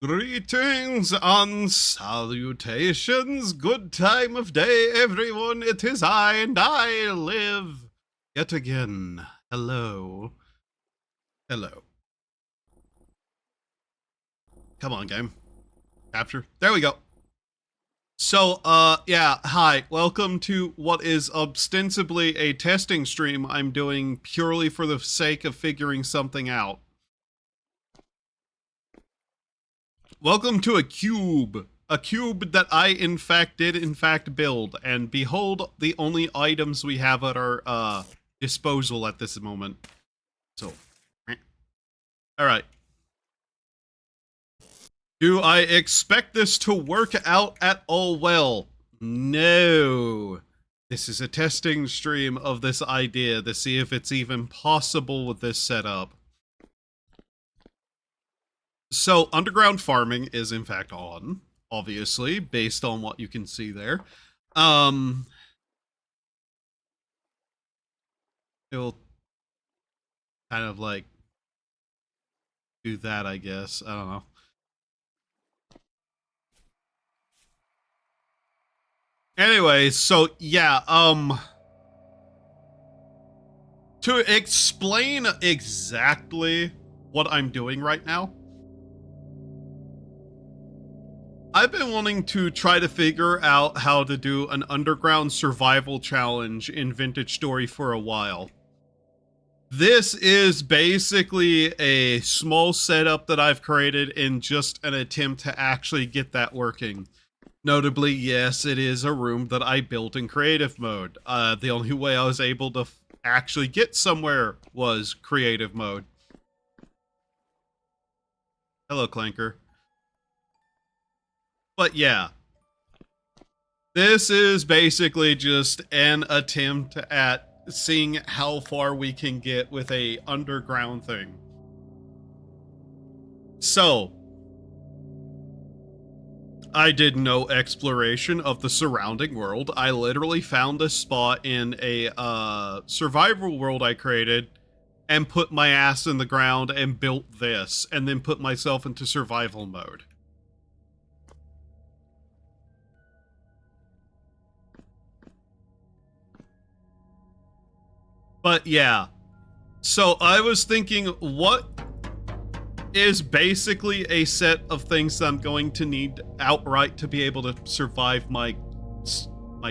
Greetings and salutations, good time of day, everyone. It is I, and I live yet again. Hello. Hello. Come on, game. Capture. There we go. So, yeah, hi. Welcome to what is ostensibly a testing stream I'm doing purely for the sake of figuring something out. Welcome to a cube that I did build, and behold the only items we have at our disposal at this moment. So, alright. Do I expect this to work out at all well? No. This is a testing stream of this idea to see if it's even possible with this setup. So, underground farming is in fact on, obviously, based on what you can see there. It'll kind of like do that, I guess. I don't know. Anyway, so yeah, to explain exactly what I'm doing right now, I've been wanting to try to figure out how to do an underground survival challenge in Vintage Story for a while. This is basically a small setup that I've created in just an attempt to actually get that working. Notably, yes, it is a room that I built in creative mode. The only way I was able to actually get somewhere was creative mode. Hello, Clanker. But yeah, this is basically just an attempt at seeing how far we can get with a underground thing. So, I did no exploration of the surrounding world. I literally found a spot in a survival world I created and put my ass in the ground and built this, and then put myself into survival mode. But yeah, so I was thinking, what is basically a set of things that I'm going to need outright to be able to survive my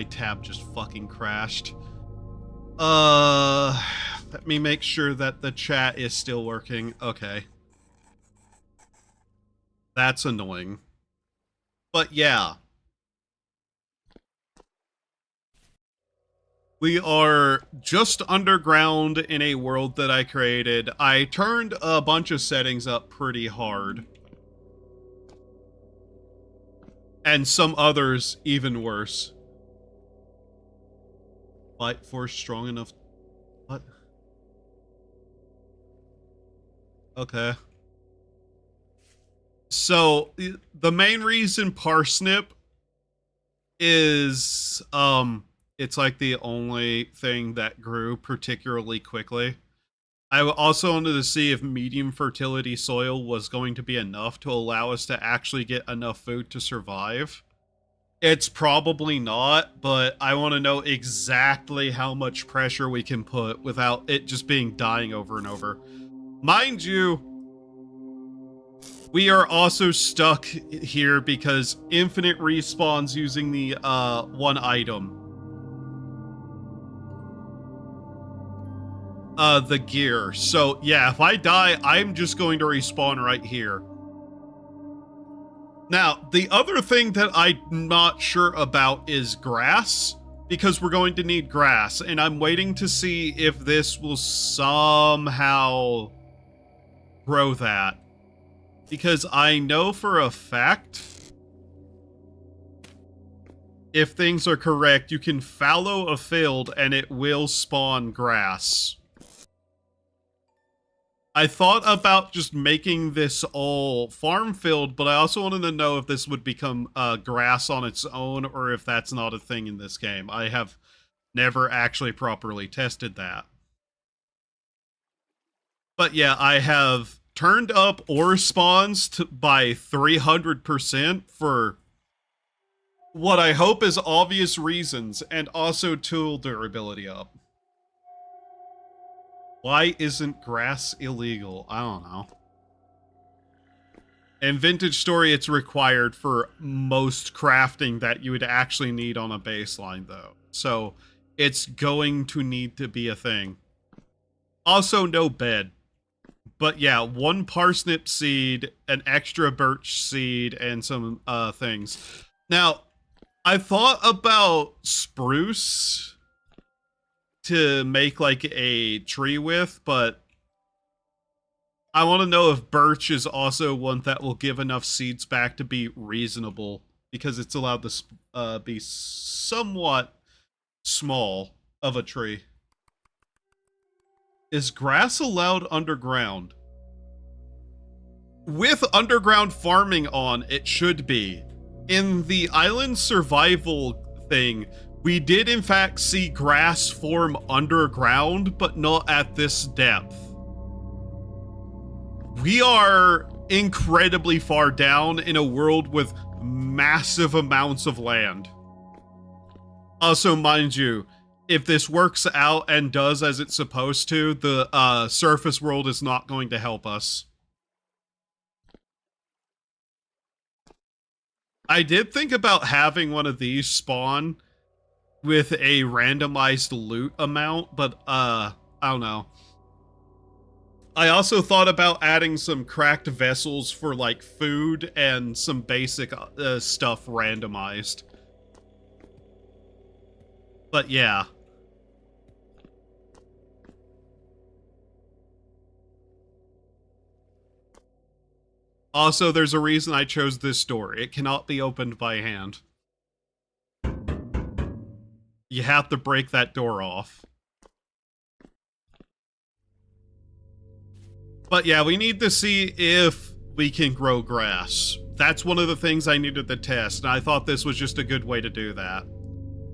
tab just fucking crashed. Let me make sure that the chat is still working. Okay. That's annoying. But yeah. We are just underground in a world that I created. I turned a bunch of settings up pretty hard. And some others even worse. Light force strong enough. What? Okay. So, the main reason parsnip is, it's like the only thing that grew particularly quickly. I also wanted to see if medium fertility soil was going to be enough to allow us to actually get enough food to survive. It's probably not, but I want to know exactly how much pressure we can put without it just being dying over and over. Mind you, we are also stuck here because infinite respawns using the one item. The gear. So, yeah, if I die, I'm just going to respawn right here. Now, the other thing that I'm not sure about is grass, because we're going to need grass, and I'm waiting to see if this will somehow grow that. Because I know for a fact, if things are correct, you can fallow a field and it will spawn grass. I thought about just making this all farm field, but I also wanted to know if this would become grass on its own, or if that's not a thing in this game. I have never actually properly tested that. But yeah, I have turned up ore spawns by 300% for what I hope is obvious reasons, and also tool durability up. Why isn't grass illegal? I don't know. In Vintage Story, it's required for most crafting that you would actually need on a baseline, though. So it's going to need to be a thing. Also, no bed. But yeah, 1 parsnip seed, an extra birch seed, and some things. Now, I thought about spruce to make like a tree with, but I want to know if birch is also one that will give enough seeds back to be reasonable, because it's allowed to be somewhat small of a tree. Is grass allowed underground? With underground farming on, it should be. In the island survival thing, we did in fact see grass form underground, but not at this depth. We are incredibly far down in a world with massive amounts of land. Also, mind you, if this works out and does as it's supposed to, the surface world is not going to help us. I did think about having one of these spawn with a randomized loot amount, but I don't know. I also thought about adding some cracked vessels for like food and some basic stuff randomized. But yeah. Also, there's a reason I chose this door. It cannot be opened by hand. You have to break that door off. But yeah, we need to see if we can grow grass. That's one of the things I needed to test, and I thought this was just a good way to do that.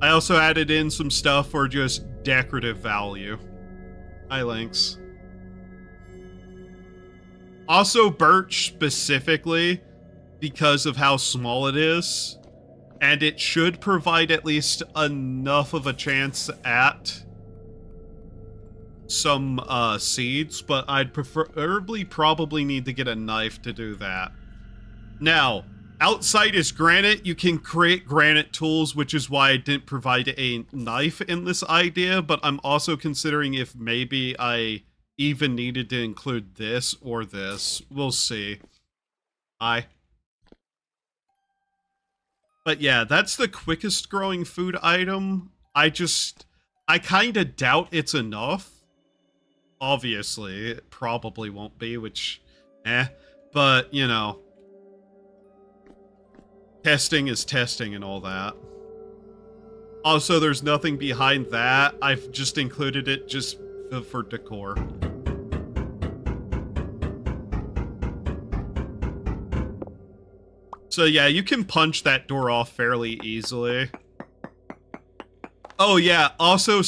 I also added in some stuff for just decorative value. Hi, Lynx. Also, birch specifically, because of how small it is, and it should provide at least enough of a chance at some seeds, but I'd preferably probably need to get a knife to do that. Now, outside is granite. You can create granite tools, which is why I didn't provide a knife in this idea, but I'm also considering if maybe I even needed to include this or this. We'll see. But yeah, that's the quickest growing food item. I kind of doubt it's enough. Obviously, it probably won't be, which, but, you know, testing is testing and all that. Also, there's nothing behind that. I've just included it just for decor. So yeah, you can punch that door off fairly easily. Oh yeah, also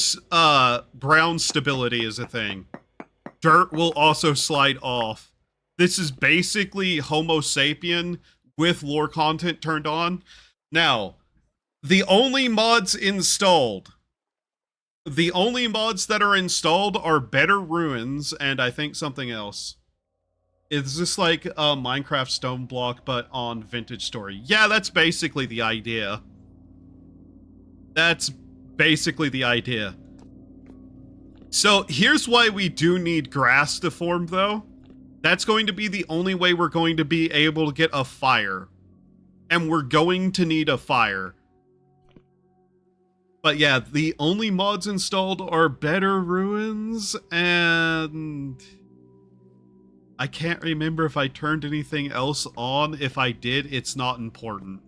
ground stability is a thing. Dirt will also slide off. This is basically Homo sapien with lore content turned on. Now, the only mods that are installed are Better Ruins and I think something else. Is this like a Minecraft stone block but on Vintage Story? Yeah, that's basically the idea. That's basically the idea. So here's why we do need grass to form, though. That's going to be the only way we're going to be able to get a fire. And we're going to need a fire. But yeah, the only mods installed are Better Ruins, and I can't remember if I turned anything else on. If I did, it's not important.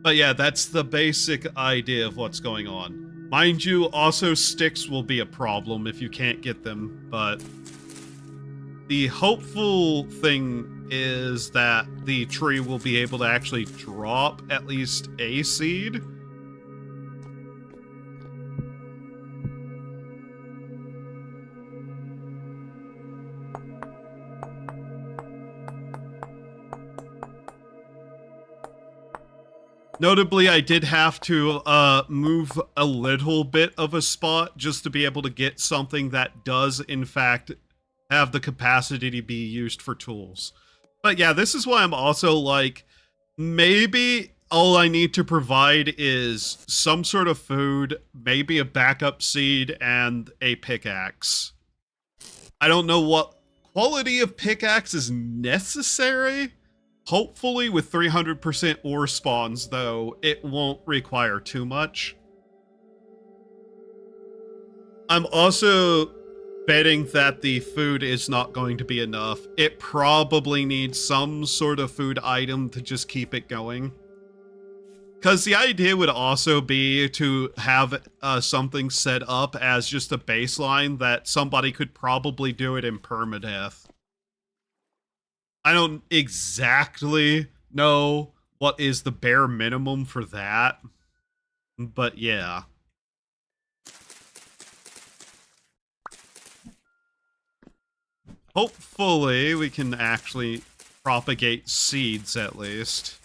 But yeah, that's the basic idea of what's going on. Mind you, also sticks will be a problem if you can't get them, but the hopeful thing is that the tree will be able to actually drop at least a seed. Notably, I did have to move a little bit of a spot just to be able to get something that does, in fact, have the capacity to be used for tools. But yeah, this is why I'm also like, maybe all I need to provide is some sort of food, maybe a backup seed, and a pickaxe. I don't know what quality of pickaxe is necessary. Hopefully with 300% ore spawns, though, it won't require too much. I'm also betting that the food is not going to be enough. It probably needs some sort of food item to just keep it going. Because the idea would also be to have something set up as just a baseline that somebody could probably do it in permadeath. I don't exactly know what is the bare minimum for that, but yeah. Hopefully we can actually propagate seeds at least.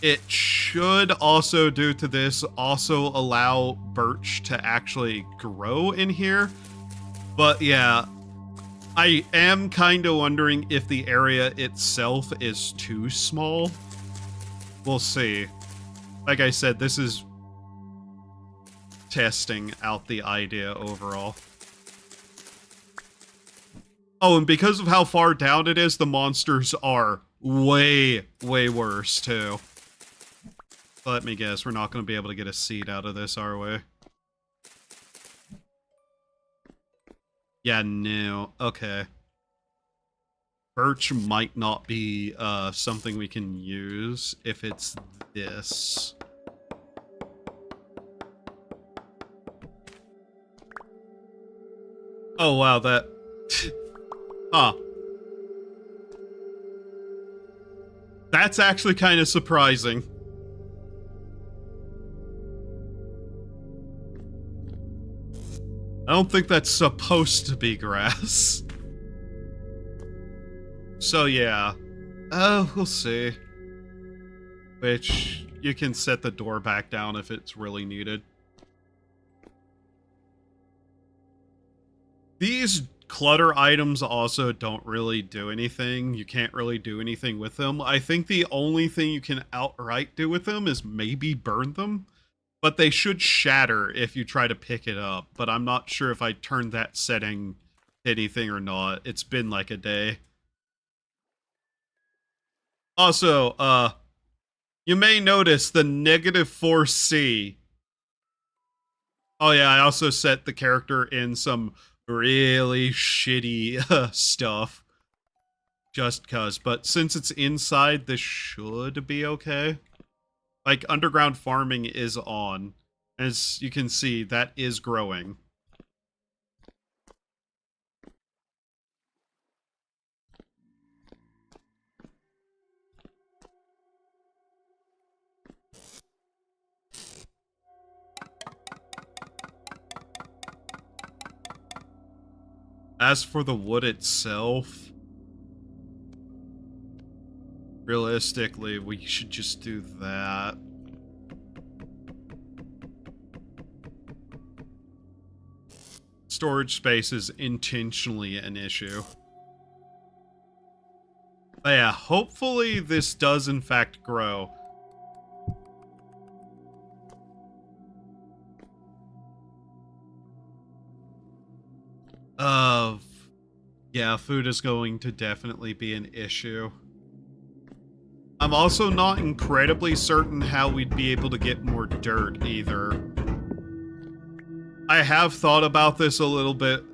It should also, due to this, also allow birch to actually grow in here. But yeah, I am kind of wondering if the area itself is too small. We'll see. Like I said, this is testing out the idea overall. Oh, and because of how far down it is, the monsters are way, way worse, too. Let me guess, we're not going to be able to get a seed out of this, are we? Yeah, no. Okay. Birch might not be something we can use if it's this. Oh, wow, that... huh. That's actually kind of surprising. I don't think that's supposed to be grass. So yeah. We'll see. Which, you can set the door back down if it's really needed. These clutter items also don't really do anything. You can't really do anything with them. I think the only thing you can outright do with them is maybe burn them. But they should shatter if you try to pick it up. But I'm not sure if I turned that setting to anything or not. It's been like a day. Also, you may notice the -4C. Oh yeah, I also set the character in some really shitty stuff. Just cuz. But since it's inside, this should be okay. Like, underground farming is on. As you can see, that is growing. As for the wood itself, realistically, we should just do that. Storage space is intentionally an issue. But yeah, hopefully this does in fact grow. Yeah, food is going to definitely be an issue. I'm also not incredibly certain how we'd be able to get more dirt either. I have thought about this a little bit,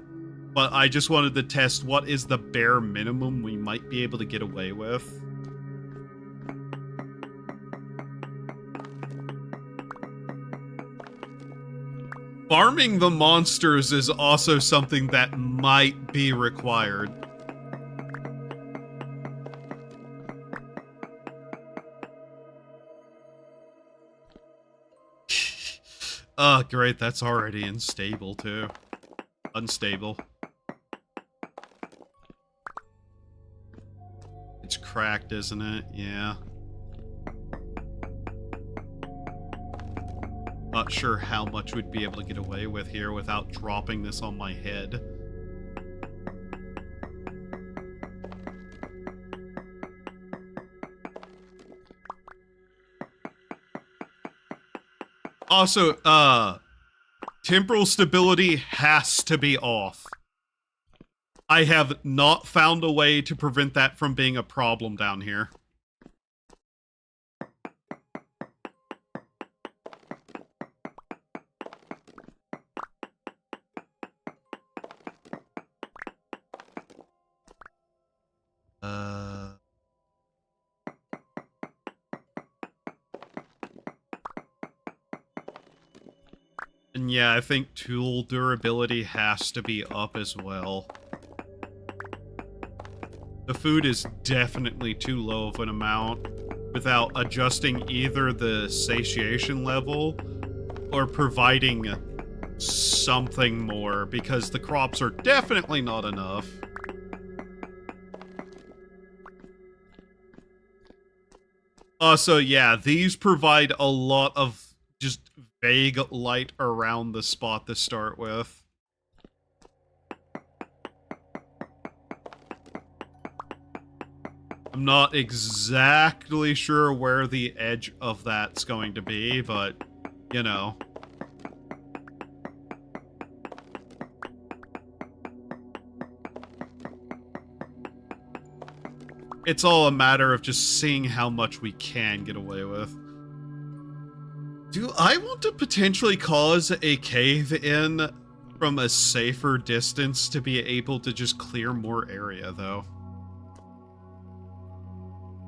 but I just wanted to test what is the bare minimum we might be able to get away with. Farming the monsters is also something that might be required. Oh, great, that's already unstable, too. Unstable. It's cracked, isn't it? Yeah. Not sure how much we'd be able to get away with here without dropping this on my head. Also, temporal stability has to be off. I have not found a way to prevent that from being a problem down here. And yeah, I think tool durability has to be up as well. The food is definitely too low of an amount without adjusting either the satiation level or providing something more, because the crops are definitely not enough. Also, yeah, these provide a lot of just vague light around the spot to start with. I'm not exactly sure where the edge of that's going to be, but, you know. It's all a matter of just seeing how much we can get away with. Do I want to potentially cause a cave-in from a safer distance to be able to just clear more area, though?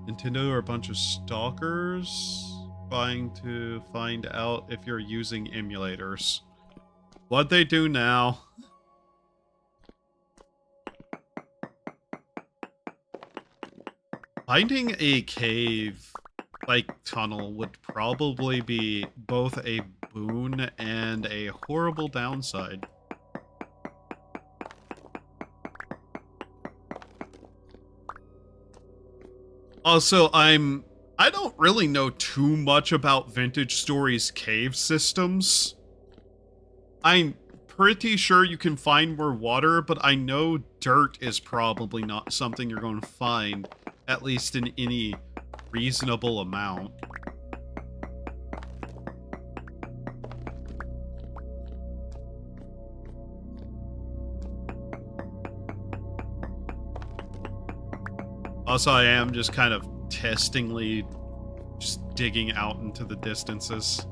Nintendo are a bunch of stalkers trying to find out if you're using emulators. What'd they do now? Finding a cave like tunnel would probably be both a boon and a horrible downside. Also, I don't really know too much about Vintage Story's cave systems. I'm pretty sure you can find more water, but I know dirt is probably not something you're going to find, at least in any reasonable amount. Also, I am just kind of testingly just digging out into the distances.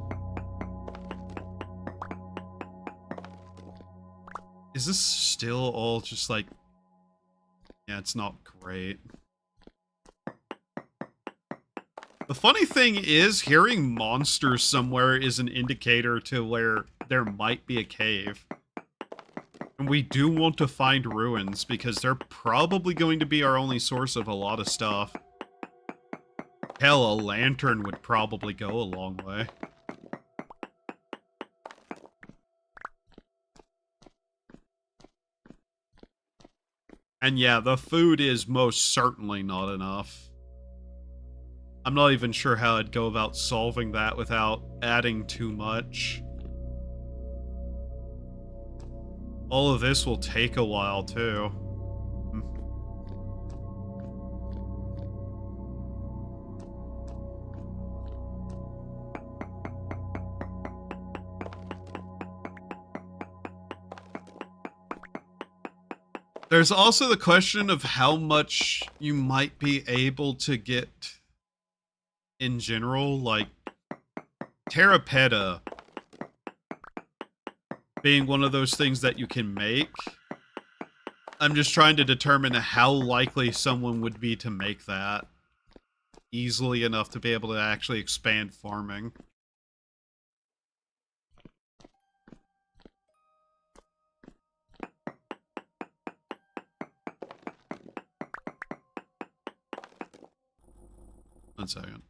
Is this still all just like... Yeah, it's not great. The funny thing is, hearing monsters somewhere is an indicator to where there might be a cave. And we do want to find ruins, because they're probably going to be our only source of a lot of stuff. Hell, a lantern would probably go a long way. And yeah, the food is most certainly not enough. I'm not even sure how I'd go about solving that without adding too much. All of this will take a while, too. There's also the question of how much you might be able to get in general, like Terrapeta being one of those things that you can make. I'm just trying to determine how likely someone would be to make that easily enough to be able to actually expand farming. One second.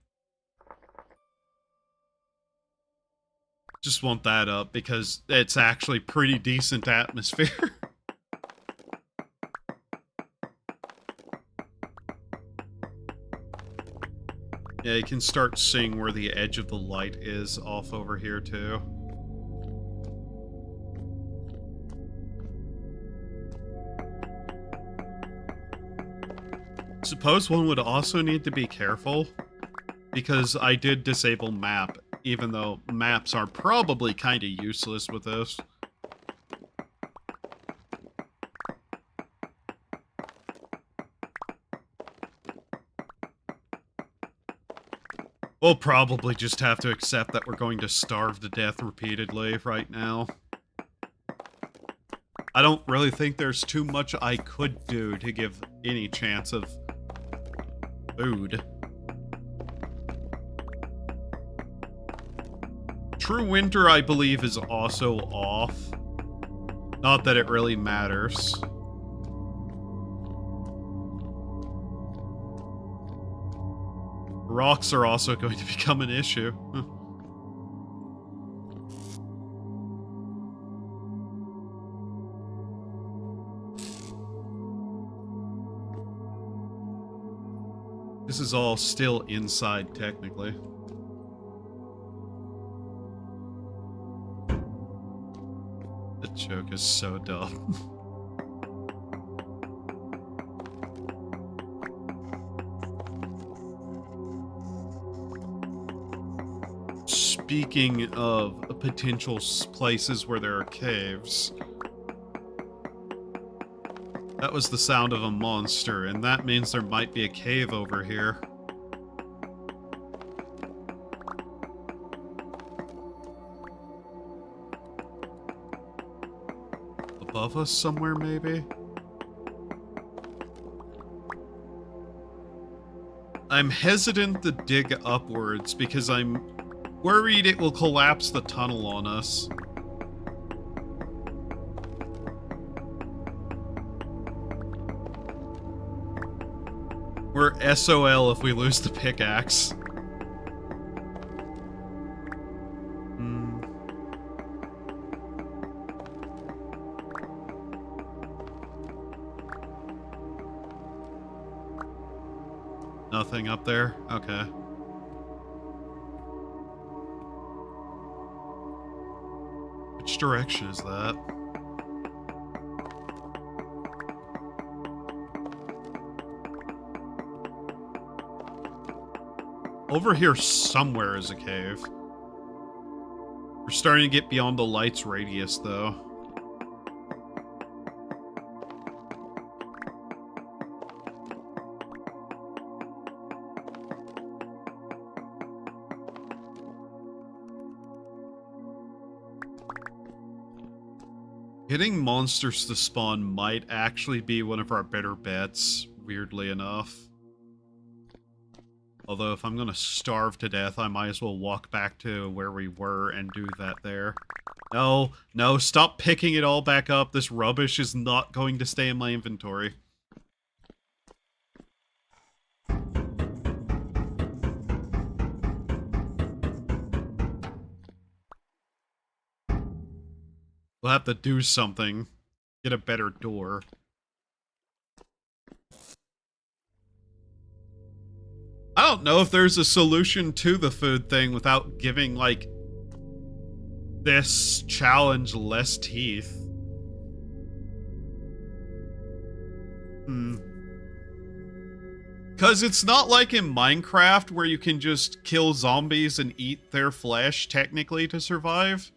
Just want that up because it's actually pretty decent atmosphere. Yeah, you can start seeing where the edge of the light is off over here, too. Suppose one would also need to be careful, because I did disable map, even though maps are probably kind of useless with this. We'll probably just have to accept that we're going to starve to death repeatedly right now. I don't really think there's too much I could do to give any chance of food. True winter, I believe, is also off. Not that it really matters. Rocks are also going to become an issue. This is all still inside, technically. The joke is so dumb. Speaking of potential places where there are caves, that was the sound of a monster, and that means there might be a cave over here. Above us somewhere, maybe? I'm hesitant to dig upwards because I'm worried it will collapse the tunnel on us. We're SOL if we lose the pickaxe. Nothing up there? Okay. Which direction is that? Over here somewhere is a cave. We're starting to get beyond the light's radius, though. Getting monsters to spawn might actually be one of our better bets, weirdly enough. Although if I'm gonna starve to death, I might as well walk back to where we were and do that there. No, no, stop picking it all back up. This rubbish is not going to stay in my inventory. We'll have to do something. Get a better door. I don't know if there's a solution to the food thing without giving, like, this challenge less teeth. Because it's not like in Minecraft where you can just kill zombies and eat their flesh, technically, to survive.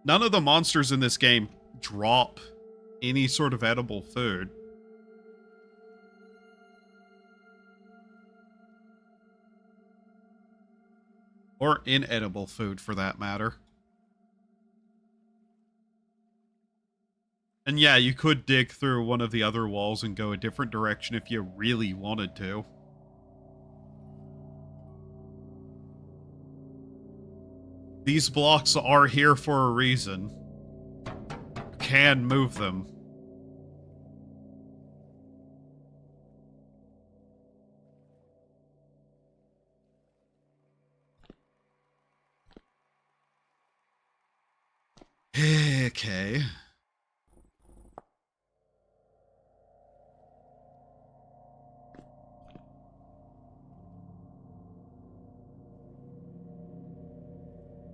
None of the monsters in this game drop any sort of edible food. Or inedible food, for that matter. And yeah, you could dig through one of the other walls and go a different direction if you really wanted to. These blocks are here for a reason. You can move them. Okay.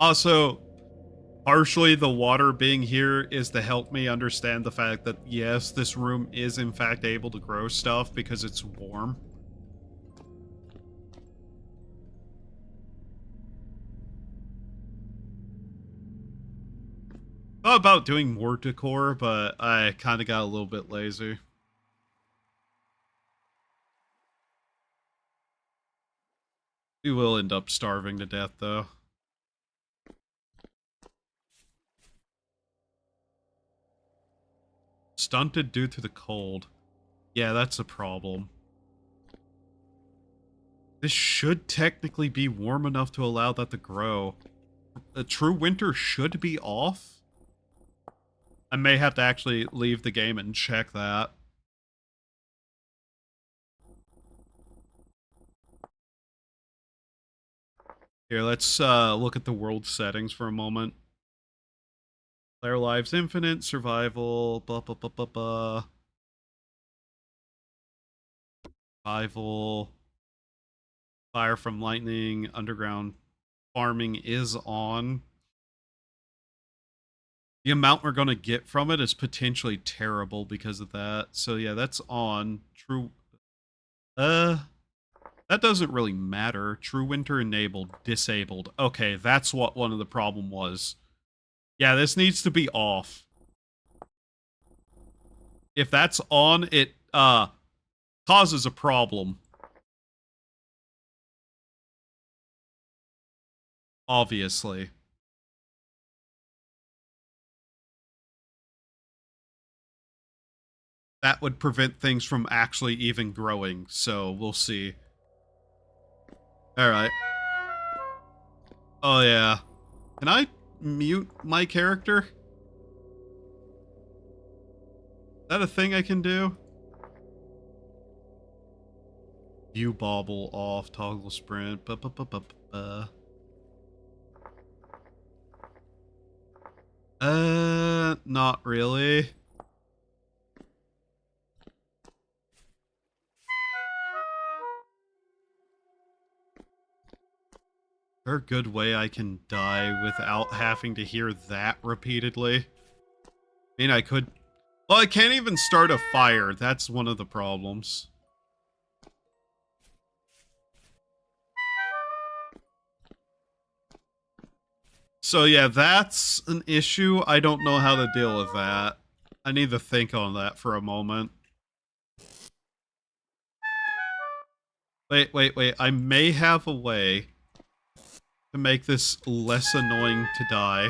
Also, partially the water being here is to help me understand the fact that, yes, this room is in fact able to grow stuff because it's warm. Thought about doing more decor, but I kind of got a little bit lazy. We will end up starving to death, though. Stunted due to the cold. Yeah, that's a problem. This should technically be warm enough to allow that to grow. The true winter should be off. I may have to actually leave the game and check that. Here, let's look at the world settings for a moment. Player lives infinite, survival, blah, blah, blah, blah, blah. Survival. Fire from lightning, underground farming is on. The amount we're going to get from it is potentially terrible because of that. So yeah, that's on. True. That doesn't really matter. True winter enabled, disabled. Okay, that's what one of the problem was. Yeah, this needs to be off. If that's on, it causes a problem. Obviously. That would prevent things from actually even growing, so we'll see. Alright. Oh yeah. Can I mute my character? Is that a thing I can do? View bobble off, toggle sprint, not really. Is there a good way I can die without having to hear that repeatedly? I mean, I could... Well, I can't even start a fire. That's one of the problems. So yeah, that's an issue. I don't know how to deal with that. I need to think on that for a moment. Wait. I may have a way to make this less annoying to die.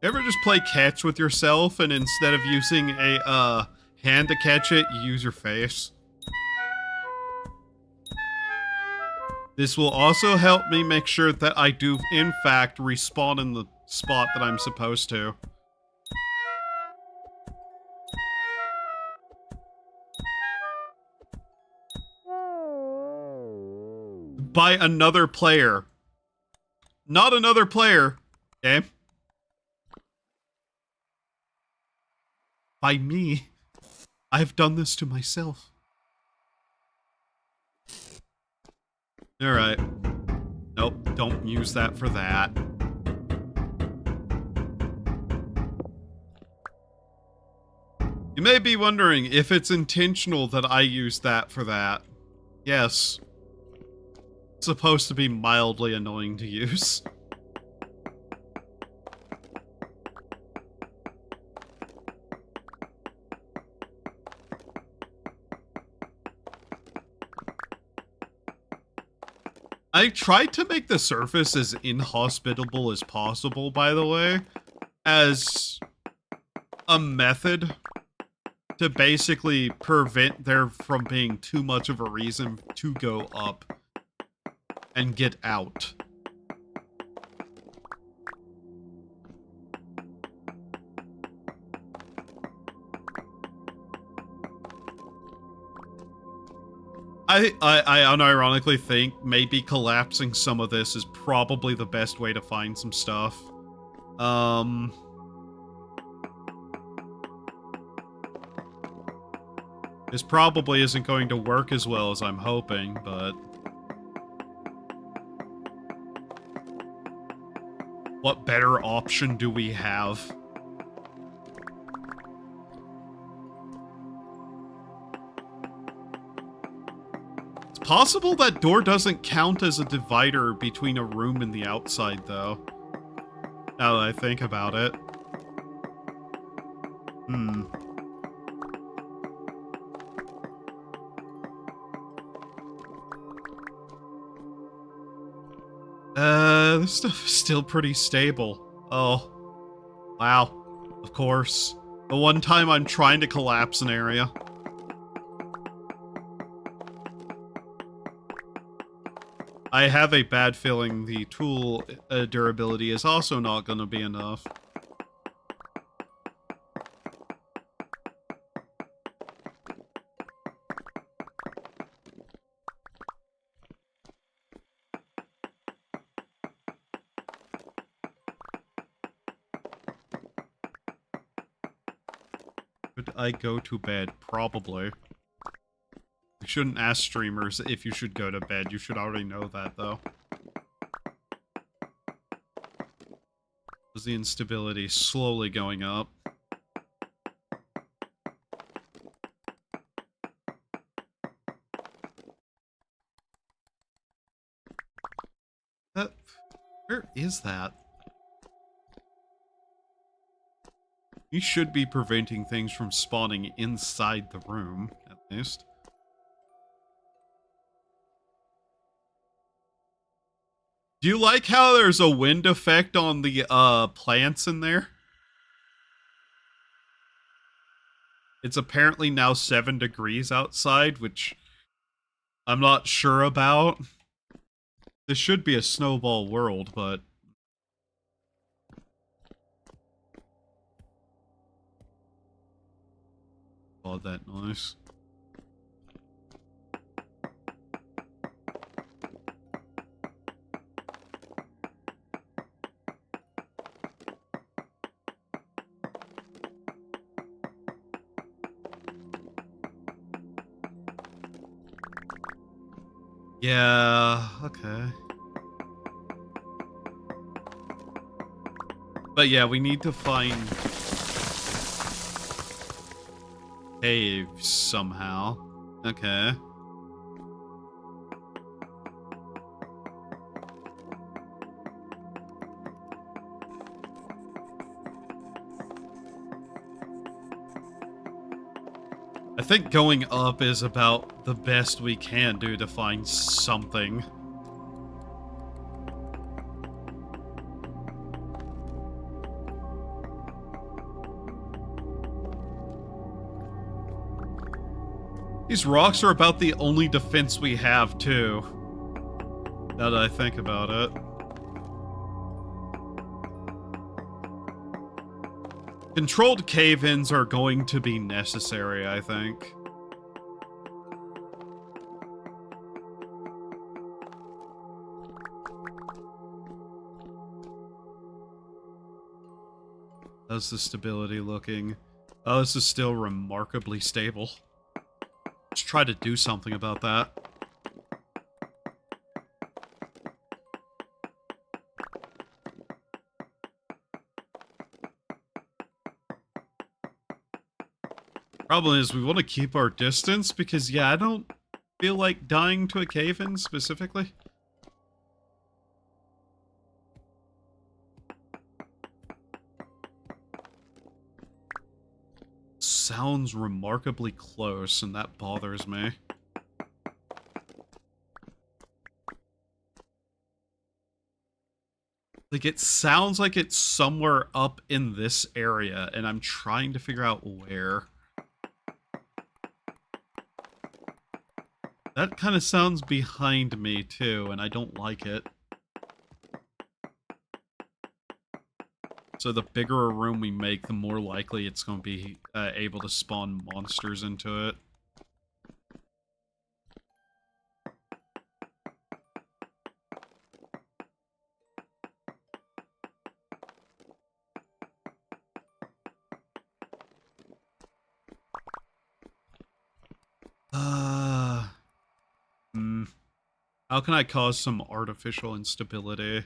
You ever just play catch with yourself and instead of using a hand to catch it, you use your face? This will also help me make sure that I do in fact respawn in the spot that I'm supposed to. By another player. Not another player. Okay? By me. I've done this to myself. Alright. Nope, don't use that for that. You may be wondering if it's intentional that I use that for that. Yes. It's supposed to be mildly annoying to use. I tried to make the surface as inhospitable as possible, by the way, as a method to basically prevent there from being too much of a reason to go up and get out. I unironically think maybe collapsing some of this is probably the best way to find some stuff. This probably isn't going to work as well as I'm hoping, but... what better option do we have? It's possible that door doesn't count as a divider between a room and the outside, though. Now that I think about it. This stuff is still pretty stable. Oh. Wow. Of course. The one time I'm trying to collapse an area. I have a bad feeling the tool durability is also not going to be enough. Should I go to bed? Probably. You shouldn't ask streamers if you should go to bed. You should already know that, though. Is the instability slowly going up? Where is that? You should be preventing things from spawning inside the room, at least. Do you like how there's a wind effect on the plants in there? It's apparently now 7 degrees outside, which I'm not sure about. This should be a snowball world, but... oh, that noise. Yeah, okay. But yeah, we need to find caves somehow. Okay. I think going up is about the best we can do to find something. These rocks are about the only defense we have, too. Now that I think about it. Controlled cave-ins are going to be necessary, I think. How's the stability looking? Oh, this is still remarkably stable. Let's try to do something about that. Problem is, we want to keep our distance because, yeah, I don't feel like dying to a cave-in specifically. Sounds remarkably close, and that bothers me. Like, it sounds like it's somewhere up in this area, and I'm trying to figure out where. That kind of sounds behind me, too, and I don't like it. So the bigger a room we make, the more likely it's going to be able to spawn monsters into it. Uh, How can I cause some artificial instability?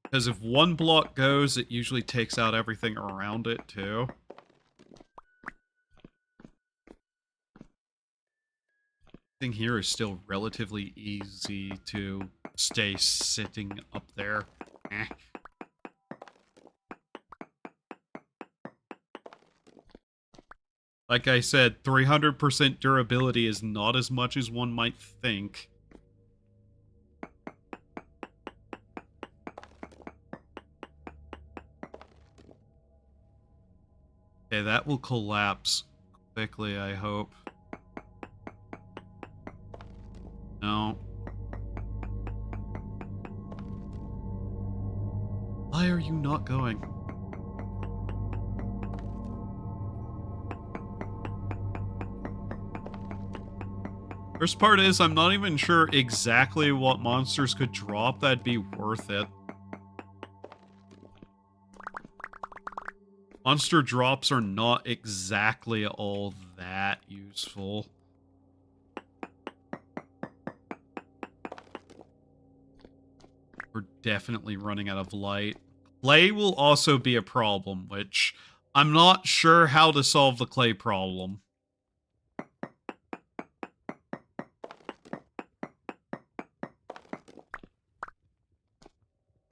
Because if one block goes, it usually takes out everything around it, too. Thing here is still relatively easy to stay sitting up there. Eh. Like I said, 300% durability is not as much as one might think. Okay, that will collapse quickly, I hope. No. Why are you not going? First part is, I'm not even sure exactly what monsters could drop that'd be worth it. Monster drops are not exactly all that useful. We're definitely running out of light. Clay will also be a problem, which I'm not sure how to solve the clay problem.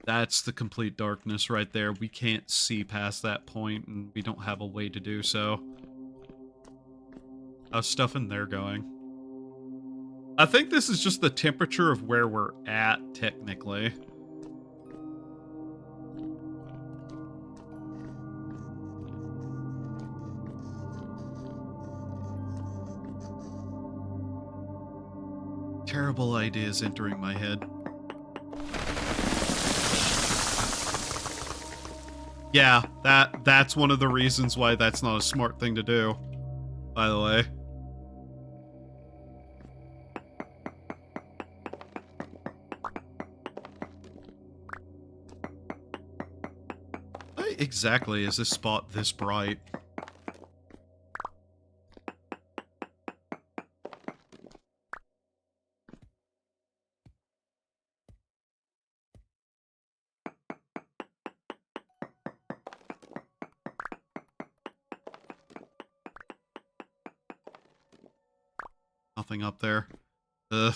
That's the complete darkness right there. We can't see past that point, and we don't have a way to do so. How's stuff in there going? I think this is just the temperature of where we're at, technically. Terrible ideas entering my head. Yeah, that's one of the reasons why that's not a smart thing to do, by the way. Why exactly is this spot this bright? Nothing up there. Ugh.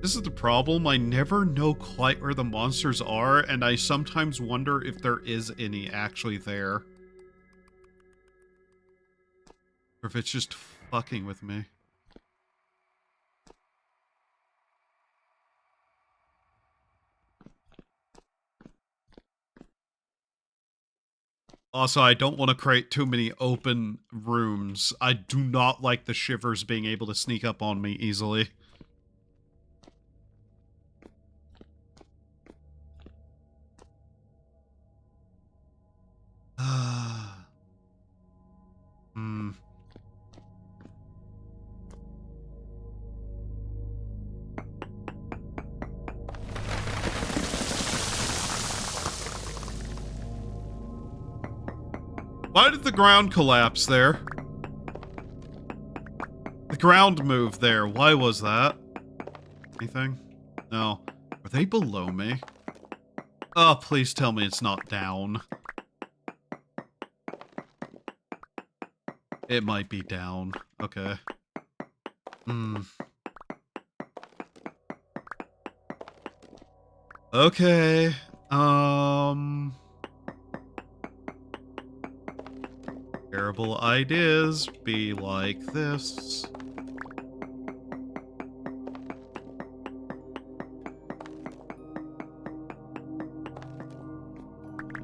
This is the problem. I never know quite where the monsters are, and I sometimes wonder if there is any actually there. Or if it's just fucking with me. Also, I don't want to create too many open rooms. I do not like the shivers being able to sneak up on me easily. Why did the ground collapse there? The ground moved there. Why was that? Anything? No. Are they below me? Oh, please tell me it's not down. It might be down. Okay. Okay. Terrible ideas be like this.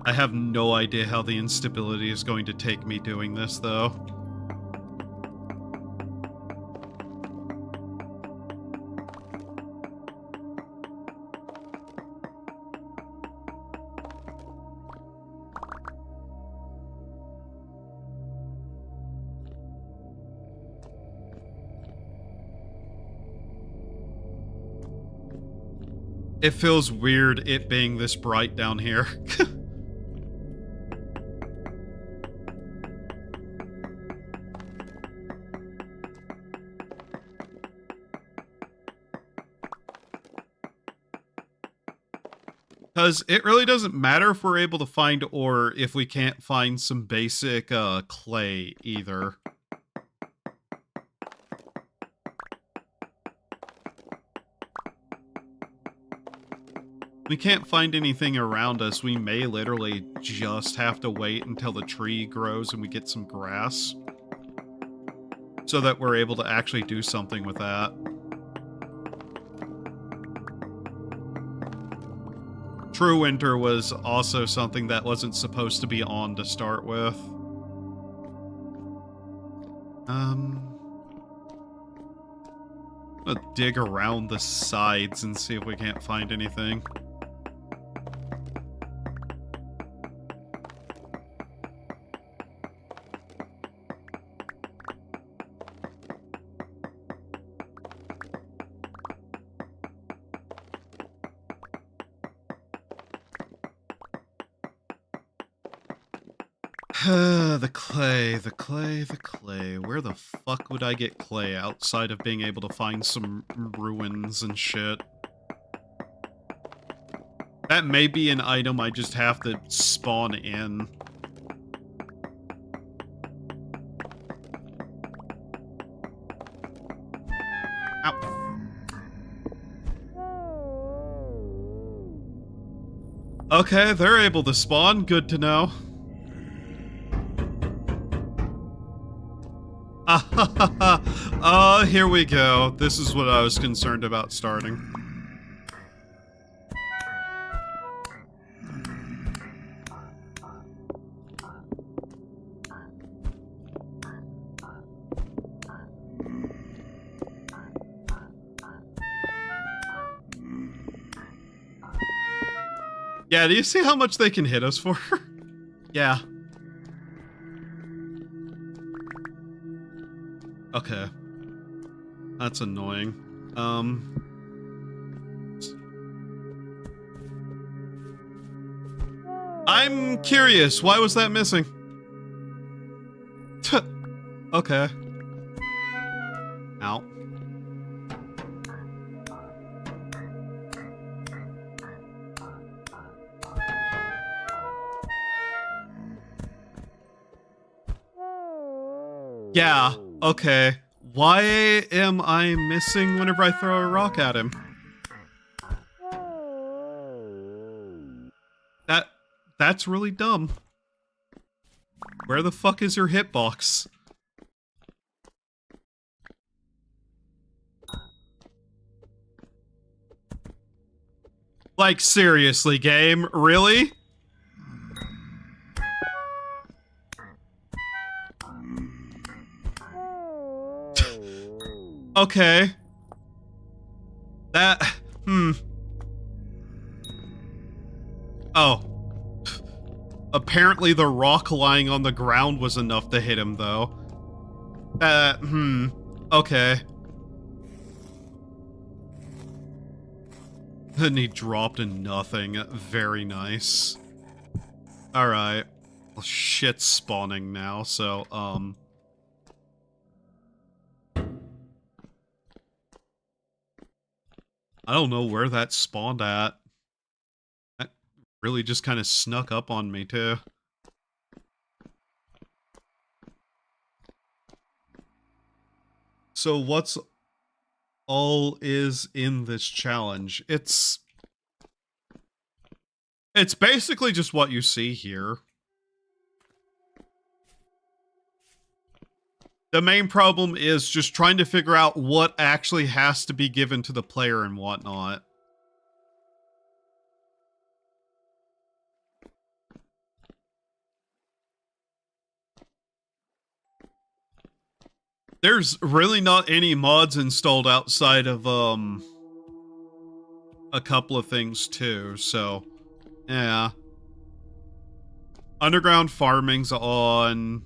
I have no idea how the instability is going to take me doing this, though. It feels weird it being this bright down here. Because it really doesn't matter if we're able to find ore if we can't find some basic clay either. We can't find anything around us. We may literally just have to wait until the tree grows and we get some grass so that we're able to actually do something with that. True Winter was also something that wasn't supposed to be on to start with. I'll dig around the sides and see if we can't find anything. The clay. Where the fuck would I get clay outside of being able to find some ruins and shit? That may be an item I just have to spawn in. Ow. Okay, they're able to spawn. Good to know. Here we go. This is what I was concerned about starting. Yeah, do you see how much they can hit us for? Yeah. Okay. That's annoying. I'm curious, why was that missing? Okay. Ow. Yeah, okay. Why am I missing whenever I throw a rock at him? That's really dumb. Where the fuck is your hitbox? Like, seriously, game? Really? Okay. That... Oh. Apparently the rock lying on the ground was enough to hit him, though. Okay. And he dropped in nothing. Very nice. Alright. Well, shit's spawning now, so, I don't know where that spawned at. That really just kind of snuck up on me, too. So what's all is in this challenge? It's basically just what you see here. The main problem is just trying to figure out what actually has to be given to the player and whatnot. There's really not any mods installed outside of, a couple of things too, so, yeah. Underground farming's on.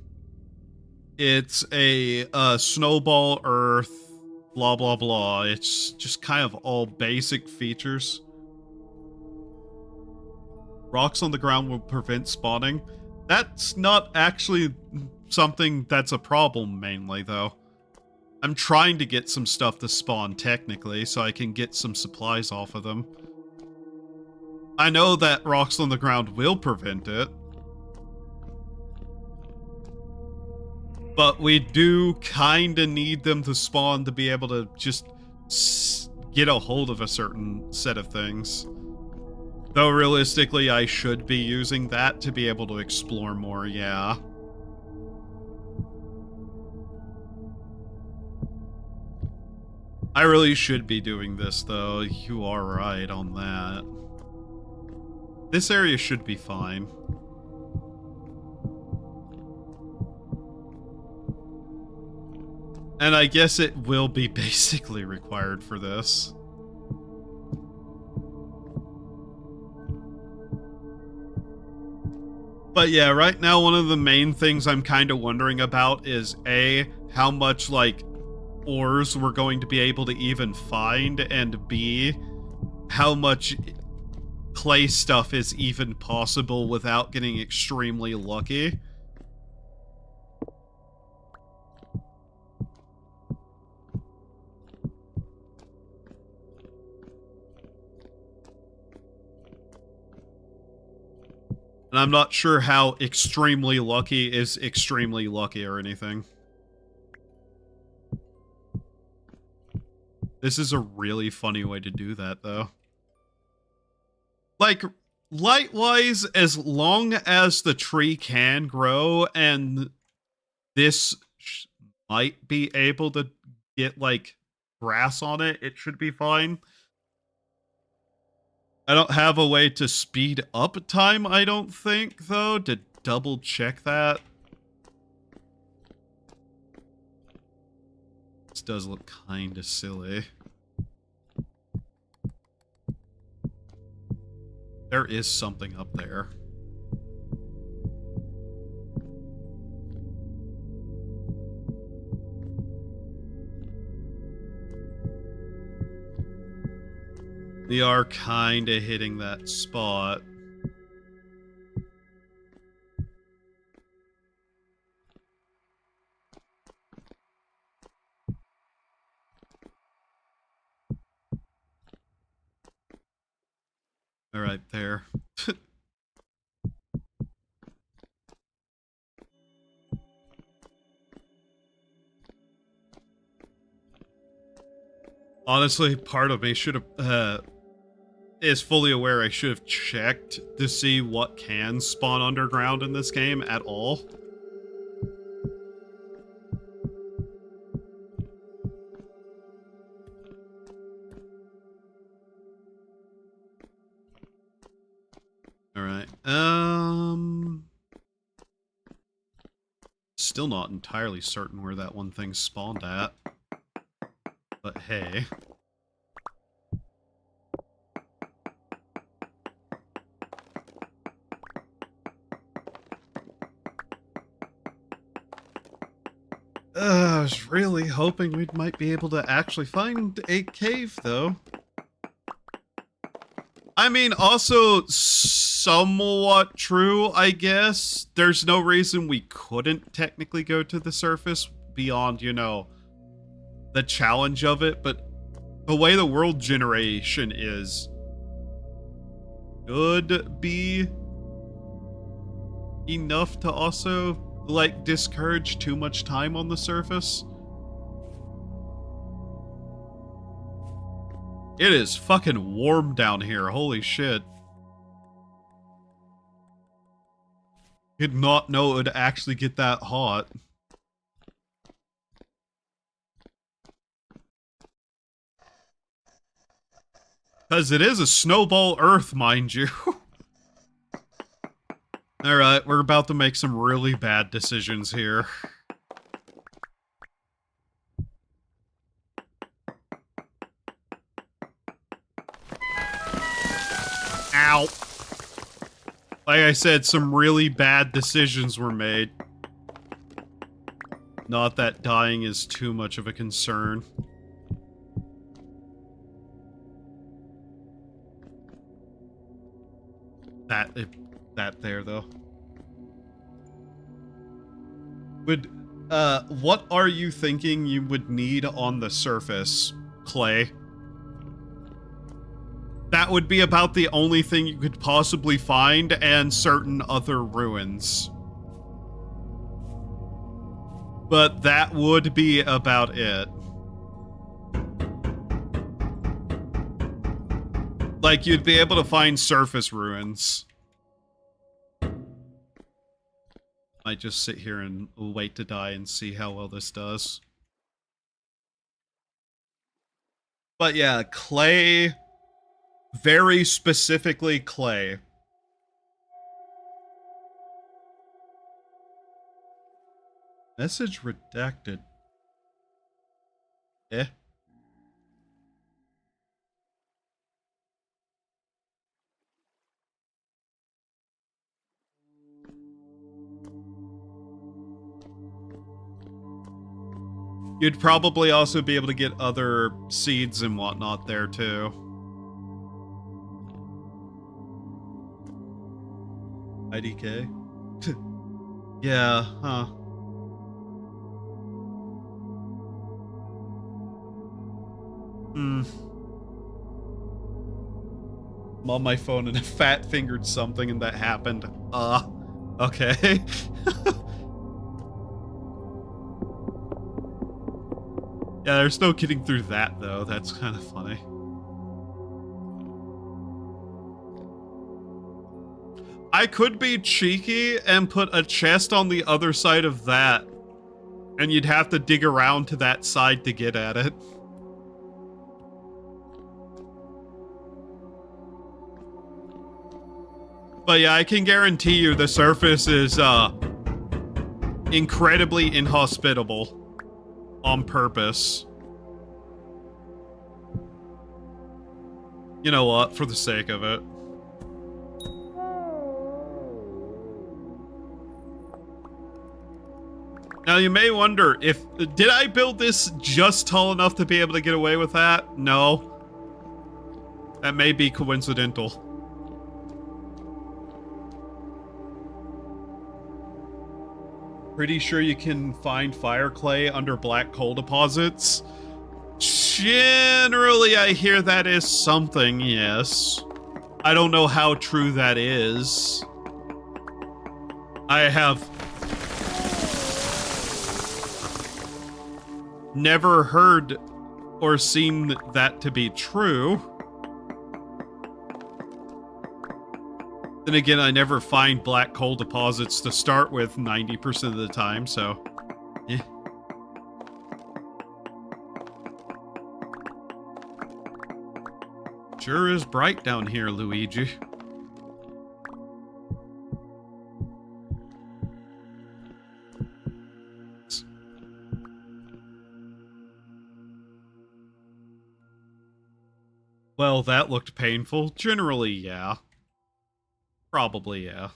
It's a snowball earth, blah blah blah. It's just kind of all basic features. Rocks on the ground will prevent spawning. That's not actually something that's a problem mainly, though. I'm trying to get some stuff to spawn technically, so I can get some supplies off of them. I know that rocks on the ground will prevent it. But we do kinda need them to spawn to be able to just get a hold of a certain set of things. Though realistically, I should be using that to be able to explore more, yeah. I really should be doing this, though. You are right on that. This area should be fine. And I guess it will be basically required for this. But yeah, right now one of the main things I'm kind of wondering about is A, how much, like, ores we're going to be able to even find, and B, how much clay stuff is even possible without getting extremely lucky. And I'm not sure how extremely lucky is extremely lucky or anything. This is a really funny way to do that, though. Like, light-wise, as long as the tree can grow, and this might be able to get, like, grass on it, it should be fine. I don't have a way to speed up time, I don't think, though, to double check that. This does look kinda silly. There is something up there. We are kinda hitting that spot. All right, there. Honestly, part of me should have, is fully aware I should have checked to see what can spawn underground in this game at all. Alright, still not entirely certain where that one thing spawned at. But hey. I was really hoping we might be able to actually find a cave, though. I mean, also somewhat true, I guess. There's no reason we couldn't technically go to the surface beyond, you know, the challenge of it, but the way the world generation is should be enough to also, like, discourage too much time on the surface. It is fucking warm down here, holy shit. Did not know it would actually get that hot. Because it is a snowball Earth, mind you. Alright, we're about to make some really bad decisions here. Ow. Like I said, some really bad decisions were made. Not that dying is too much of a concern. that there though. What are you thinking you would need on the surface, Clay? That would be about the only thing you could possibly find, and certain other ruins. But that would be about it. Like, you'd be able to find surface ruins. Might just sit here and wait to die and see how well this does. But yeah, clay. Very specifically clay. Message redacted. Eh? You'd probably also be able to get other seeds and whatnot there too. IDK? Yeah, huh. I'm on my phone and I fat fingered something and that happened. Okay. Yeah, there's no getting through that though. That's kind of funny. I could be cheeky and put a chest on the other side of that. And you'd have to dig around to that side to get at it. But yeah, I can guarantee you the surface is incredibly inhospitable on purpose. You know what? For the sake of it. Now you may wonder if, did I build this just tall enough to be able to get away with that? No. That may be coincidental. Pretty sure you can find fire clay under black coal deposits. Generally, I hear that is something, yes. I don't know how true that is. I have never heard or seen that to be true. Then again, I never find black coal deposits to start with 90% of the time, so... eh. Sure is bright down here, Luigi. Well, that looked painful. Generally, yeah. Probably, yeah.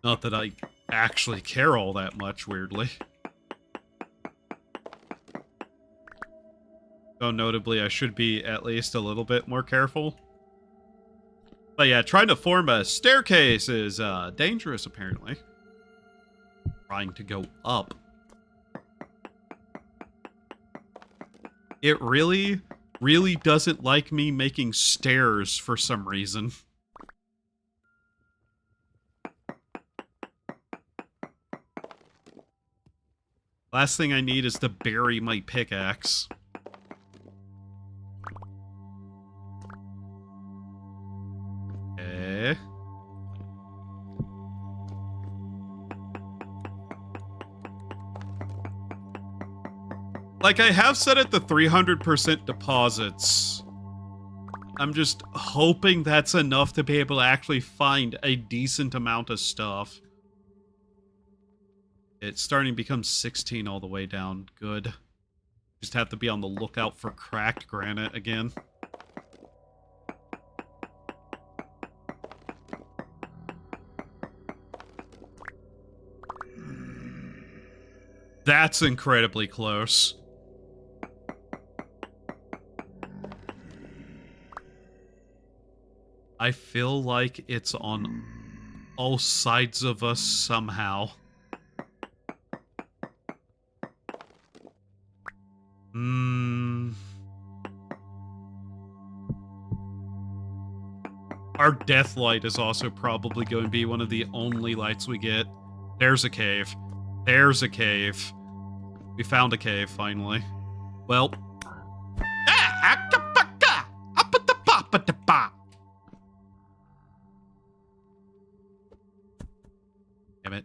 Not that I actually care all that much, weirdly. Though notably, I should be at least a little bit more careful. But yeah, trying to form a staircase is dangerous, apparently. Trying to go up. It really doesn't like me making stairs for some reason. Last thing I need is to bury my pickaxe. Okay. Like, I have set it to 300% deposits. I'm just hoping that's enough to be able to actually find a decent amount of stuff. It's starting to become 16 all the way down. Good. Just have to be on the lookout for cracked granite again. That's incredibly close. I feel like it's on all sides of us somehow. Our death light is also probably going to be one of the only lights we get. There's a cave. There's a cave. We found a cave, finally. Well. Damn it.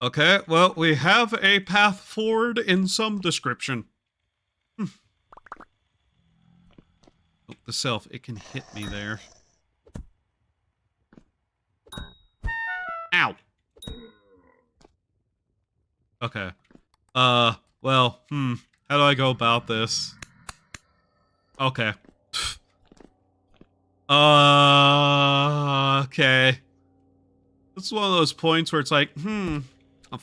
Okay, well, we have a path forward in some description. Note the self, it can hit me there. Ow! Okay. Well, how do I go about this? Okay. Okay. This is one of those points where it's like, Oh,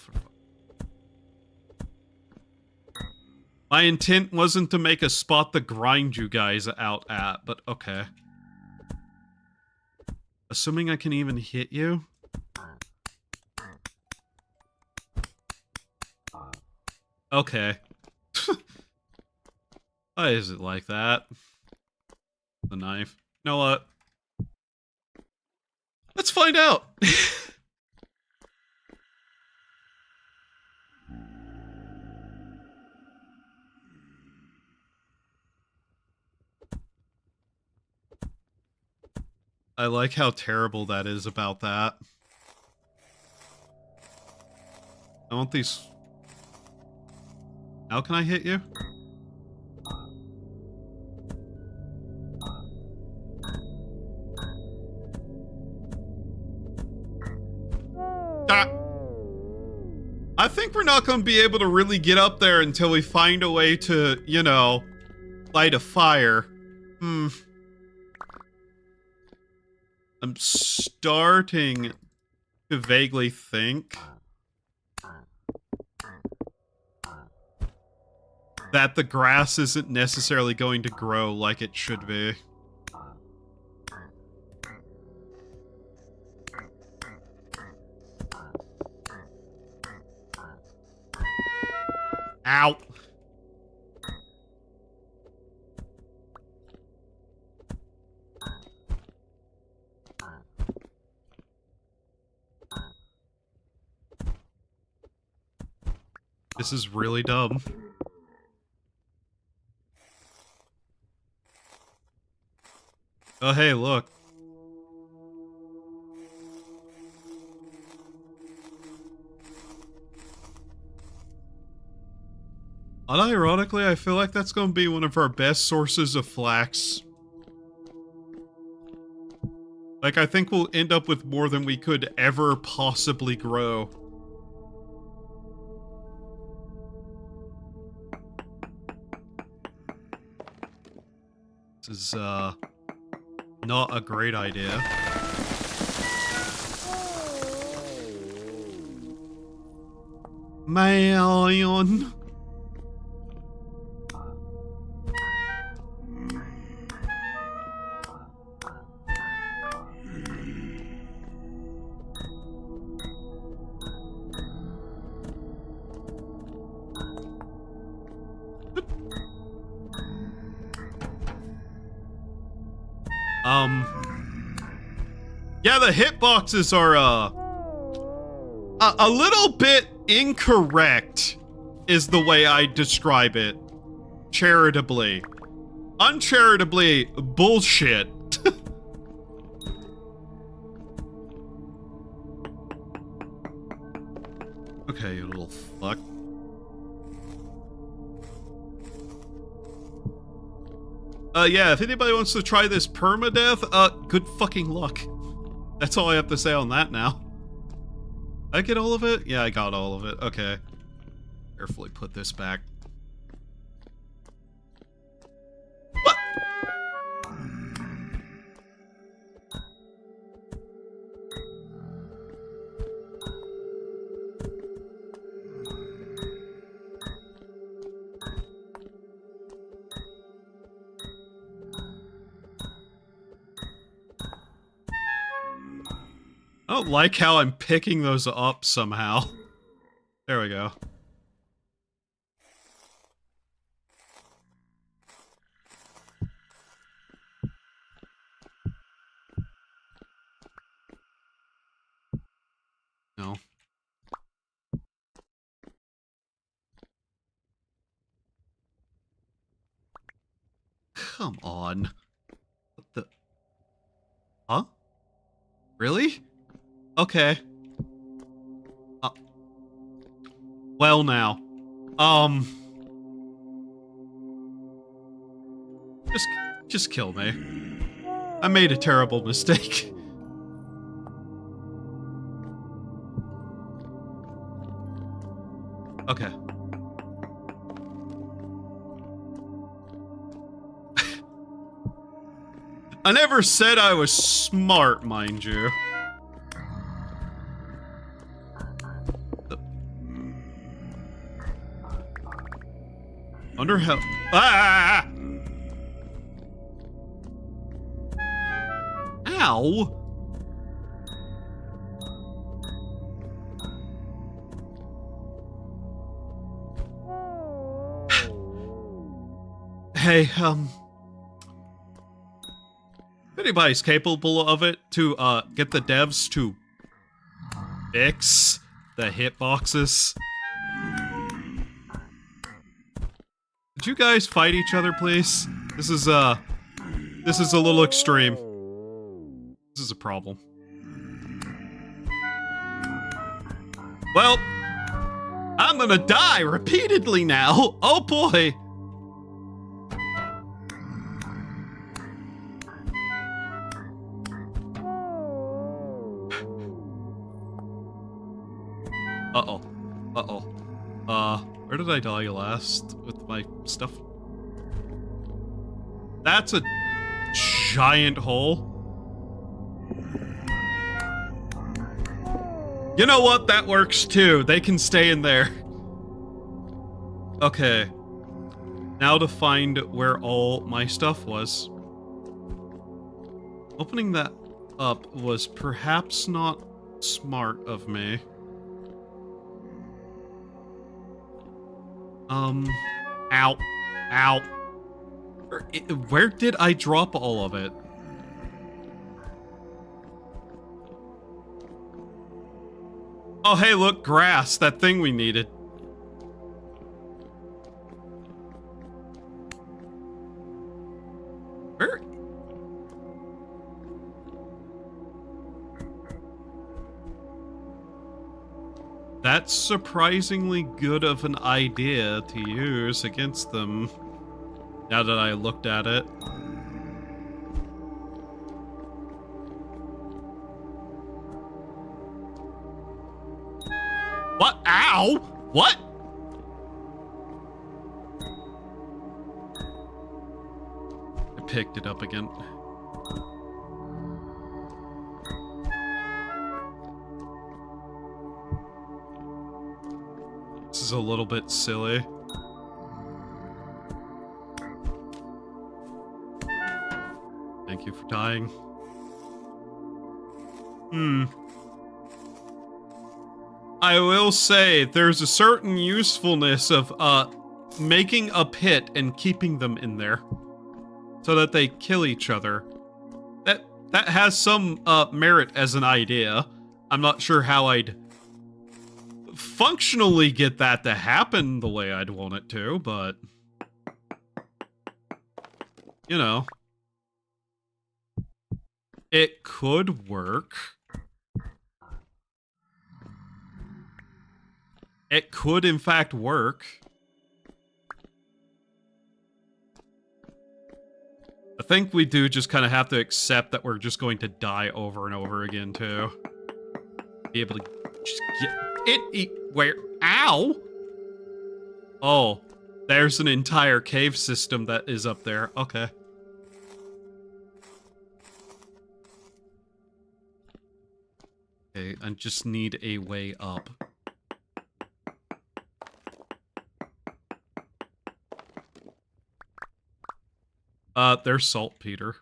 my intent wasn't to make a spot to grind you guys out at, but okay. Assuming I can even hit you? Okay. Why is it like that? The knife. You know what? Let's find out! I like how terrible that is about that. I want these... How can I hit you? Ah! I think we're not going to be able to really get up there until we find a way to, you know, light a fire. I'm starting to vaguely think that the grass isn't necessarily going to grow like it should be. Ow! This is really dumb. Oh, hey, look. Unironically, I feel like that's going to be one of our best sources of flax. Like, I think we'll end up with more than we could ever possibly grow. This is, not a great idea. Man. Yeah, the hitboxes are, a little bit incorrect, is the way I describe it. Charitably. Uncharitably, bullshit. Okay, you little fuck. Yeah, if anybody wants to try this permadeath, good fucking luck. That's all I have to say on that now. Did I get all of it? Yeah, I got all of it. Okay. Carefully put this back. What? I don't like how I'm picking those up somehow. There we go. No. Come on. What the? Huh? Really? Okay. Well now. Just kill me. I made a terrible mistake. Okay. I never said I was smart, mind you. Wonder how. Ah! Ow! Hey, if anybody's capable of it, to get the devs to fix the hitboxes. Could you guys fight each other, please? This is a little extreme. This is a problem. Well, I'm gonna die repeatedly now. Oh boy. Uh-oh. Uh-oh. Where did I die last with my stuff? That's a giant hole. You know what? That works too. They can stay in there. Okay. Now to find where all my stuff was. Opening that up was perhaps not smart of me. Ow. Ow. Where did I drop all of it? Oh, hey, look, grass. That thing we needed. Where? That's surprisingly good of an idea to use against them, now that I looked at it. What? Ow! What? I picked it up again. This is a little bit silly. Thank you for dying. I will say, there's a certain usefulness of, making a pit and keeping them in there. So that they kill each other. That has some, merit as an idea. I'm not sure how I'd functionally get that to happen the way I'd want it to, but... you know. It could work. It could, in fact, work. I think we do just kind of have to accept that we're just going to die over and over again, too. Be able to just get it. Where? Ow! Oh, there's an entire cave system that is up there. Okay. Okay, I just need a way up. There's saltpeter.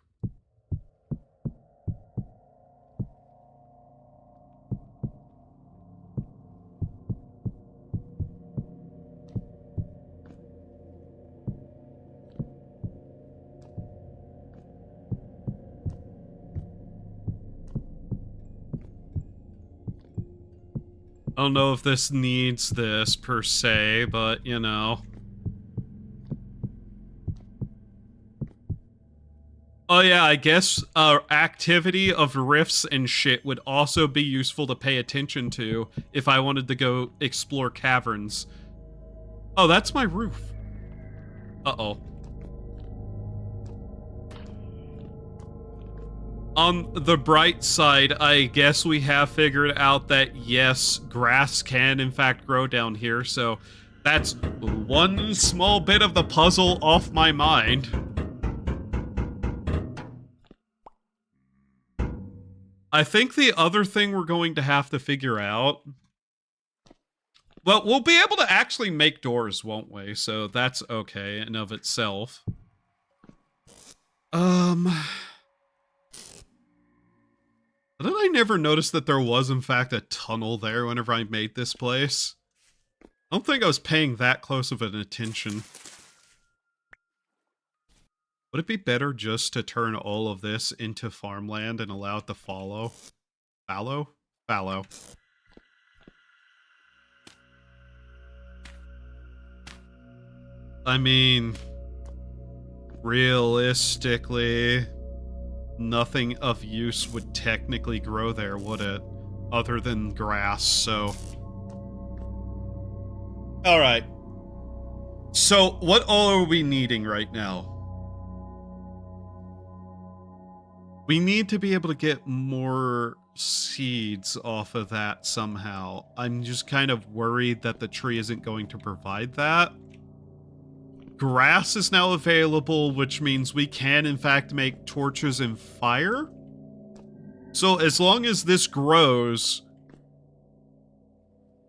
I don't know if this needs this per se, but you know. Oh yeah, I guess activity of rifts and shit would also be useful to pay attention to if I wanted to go explore caverns. Oh, that's my roof. Uh-oh. On the bright side, I guess we have figured out that yes, grass can in fact grow down here, so that's one small bit of the puzzle off my mind. I think the other thing we're going to have to figure out... Well, we'll be able to actually make doors, won't we? So that's okay in of itself. Did I never notice that there was, in fact, a tunnel there whenever I made this place? I don't think I was paying that close of an attention. Would it be better just to turn all of this into farmland and allow it to fallow? Fallow? Fallow. I mean, realistically, nothing of use would technically grow there, would it? Other than grass, so... Alright. So, what all are we needing right now? We need to be able to get more seeds off of that somehow. I'm just kind of worried that the tree isn't going to provide that. Grass is now available, which means we can, in fact, make torches and fire. So as long as this grows,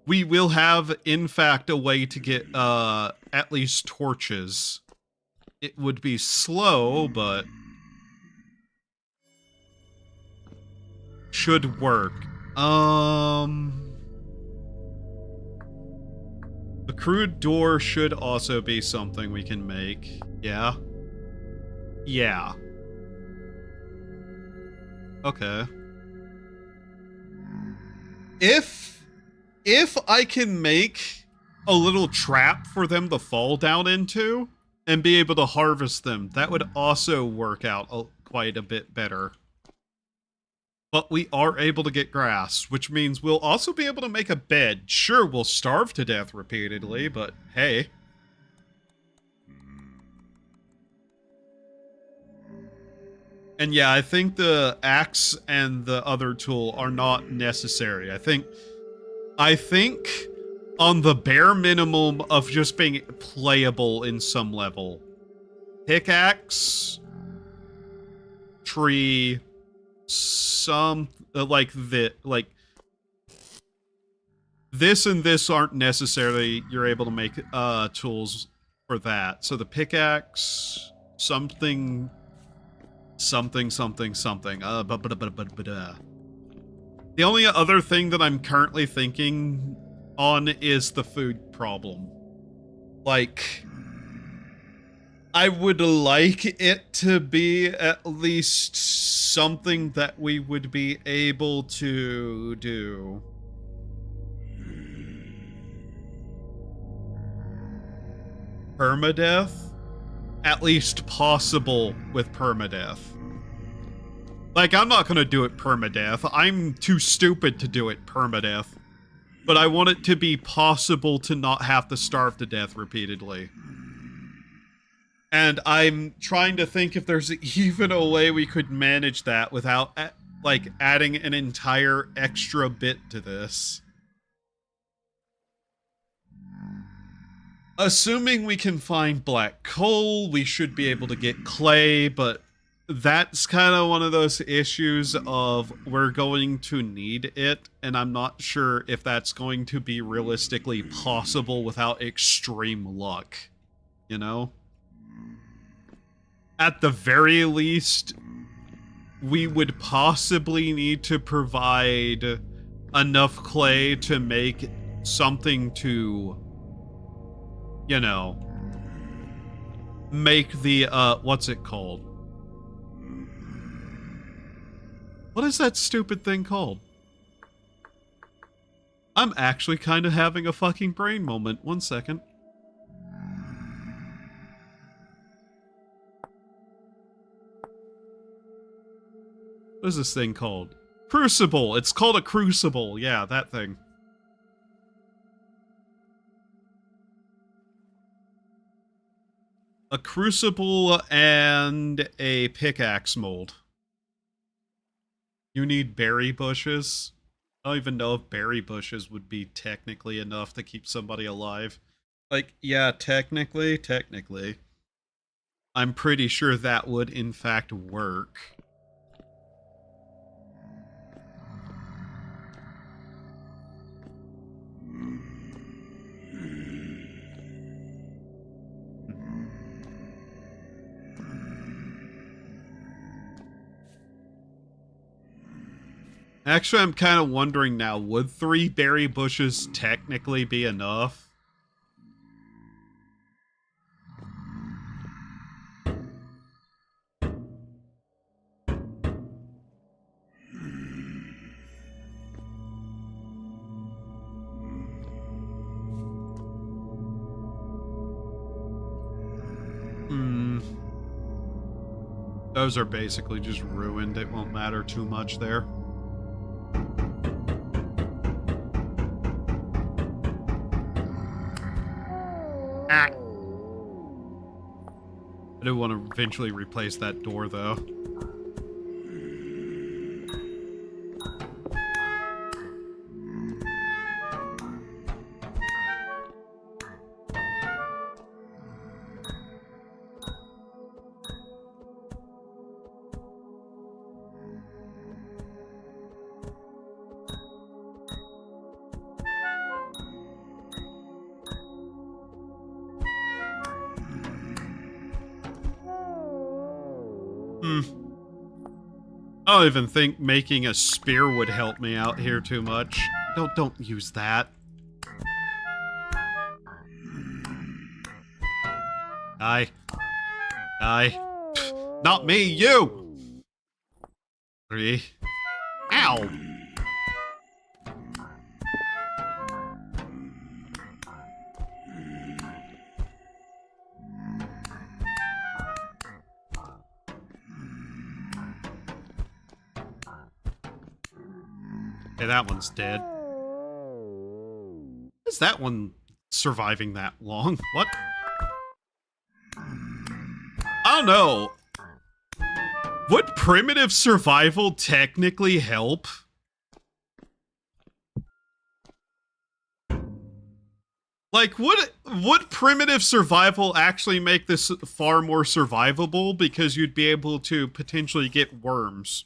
we will have, in fact, a way to get at least torches. It would be slow, but... should work. The crude door should also be something we can make. Yeah. Yeah. Okay. If I can make a little trap for them to fall down into and be able to harvest them, that would also work out quite a bit better. But we are able to get grass, which means we'll also be able to make a bed. Sure, we'll starve to death repeatedly, but hey. And yeah, I think the axe and the other tool are not necessary. I think on the bare minimum of just being playable in some level. Pickaxe, tree, some like this and this aren't necessarily you're able to make tools for that. So the pickaxe, something. The only other thing that I'm currently thinking on is the food problem. Like, I would like it to be at least something that we would be able to do. Permadeath? At least possible with permadeath. Like, I'm not gonna do it permadeath. I'm too stupid to do it permadeath. But I want it to be possible to not have to starve to death repeatedly. And I'm trying to think if there's even a way we could manage that without, like, adding an entire extra bit to this. Assuming we can find black coal, we should be able to get clay, but that's kind of one of those issues of we're going to need it, and I'm not sure if that's going to be realistically possible without extreme luck, you know? At the very least, we would possibly need to provide enough clay to make something to, you know, make the, what's it called? What is that stupid thing called? I'm actually kind of having a fucking brain moment. 1 second. What is this thing called? Crucible! It's called a crucible. Yeah, that thing. A crucible and a pickaxe mold. You need berry bushes. I don't even know if berry bushes would be technically enough to keep somebody alive. Like, yeah, technically. I'm pretty sure that would in fact work. Actually, I'm kind of wondering now, would 3 berry bushes technically be enough? Those are basically just ruined. It won't matter too much there. Ah. I do want to eventually replace that door, though. I don't even think making a spear would help me out here too much. Don't use that. Die. Die. Not me, you! 3. Ow! Okay, that one's dead. Is that one surviving that long? What? I don't know. Would primitive survival technically help? Like, would primitive survival actually make this far more survivable? Because you'd be able to potentially get worms.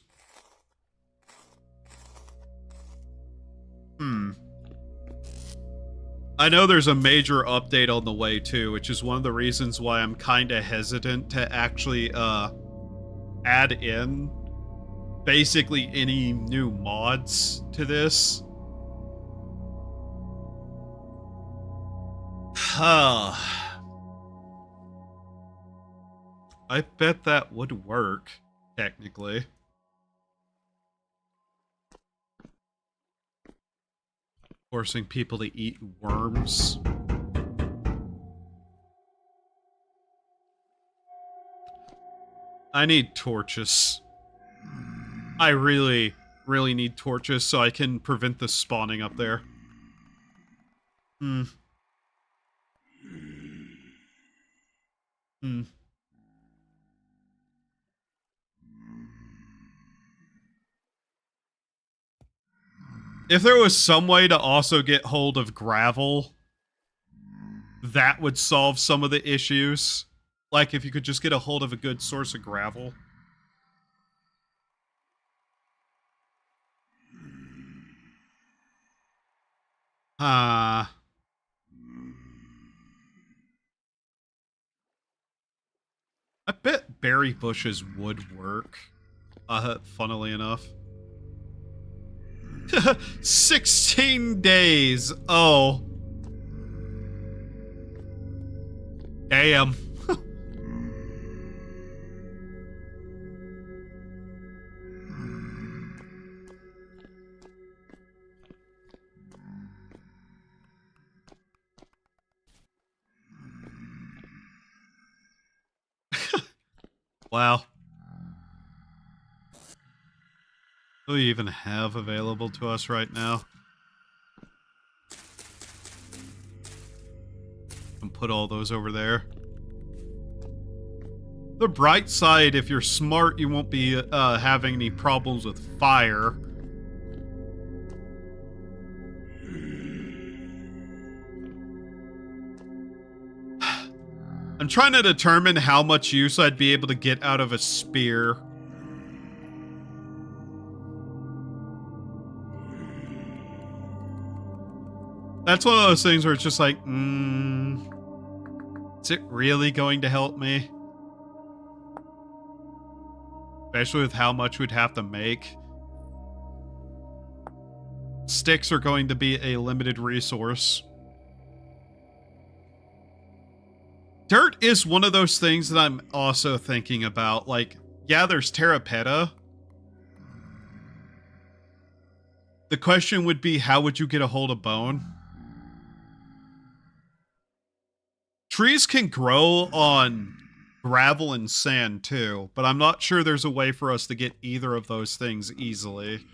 I know there's a major update on the way too, which is one of the reasons why I'm kinda hesitant to actually, add in basically any new mods to this. I bet that would work, technically. Forcing people to eat worms. I need torches. I really need torches so I can prevent the spawning up there. If there was some way to also get hold of gravel, that would solve some of the issues. Like if you could just get a hold of a good source of gravel. I bet berry bushes would work. Funnily enough. 16 days. Oh. Damn. Wow. What do we even have available to us right now? And put all those over there. The bright side, if you're smart, you won't be having any problems with fire. I'm trying to determine how much use I'd be able to get out of a spear. That's one of those things where it's just like, is it really going to help me? Especially with how much we'd have to make. Sticks are going to be a limited resource. Dirt is one of those things that I'm also thinking about. Like, yeah, there's terrapeta. The question would be, how would you get a hold of bone? Trees can grow on gravel and sand too, but I'm not sure there's a way for us to get either of those things easily.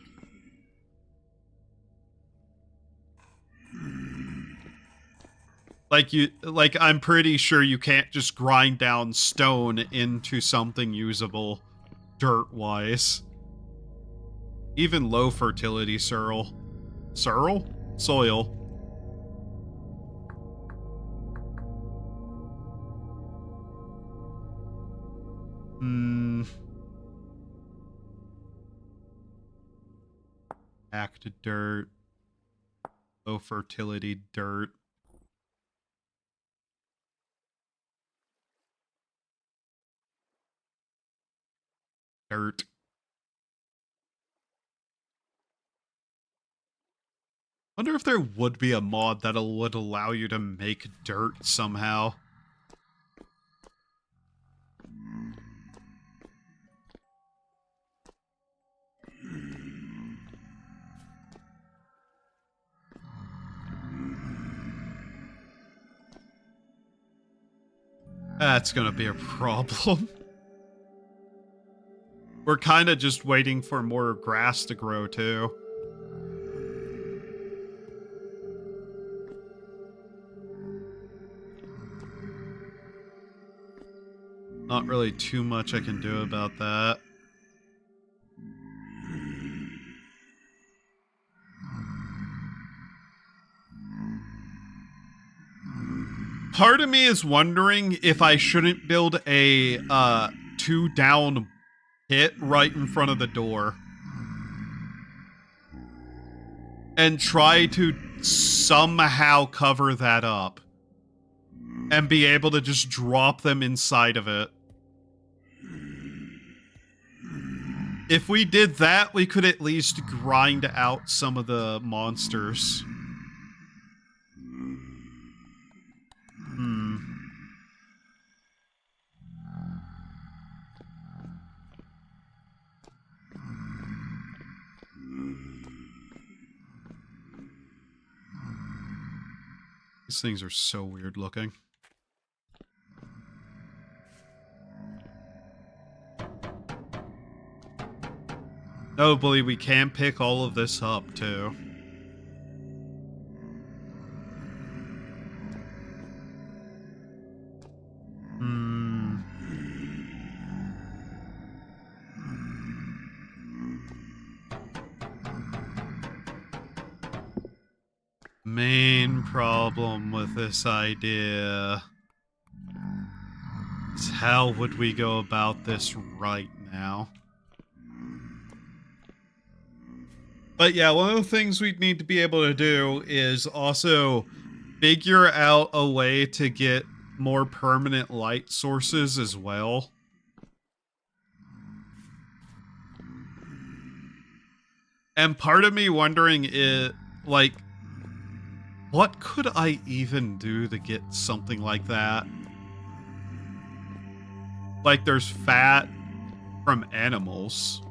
Like I'm pretty sure you can't just grind down stone into something usable dirt-wise. Even low fertility soil. Soil. Back to dirt. Low fertility dirt. Dirt. Wonder if there would be a mod that would allow you to make dirt somehow. That's gonna be a problem. We're kind of just waiting for more grass to grow, too. Not really too much I can do about that. Part of me is wondering if I shouldn't build a 2-down pit right in front of the door. And try to somehow cover that up. And be able to just drop them inside of it. If we did that, we could at least grind out some of the monsters. These things are so weird looking. Notably, we can pick all of this up, too. Main problem with this idea is how would we go about this right now? But yeah, one of the things we'd need to be able to do is also figure out a way to get more permanent light sources as well. And part of me wondering is, like, what could I even do to get something like that? Like, there's fat from animals.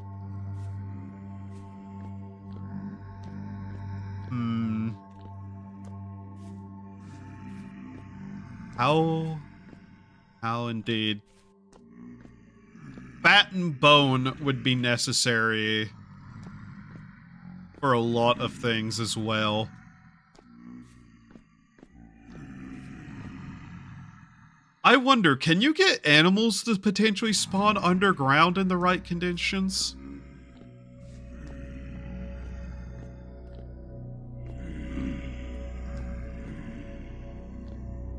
How indeed. Fat and bone would be necessary for a lot of things as well. I wonder, can you get animals to potentially spawn underground in the right conditions?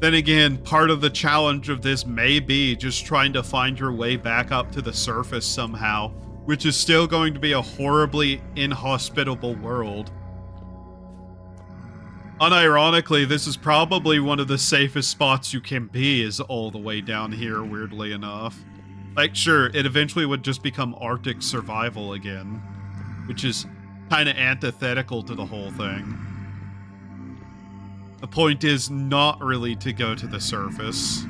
Then again, part of the challenge of this may be just trying to find your way back up to the surface somehow, which is still going to be a horribly inhospitable world. Unironically, this is probably one of the safest spots you can be, is all the way down here, weirdly enough. Like, sure, it eventually would just become Arctic survival again, which is kind of antithetical to the whole thing. The point is not really to go to the surface.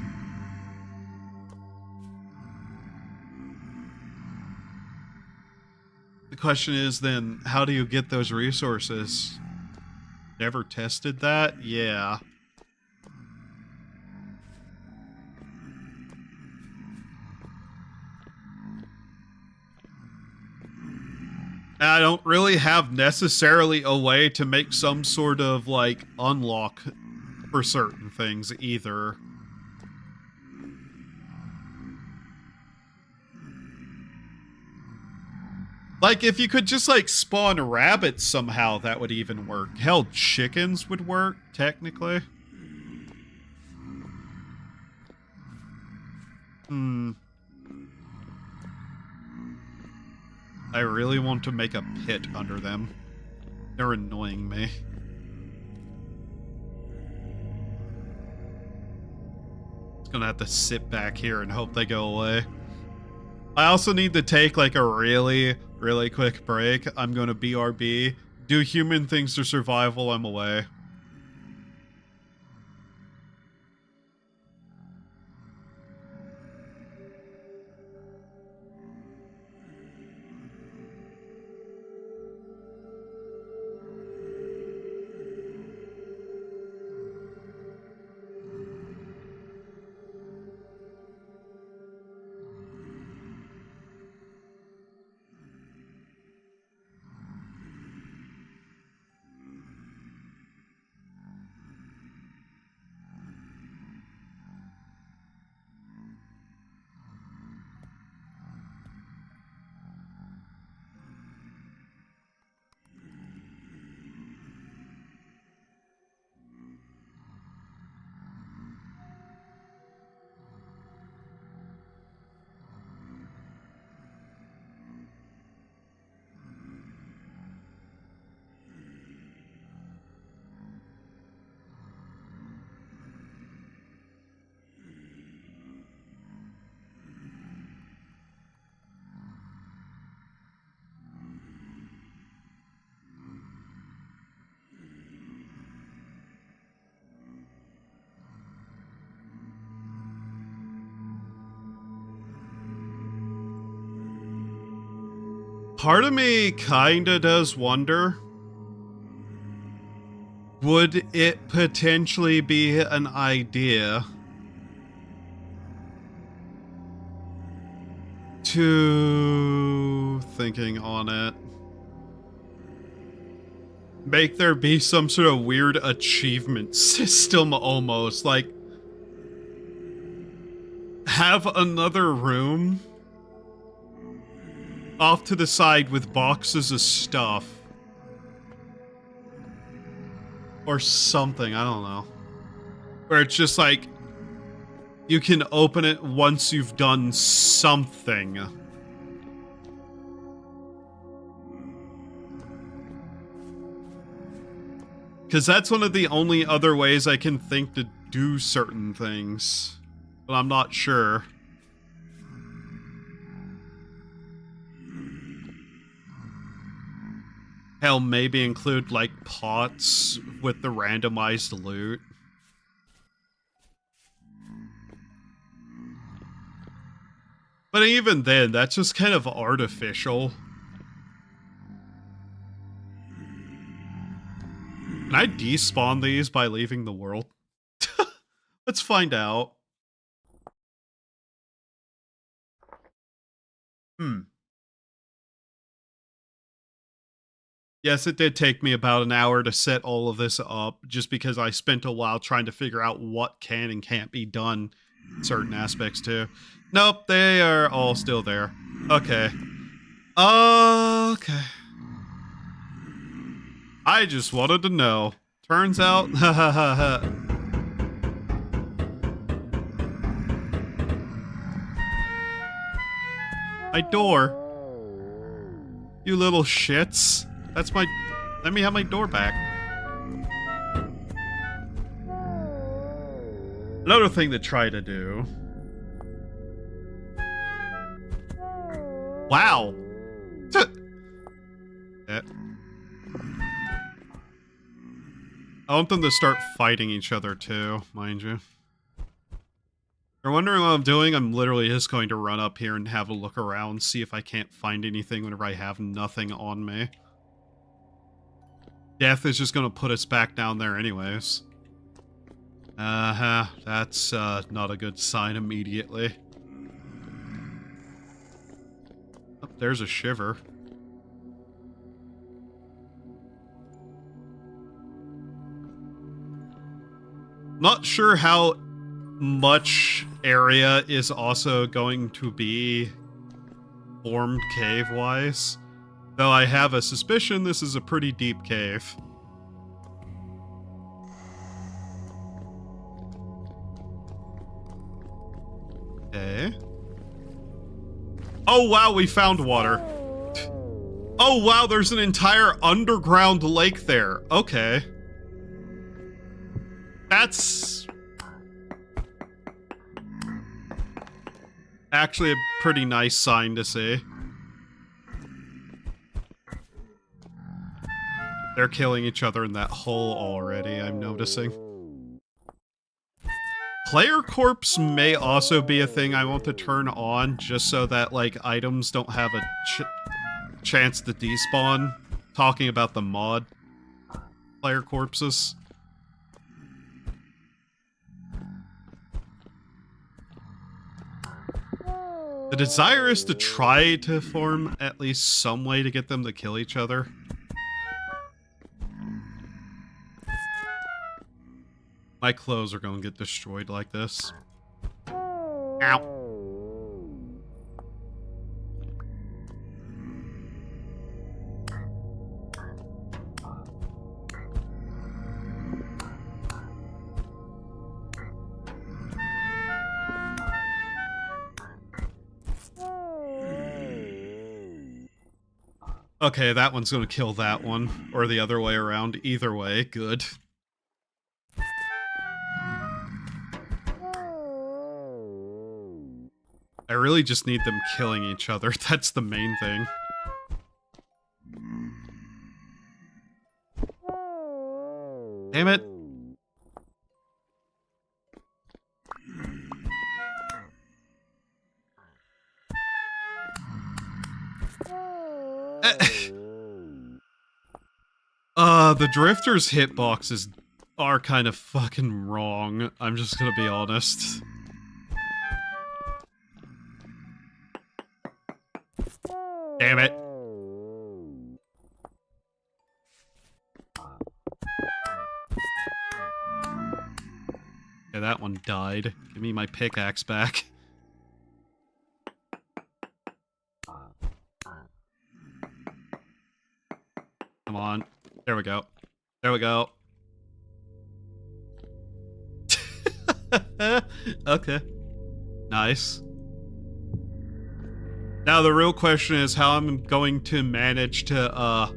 The question is then, how do you get those resources? Never tested that? Yeah. And I don't really have necessarily a way to make some sort of, like, unlock for certain things either. Like, if you could just, like, spawn rabbits somehow, that would even work. Hell, chickens would work, technically. I really want to make a pit under them. They're annoying me. Just gonna have to sit back here and hope they go away. I also need to take, like, a really quick break. I'm gonna BRB. Do human things to survive while I'm away. Part of me kinda does wonder, would it potentially be an idea to, thinking on it, make there be some sort of weird achievement system almost, like have another room off to the side with boxes of stuff. Or something, I don't know. Where it's just like, you can open it once you've done something. Because that's one of the only other ways I can think to do certain things. But I'm not sure. Hell, maybe include, like, pots with the randomized loot. But even then, that's just kind of artificial. Can I despawn these by leaving the world? Let's find out. Yes, it did take me about an hour to set all of this up, just because I spent a while trying to figure out what can and can't be done in certain aspects too. Nope, they are all still there. Okay. Okay. I just wanted to know. Turns out, my door. You little shits. That's my... Let me have my door back. Another thing to try to do. Wow. I want them to start fighting each other too, mind you. If you're wondering what I'm doing, I'm literally just going to run up here and have a look around, see if I can't find anything whenever I have nothing on me. Death is just gonna put us back down there anyways. That's not a good sign immediately. Oh, there's a shiver. Not sure how much area is also going to be formed cave-wise. Though I have a suspicion this is a pretty deep cave. Okay. Oh wow, we found water. Oh wow, there's an entire underground lake there. Okay. That's actually a pretty nice sign to see. They're killing each other in that hole already, I'm noticing. Player corpse may also be a thing I want to turn on, just so that, like, items don't have a chance to despawn. Talking about the mod player corpses. The desire is to try to form at least some way to get them to kill each other. My clothes are gonna get destroyed like this. Ow. Okay, that one's gonna kill that one. Or the other way around. Either way, good. I really just need them killing each other. That's the main thing. Damn it. The Drifter's hitboxes are kind of fucking wrong. I'm just gonna be honest. Damn it. Yeah, that one died. Give me my pickaxe back. Come on. There we go. There we go. Okay. Nice. Now the real question is how I'm going to manage to,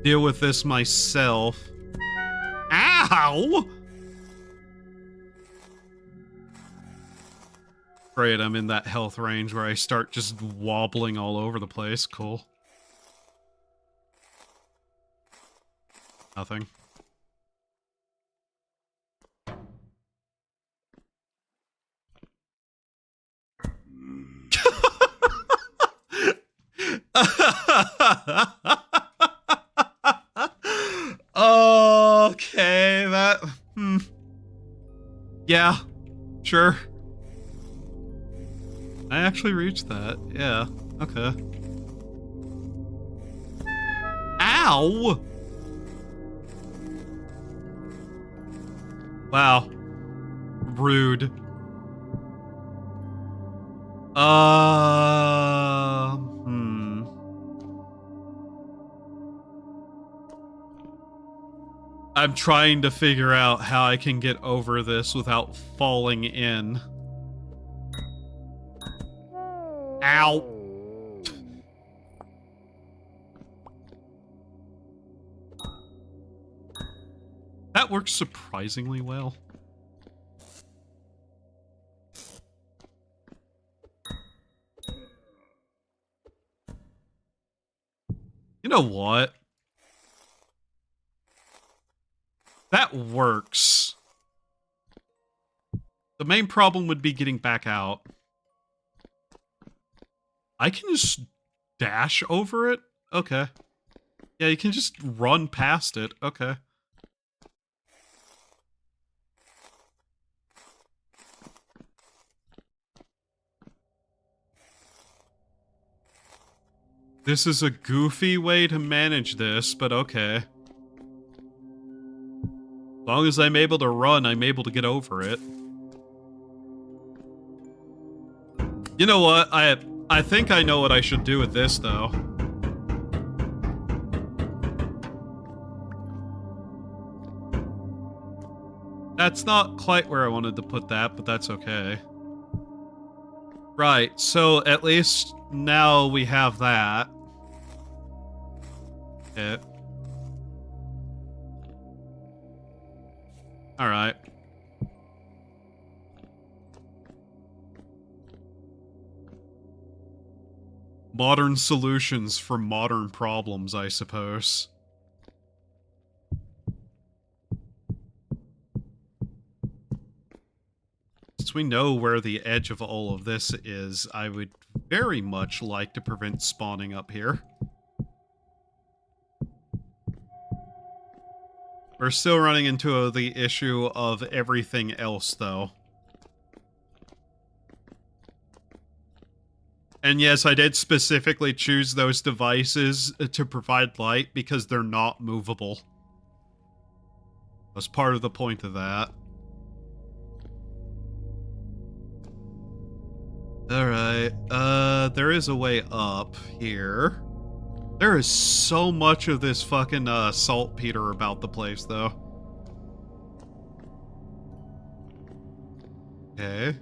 deal with this myself. Ow! Great, I'm in that health range where I start just wobbling all over the place. Cool. Nothing. Okay, that... Yeah, sure. I actually reached that. Yeah, okay. Ow! Wow. Rude. I'm trying to figure out how I can get over this without falling in. Ow. That works surprisingly well. You know what? That works. The main problem would be getting back out. I can just dash over it? Okay. Yeah, you can just run past it. Okay. This is a goofy way to manage this, but okay. As long as I'm able to run, I'm able to get over it. You know what? I think I know what I should do with this, though. That's not quite where I wanted to put that, but that's okay. Right, so at least now we have that. Okay. Alright. Modern solutions for modern problems, I suppose. Since we know where the edge of all of this is, I would very much like to prevent spawning up here. We're still running into the issue of everything else, though. And yes, I did specifically choose those devices to provide light because they're not movable. That's part of the point of that. Alright, there is a way up here. There is so much of this fucking, saltpeter about the place, though. Okay.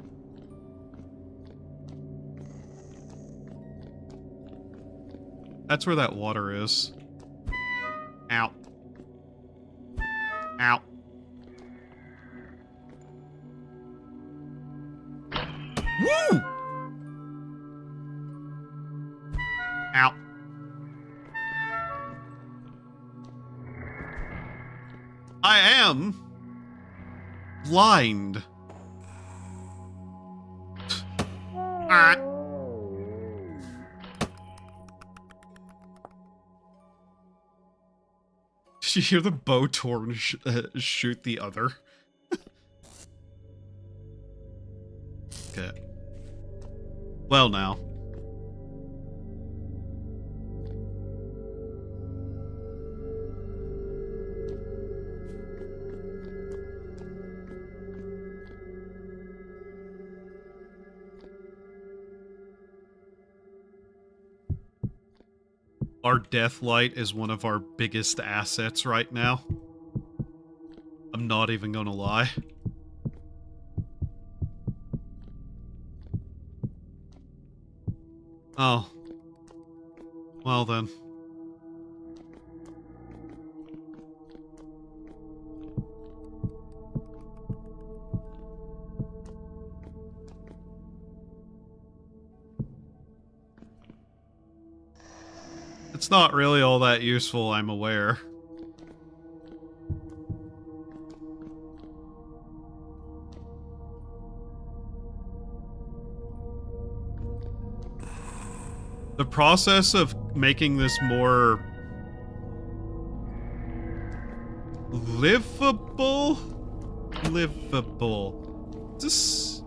That's where that water is. Ow. Ow. Woo! Ow. I am blind. Did you hear the bow torn shoot the other? Okay. Well now. Our death light is one of our biggest assets right now. I'm not even gonna lie. Oh. Well then. It's not really all that useful, I'm aware. The process of making this more livable? This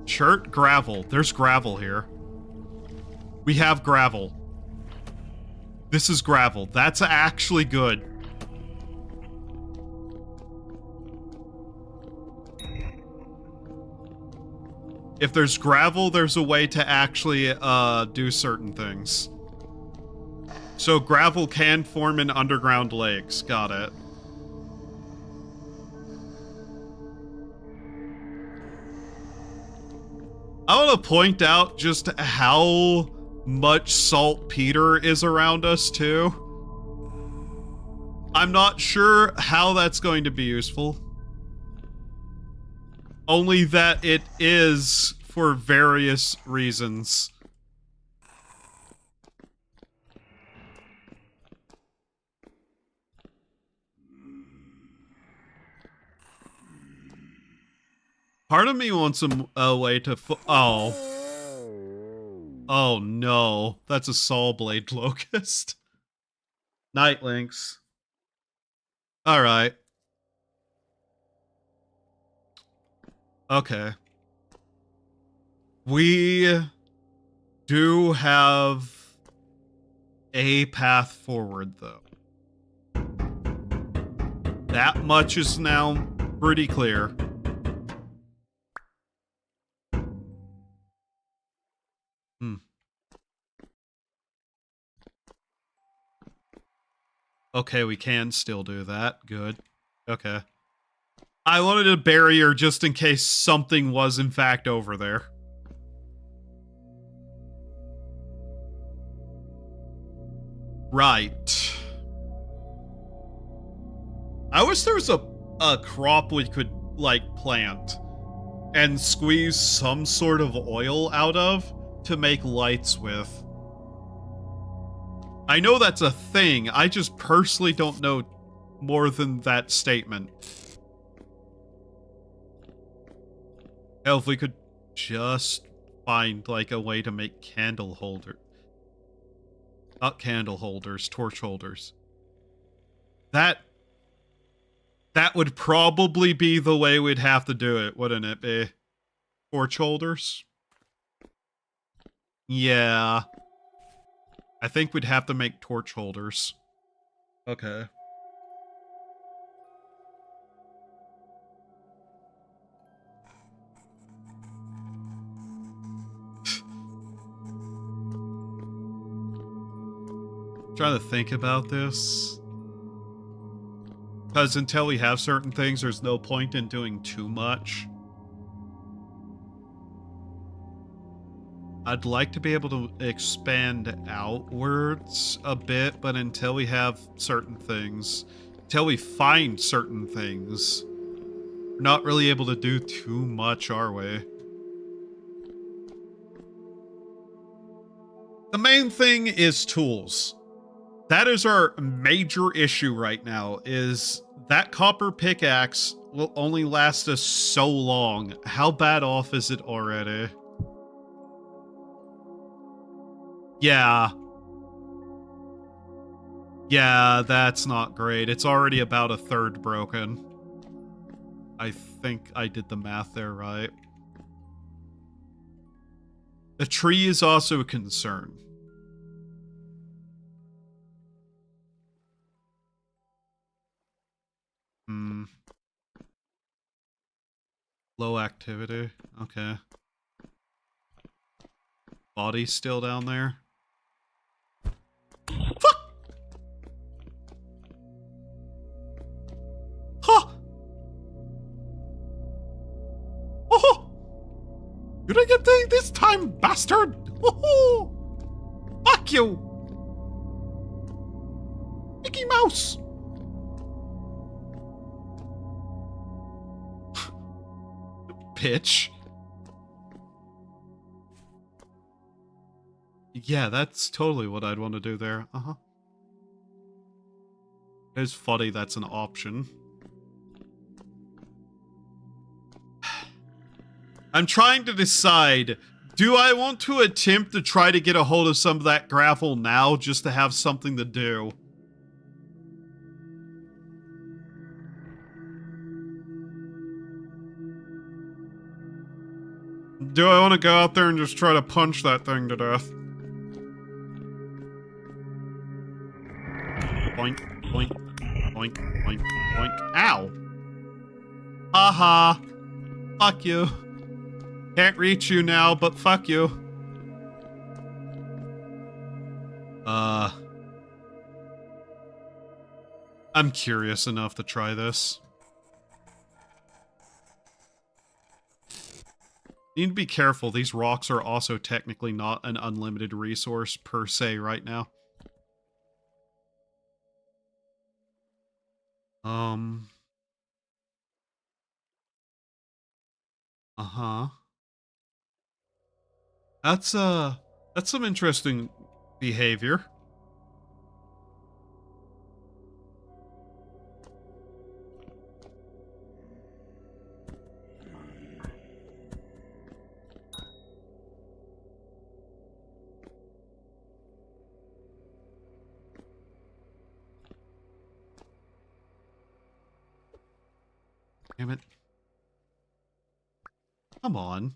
shirt? Gravel. There's gravel here. We have gravel. This is gravel. That's actually good. If there's gravel, there's a way to actually do certain things. So gravel can form in underground lakes. Got it. I want to point out just how much saltpeter is around us, too. I'm not sure how that's going to be useful. Only that it is for various reasons. Part of me wants a way to oh. Oh no, that's a saw blade locust. Night links. Alright. Okay. We do have a path forward, though. That much is now pretty clear. Okay, we can still do that. Good. Okay. I wanted a barrier just in case something was in fact over there. Right. I wish there was a crop we could, like, plant and squeeze some sort of oil out of to make lights with. I know that's a thing, I just personally don't know more than that statement. Hell, if we could just find, like, a way to make candle holder. Not candle holders, torch holders. That would probably be the way we'd have to do it, wouldn't it be? Torch holders? Yeah. I think we'd have to make torch holders. Okay. Trying to think about this. Because until we have certain things, there's no point in doing too much. I'd like to be able to expand outwards a bit, but until we have certain things, until we find certain things, we're not really able to do too much, are we? The main thing is tools. That is our major issue right now, is that copper pickaxe will only last us so long. How bad off is it already? Yeah. Yeah, that's not great. It's already about a third broken. I think I did the math there right. The tree is also a concern. Low activity. Okay. Body's still down there. Fuck! Huh! Oh! You didn't get the this time, bastard! Oh! Fuck you! Mickey Mouse! Pitch. Yeah, that's totally what I'd want to do there. Uh-huh. It's funny that's an option. I'm trying to decide, do I want to attempt to try to get a hold of some of that gravel now just to have something to do? Do I want to go out there and just try to punch that thing to death? Boink, boink, boink, boink, boink. Ow! Haha. Fuck you. Can't reach you now, but fuck you. I'm curious enough to try this. Need to be careful, these rocks are also technically not an unlimited resource per se right now. Uh-huh. That's some interesting behavior. Damn it. Come on.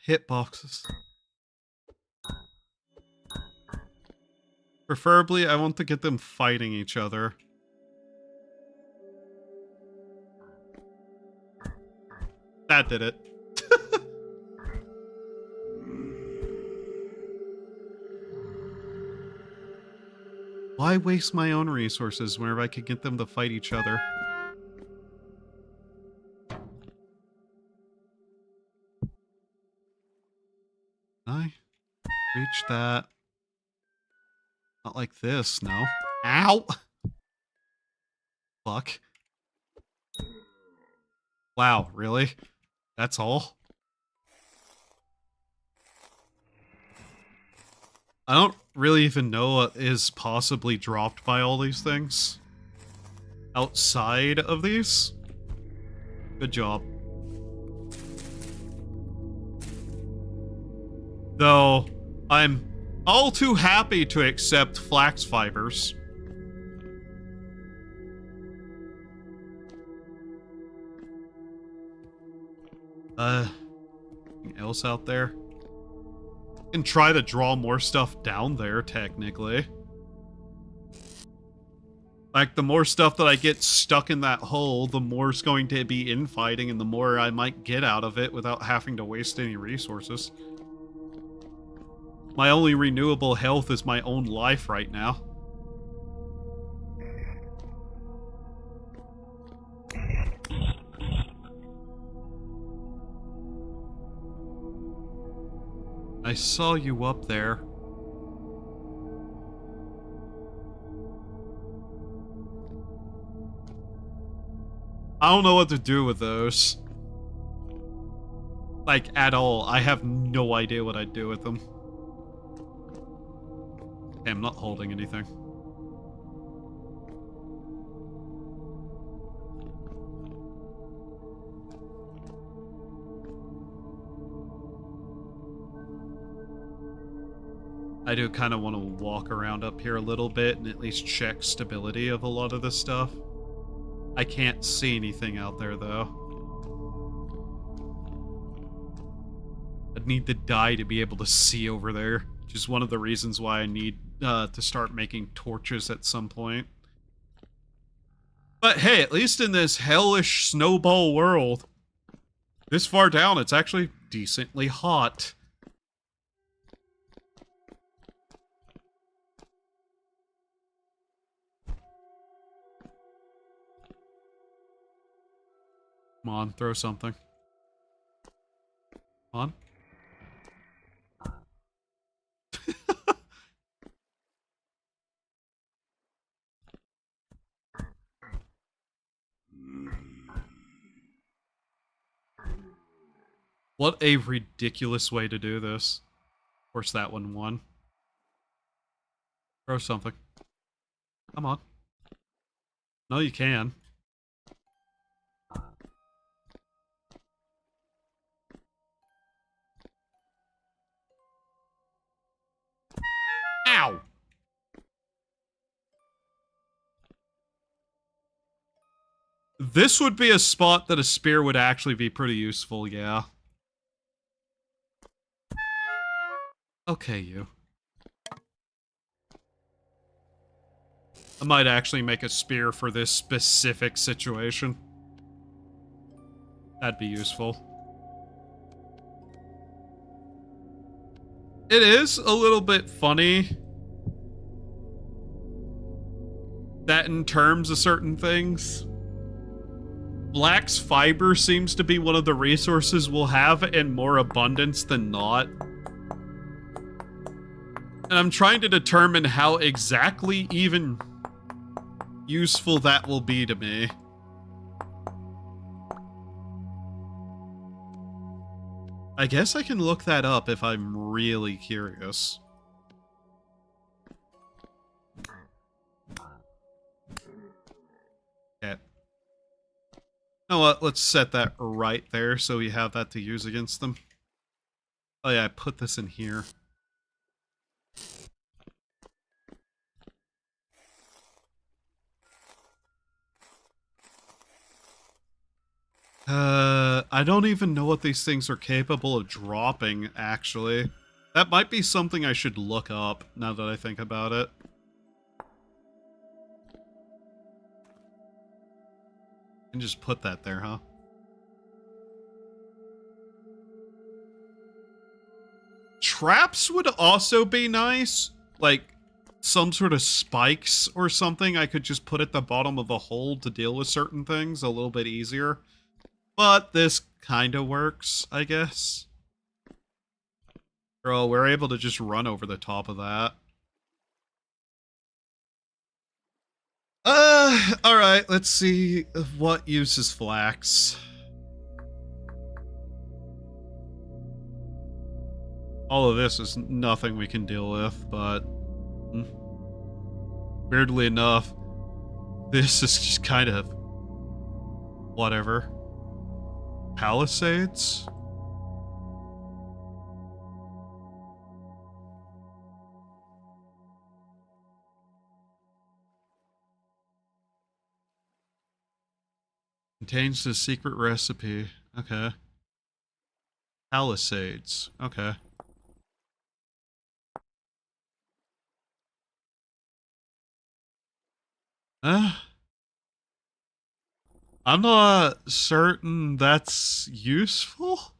Hitboxes. Preferably, I want to get them fighting each other. That did it. Why waste my own resources whenever I could get them to fight each other? I reach that. Not like this, no. Ow! Fuck. Wow, really? That's all? I don't really even know what is possibly dropped by all these things. Outside of these? Good job. Though, I'm all too happy to accept flax fibers. Anything else out there? I can try to draw more stuff down there, technically. Like, the more stuff that I get stuck in that hole, the more it's going to be infighting, and the more I might get out of it without having to waste any resources. My only renewable health is my own life right now. I saw you up there. I don't know what to do with those. Like, at all. I have no idea what I'd do with them. Okay, I'm not holding anything. I do kind of want to walk around up here a little bit and at least check stability of a lot of this stuff. I can't see anything out there, though. I'd need to die to be able to see over there, which is one of the reasons why I need to start making torches at some point. But hey, at least in this hellish snowball world, this far down, it's actually decently hot. Come on, throw something. On. What a ridiculous way to do this. Of course, that one won. Throw something. Come on. No, you can. Ow! This would be a spot that a spear would actually be pretty useful, yeah. Okay, you. I might actually make a spear for this specific situation. That'd be useful. It is a little bit funny that in terms of certain things, Black's fiber seems to be one of the resources we'll have in more abundance than not. And I'm trying to determine how exactly even useful that will be to me. I guess I can look that up if I'm really curious. Okay. You know what? Let's set that right there so we have that to use against them. Oh yeah, I put this in here. I don't even know what these things are capable of dropping, actually. That might be something I should look up, now that I think about it. And just put that there, huh? Traps would also be nice. Like, some sort of spikes or something I could just put at the bottom of the hole to deal with certain things a little bit easier. But this kind of works, I guess. Bro, we're able to just run over the top of that. Alright, let's see what uses flax. All of this is nothing we can deal with, but weirdly enough, this is just kind of whatever. Palisades? Contains the secret recipe. Okay. Palisades. Okay. I'm not certain that's useful.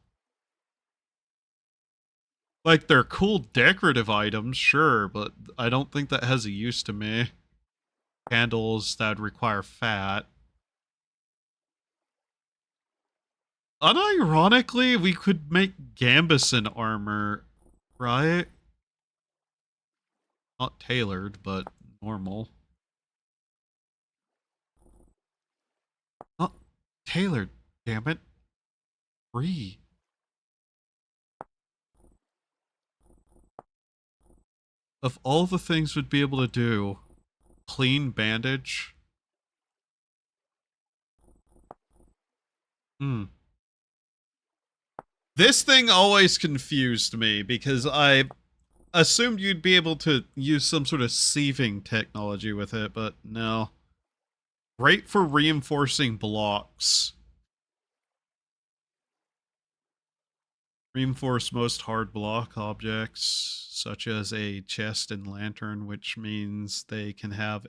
Like, they're cool decorative items, sure, but I don't think that has a use to me. Candles that require fat. Unironically, we could make Gambeson armor, right? Not tailored, but normal. Not tailored, damn it. Free. Of all the things we'd be able to do, clean bandage. This thing always confused me because I assumed you'd be able to use some sort of sieving technology with it, but no. Great for reinforcing blocks. Reinforce most hard block objects, such as a chest and lantern, which means they have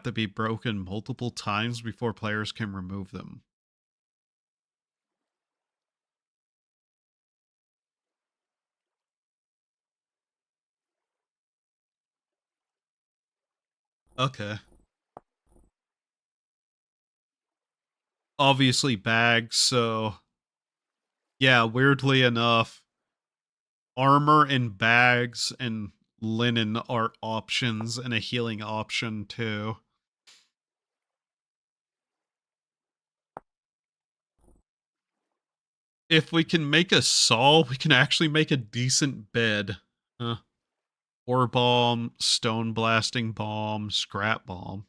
to be broken multiple times before players can remove them. Okay. Obviously bags, so Yeah, weirdly enough, armor and bags and linen are options, and a healing option too. If we can make a saw, we can actually make a decent bed. Huh. Ore bomb, stone blasting bomb, scrap bomb.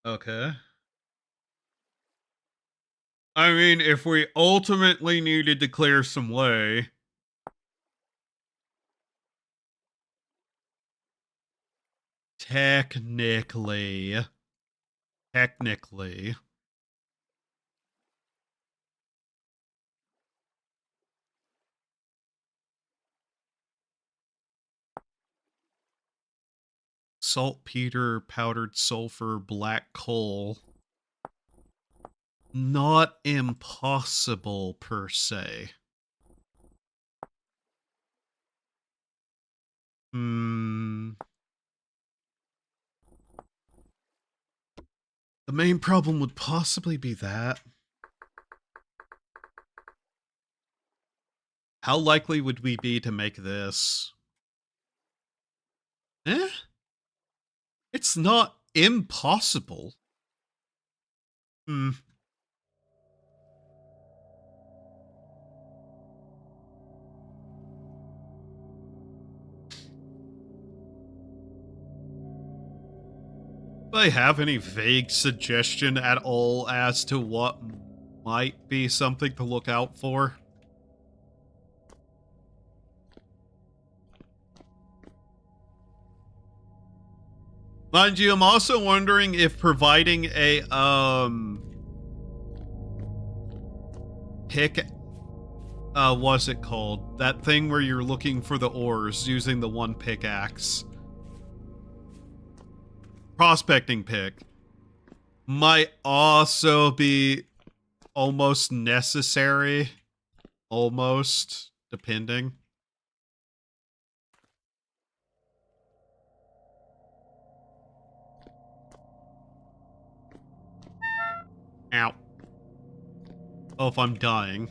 Okay. I mean, if we ultimately needed to clear some way, technically, technically, saltpeter, powdered sulfur, black coal, not impossible per se. Hmm. The main problem would possibly be that. How likely would we be to make this? Eh? It's not impossible. Hmm. Do I have any vague suggestion at all as to what might be something to look out for? Mind you, I'm also wondering if providing a pick, what's it called? That thing where you're looking for the ores using the one pickaxe. Prospecting pick might also be almost necessary. Almost, depending. Ow. Oh, if I'm dying.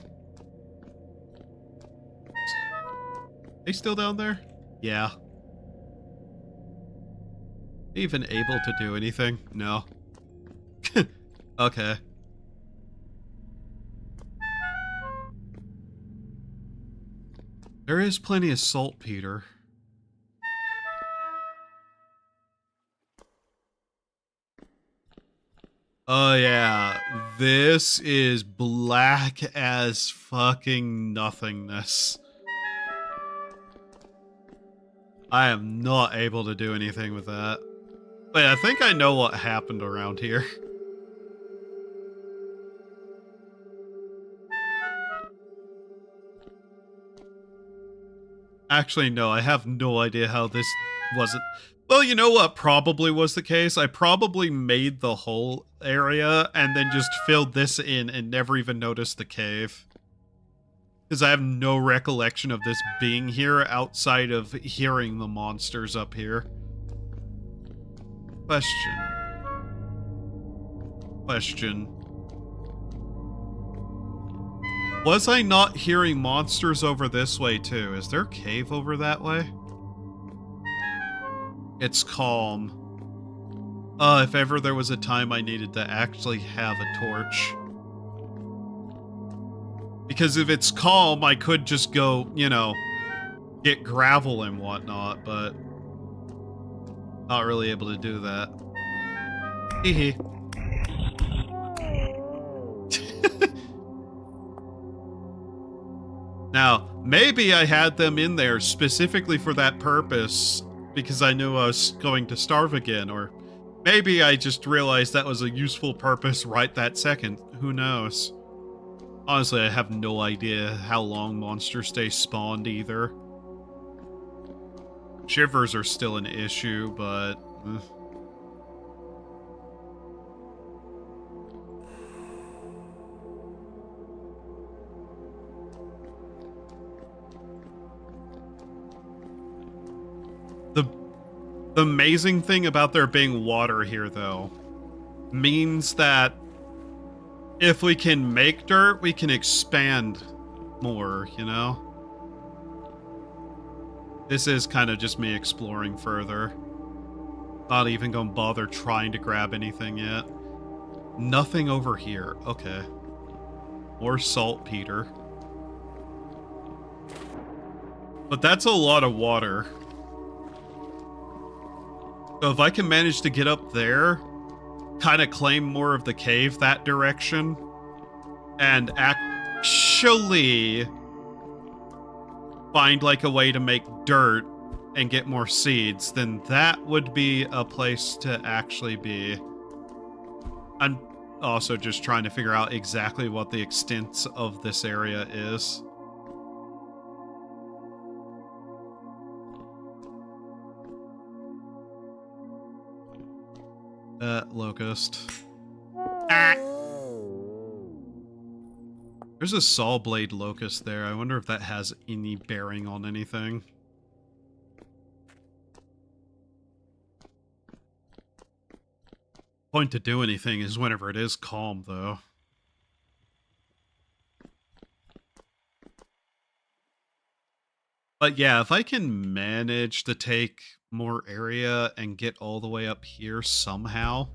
They still down there? Yeah. Even able to do anything? No. Okay. There is plenty of saltpeter. Oh yeah, this is black as fucking nothingness. I am not able to do anything with that. Wait, I think I know what happened around here. Actually, no, I have no idea how this wasn't. Well, you know what probably was the case? I probably made the whole area and then just filled this in and never even noticed the cave. Because I have no recollection of this being here outside of hearing the monsters up here. Question. Question. Was I not hearing monsters over this way too? Is there a cave over that way? It's calm. If ever there was a time I needed to actually have a torch. Because if it's calm, I could just go, you know, get gravel and whatnot, but not really able to do that. Hee Now, maybe I had them in there specifically for that purpose because I knew I was going to starve again, or maybe I just realized that was a useful purpose right that second. Who knows? Honestly, I have no idea how long monsters stay spawned either. Shivers are still an issue, but... The amazing thing about there being water here, though, means that if we can make dirt, we can expand more, you know? This is kind of just me exploring further. Not even gonna bother trying to grab anything yet. Nothing over here. Okay. More saltpeter. But that's a lot of water. So if I can manage to get up there, kind of claim more of the cave that direction, and actually find like a way to make dirt and get more seeds, then that would be a place to actually be. I'm also just trying to figure out exactly what the extent of this area is. Locust. Ah! There's a saw blade locust there. I wonder if that has any bearing on anything. Point to do anything is whenever it is calm, though. But yeah, if I can manage to take more area and get all the way up here somehow.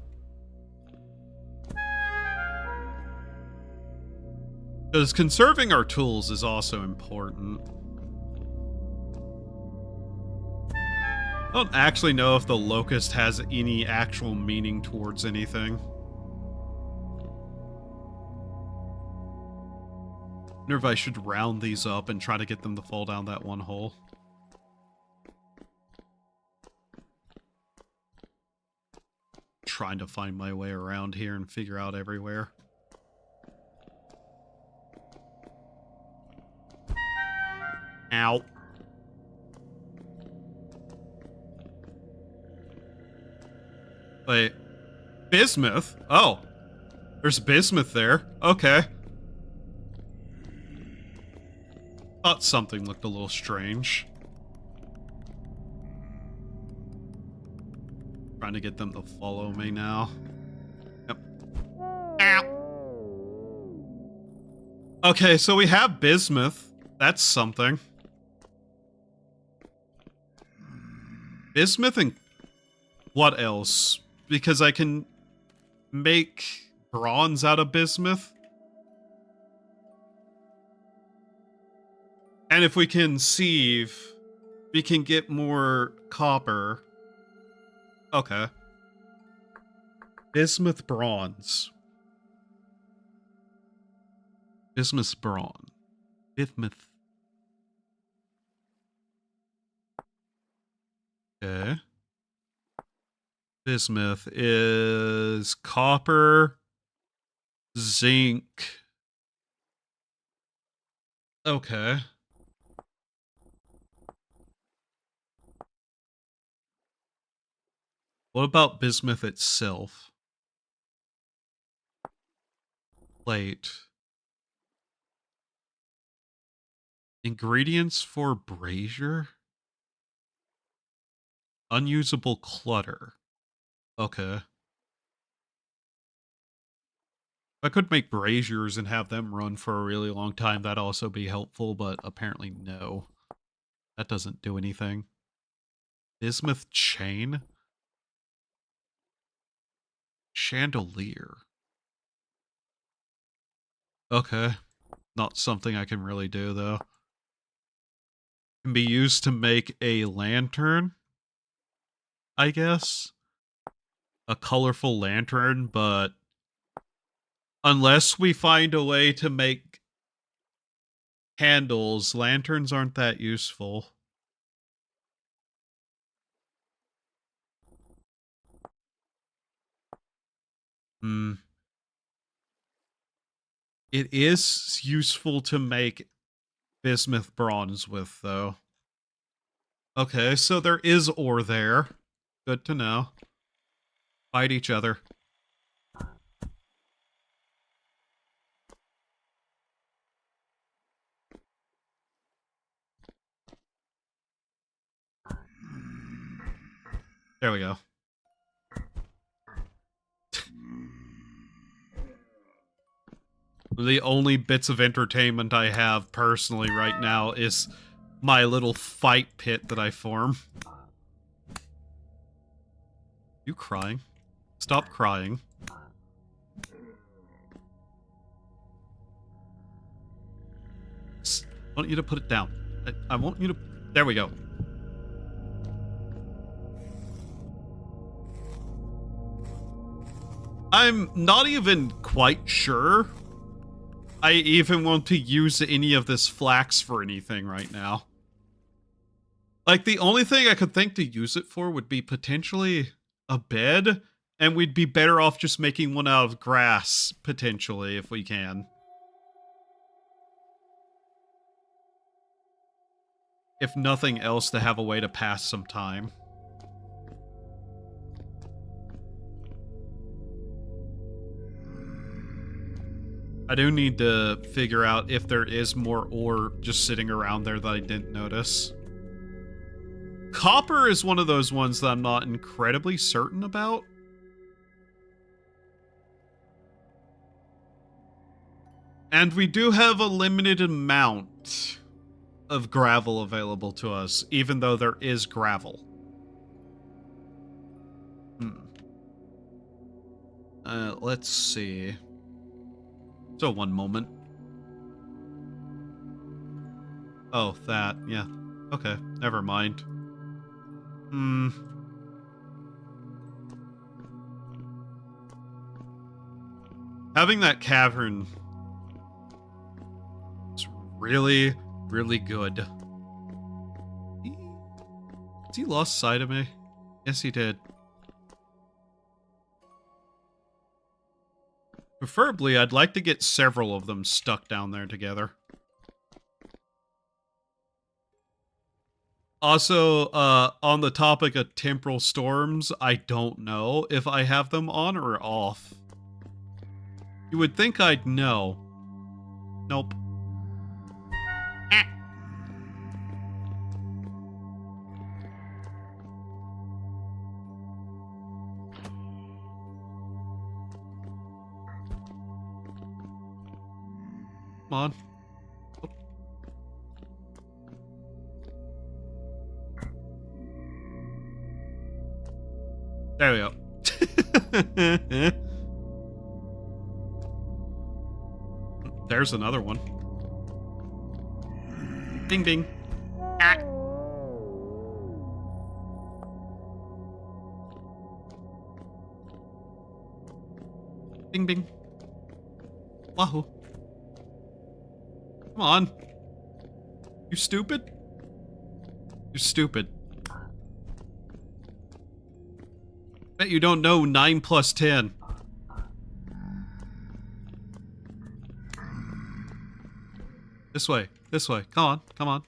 Because conserving our tools is also important. I don't actually know if the locust has any actual meaning towards anything. I wonder if I should round these up and try to get them to fall down that one hole. Trying to find my way around here and figure out everywhere. Ow. Wait. Bismuth? Oh. There's bismuth there. Okay. Thought something looked a little strange. Trying to get them to follow me now. Yep. Ow. Okay, so we have bismuth. That's something. Bismuth and what else? Because I can make bronze out of bismuth. And if we can sieve, we can get more copper. Okay. Bismuth bronze. Bismuth bronze. Bismuth. Okay. Bismuth is copper, zinc. Okay. What about bismuth itself? Plate. Ingredients for brazier? Unusable clutter. Okay. I could make braziers and have them run for a really long time. That'd also be helpful, but apparently no. That doesn't do anything. Bismuth chain? Chandelier. Okay. Not something I can really do, though. Can be used to make a lantern, I guess. A colorful lantern, but unless we find a way to make candles, lanterns aren't that useful. Hmm. It is useful to make bismuth bronze with, though. Okay, so there is ore there. Good to know. Fight each other. There we go. The only bits of entertainment I have personally right now is my little fight pit that I form. You crying? Stop crying. I want you to put it down. I want you to... There we go. I'm not even quite sure I even want to use any of this flax for anything right now. Like, the only thing I could think to use it for would be potentially a bed, and we'd be better off just making one out of grass, potentially, if we can. If nothing else, to have a way to pass some time. I do need to figure out if there is more ore just sitting around there that I didn't notice. Copper is one of those ones that I'm not incredibly certain about. And we do have a limited amount of gravel available to us, even though there is gravel. Let's see. So, one moment. Oh, that, yeah. Okay, never mind. Having that cavern is really, really good. Has he lost sight of me? Yes, he did. Preferably, I'd like to get several of them stuck down there together. Also, on the topic of temporal storms, I don't know if I have them on or off. You would think I'd know. Nope. Come on. Oh. There we go. There's another one. Ding ding. Ah. Ding ding. Wahoo. Come on. You stupid? You're stupid. Bet you don't know 9 plus 10. This way. This way. Come on. Come on.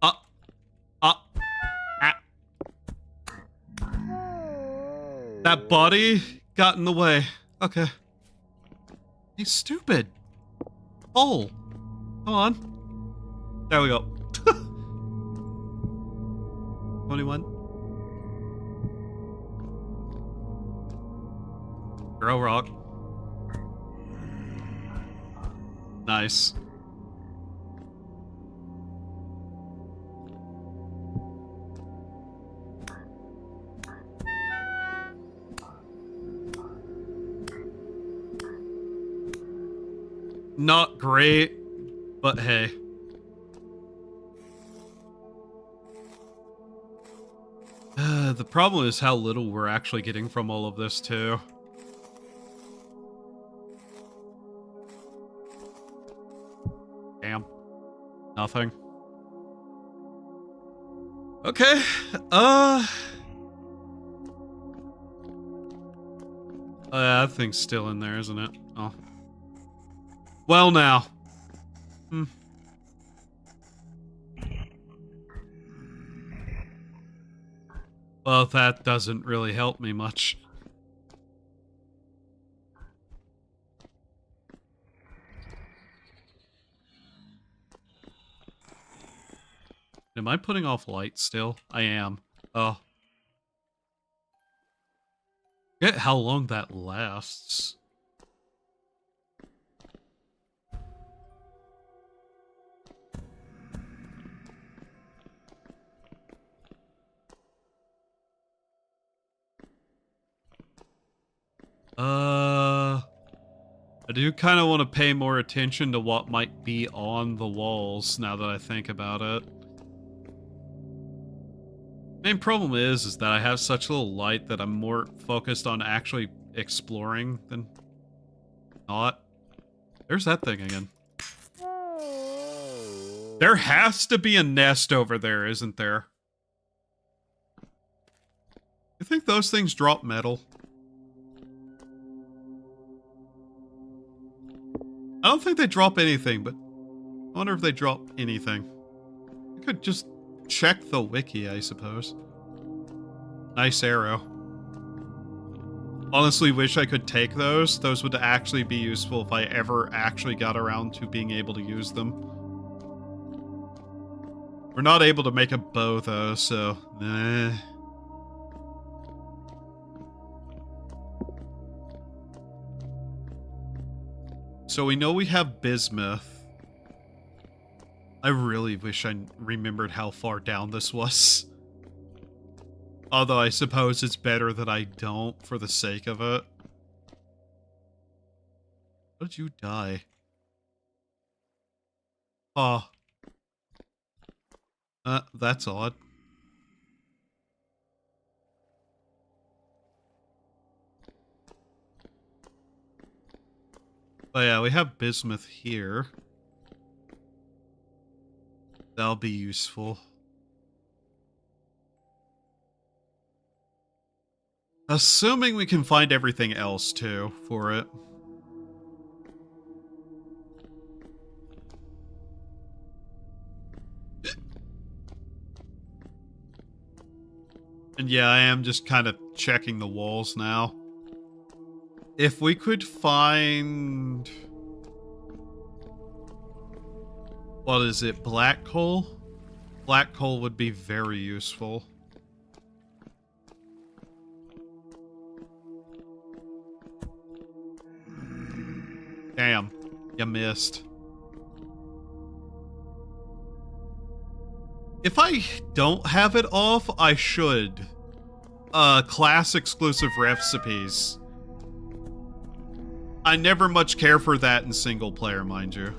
Up. Up. Ah. That body got in the way. Okay. He's stupid. Oh. Come on. There we go. 21. Grow rock. Nice. Not great, but hey. The problem is how little we're actually getting from all of this, too. Damn. Nothing. Okay. That thing's still in there, isn't it? Oh. Well, now. Well, that doesn't really help me much. Am I putting off light still? I am. Oh. Forget how long that lasts. I do kind of want to pay more attention to what might be on the walls now that I think about it. Main problem is that I have such little light that I'm more focused on actually exploring than not. There's that thing again. There has to be a nest over there, isn't there? You think those things drop metal? I don't think they drop anything, but I wonder if they drop anything. I could just check the wiki, I suppose. Nice arrow. Honestly, wish I could take those. Those would actually be useful if I ever actually got around to being able to use them. We're not able to make a bow, though, so... nah. So we know we have bismuth. I really wish I remembered how far down this was. Although I suppose it's better that I don't for the sake of it. How did you die? Oh. That's odd. Oh yeah, we have bismuth here. That'll be useful. Assuming we can find everything else, too, for it. And yeah, I am just kind of checking the walls now. If we could find... what is it? Black coal? Black coal would be very useful. Damn, you missed. If I don't have it off, I should. Class exclusive recipes. I never much care for that in single player, mind you.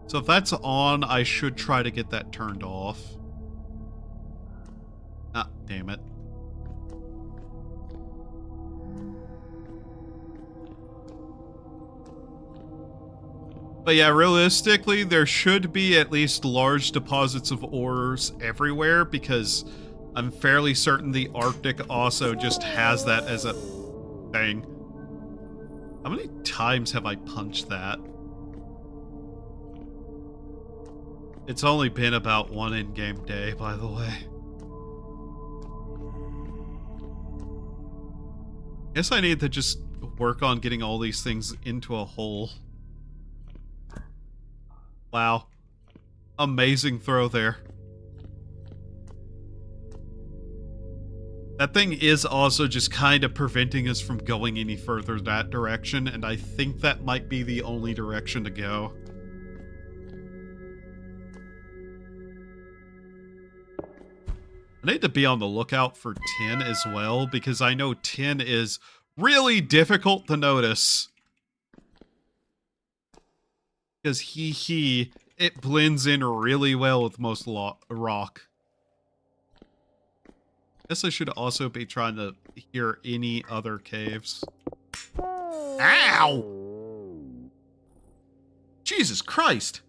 So if that's on, I should try to get that turned off. Ah, damn it. But yeah, realistically, there should be at least large deposits of ores everywhere, because I'm fairly certain the Arctic also just has that as a thing. How many times have I punched that? It's only been about one in-game day, by the way. Guess I need to just work on getting all these things into a hole. Wow. Amazing throw there. That thing is also just kind of preventing us from going any further that direction, and I think that might be the only direction to go. I need to be on the lookout for tin as well, because I know tin is really difficult to notice. Because it blends in really well with most rock. Guess I should also be trying to hear any other caves. Ow! Jesus Christ!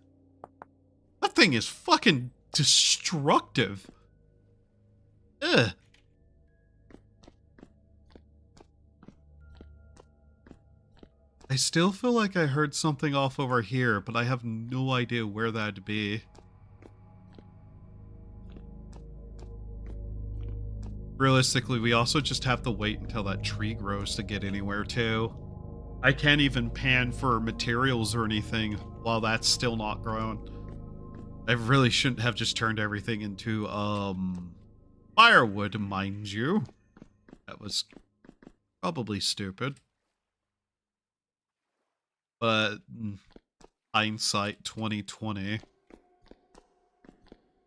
That thing is fucking destructive. Ugh. I still feel like I heard something off over here, but I have no idea where that'd be. Realistically, we also just have to wait until that tree grows to get anywhere, too. I can't even pan for materials or anything while that's still not grown. I really shouldn't have just turned everything into, firewood, mind you. That was probably stupid. But hindsight 2020.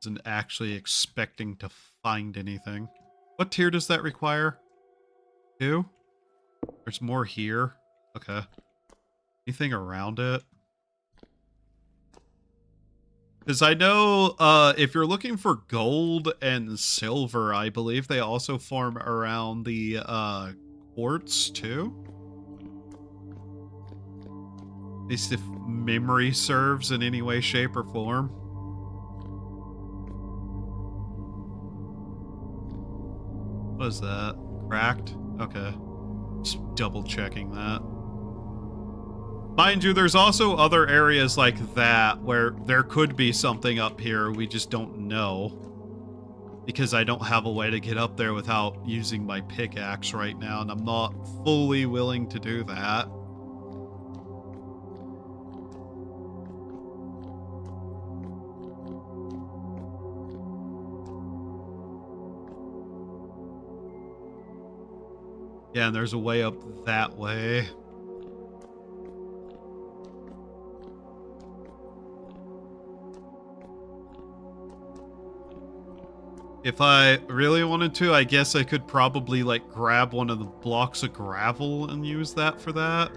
Isn't actually expecting to find anything. What tier does that require? 2? There's more here. Okay. Anything around it? Because I know if you're looking for gold and silver, I believe they also form around the quartz too. At least if memory serves in any way, shape, or form. What is that? Cracked? Okay. Just double checking that. Mind you, there's also other areas like that where there could be something up here we just don't know. Because I don't have a way to get up there without using my pickaxe right now, and I'm not fully willing to do that. Yeah, and there's a way up that way. If I really wanted to, I guess I could probably, like, grab one of the blocks of gravel and use that for that.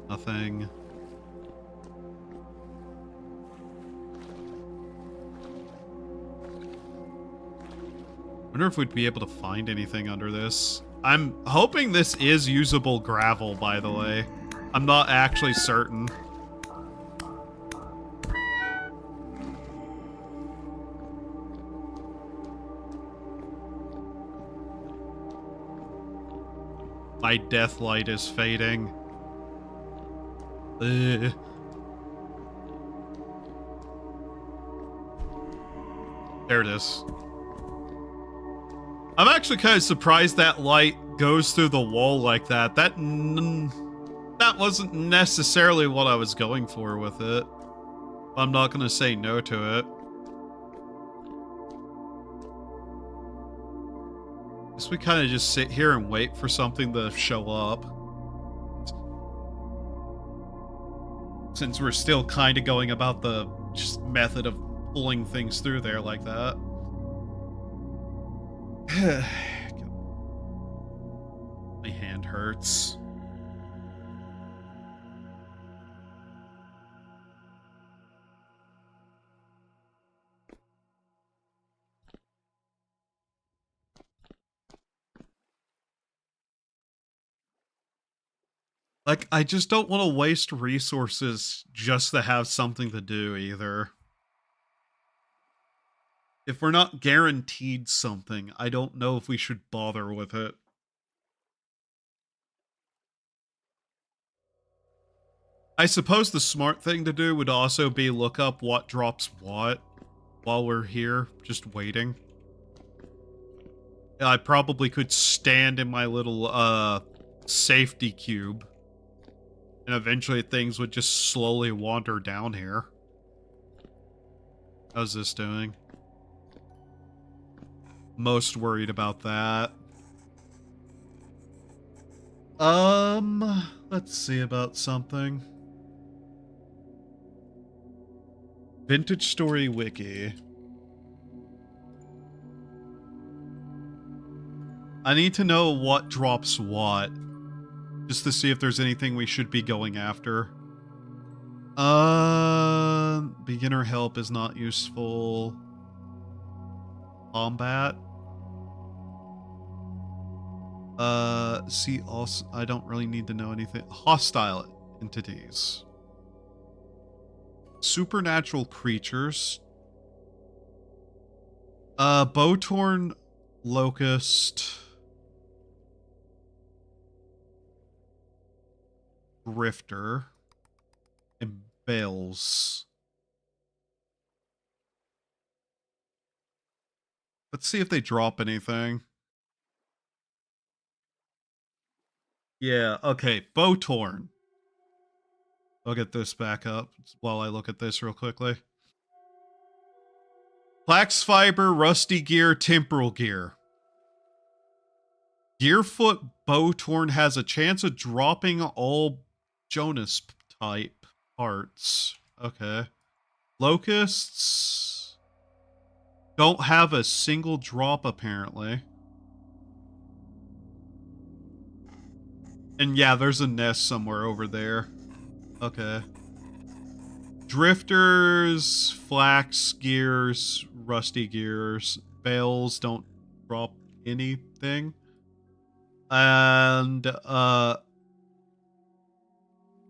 Nothing. Wonder if we'd be able to find anything under this. I'm hoping this is usable gravel, by the way. I'm not actually certain. My death light is fading. Ugh. There it is. I'm actually kind of surprised that light goes through the wall like that. That wasn't necessarily what I was going for with it. I'm not going to say no to it. Guess we kind of just sit here and wait for something to show up. Since we're still kind of going about the just method of pulling things through there like that. My hand hurts. Like, I just don't want to waste resources just to have something to do either. If we're not guaranteed something, I don't know if we should bother with it. I suppose the smart thing to do would also be look up what drops what while we're here, just waiting. I probably could stand in my little, safety cube. And eventually things would just slowly wander down here. How's this doing? Most worried about that. Let's see about something. Vintage Story Wiki. I need to know what drops what. Just to see if there's anything we should be going after. Beginner help is not useful. Combat. See also, I don't really need to know anything. Hostile entities. Supernatural creatures. Bowtorn locust. Grifter. And Bales. Let's see if they drop anything. Yeah, okay. Bowtorn. I'll get this back up while I look at this real quickly. Flax fiber, rusty gear, temporal gear. Gearfoot Bowtorn has a chance of dropping all Jonas type parts. Okay. Locusts don't have a single drop apparently. And yeah, there's a nest somewhere over there. Okay. Drifters, flax gears, rusty gears, bales don't drop anything. And no,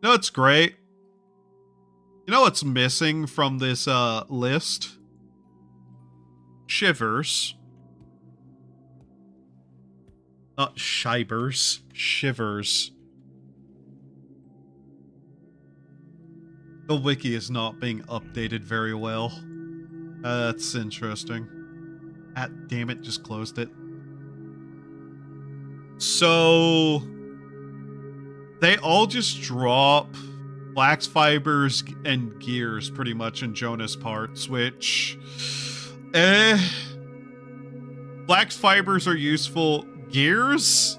it's great. You know what's missing from this list? Shivers. Not shibers, shivers. The wiki is not being updated very well. That's interesting. Ah, damn it, just closed it. So they all just drop flax fibers and gears pretty much in Jonas parts, which flax fibers are useful. Gears?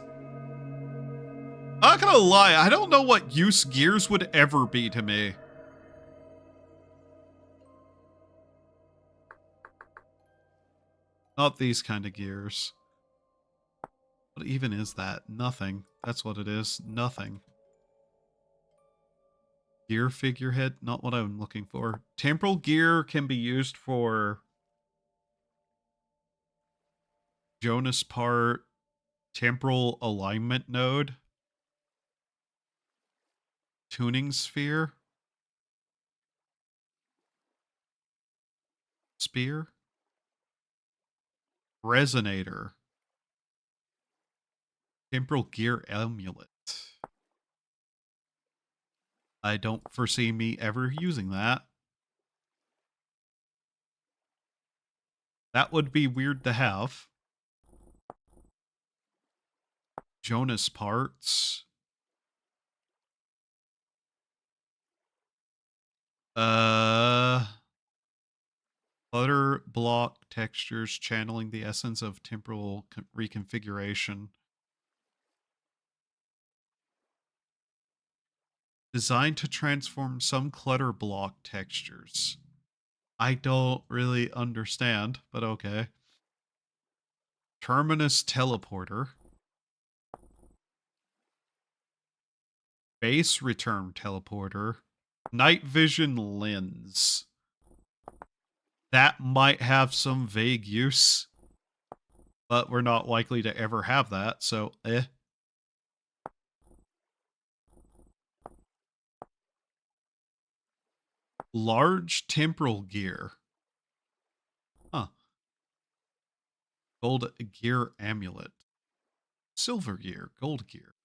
I'm not gonna lie, I don't know what use gears would ever be to me. Not these kind of gears. What even is that? Nothing. That's what it is. Nothing. Gear figurehead? Not what I'm looking for. Temporal gear can be used for Jonas part, temporal alignment node, tuning sphere, spear, resonator. Temporal gear amulet. I don't foresee me ever using that. That would be weird to have. Jonas parts. Clutter block textures channeling the essence of temporal reconfiguration. Designed to transform some clutter block textures. I don't really understand, but okay. Terminus teleporter. Base return teleporter. Night vision lens. That might have some vague use, but we're not likely to ever have that, so Large temporal gear. Huh. Gold gear amulet. Silver gear. Gold gear.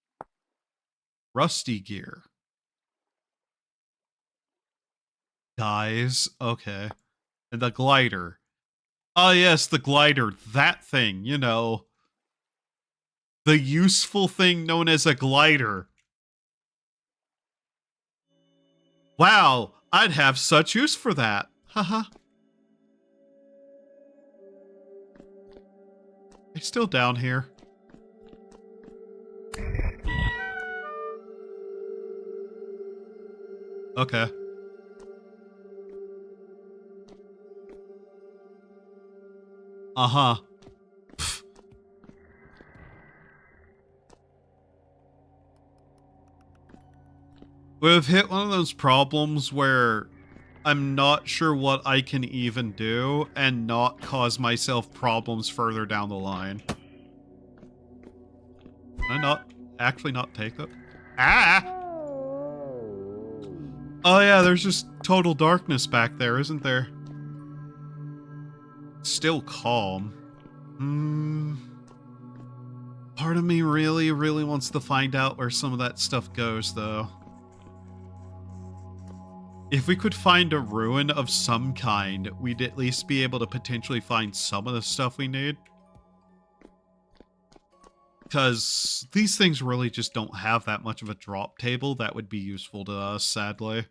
Rusty gear. Guys. Okay. And the glider. Oh yes, the glider. That thing, you know. The useful thing known as a glider. Wow, I'd have such use for that. Haha. It's still down here. Okay. Uh-huh. We've hit one of those problems where I'm not sure what I can even do and not cause myself problems further down the line. Can I not actually not take that? Ah! Oh yeah, there's just total darkness back there, isn't there? Still calm. Part of me really wants to find out where some of that stuff goes, though. If we could find a ruin of some kind, we'd at least be able to potentially find some of the stuff we need. because these things really just don't have that much of a drop table that would be useful to us, sadly.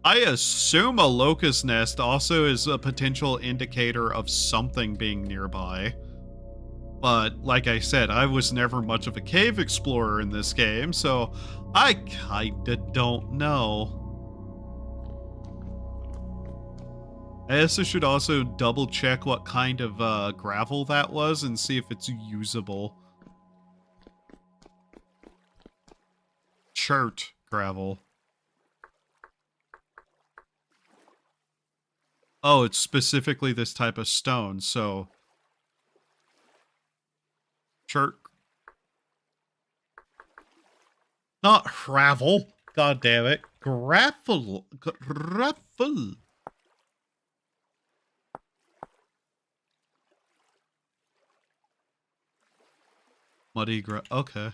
I assume a locust nest also is a potential indicator of something being nearby. But like I said, I was never much of a cave explorer in this game, so I kinda don't know. I also should also double check what kind of gravel that was and see if it's usable. Chert gravel. Oh, it's specifically this type of stone, so... Chert. Not gravel. God damn it. Gravel. Gravel. Muddy okay.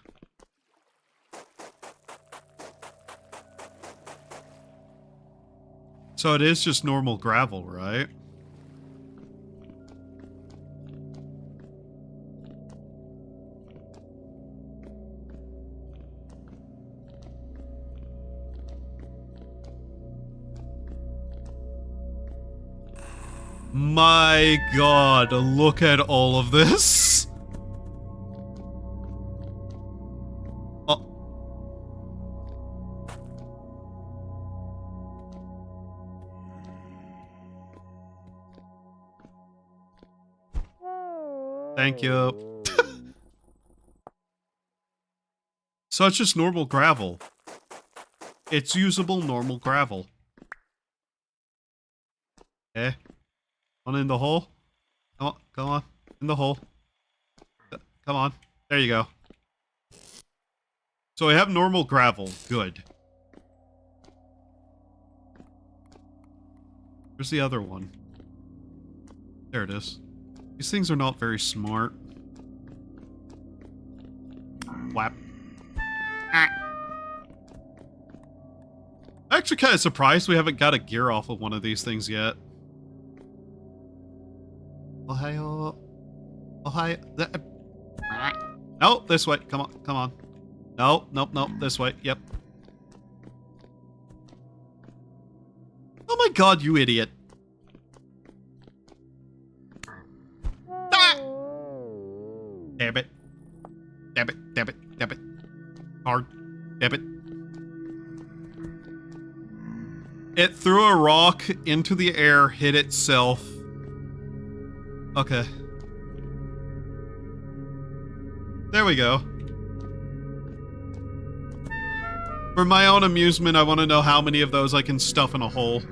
So it is just normal gravel, right? My God, look at all of this. Thank you. So it's just normal gravel. It's usable normal gravel. Eh? One in the hole? Come on, come on. In the hole. Come on. There you go. So we have normal gravel. Good. Where's the other one? There it is. These things are not very smart. Whap. I'm actually kind of surprised we haven't got a gear off of one of these things yet. Ohio. Ohio. No, this way. Come on, come on. No, nope, nope, this way. Yep. Oh my God, you idiot. Ah! Damn it. Damn it, damn it, damn it. Hard. Damn it. It threw a rock into the air, hit itself. Okay. There we go. For my own amusement, I want to know how many of those I can stuff in a hole.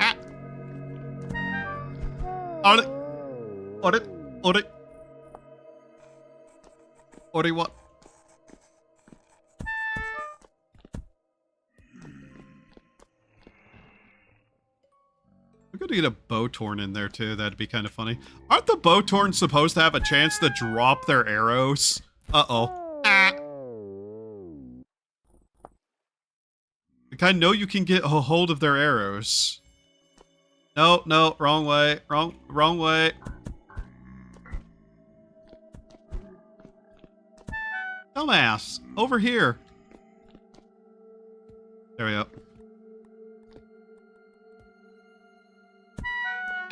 Ah! On it! On it! On it! On it what? I'm gonna get a Bowtorn in there too, that'd be kind of funny. Aren't the Bowtorns supposed to have a chance to drop their arrows? Uh-oh. Ah! Like, I know you can get a hold of their arrows. No, no, wrong way. Wrong way. Dumbass. Over here. There we go.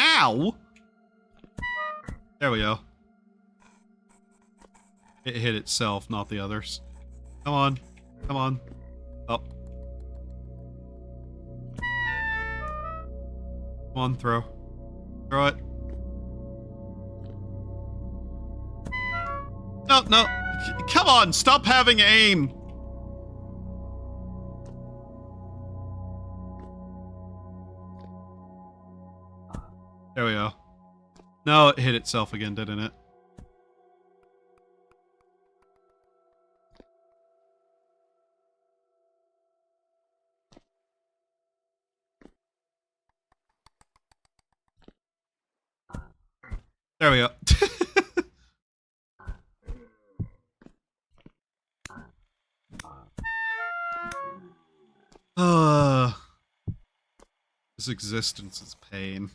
Ow! There we go. It hit itself, not the others. Come on. Come on. Oh. Come on, throw. Throw it. No, no. Come on, stop having aim. There we go. No, it hit itself again, didn't it? There we go. This existence is pain.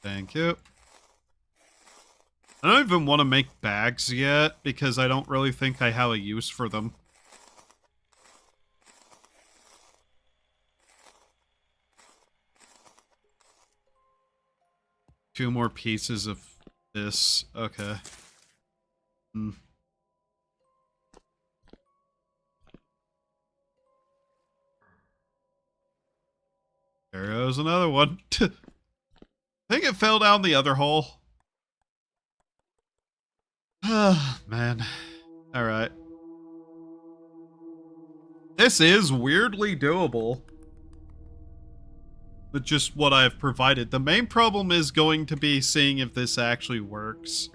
Thank you. I don't even want to make bags yet, because I don't really think I have a use for them. Two more pieces of this. Okay. There goes another one. I think it fell down the other hole. Ah, man. Alright. This is weirdly doable. With just what I've provided. The main problem is going to be seeing if this actually works.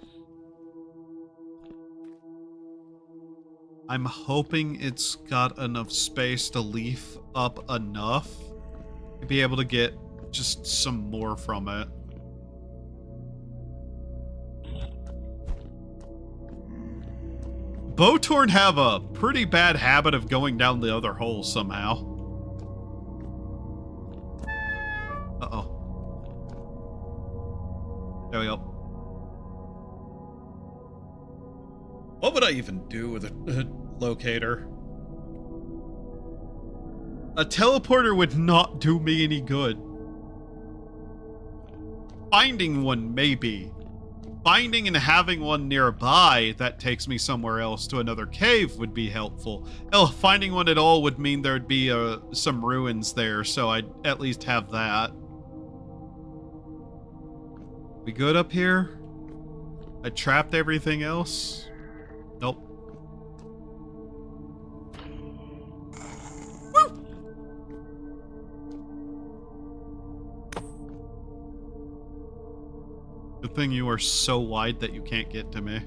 I'm hoping it's got enough space to leaf up enough to be able to get just some more from it. Bowtorn have a pretty bad habit of going down the other hole somehow. Uh-oh. There we go. What would I even do with a locator? A teleporter would not do me any good. Finding one, maybe. Finding and having one nearby that takes me somewhere else to another cave would be helpful. Hell, finding one at all would mean there'd be some ruins there, so I'd at least have that. We good up here? I trapped everything else? Nope. Woo! Good thing you are so wide that you can't get to me.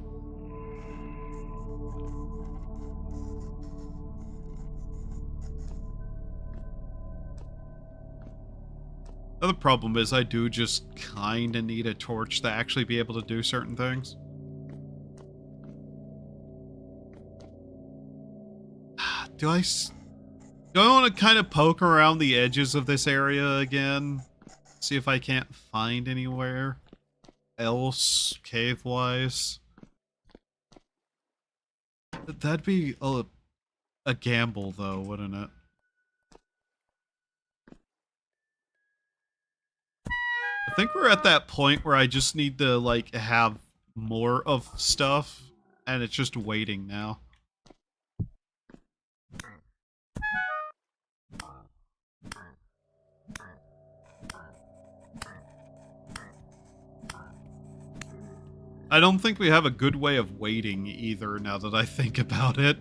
The problem is I do just kind of need a torch to actually be able to do certain things. Do I want to kind of poke around the edges of this area again? See if I can't find anywhere else cave-wise. That'd be a gamble, though, wouldn't it? I think we're at that point where I just need to, like, have more of stuff, and it's just waiting now. I don't think we have a good way of waiting either, now that I think about it.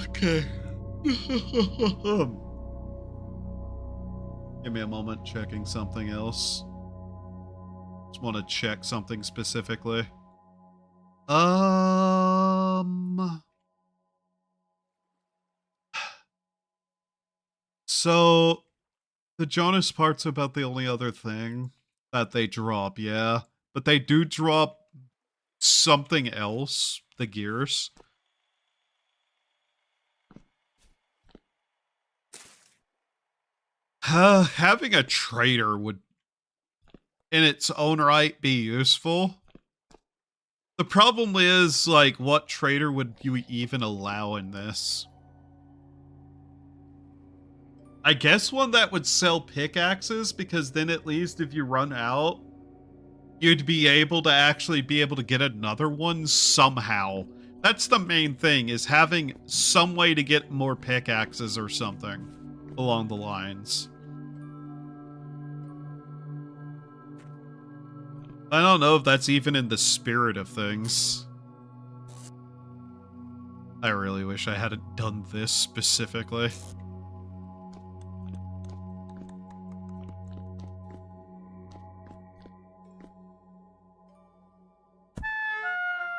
Okay. Give me a moment, checking something else. Just want to check something specifically. So, the Jonas part's about the only other thing that they drop, yeah. But they do drop something else, the gears. Having a trader would, in its own right, be useful. The problem is, like, what trader would you even allow in this? I guess one that would sell pickaxes, because then at least if you run out, you'd be able to actually be able to get another one somehow. That's the main thing, is having some way to get more pickaxes or something along the lines. I don't know if that's even in the spirit of things. I really wish I hadn't done this specifically.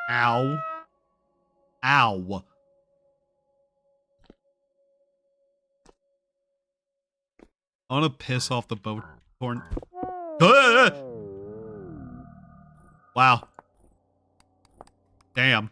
Ow. Ow. I want to piss off the Bowtorn Wow. Damn.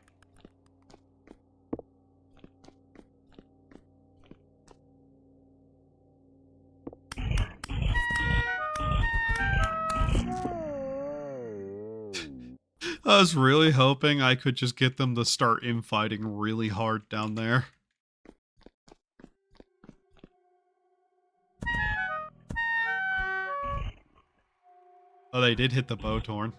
I was really hoping I could just get them to start infighting really hard down there. Oh, they did hit the boat horn.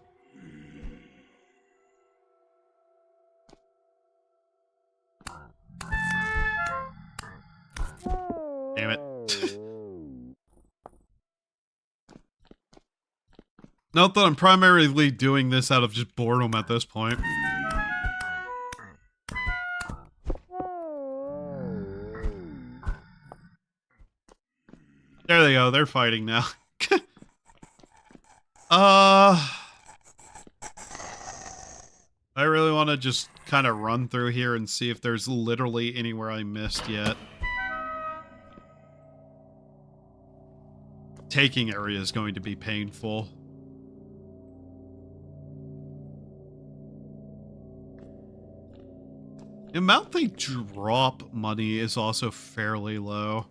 Damn it. Note that I'm primarily doing this out of just boredom at this point. There they go, they're fighting now. I really want to just kind of run through here and see if there's literally anywhere I missed yet. Taking area is going to be painful. The amount they drop money is also fairly low.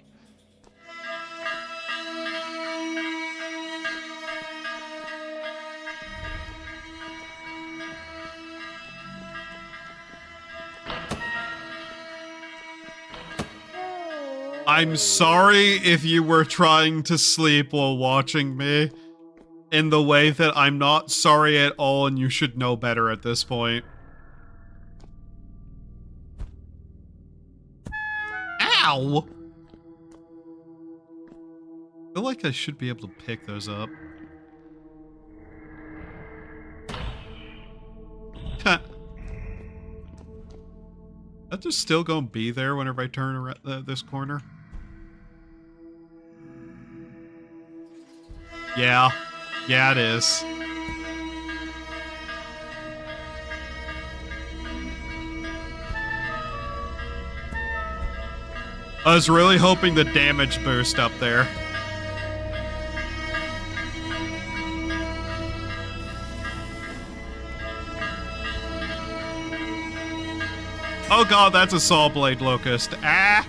I'm sorry if you were trying to sleep while watching me, in the way that I'm not sorry at all and you should know better at this point. Ow! I feel like I should be able to pick those up. That just still gonna be there whenever I turn around this corner. Yeah. Yeah, it is. I was really hoping the damage boost up there. Oh god, that's a saw blade locust. Ah!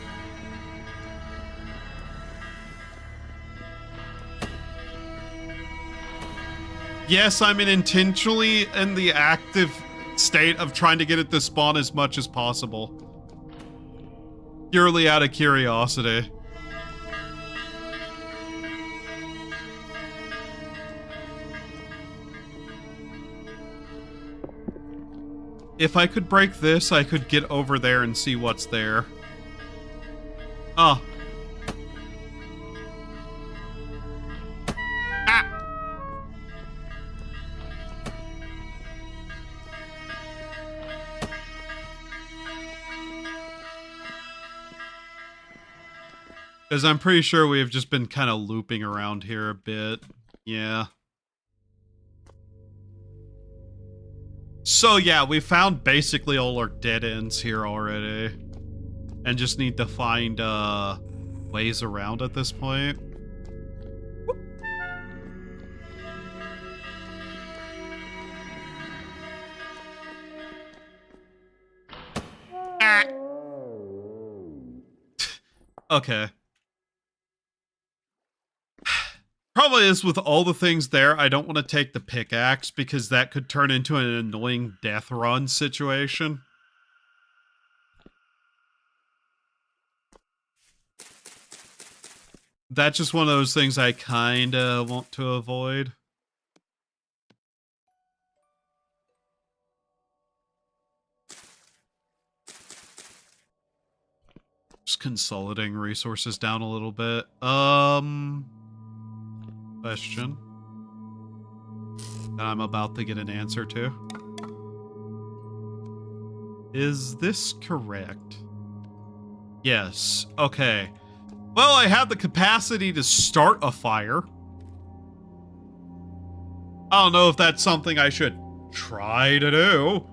Yes, I'm intentionally in the active state of trying to get it to spawn as much as possible. Purely out of curiosity. If I could break this, I could get over there and see what's there. Oh. Because I'm pretty sure we have just been kind of looping around here a bit. Yeah. So yeah, we found basically all our dead ends here already. And just need to find ways around at this point. Ah. Okay. Probably is with all the things there, I don't want to take the pickaxe because that could turn into an annoying death run situation. That's just one of those things I kinda want to avoid. Just consolidating resources down a little bit. Question that I'm about to get an answer to. Is this correct? Yes. Okay. Well, I have the capacity to start a fire. I don't know if that's something I should try to do.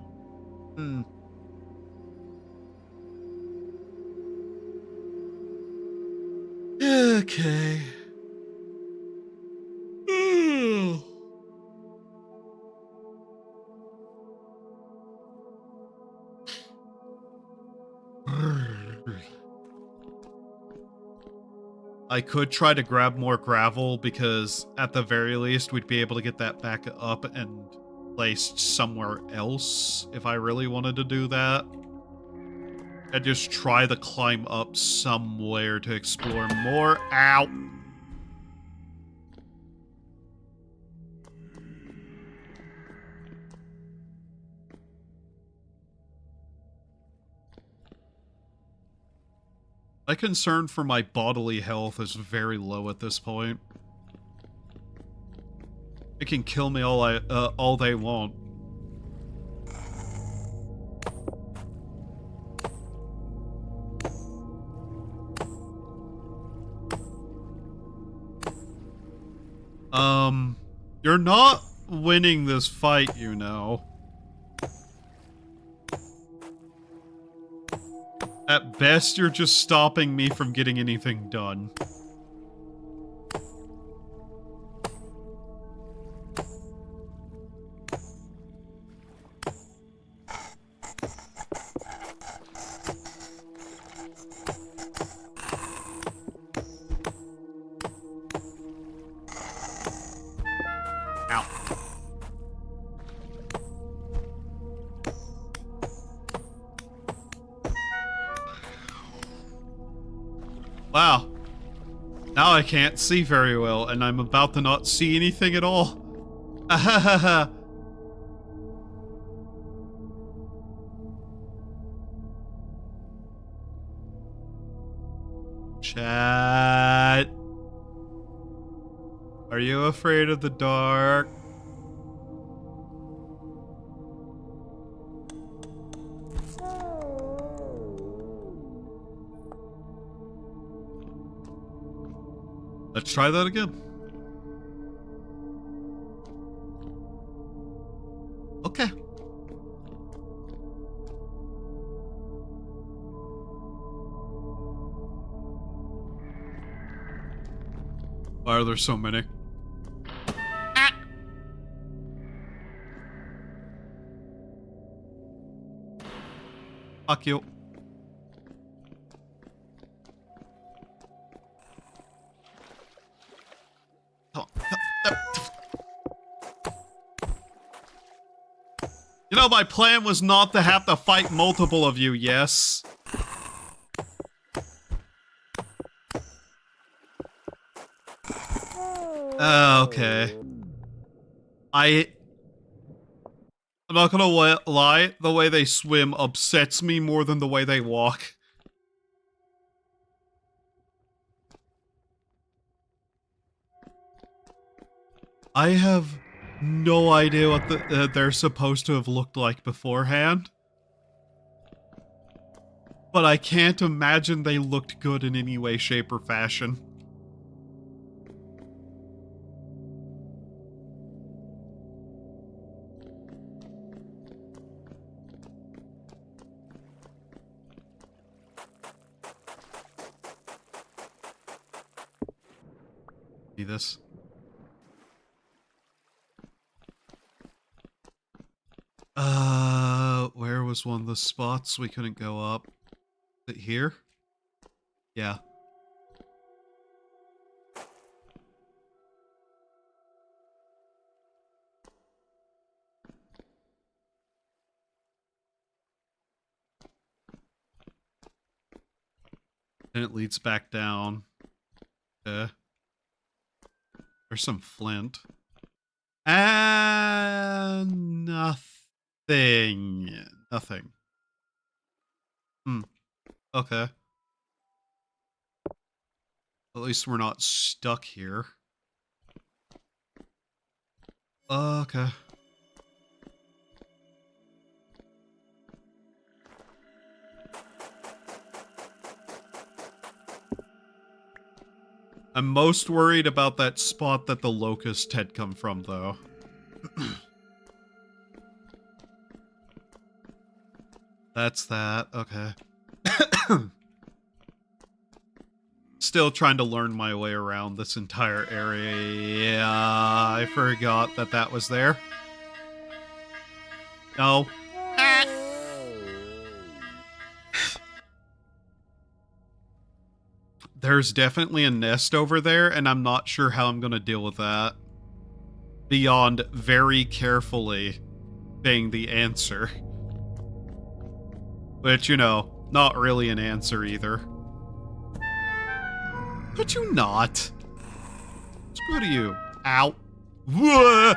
Okay. I could try to grab more gravel because at the very least we'd be able to get that back up and placed somewhere else if I really wanted to do that. And just try to climb up somewhere to explore more. Ow! My concern for my bodily health is very low at this point. It can kill me all they want. You're not winning this fight, you know. At best, you're just stopping me from getting anything done. Ow. Wow. Now I can't see very well, and I'm about to not see anything at all. Ahahaha. Chat. Are you afraid of the dark? Let's try that again. Okay. Why are there so many? Ah! Fuck you. You know, my plan was not to have to fight multiple of you, yes? Okay. I'm not gonna lie, the way they swim upsets me more than the way they walk. I have no idea what they're supposed to have looked like beforehand. But I can't imagine they looked good in any way, shape, or fashion. See this? Where was one of the spots we couldn't go up? Is it here? Yeah. And it leads back down. There's some flint. And nothing. Nothing. Okay. At least we're not stuck here. Okay. I'm most worried about that spot that the locust had come from, though. That's that. Okay. Still trying to learn my way around this entire area. Yeah, I forgot that that was there. No. there's definitely a nest over there, and I'm not sure how I'm going to deal with that. Beyond very carefully being the answer. Which, you know, not really an answer either. Could you not? Screw you. Ow. Whoa!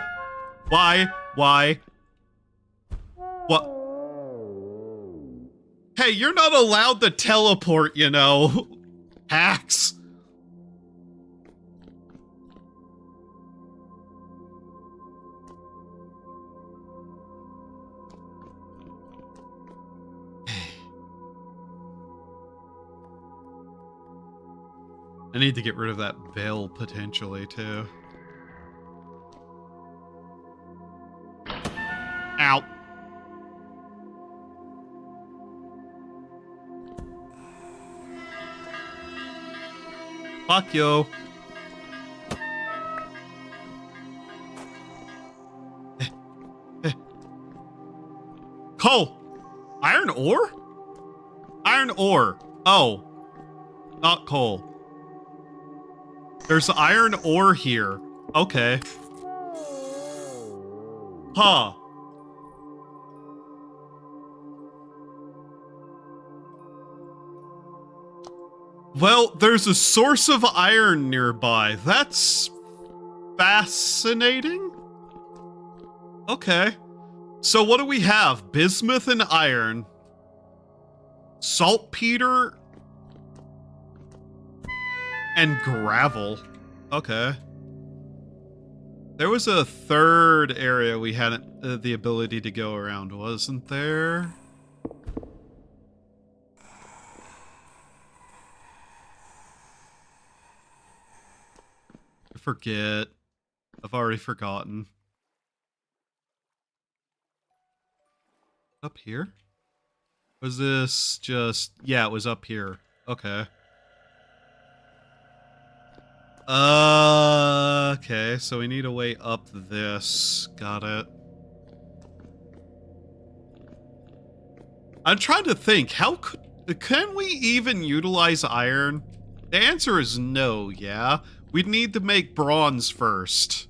Why? Why? What? Hey, you're not allowed to teleport, you know. Hacks. I need to get rid of that bell, potentially, too. Ow. Fuck you. Coal! Iron ore? Iron ore. Oh. Not coal. There's iron ore here. Okay. Huh. Well, there's a source of iron nearby. That's fascinating. Okay. So what do we have? Bismuth and iron. Saltpeter and gravel. Okay. There was a third area we hadn't the ability to go around, wasn't there? I forget. I've already forgotten. Up here? Was this just... Yeah, it was up here. Okay. Okay, so we need a way up this. Got it. I'm trying to think, how can we even utilize iron? The answer is no, yeah? We'd need to make bronze first.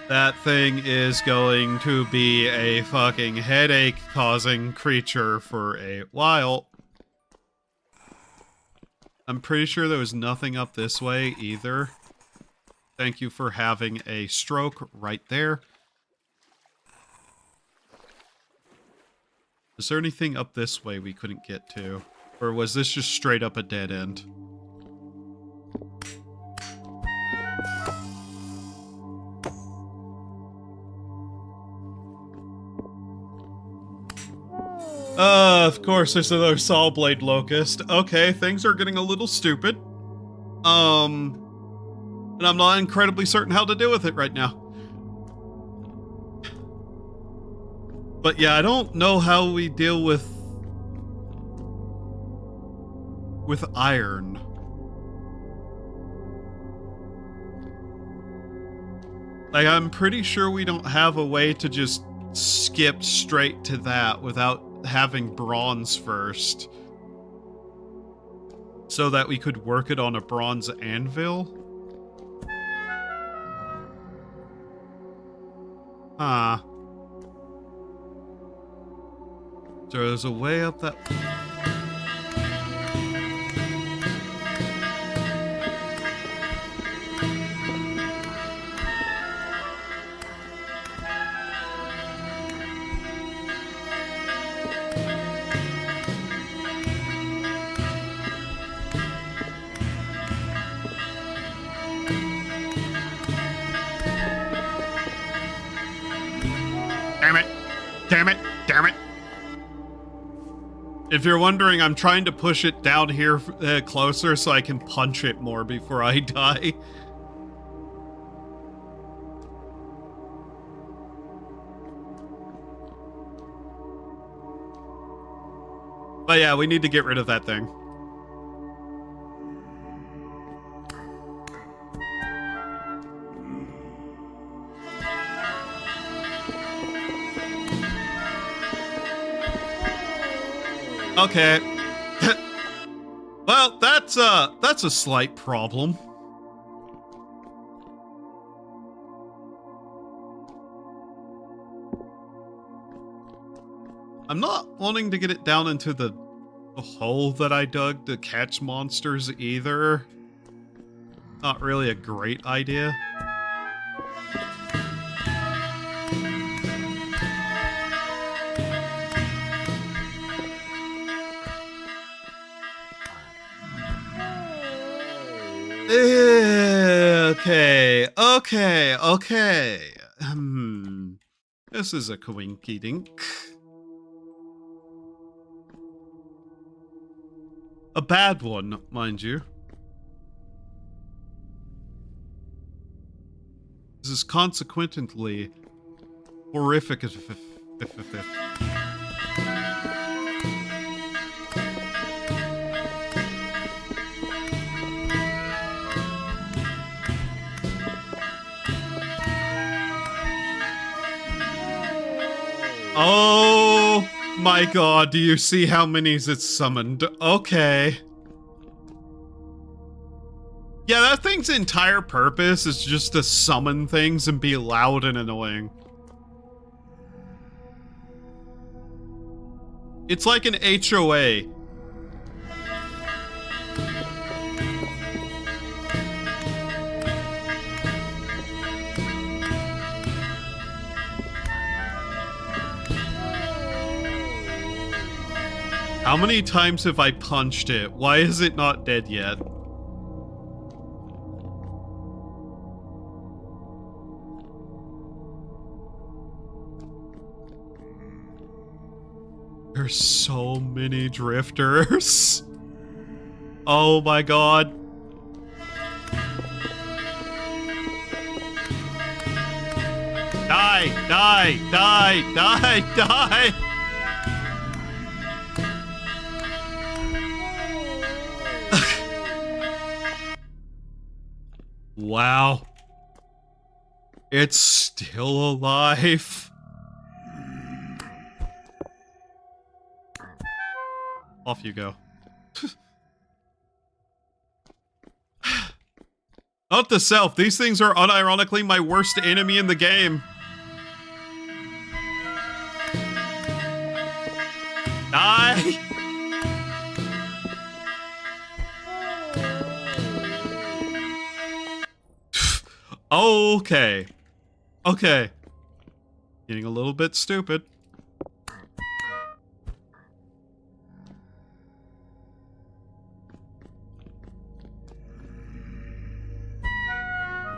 That thing is going to be a fucking headache-causing creature for a while. I'm pretty sure there was nothing up this way either. Thank you for having a stroke right there. Is there anything up this way we couldn't get to? Or was this just straight up a dead end? Of course, there's another saw blade locust. Okay, things are getting a little stupid. And I'm not incredibly certain how to deal with it right now. But yeah, I don't know how we deal with iron. Like, I'm pretty sure we don't have a way to just skip straight to that without having bronze first. So that we could work it on a bronze anvil. Huh. So there's a way up that... Damn it! Damn it! Damn it! If you're wondering, I'm trying to push it down here closer so I can punch it more before I die. But yeah, we need to get rid of that thing. Okay. Well, that's a slight problem. I'm not wanting to get it down into the hole that I dug to catch monsters either. Not really a great idea. Okay. This is a coinky dink. A bad one, mind you. This is consequently horrific. Oh my god, do you see how many it's summoned? Okay. Yeah, that thing's entire purpose is just to summon things and be loud and annoying. It's like an HOA. How many times have I punched it? Why is it not dead yet? There's so many drifters. Oh my god. Die! Wow. It's still alive. Off you go. Note to self, these things are unironically my worst enemy in the game. Die! Okay. Okay. Getting a little bit stupid.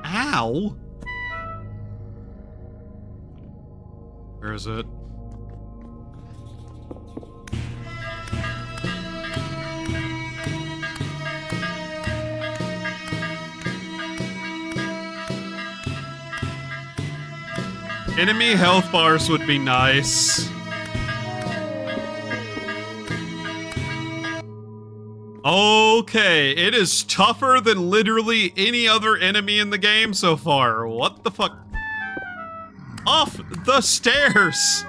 Ow! Where is it? Enemy health bars would be nice. Okay, it is tougher than literally any other enemy in the game so far. What the fuck? Off the stairs!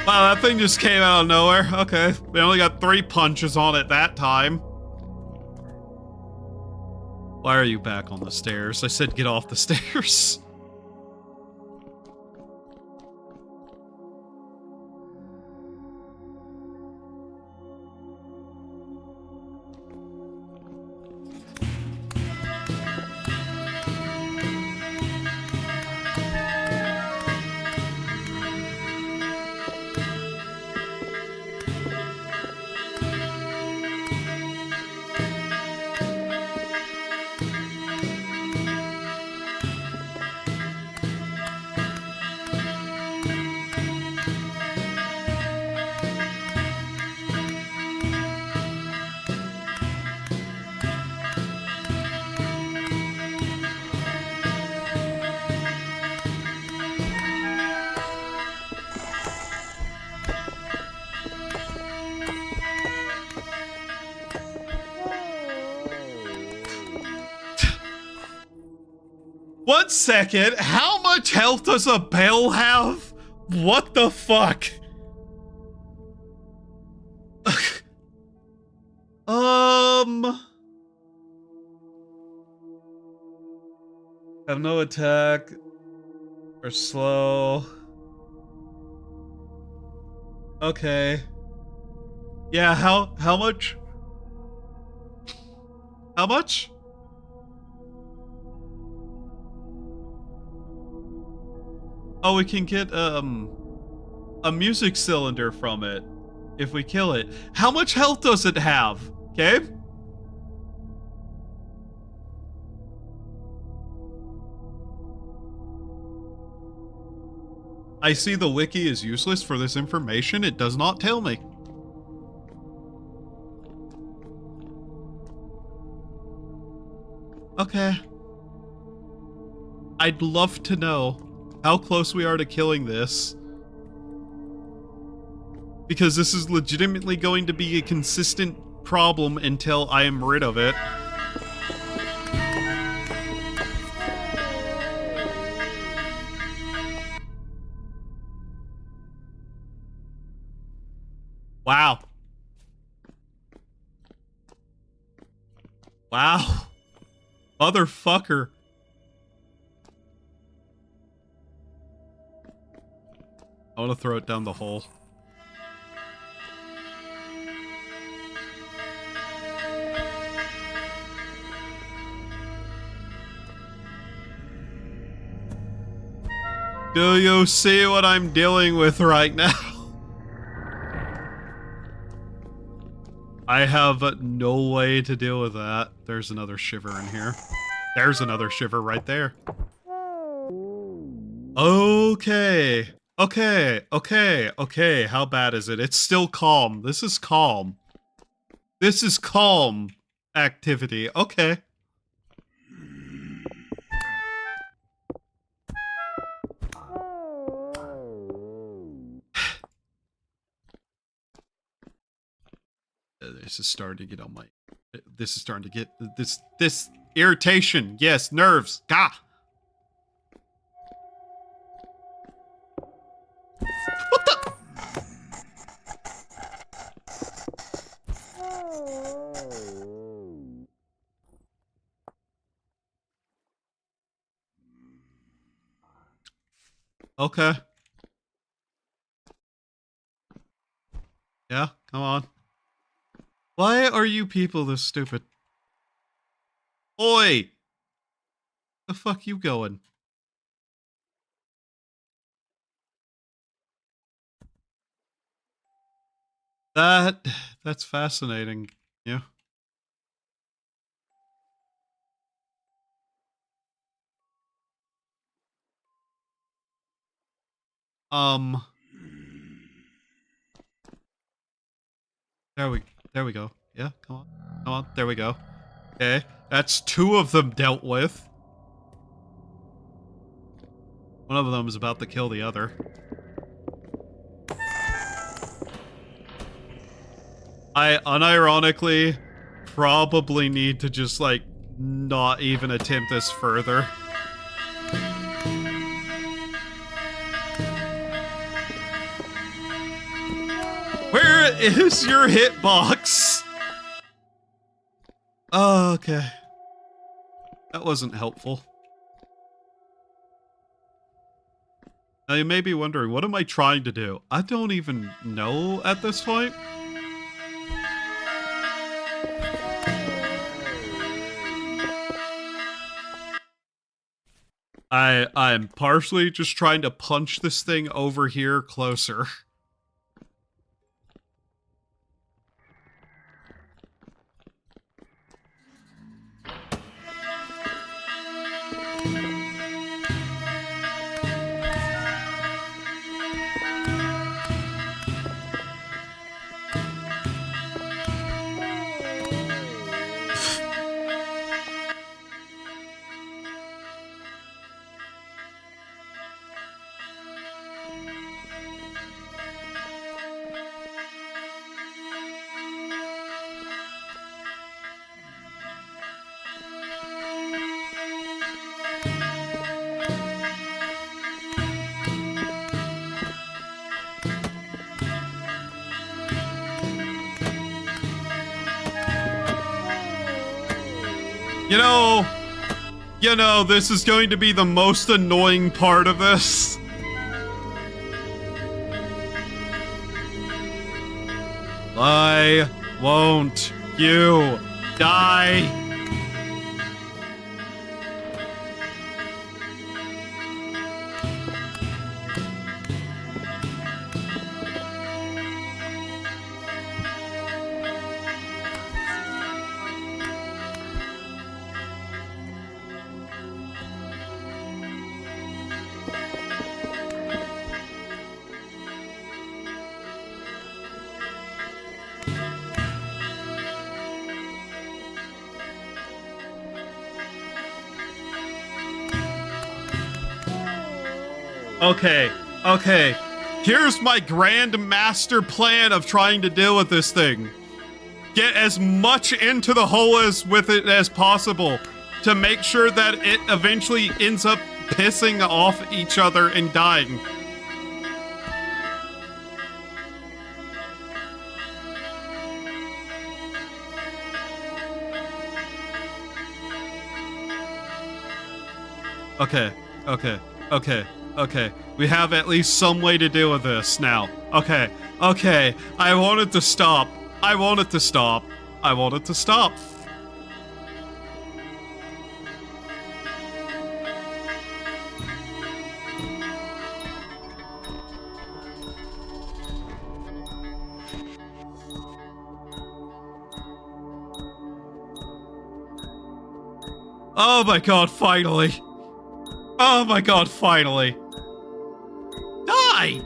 Wow, that thing just came out of nowhere. Okay, we only got 3 punches on it that time. Why are you back on the stairs? I said get off the stairs. 1 second. How much health does a bell have? What the fuck? Have no attack. Or slow. Okay. Yeah, how much? How much? Oh, we can get a music cylinder from it if we kill it. How much health does it have? Okay. I see the wiki is useless for this information. It does not tell me. Okay. I'd love to know how close we are to killing this. Because this is legitimately going to be a consistent problem until I am rid of it. Wow. Wow. Motherfucker. I want to throw it down the hole. Do you see what I'm dealing with right now? I have no way to deal with that. There's another shiver in here. There's another shiver right there. Okay. Okay. How bad is it? It's still calm. This is calm. This is calm activity. Okay. This is starting to get on my... This is starting to get... This irritation. Yes, nerves. Gah! What the... Okay. Yeah, come on. Why are you people this stupid? Oi! The fuck you going? That's fascinating. Yeah. There we go. Yeah, come on, there we go. Okay, that's 2 of them dealt with. One of them is about to kill the other. I unironically probably need to just, like, not even attempt this further. Where is your hitbox? Oh, okay. That wasn't helpful. Now you may be wondering, what am I trying to do? I don't even know at this point. I'm partially just trying to punch this thing over here closer. You know, this is going to be the most annoying part of this. Why won't you die? Okay. Here's my grand master plan of trying to deal with this thing. Get as much into the hole with it as possible to make sure that it eventually ends up pissing off each other and dying. Okay. We have at least some way to deal with this now. Okay. I want it to stop. Oh my god, finally. Die!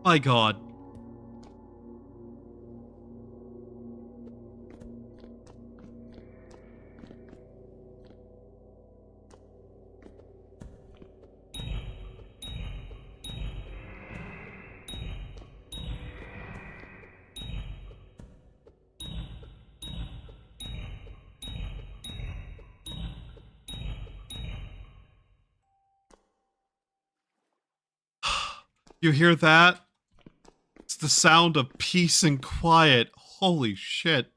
My god. You hear that? It's the sound of peace and quiet. Holy shit.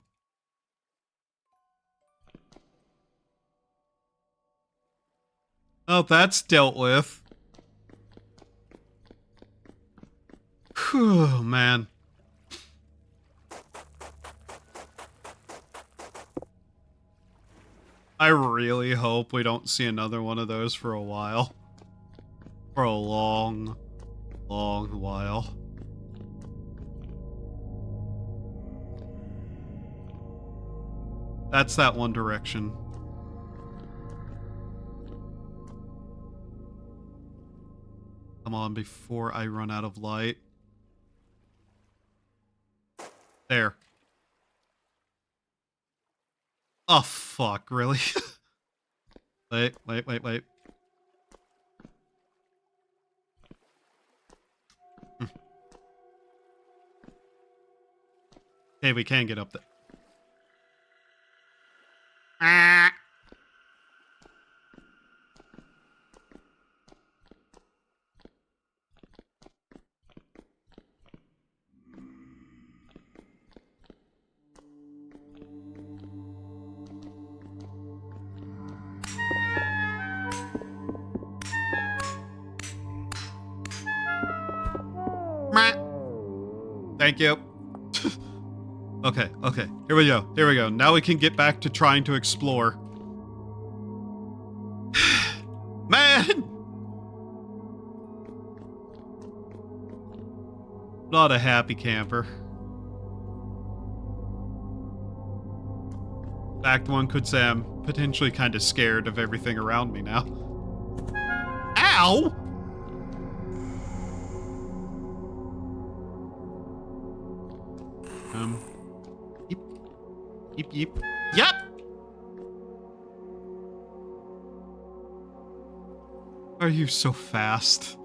Oh, that's dealt with. Whew, man. I really hope we don't see another one of those for a while. For a long while. That's that one direction. Come on, before I run out of light. There. Oh, fuck, really? Wait. Hey, we can get up there. Ah. Thank you. Okay. Here we go. Now we can get back to trying to explore. Man! Not a happy camper. In fact, one could say I'm potentially kind of scared of everything around me now. Ow! Yep. Yep! Are you so fast?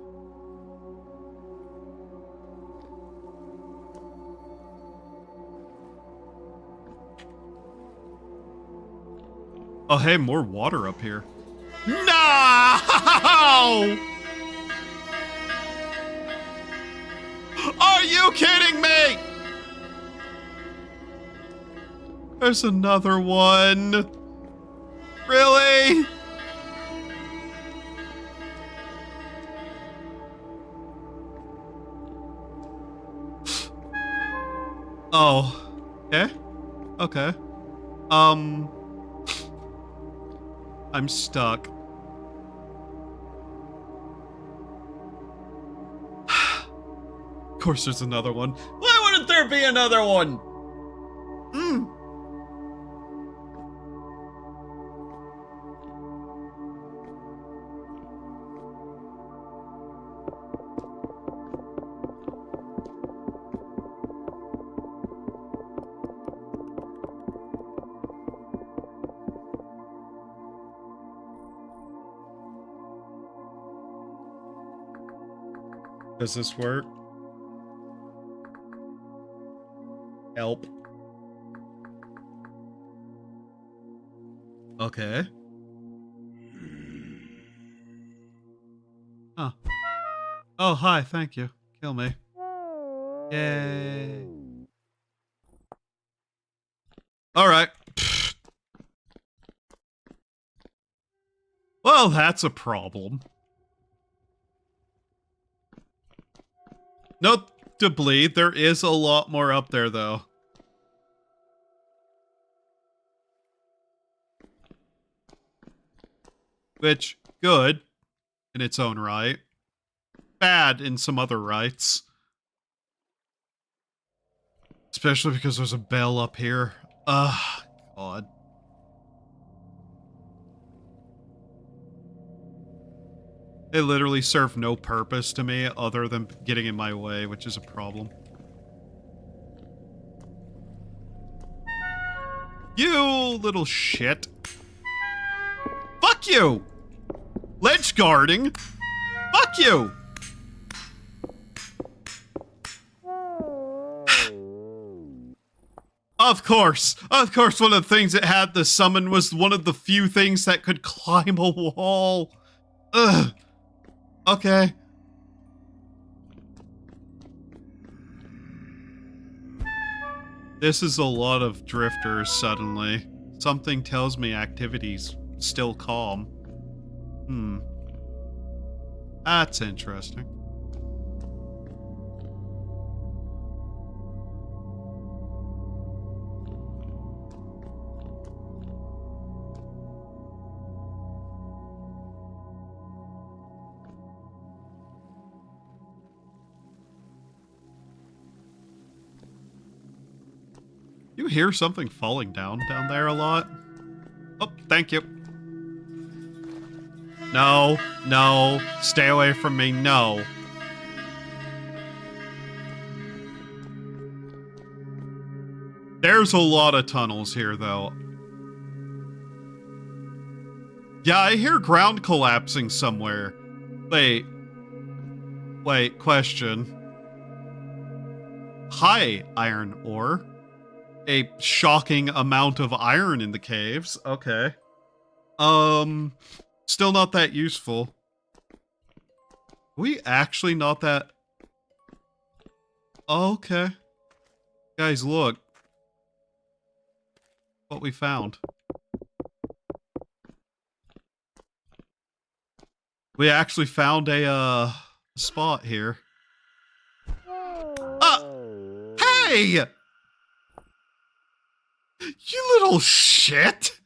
Oh, hey, more water up here. No! Are you kidding me? There's another one. Really? Oh. Okay. Okay. I'm stuck. Of course there's another one. Why wouldn't there be another one? Does this work? Help. Okay. Huh. Oh, hi, thank you. Kill me. Yay. Alright. Well, that's a problem. Notably, there is a lot more up there, though. Which, good in its own right. Bad in some other rights. Especially because there's a bell up here. Ugh, God. They literally serve no purpose to me other than getting in my way, which is a problem. You little shit. Fuck you! Ledge guarding? Fuck you! Of course, one of the things it had to summon was one of the few things that could climb a wall. Ugh. Okay. This is a lot of drifters suddenly. Something tells me activity's still calm. That's interesting. You hear something falling down there a lot? Oh, thank you. No, no, stay away from me, no. There's a lot of tunnels here, though. Yeah, I hear ground collapsing somewhere. Wait, question. Hi, iron ore. A shocking amount of iron in the caves. Okay. Still not that useful. We actually not that... Okay. Guys, look. What we found. We actually found a, spot here. Hey! You little shit!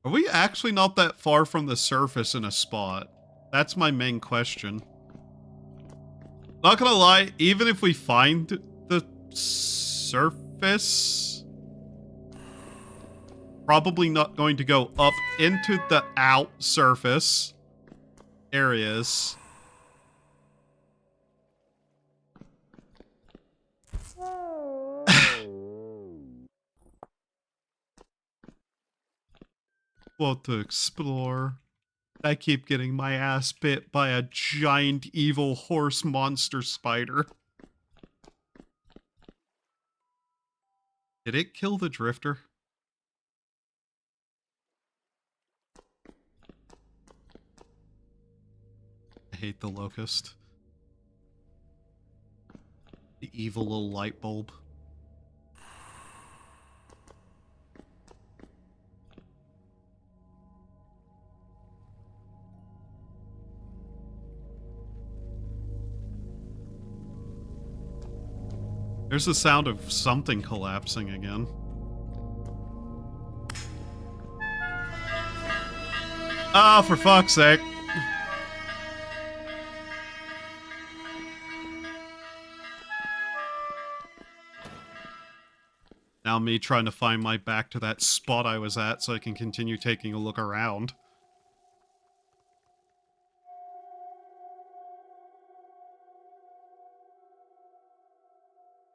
Are we actually not that far from the surface in a spot? That's my main question. Not gonna lie, even if we find the surface... Probably not going to go up into the out surface areas. Want to explore. I keep getting my ass bit by a giant evil horse monster spider. Did it kill the drifter? I hate the locust. The evil little light bulb. There's the sound of something collapsing again. Ah, for fuck's sake. Now me trying to find my back to that spot I was at so I can continue taking a look around.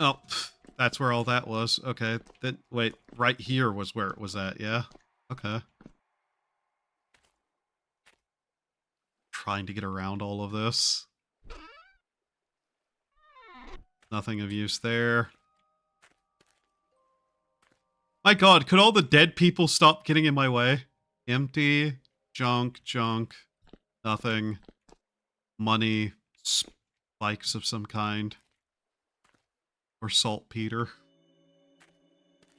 Oh, that's where all that was. Okay. Then wait, right here was where it was at, yeah? Okay. Trying to get around all of this. Nothing of use there. My god, could all the dead people stop getting in my way? Empty, junk, nothing. Money, spikes of some kind. Or saltpeter.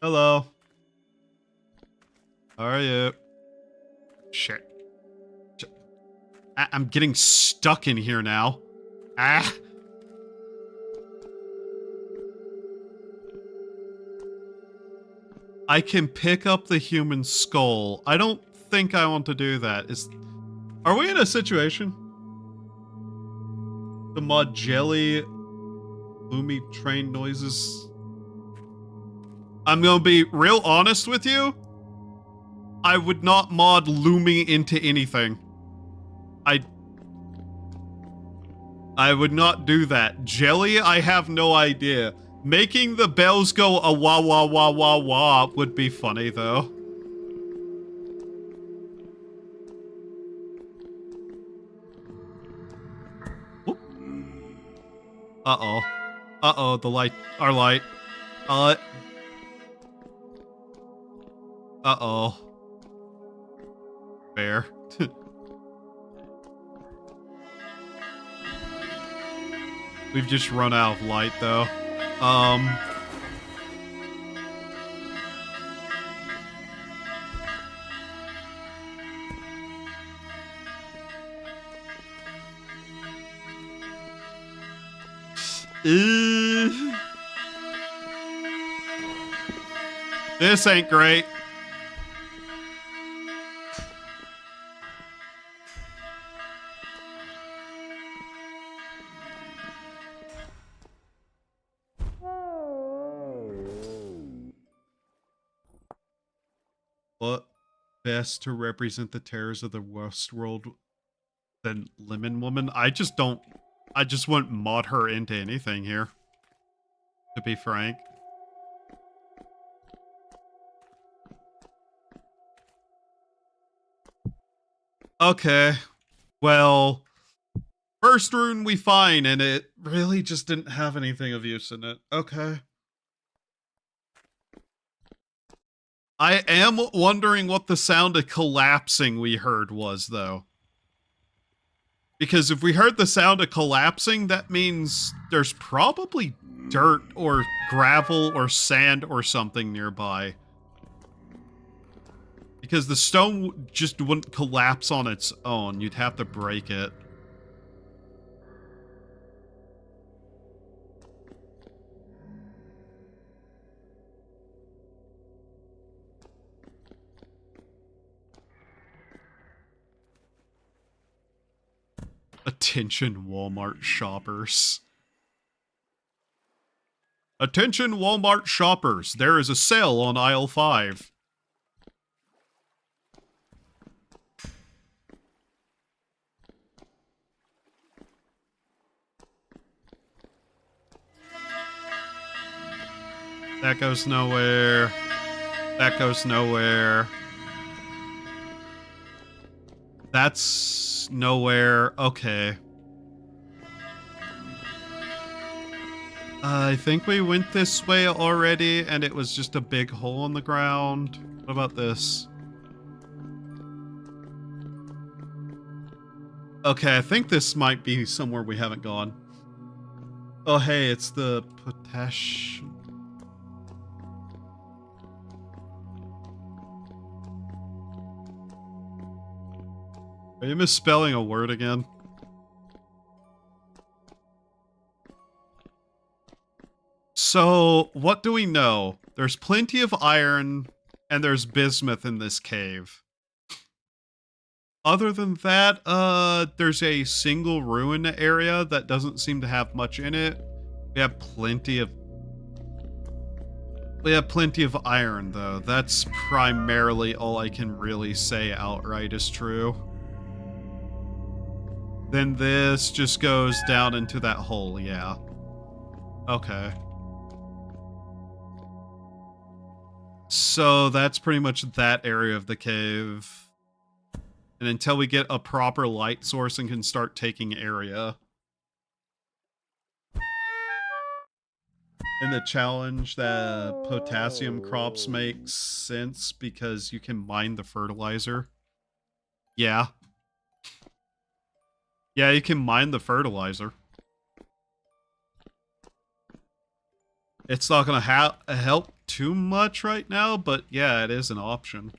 Hello. How are you? Shit. I'm getting stuck in here now. Ah! I can pick up the human skull. I don't think I want to do that. Are we in a situation? The mod jelly, gloomy train noises. I'm gonna be real honest with you. I would not mod looming into anything. I would not do that. Jelly, I have no idea. Making the bells go a wah wah wah wah wah would be funny though. Whoop. Uh-oh. Uh-oh, the light, our light. Uh-oh. Fair. We've just run out of light, though. This ain't great. What best to represent the terrors of the Westworld than Lemon Woman? I just wouldn't mod her into anything here, to be frank. Okay, well, first rune we find, and it really just didn't have anything of use in it. Okay. I am wondering what the sound of collapsing we heard was, though. Because if we heard the sound of collapsing, that means there's probably dirt or gravel or sand or something nearby. Because the stone just wouldn't collapse on its own. You'd have to break it. Attention, Walmart shoppers. Attention, Walmart shoppers. There is a sale on aisle 5. That goes nowhere. That goes nowhere. That's nowhere. Okay. I think we went this way already, and it was just a big hole in the ground. What about this? Okay, I think this might be somewhere we haven't gone. Oh, hey, it's the potassium. Are you misspelling a word again? So, what do we know? There's plenty of iron, and there's bismuth in this cave. Other than that, there's a single ruin area that doesn't seem to have much in it. We have plenty of iron, though. That's primarily all I can really say outright is true. Then this just goes down into that hole, yeah. Okay. So that's pretty much that area of the cave. And until we get a proper light source and can start taking area. In the challenge, the potassium crops make sense because you can mine the fertilizer. Yeah. Yeah, you can mine the fertilizer. It's not going to help too much right now, but yeah, it is an option.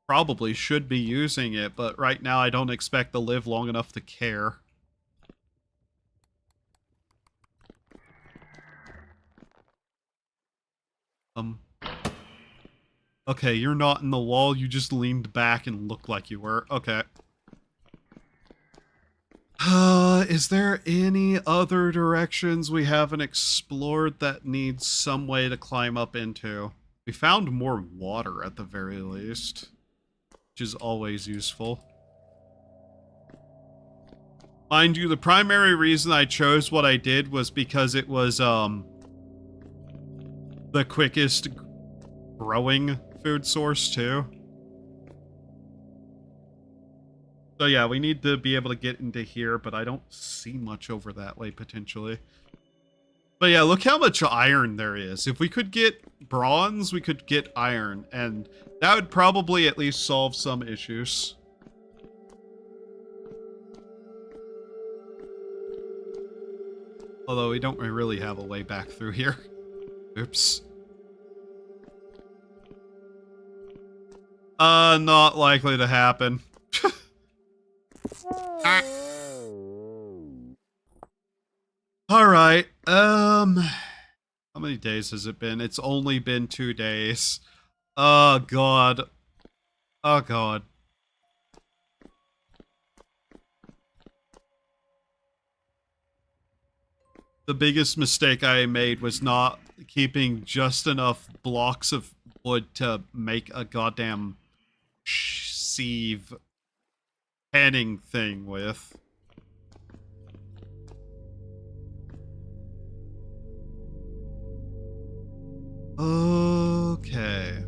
Probably should be using it, but right now I don't expect to live long enough to care. Okay, you're not in the wall, you just leaned back and looked like you were. Okay. Is there any other directions we haven't explored that needs some way to climb up into? We found more water at the very least, which is always useful. Mind you, the primary reason I chose what I did was because it was, the quickest growing food source, too. So yeah, we need to be able to get into here, but I don't see much over that way, potentially. But yeah, look how much iron there is. If we could get bronze, we could get iron, and that would probably at least solve some issues. Although we don't really have a way back through here. Oops. Not likely to happen. Alright, how many days has it been? It's only been 2 days. Oh, God. Oh, God. The biggest mistake I made was not keeping just enough blocks of wood to make a goddamn sieve panning thing with. Okay.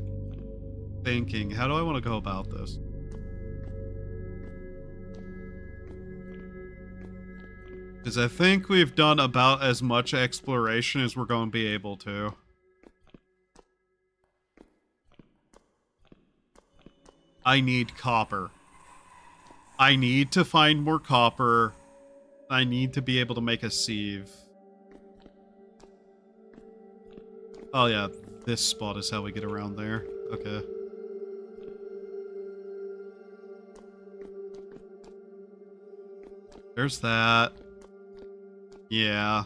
Thinking, how do I want to go about this? Because I think we've done about as much exploration as we're going to be able to. I need copper. I need to find more copper. I need to be able to make a sieve. Oh yeah, this spot is how we get around there. Okay. There's that. Yeah.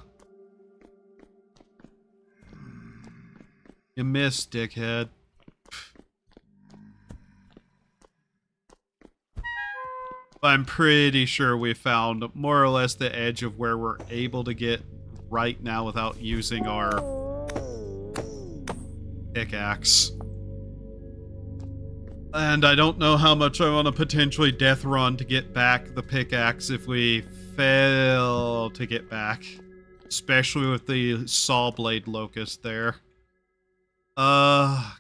You missed, dickhead. I'm pretty sure we found more or less the edge of where we're able to get right now without using our pickaxe. And I don't know how much I want to potentially death run to get back the pickaxe if we fail to get back. Especially with the saw blade locust there. God.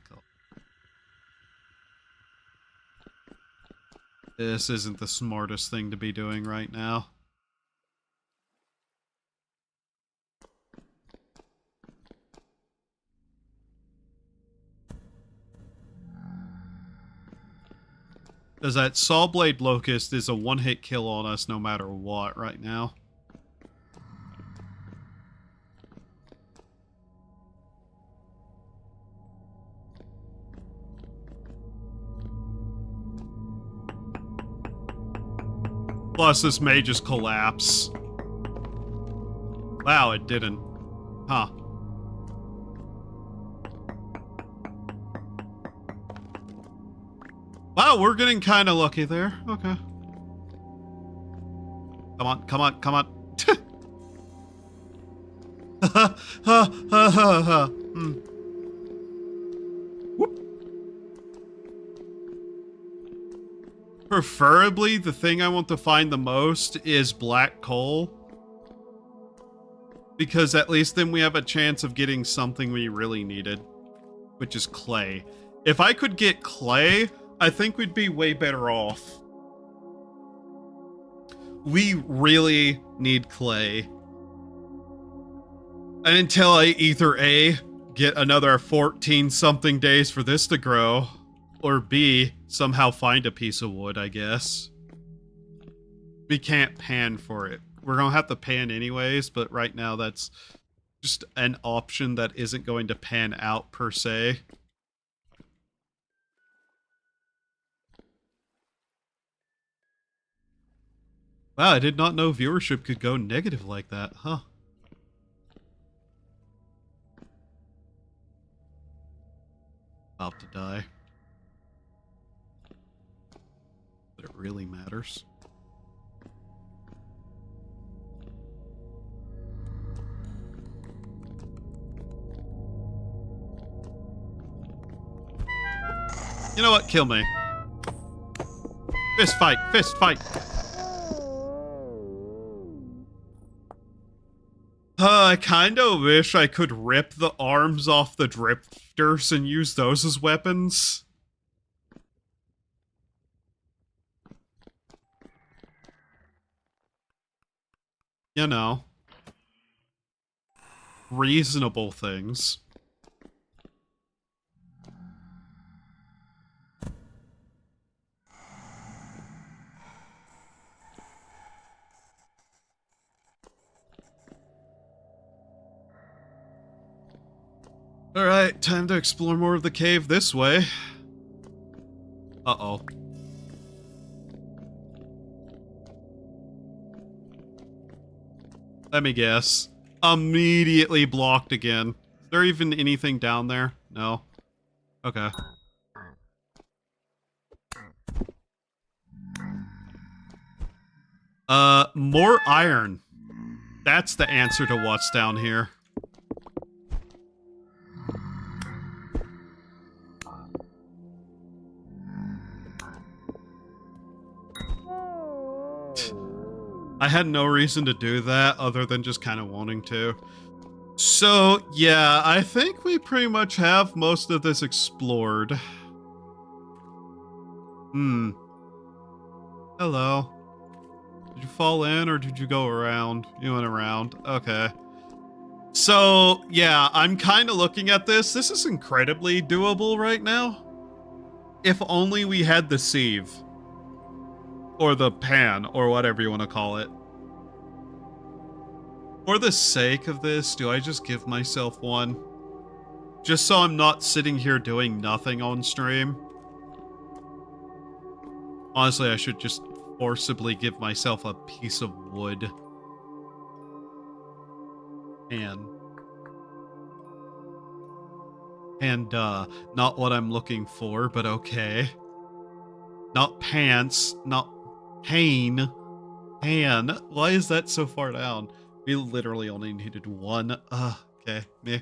This isn't the smartest thing to be doing right now. Because that Saw Blade Locust is a one-hit kill on us no matter what right now. Plus, this may just collapse. Wow, it didn't. Huh. Wow, we're getting kind of lucky there. Okay. Come on, come on, come on. Ha ha ha ha ha. Whoop. Preferably, the thing I want to find the most is black coal. Because at least then we have a chance of getting something we really needed. Which is clay. If I could get clay, I think we'd be way better off. We really need clay. And until I either A, get another 14-something days for this to grow, or B, somehow find a piece of wood, I guess. We can't pan for it. We're gonna have to pan anyways, but right now that's just an option that isn't going to pan out per se. Wow, I did not know viewership could go negative like that, huh? About to die. But it really matters. You know what? Kill me. Fist fight! Fist fight! I kinda wish I could rip the arms off the drifters and use those as weapons. You know. Reasonable things. Alright, time to explore more of the cave this way. Uh-oh. Let me guess. Immediately blocked again. Is there even anything down there? No. Okay. More iron. That's the answer to what's down here. I had no reason to do that other than just kind of wanting to. So, yeah, I think we pretty much have most of this explored. Hello. Did you fall in or did you go around? You went around. Okay. So, yeah, I'm kind of looking at this. This is incredibly doable right now. If only we had the sieve. Or the pan, or whatever you want to call it. For the sake of this, do I just give myself one? Just so I'm not sitting here doing nothing on stream. Honestly, I should just forcibly give myself a piece of wood. And, not what I'm looking for, but okay. Not pants, not pain. Pan. Why is that so far down? We literally only needed one. Okay. Meh.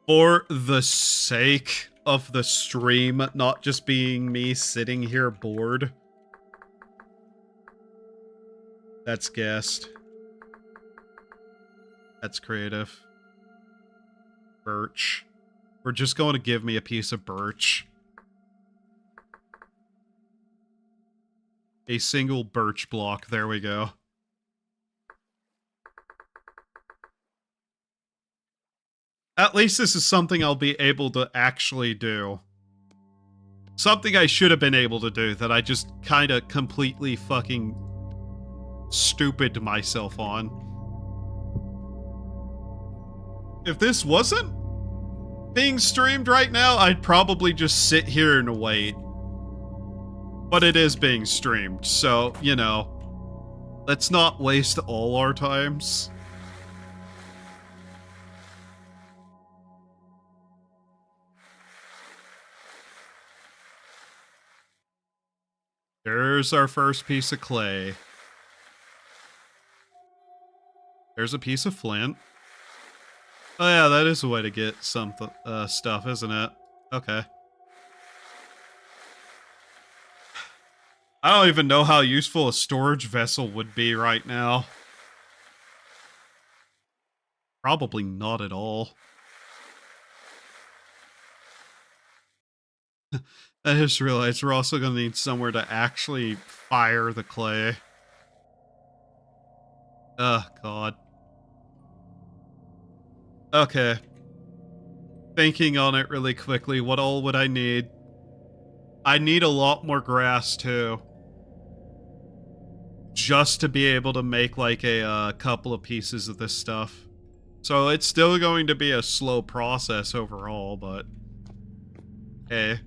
For the sake of the stream not just being me sitting here bored. That's guessed. That's creative. Birch. We're just going to give me a piece of birch. A single birch block. There we go. At least this is something I'll be able to actually do. Something I should have been able to do that I just kind of completely fucking stupid myself on. If this wasn't being streamed right now, I'd probably just sit here and wait. But it is being streamed, so, you know, let's not waste all our times. There's our first piece of clay. There's a piece of flint. Oh yeah, that is a way to get some stuff, isn't it? Okay. I don't even know how useful a storage vessel would be right now. Probably not at all. I just realized we're also going to need somewhere to actually fire the clay. Oh, God. Okay. Thinking on it really quickly, what all would I need? I need a lot more grass, too. Just to be able to make, like, a couple of pieces of this stuff. So it's still going to be a slow process overall, but... hey.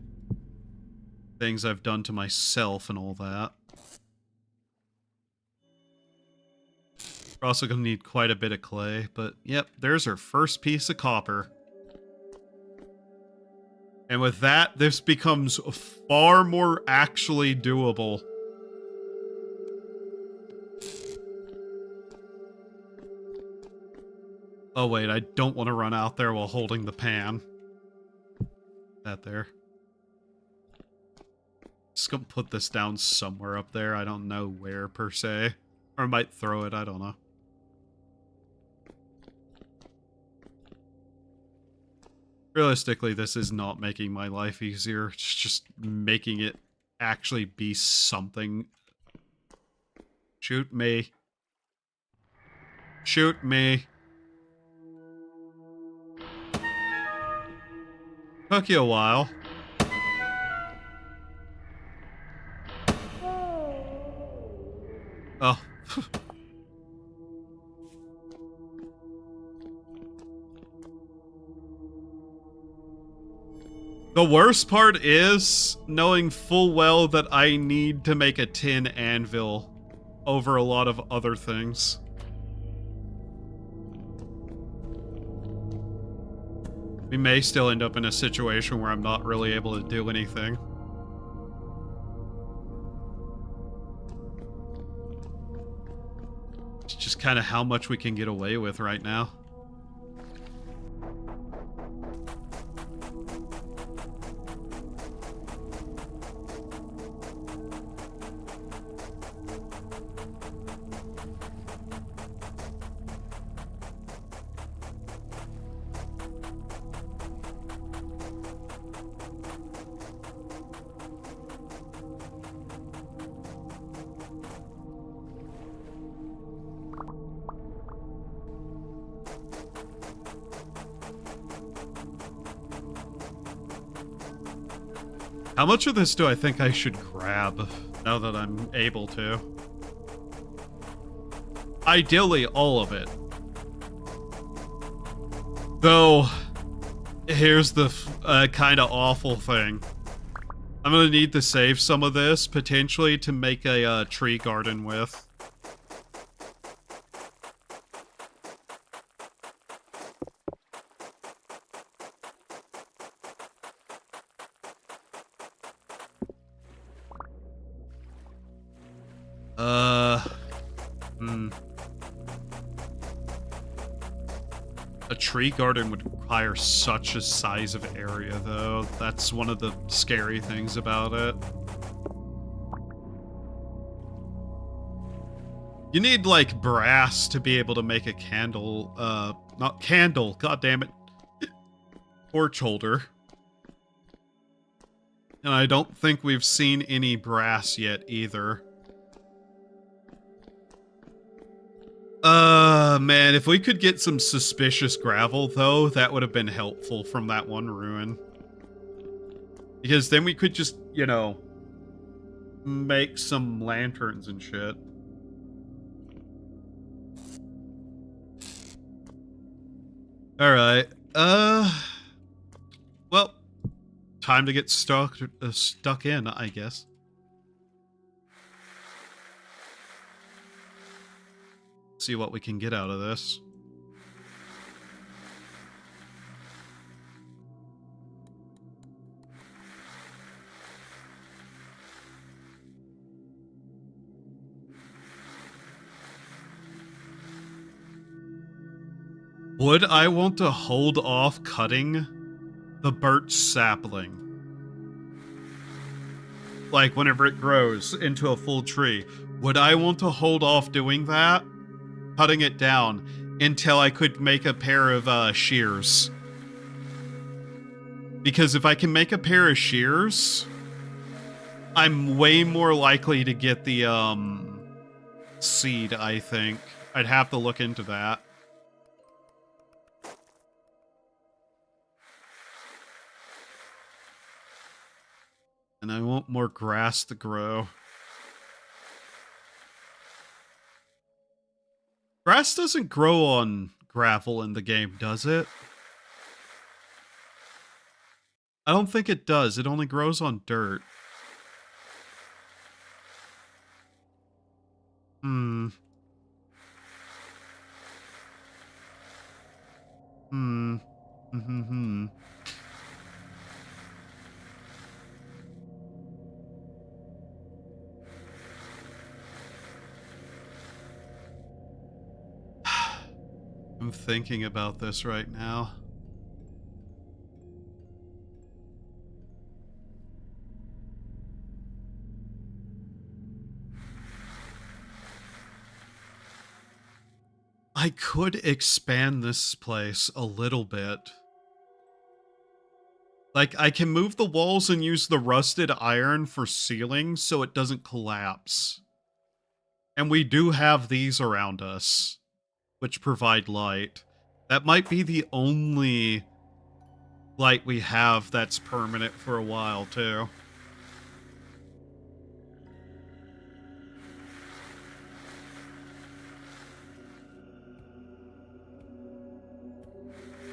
Things I've done to myself and all that. We're also going to need quite a bit of clay, but yep, there's our first piece of copper. And with that, this becomes far more actually doable. Oh wait, I don't want to run out there while holding the pan. That there. Just gonna put this down somewhere up there. I don't know where, per se. Or I might throw it, I don't know. Realistically, this is not making my life easier. It's just making it actually be something. Shoot me. Shoot me. Took you a while. Oh. The worst part is knowing full well that I need to make a tin anvil over a lot of other things. We may still end up in a situation where I'm not really able to do anything. It's just kind of how much we can get away with right now. How much of this do I think I should grab, now that I'm able to? Ideally, all of it. Though, here's the kind of awful thing. I'm gonna need to save some of this, potentially, to make a tree garden with. A tree garden would require such a size of area, though. That's one of the scary things about it. You need, like, brass to be able to make a candle, not candle, god damn it. Torch holder. And I don't think we've seen any brass yet, either. Man, if we could get some suspicious gravel, though, that would have been helpful from that one ruin. Because then we could just, you know, make some lanterns and shit. Alright, well, time to get stuck in, I guess. See what we can get out of this. Would I want to hold off cutting the birch sapling? Like, whenever it grows into a full tree, would I want to hold off doing that? Cutting it down until I could make a pair of shears. Because if I can make a pair of shears, I'm way more likely to get the seed, I think. I'd have to look into that. And I want more grass to grow. Grass doesn't grow on gravel in the game, does it? I don't think it does. It only grows on dirt. Hmm. I'm thinking about this right now. I could expand this place a little bit. Like, I can move the walls and use the rusted iron for ceiling so it doesn't collapse. And we do have these around us, which provide light. That might be the only light we have that's permanent for a while, too.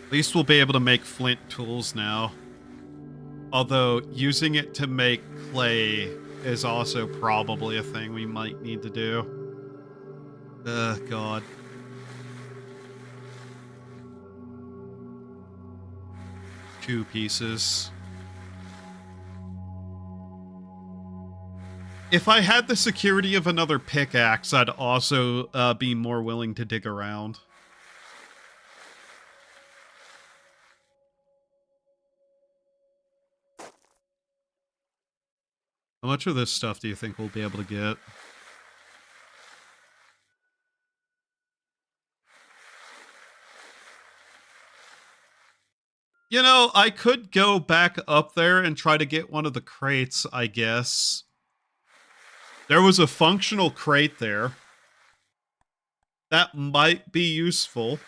At least we'll be able to make flint tools now. Although, using it to make clay is also probably a thing we might need to do. God. Two pieces. If I had the security of another pickaxe, I'd also be more willing to dig around. How much of this stuff do you think we'll be able to get? You know, I could go back up there and try to get one of the crates, I guess. There was a functional crate there. That might be useful.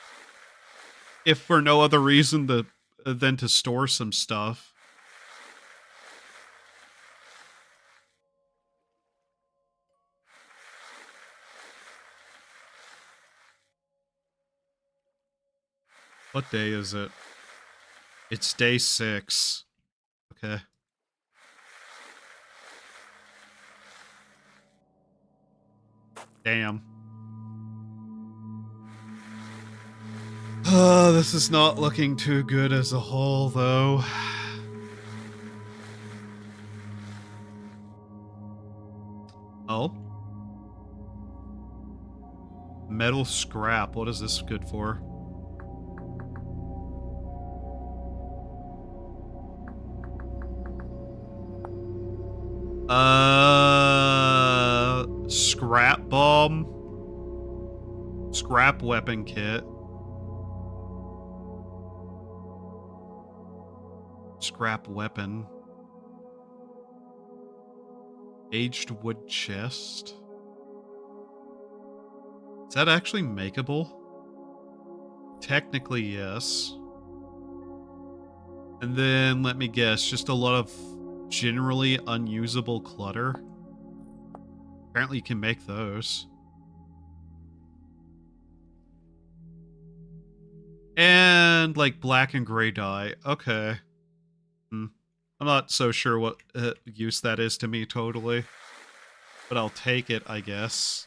If for no other reason than to store some stuff. What day is it? It's day 6. Okay. Damn. This is not looking too good as a whole, though. Oh? Metal scrap. What is this good for? Scrap bomb. Scrap weapon kit. Scrap weapon. Aged wood chest. Is that actually makeable? Technically, yes. And then, let me guess, just a lot of generally unusable clutter. Apparently you can make those. And, like, black and gray dye. Okay. I'm not so sure what use that is to me totally. But I'll take it, I guess.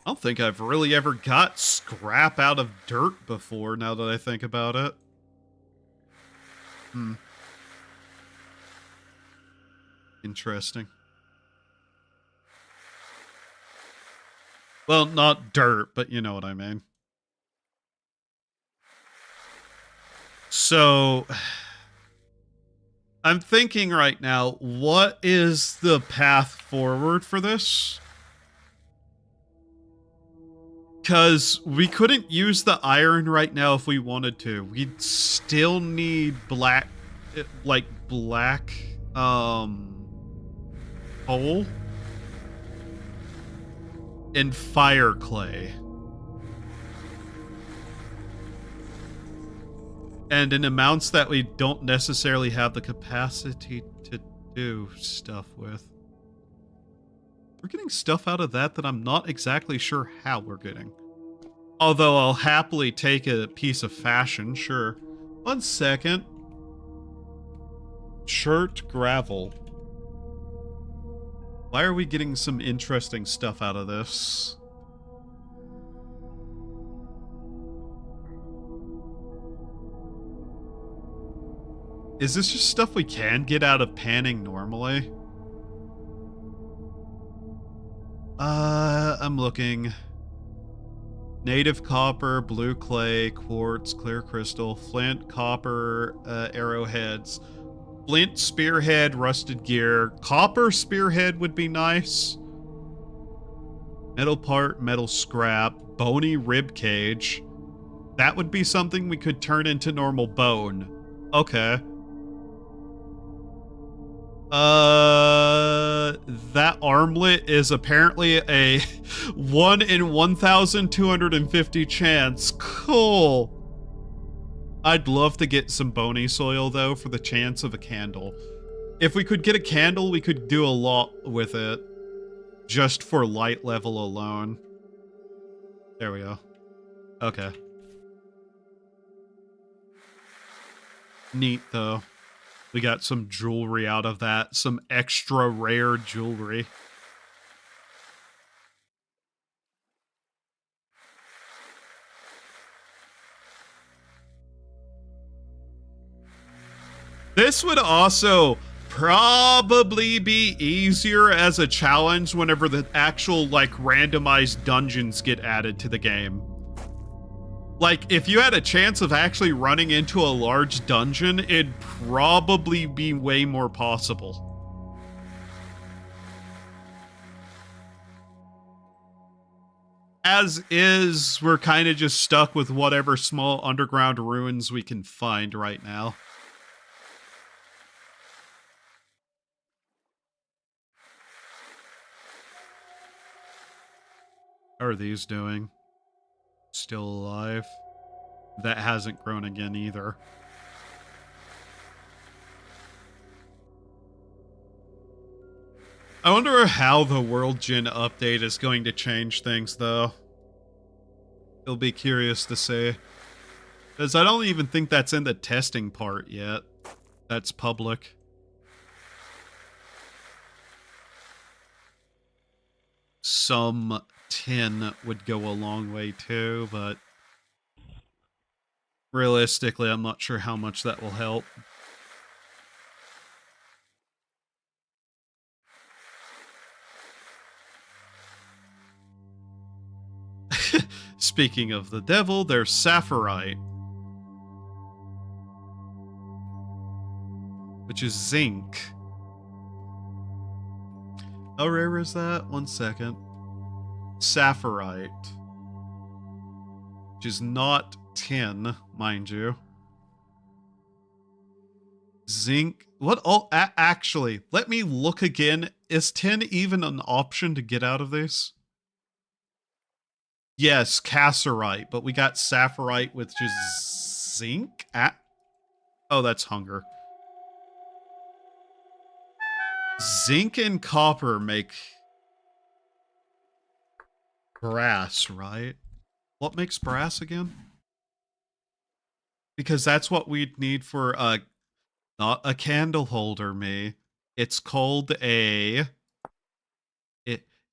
I don't think I've really ever got scrap out of dirt before, now that I think about it. Interesting. Well, not dirt, but you know what I mean. So, I'm thinking right now, what is the path forward for this? Because we couldn't use the iron right now if we wanted to. We'd still need black, like black, coal and fire clay. And in amounts that we don't necessarily have the capacity to do stuff with. We're getting stuff out of that I'm not exactly sure how we're getting. Although I'll happily take a piece of fashion, sure. 1 second. Chert gravel. Why are we getting some interesting stuff out of this? Is this just stuff we can get out of panning normally? I'm looking. Native copper, blue clay, quartz, clear crystal, flint, copper, arrowheads, flint spearhead, rusted gear. Copper spearhead would be nice. Metal part, metal scrap, bony rib cage. That would be something we could turn into normal bone. Okay. That armlet is apparently a 1 in 1,250 chance. Cool. I'd love to get some bony soil, though, for the chance of a candle. If we could get a candle, we could do a lot with it. Just for light level alone. There we go. Okay. Neat, though. We got some jewelry out of that. Some extra rare jewelry. This would also probably be easier as a challenge whenever the actual, like, randomized dungeons get added to the game. Like, if you had a chance of actually running into a large dungeon, it'd probably be way more possible. As is, we're kind of just stuck with whatever small underground ruins we can find right now. How are these doing? Still alive? That hasn't grown again either. I wonder how the World Gen update is going to change things, though. It'll be curious to see. Because I don't even think that's in the testing part yet. That's public. Some tin would go a long way too, but realistically, I'm not sure how much that will help. Speaking of the devil, there's sapphirite, which is zinc. How rare is that? 1 second. Sapphirite, which is not tin, mind you. Zinc. What? Oh, actually, let me look again. Is tin even an option to get out of this? Yes, cassiterite, but we got sapphirite, which is zinc. Oh, that's hunger. Zinc and copper make brass, right? What makes brass again? Because that's what we'd need for not a candle holder, me. It's called a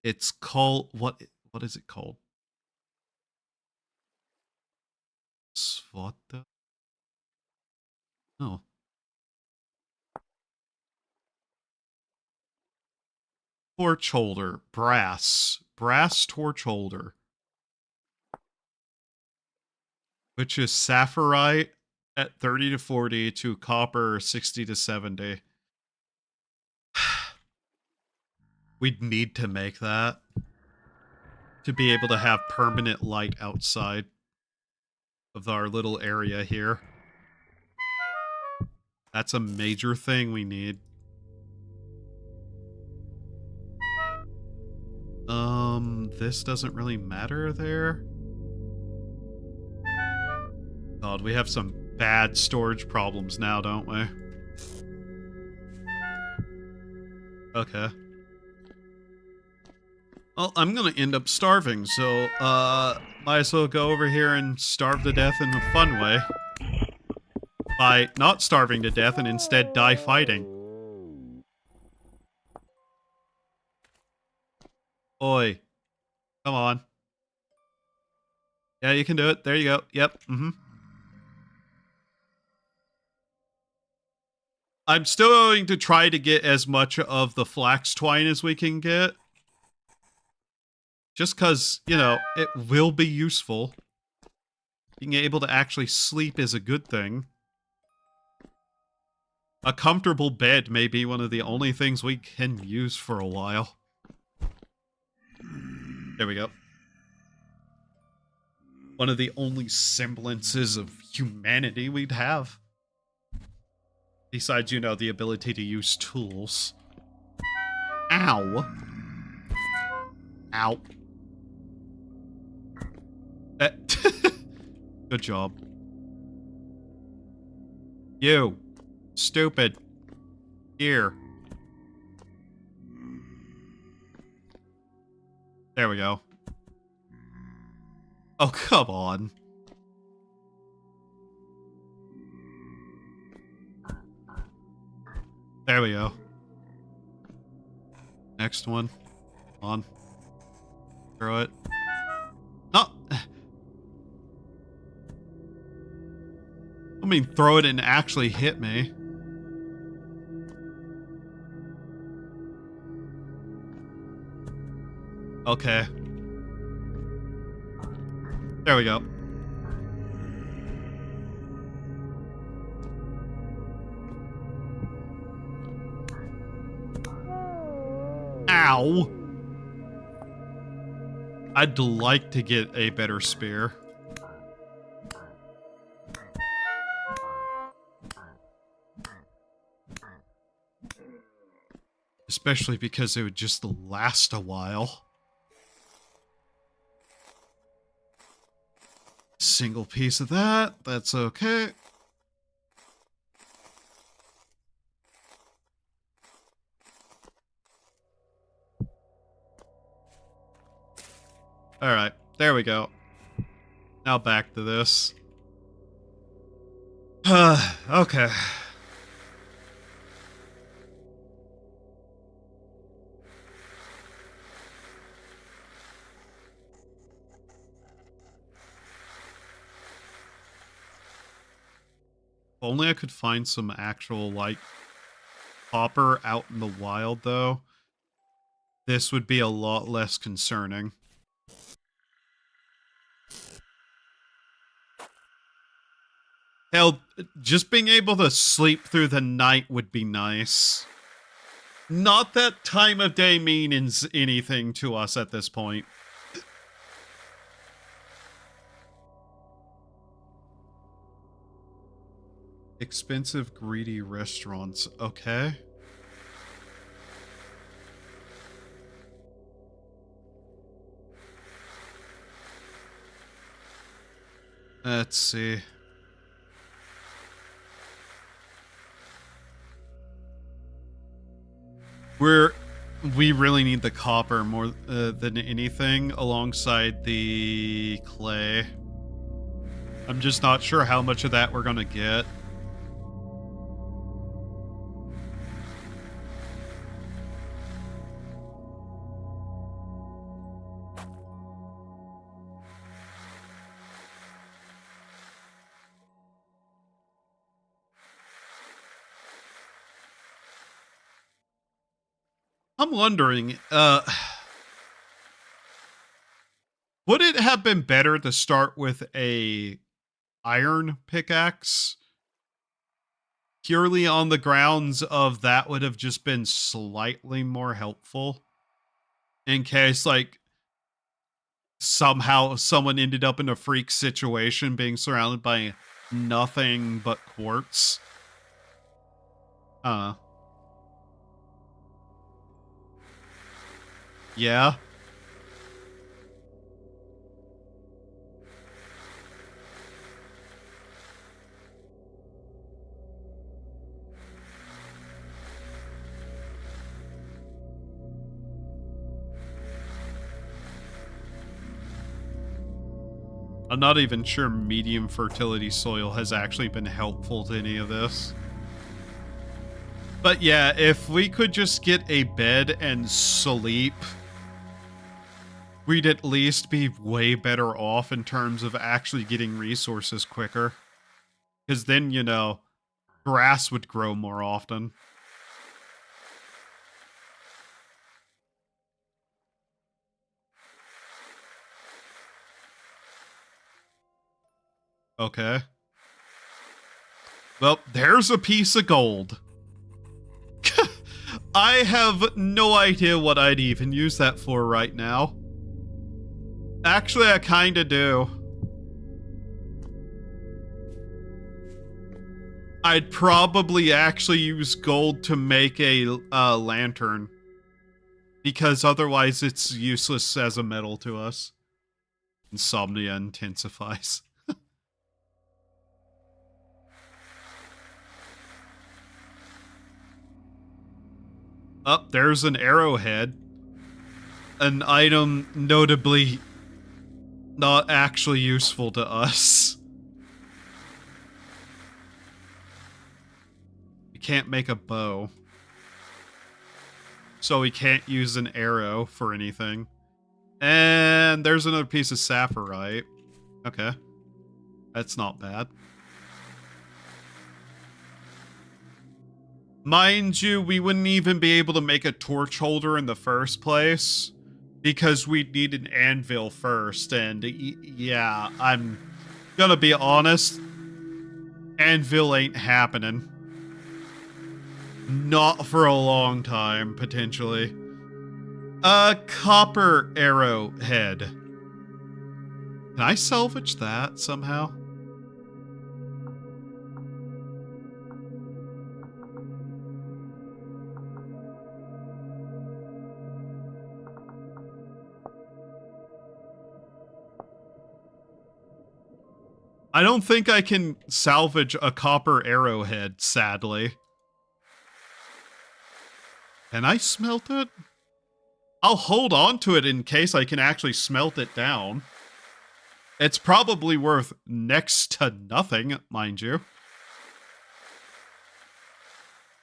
it's called what is it called? Svata? No. Torch holder, brass torch holder, which is sapphirite at 30 to 40 to copper 60 to 70. We'd need to make that to be able to have permanent light outside of our little area here. That's a major thing we need. This doesn't really matter there. God, we have some bad storage problems now, don't we? Okay. Well, I'm gonna end up starving, so, might as well go over here and starve to death in a fun way. By not starving to death and instead die fighting. Oi. Come on. Yeah, you can do it. There you go. Yep. I'm still going to try to get as much of the flax twine as we can get. Just because, you know, it will be useful. Being able to actually sleep is a good thing. A comfortable bed may be one of the only things we can use for a while. There we go. One of the only semblances of humanity we'd have. Besides, you know, the ability to use tools. Ow. Ow. Good job. You. Stupid. Here. There we go. Oh, come on. There we go. Next one. On. Throw it. No! I mean, throw it and actually hit me. Okay. There we go. Ow! I'd like to get a better spear. Especially because it would just last a while. Single piece of that. That's okay. Alright, there we go. Now back to this. Okay. If only I could find some actual, like, copper out in the wild, though. This would be a lot less concerning. Hell, just being able to sleep through the night would be nice. Not that time of day means anything to us at this point. Expensive, greedy restaurants. Okay. Let's see. We really need the copper more than anything alongside the clay. I'm just not sure how much of that we're gonna get. I'm wondering, would it have been better to start with a iron pickaxe? Purely on the grounds of that would have just been slightly more helpful. In case, like, somehow someone ended up in a freak situation being surrounded by nothing but quartz. Yeah. I'm not even sure medium fertility soil has actually been helpful to any of this. But yeah, if we could just get a bed and sleep, we'd at least be way better off in terms of actually getting resources quicker. Because then, you know, grass would grow more often. Okay. Well, there's a piece of gold. I have no idea what I'd even use that for right now. Actually, I kinda do. I'd probably actually use gold to make a lantern. Because otherwise it's useless as a metal to us. Insomnia intensifies. Oh, there's an arrowhead. An item notably not actually useful to us. We can't make a bow. So we can't use an arrow for anything. And there's another piece of sapphirite. Okay. That's not bad. Mind you, we wouldn't even be able to make a torch holder in the first place because we'd need an anvil first. And yeah, I'm gonna be honest, anvil ain't happening. Not for a long time, potentially. A copper arrowhead. Can I salvage that somehow? I don't think I can salvage a copper arrowhead, sadly. Can I smelt it? I'll hold on to it in case I can actually smelt it down. It's probably worth next to nothing, mind you.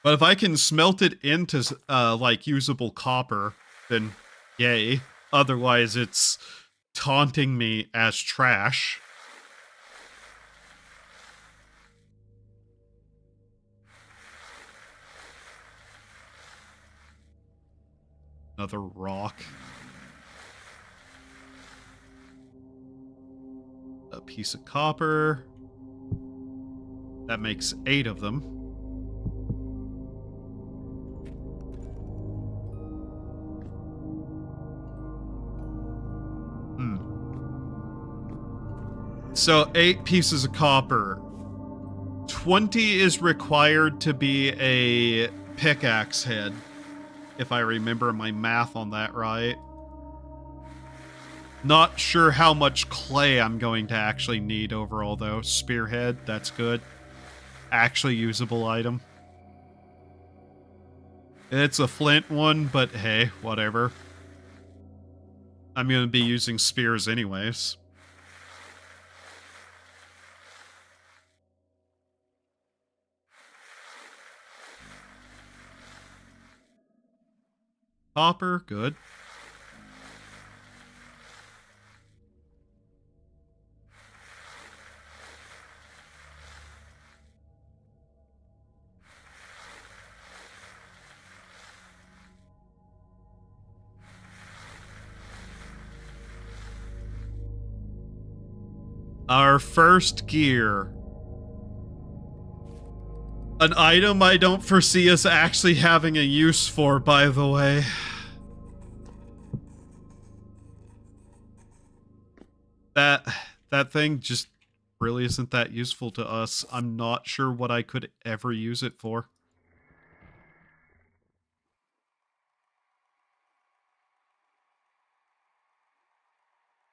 But if I can smelt it into, like, usable copper, then yay. Otherwise, it's taunting me as trash. Another rock. A piece of copper. That makes 8 of them. So 8 pieces of copper. 20 is required to be a pickaxe head. If I remember my math on that right. Not sure how much clay I'm going to actually need overall, though. Spearhead, that's good. Actually usable item. It's a flint one, but hey, whatever. I'm going to be using spears anyways. Copper, good. Our first gear. An item I don't foresee us actually having a use for, by the way. That thing just really isn't that useful to us. I'm not sure what I could ever use it for.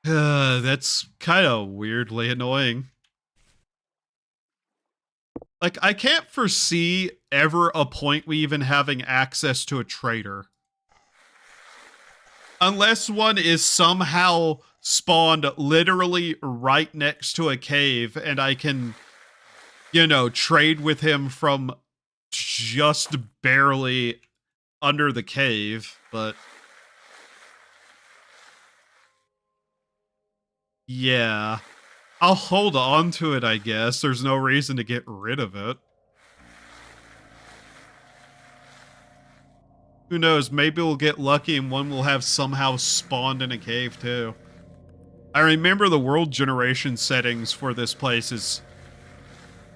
That's kind of weirdly annoying. Like, I can't foresee ever a point we even having access to a trader. Unless one is somehow spawned literally right next to a cave and I can, you know, trade with him from just barely under the cave, but yeah. I'll hold on to it, I guess. There's no reason to get rid of it. Who knows, maybe we'll get lucky and one will have somehow spawned in a cave too. I remember the world generation settings for this place is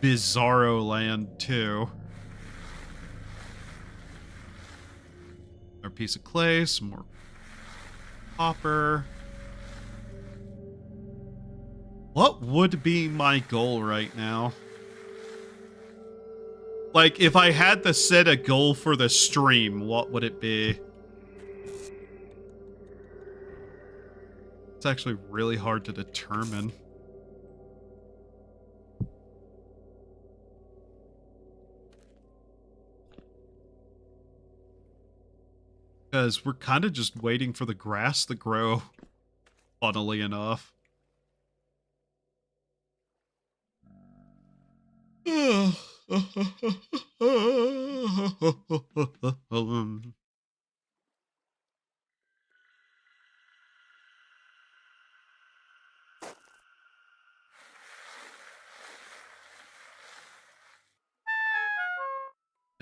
Bizarro Land too. Our piece of clay, some more copper. What would be my goal right now? Like, if I had to set a goal for the stream, what would it be? It's actually really hard to determine. Because we're kind of just waiting for the grass to grow, funnily enough.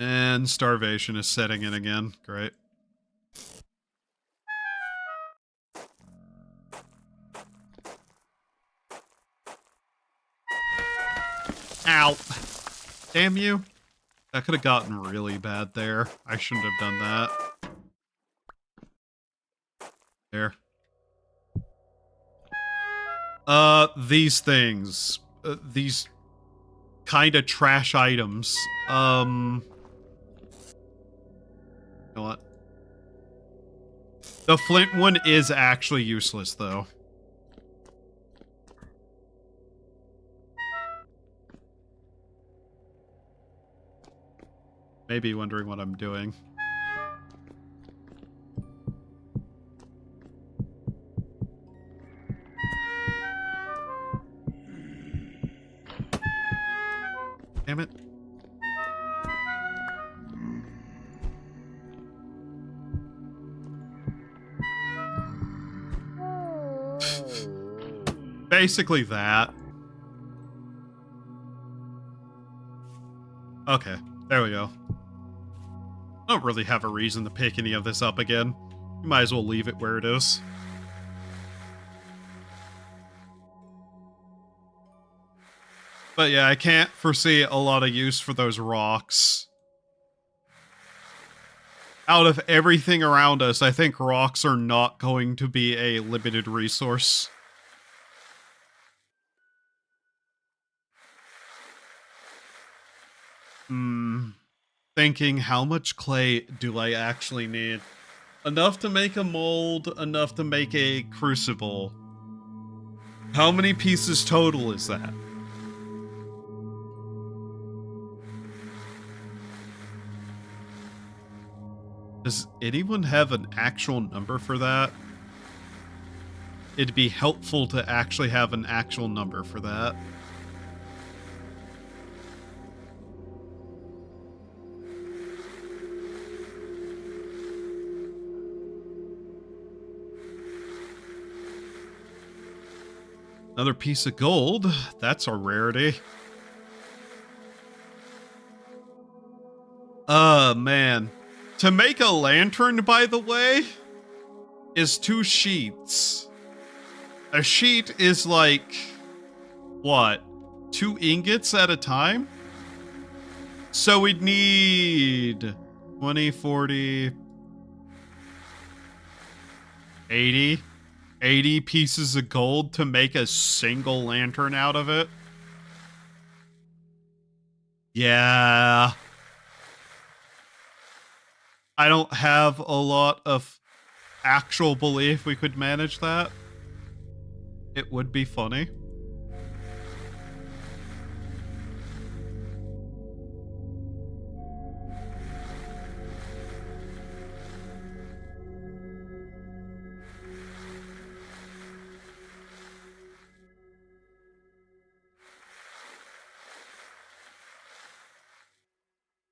And starvation is setting in again. Great. Ow. Damn you. That could have gotten really bad there. I shouldn't have done that. There. These things. These kind of trash items. You know what? The flint one is actually useless, though. Maybe wondering what I'm doing. Damn it. Basically that. Okay, there we go. I don't really have a reason to pick any of this up again. You might as well leave it where it is. But yeah, I can't foresee a lot of use for those rocks. Out of everything around us, I think rocks are not going to be a limited resource. Thinking, how much clay do I actually need? Enough to make a mold, enough to make a crucible. How many pieces total is that? Does anyone have an actual number for that? It'd be helpful to actually have an actual number for that. Another piece of gold. That's a rarity. Man. To make a lantern, by the way, is 2 sheets. A sheet is like, what? 2 ingots at a time? So we'd need 20, 40, 80. 80 pieces of gold to make a single lantern out of it. Yeah. I don't have a lot of actual belief we could manage that. It would be funny.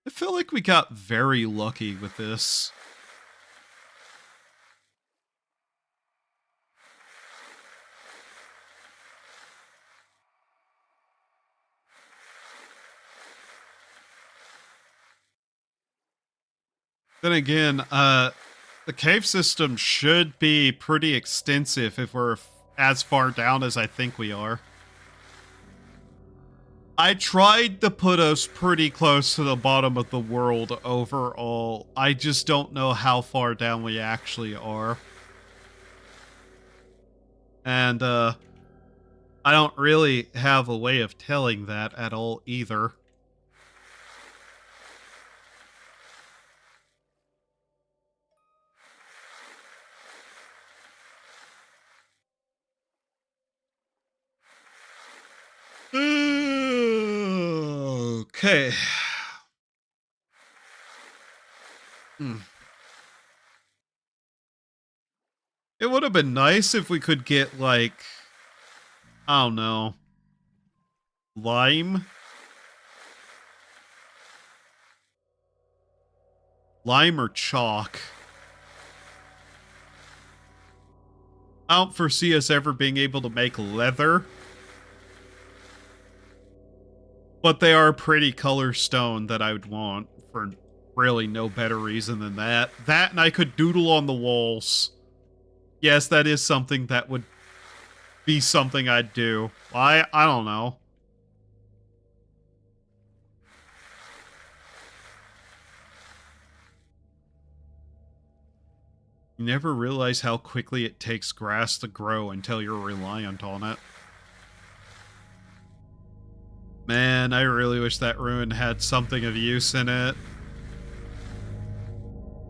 I feel like we got very lucky with this. Then again, the cave system should be pretty extensive if we're as far down as I think we are. I tried to put us pretty close to the bottom of the world overall. I just don't know how far down we actually are. And, I don't really have a way of telling that at all either. Okay. It would have been nice if we could get, like, I don't know, lime? Lime or chalk? I don't foresee us ever being able to make leather. But they are a pretty color stone that I would want for really no better reason than that. That and I could doodle on the walls. Yes, that is something that would be something I'd do. I don't know. You never realize how quickly it takes grass to grow until you're reliant on it. Man, I really wish that ruin had something of use in it.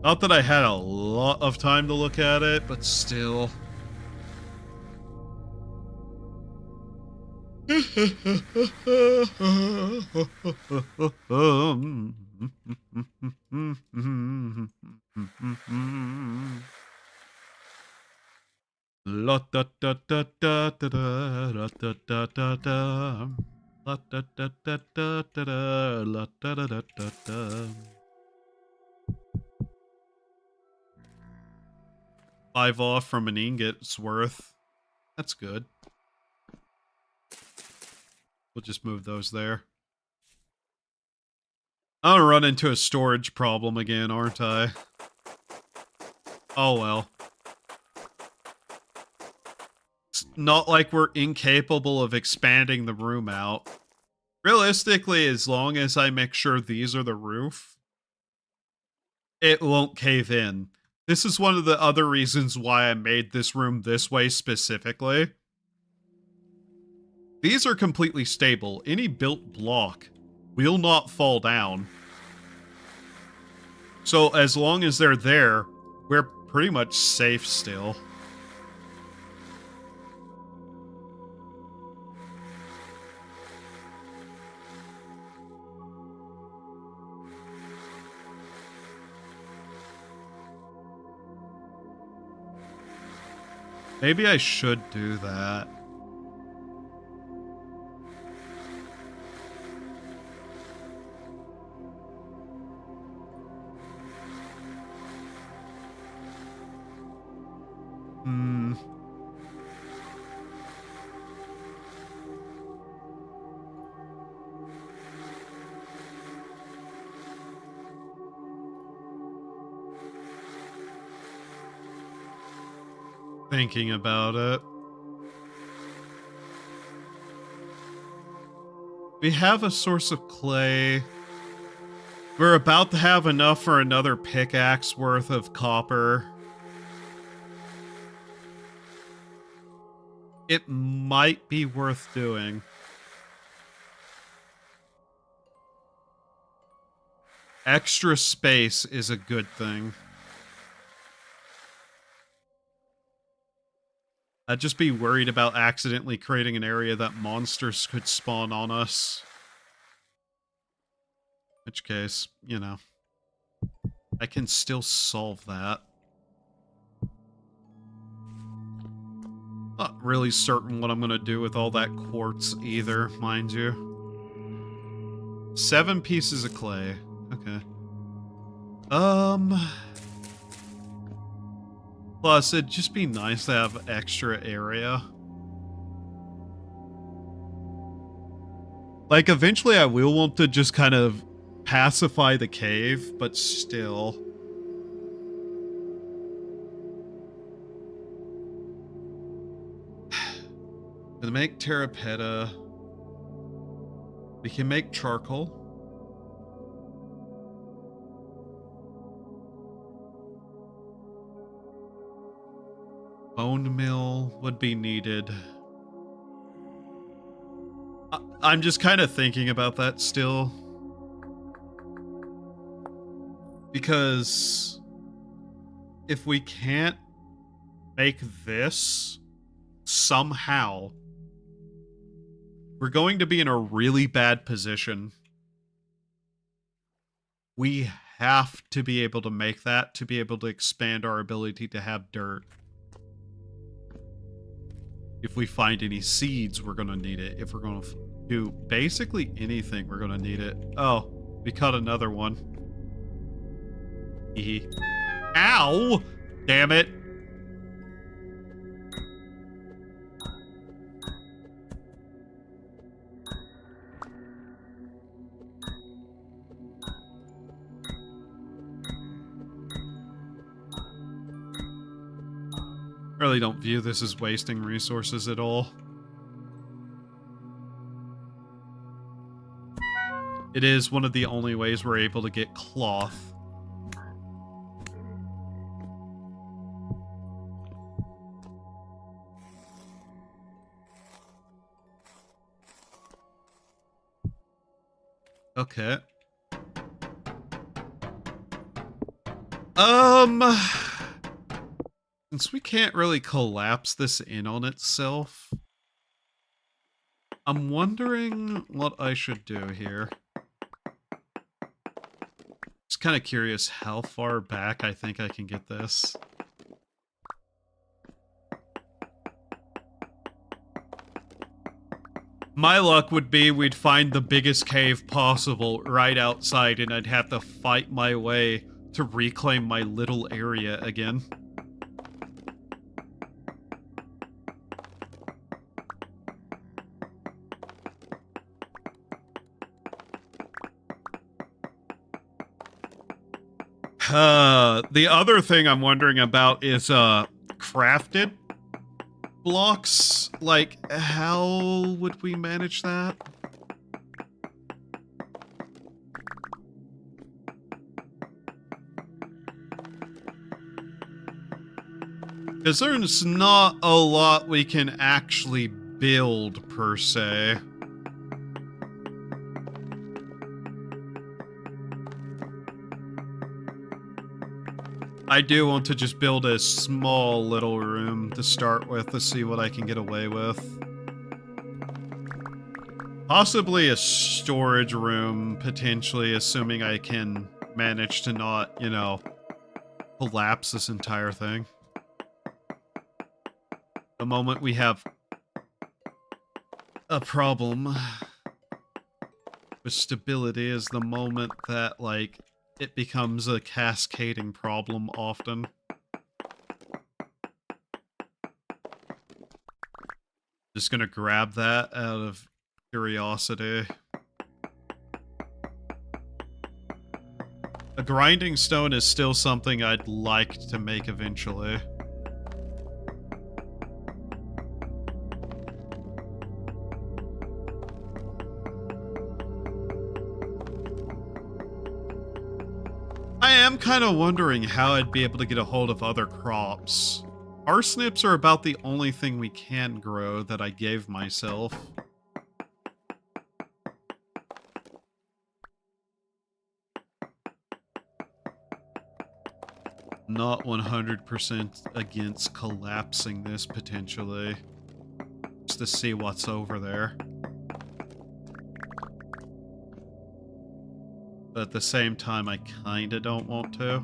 Not that I had a lot of time to look at it, but still. La da da da da da da da da da da. La da da da da da da. La da da da da da. 5 off from an ingot's worth. That's good. We'll just move those there. I'm gonna run into a storage problem again, aren't I? Oh well. It's not like we're incapable of expanding the room out. Realistically, as long as I make sure these are the roof, it won't cave in. This is one of the other reasons why I made this room this way specifically. These are completely stable. Any built block will not fall down. So as long as they're there, we're pretty much safe still. Maybe I should do that. Thinking about it. We have a source of clay. We're about to have enough for another pickaxe worth of copper. It might be worth doing. Extra space is a good thing. I'd just be worried about accidentally creating an area that monsters could spawn on us. In which case, you know, I can still solve that. Not really certain what I'm gonna do with all that quartz either, mind you. 7 pieces of clay. Okay. Plus, it'd just be nice to have extra area. Like, eventually I will want to just kind of pacify the cave, but still. Gonna make terrapetta. We can make charcoal. Bone mill would be needed. I'm just kind of thinking about that still. Because if we can't make this somehow, we're going to be in a really bad position. We have to be able to make that to be able to expand our ability to have dirt. If we find any seeds, we're going to need it. If we're going to do basically anything, we're going to need it. Oh, we caught another one. Ow! Damn it. Really don't view this as wasting resources at all. It is one of the only ways we're able to get cloth. Okay. Since we can't really collapse this in on itself, I'm wondering what I should do here. Just kind of curious how far back I think I can get this. My luck would be we'd find the biggest cave possible right outside, and I'd have to fight my way to reclaim my little area again. The other thing I'm wondering about is, crafted blocks. Like, how would we manage that? Because there's not a lot we can actually build, per se. I do want to just build a small little room to start with to see what I can get away with. Possibly a storage room, potentially, assuming I can manage to not, you know, collapse this entire thing. moment we have a problem with stability is the moment that, like, it becomes a cascading problem often. Just gonna grab that out of curiosity. A grinding stone is still something I'd like to make eventually. I am kind of wondering how I'd be able to get a hold of other crops. Parsnips are about the only thing we can grow that I gave myself. Not 100% against collapsing this potentially. Just to see what's over there. But at the same time, I kinda don't want to.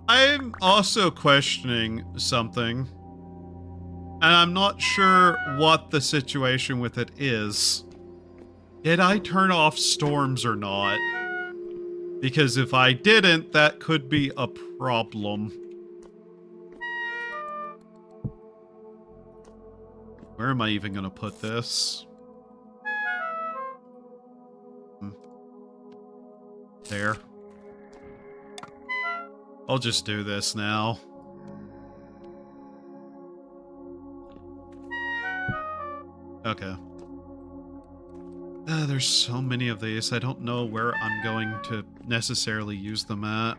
I'm also questioning something, and I'm not sure what the situation with it is. Did I turn off storms or not? Because if I didn't, that could be a problem. Where am I even gonna put this? There. I'll just do this now. Okay. There's so many of these, I don't know where I'm going to necessarily use them at.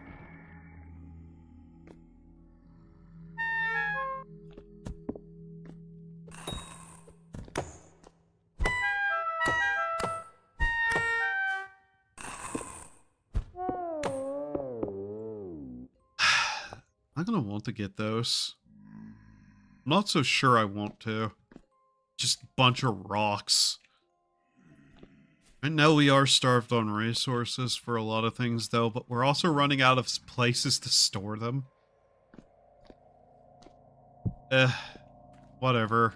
I'm gonna want to get those. I'm not so sure I want to. Just a bunch of rocks. I know we are starved on resources for a lot of things, though, but we're also running out of places to store them. Whatever.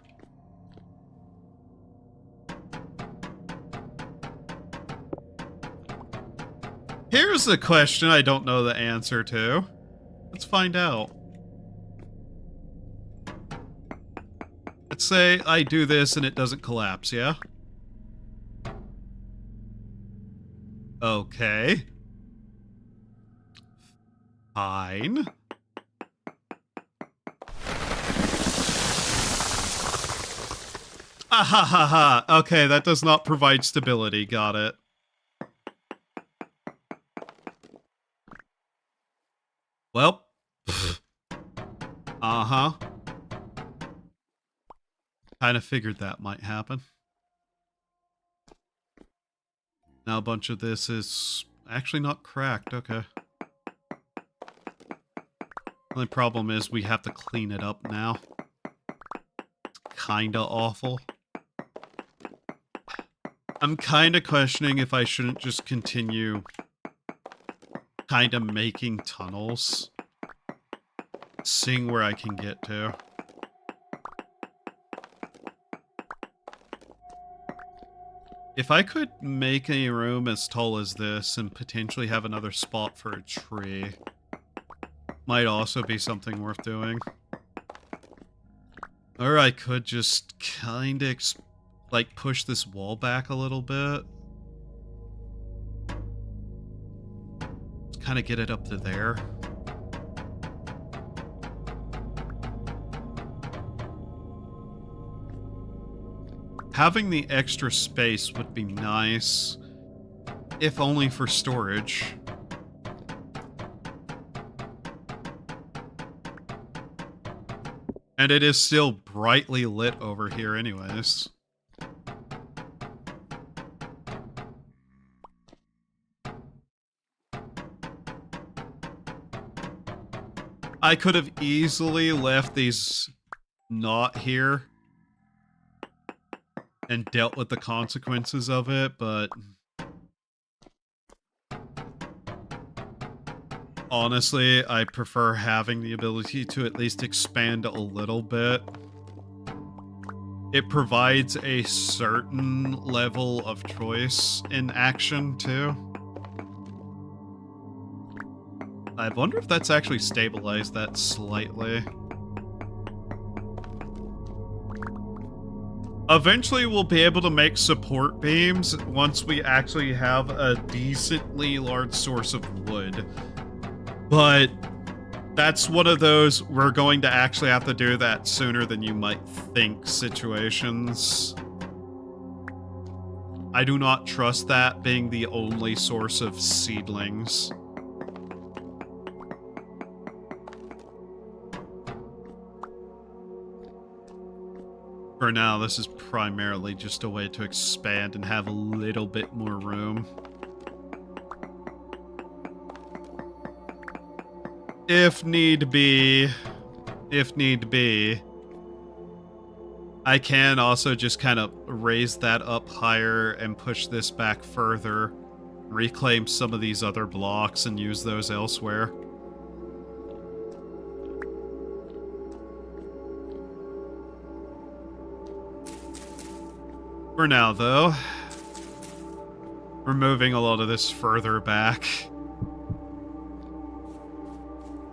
Here's a question I don't know the answer to. Let's find out. Let's say I do this and it doesn't collapse, yeah? Okay. Fine. Ah ha ha ha. Okay, that does not provide stability. Got it. Well. Uh-huh. Kind of figured that might happen. Now a bunch of this is actually not cracked. Okay. Only problem is we have to clean it up now. It's kinda awful. I'm kinda questioning if I shouldn't just continue kinda making tunnels. Seeing where I can get to. If I could make a room as tall as this and potentially have another spot for a tree, might also be something worth doing. Or I could just kind of, like, push this wall back a little bit. Let's kind of get it up to there. Having the extra space would be nice, if only for storage. And it is still brightly lit over here anyways. I could have easily left these not here. and dealt with the consequences of it, but honestly, I prefer having the ability to at least expand a little bit. It provides a certain level of choice in action, too. I wonder if that's actually stabilized that slightly. Eventually, we'll be able to make support beams once we actually have a decently large source of wood. But that's one of those we're going to actually have to do that sooner than you might think situations. I do not trust that being the only source of seedlings. For now, this is primarily just a way to expand and have a little bit more room. If need be, I can also just kind of raise that up higher and push this back further, reclaim some of these other blocks and use those elsewhere. For now, though, we're moving a lot of this further back.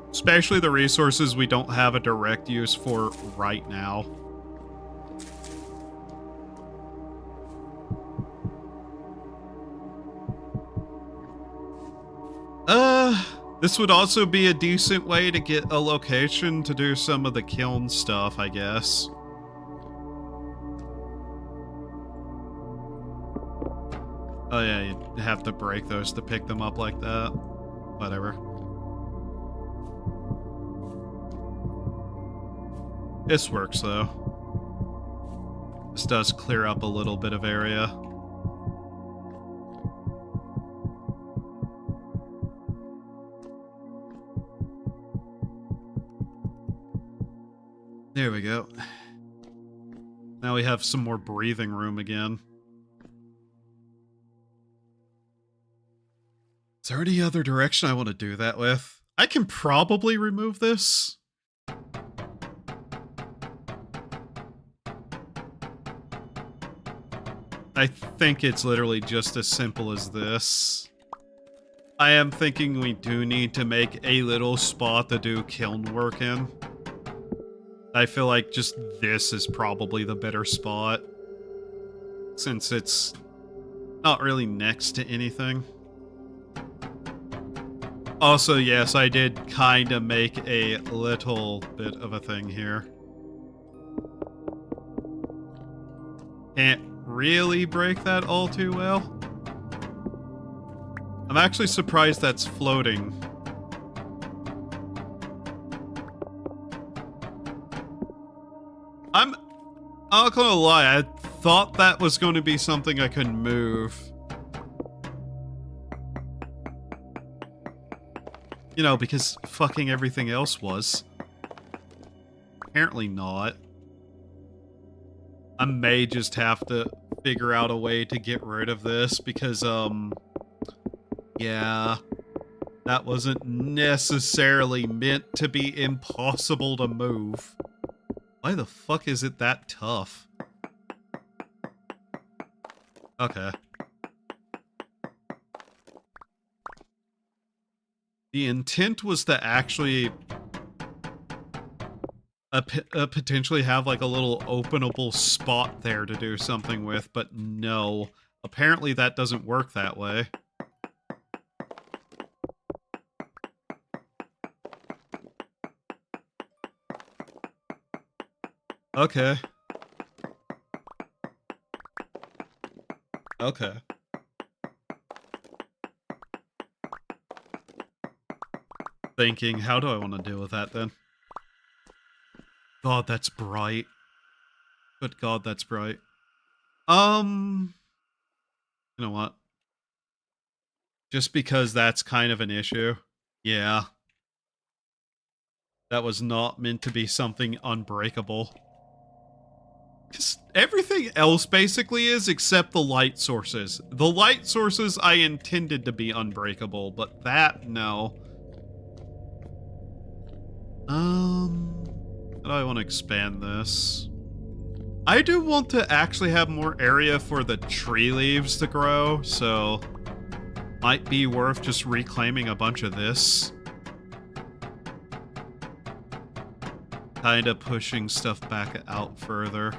Especially the resources we don't have a direct use for right now. This would also be a decent way to get a location to do some of the kiln stuff, I guess. Oh yeah, you have to break those to pick them up like that. Whatever. This works, though. This does clear up a little bit of area. There we go. Now we have some more breathing room again. Is there any other direction I want to do that with? I can probably remove this. I think it's literally just as simple as this. I am thinking we do need to make a little spot to do kiln work in. I feel like just this is probably the better spot, since it's not really next to anything. Also, yes, I did kind of make a little bit of a thing here. Can't really break that all too well. I'm actually surprised that's floating. I'm not gonna lie, I thought that was going to be something I could move. You know, because fucking everything else was. Apparently not. I may just have to figure out a way to get rid of this because, yeah, that wasn't necessarily meant to be impossible to move. Why the fuck is it that tough? Okay. The intent was to actually potentially have like a little openable spot there to do something with, but no. Apparently that doesn't work that way. Okay. Okay. Thinking, how do I want to deal with that then? God, that's bright. Good God, that's bright. You know what? Just because that's kind of an issue. Yeah. That was not meant to be something unbreakable. Everything else basically is except the light sources. The light sources I intended to be unbreakable, but that, no. How do I want to expand this? I do want to actually have more area for the tree leaves to grow, so might be worth just reclaiming a bunch of this. Kind of pushing stuff back out further.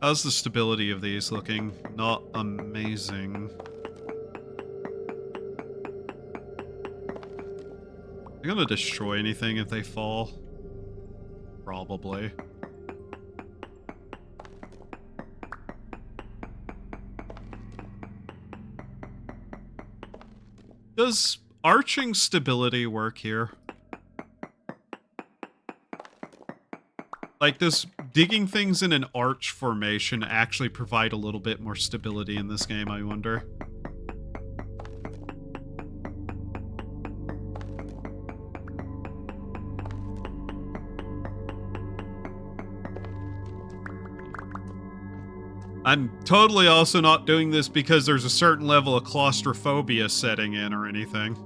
How's the stability of these looking? Not amazing. Are you gonna destroy anything if they fall? Probably. Does arching stability work here? Like, does digging things in an arch formation actually provide a little bit more stability in this game, I wonder? I'm totally also not doing this because there's a certain level of claustrophobia setting in or anything.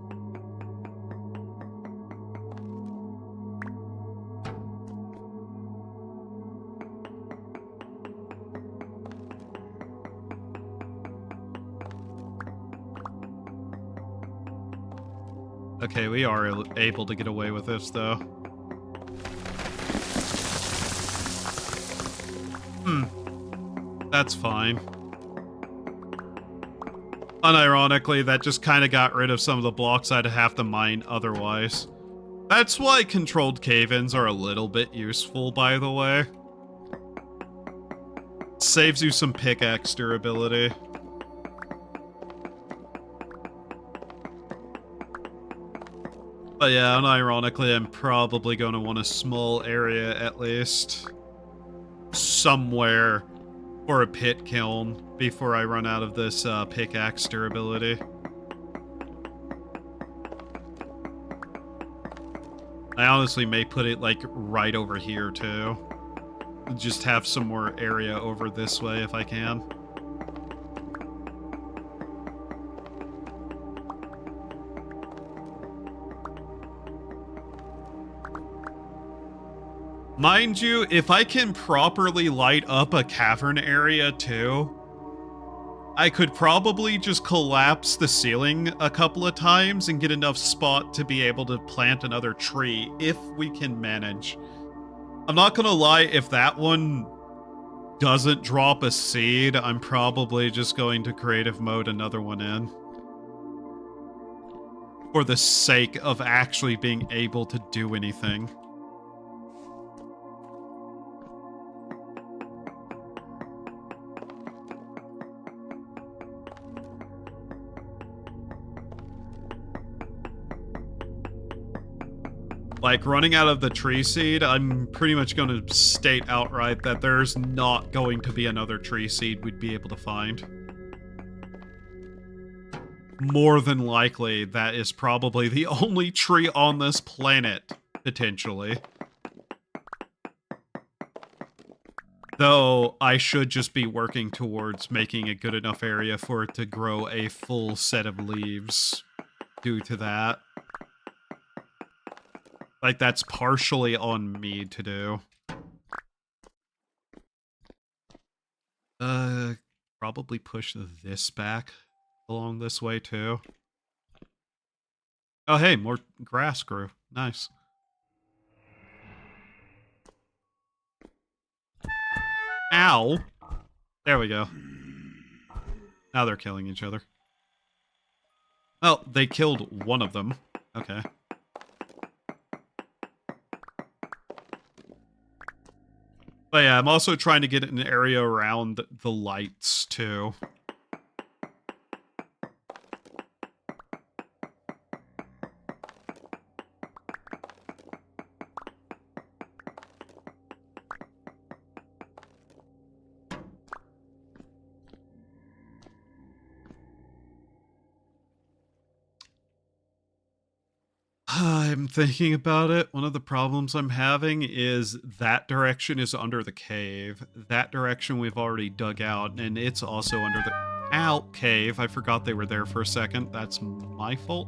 Okay, we are able to get away with this, though. That's fine. Unironically, that just kind of got rid of some of the blocks I'd have to mine otherwise. That's why controlled cave-ins are a little bit useful, by the way. Saves you some pickaxe durability. But yeah, unironically, I'm probably going to want a small area at least. Somewhere for a pit kiln before I run out of this pickaxe durability. I honestly may put it like right over here too. Just have some more area over this way if I can. Mind you, if I can properly light up a cavern area too, I could probably just collapse the ceiling a couple of times and get enough spot to be able to plant another tree if we can manage. I'm not gonna lie, if that one doesn't drop a seed, I'm probably just going to creative mode another one in. For the sake of actually being able to do anything. Like, running out of the tree seed, I'm pretty much going to state outright that there's not going to be another tree seed we'd be able to find. More than likely, that is probably the only tree on this planet, potentially. Though, I should just be working towards making a good enough area for it to grow a full set of leaves due to that. Like, that's partially on me to do. Probably push this back along this way, too. Oh, hey, more grass grew. Nice. Ow! There we go. Now they're killing each other. Well, they killed one of them. Okay. But yeah, I'm also trying to get an area around the lights, too. I'm thinking about it. One of the problems I'm having is that direction is under the cave. That direction we've already dug out, and it's also under the out cave. I forgot they were there for a second. That's my fault.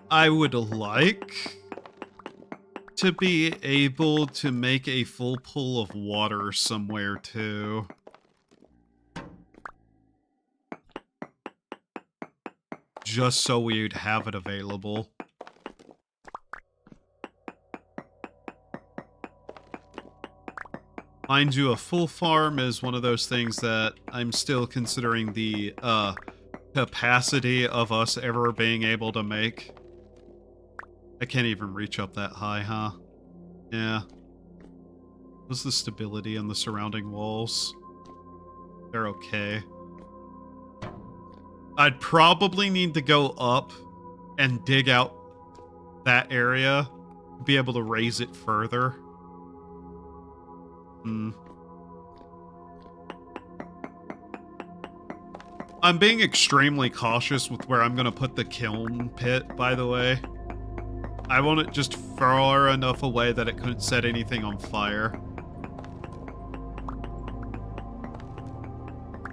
I would like to be able to make a full pool of water somewhere too. Just so we'd have it available. Mind you, a full farm is one of those things that I'm still considering the capacity of us ever being able to make. I can't even reach up that high, huh? Yeah. What's the stability on the surrounding walls? They're okay. I'd probably need to go up and dig out that area, be able to raise it further. I'm being extremely cautious with where I'm going to put the kiln pit, by the way. I want it just far enough away that it couldn't set anything on fire.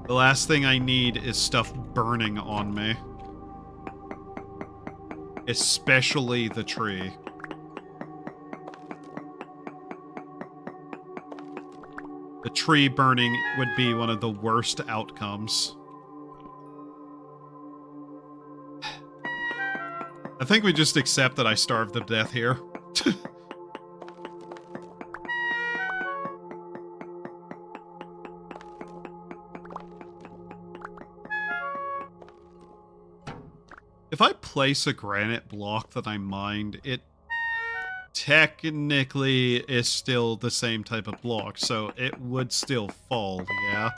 The last thing I need is stuff burning on me. Especially the tree. The tree burning would be one of the worst outcomes. I think we just accept that I starved to death here. If I place a granite block that I mined, it technically is still the same type of block, so it would still fall, yeah.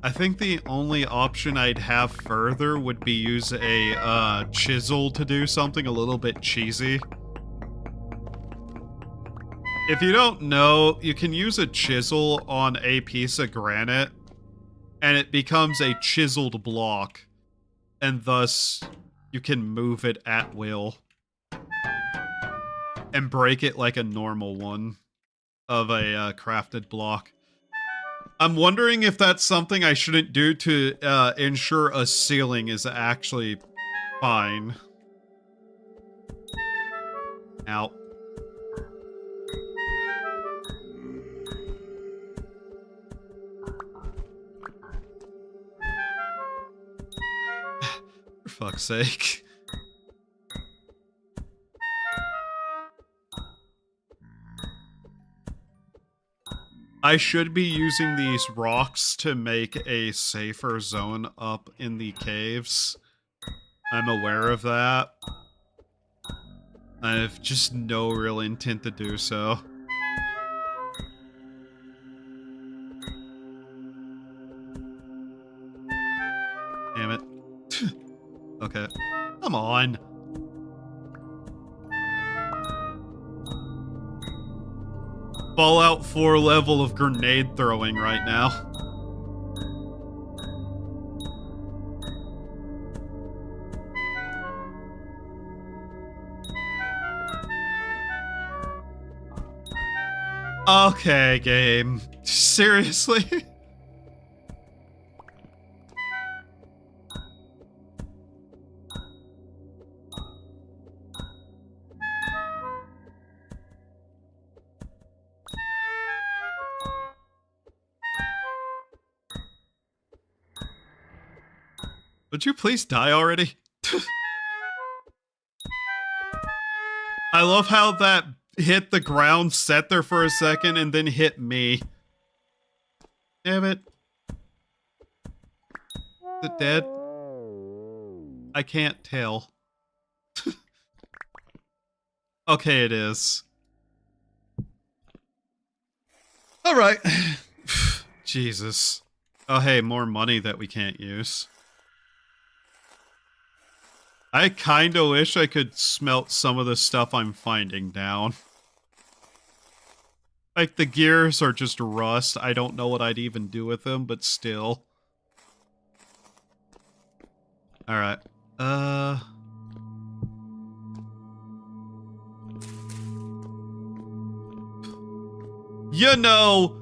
I think the only option I'd have further would be use a chisel to do something a little bit cheesy. If you don't know, you can use a chisel on a piece of granite, and it becomes a chiseled block, and thus you can move it at will. And break it like a normal one of a crafted block. I'm wondering if that's something I shouldn't do to ensure a ceiling is actually fine. Ow. For fuck's sake. I should be using these rocks to make a safer zone up in the caves. I'm aware of that. I have just no real intent to do so. Damn it. Okay. Come on. Fallout 4 level of grenade throwing right now. Okay, game. Seriously? Would you please die already? I love how that hit the ground, sat there for a second, and then hit me. Damn it. Is it dead? I can't tell. Okay, it is. Alright. Jesus. Oh, hey, more money that we can't use. I kinda wish I could smelt some of the stuff I'm finding down. Like, the gears are just rust. I don't know what I'd even do with them, but still. Alright. You know,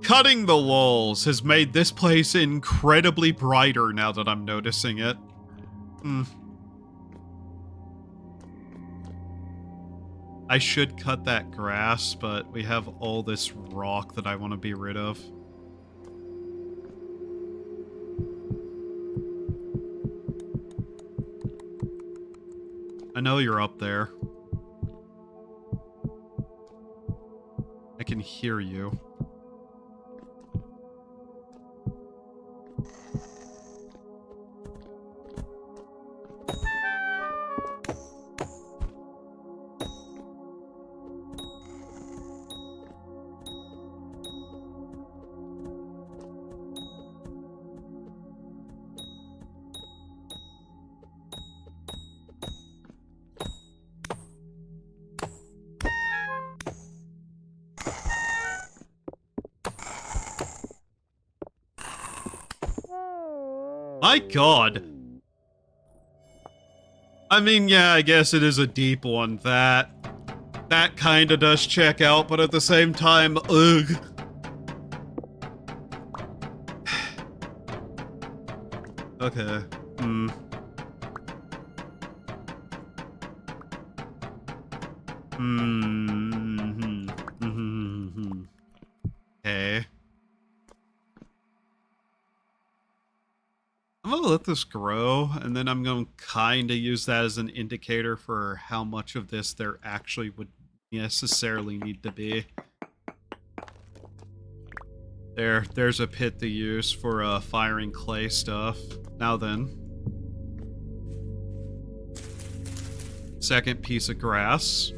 cutting the walls has made this place incredibly brighter now that I'm noticing it. I should cut that grass, but we have all this rock that I want to be rid of. I know you're up there. I can hear you. My god. I mean, yeah, I guess it is a deep one. That kinda does check out, but at the same time, ugh. Okay. Okay. I'm gonna let this grow, and then I'm gonna kind of use that as an indicator for how much of this there actually would necessarily need to be. There's a pit to use for firing clay stuff. Now then. Second piece of grass.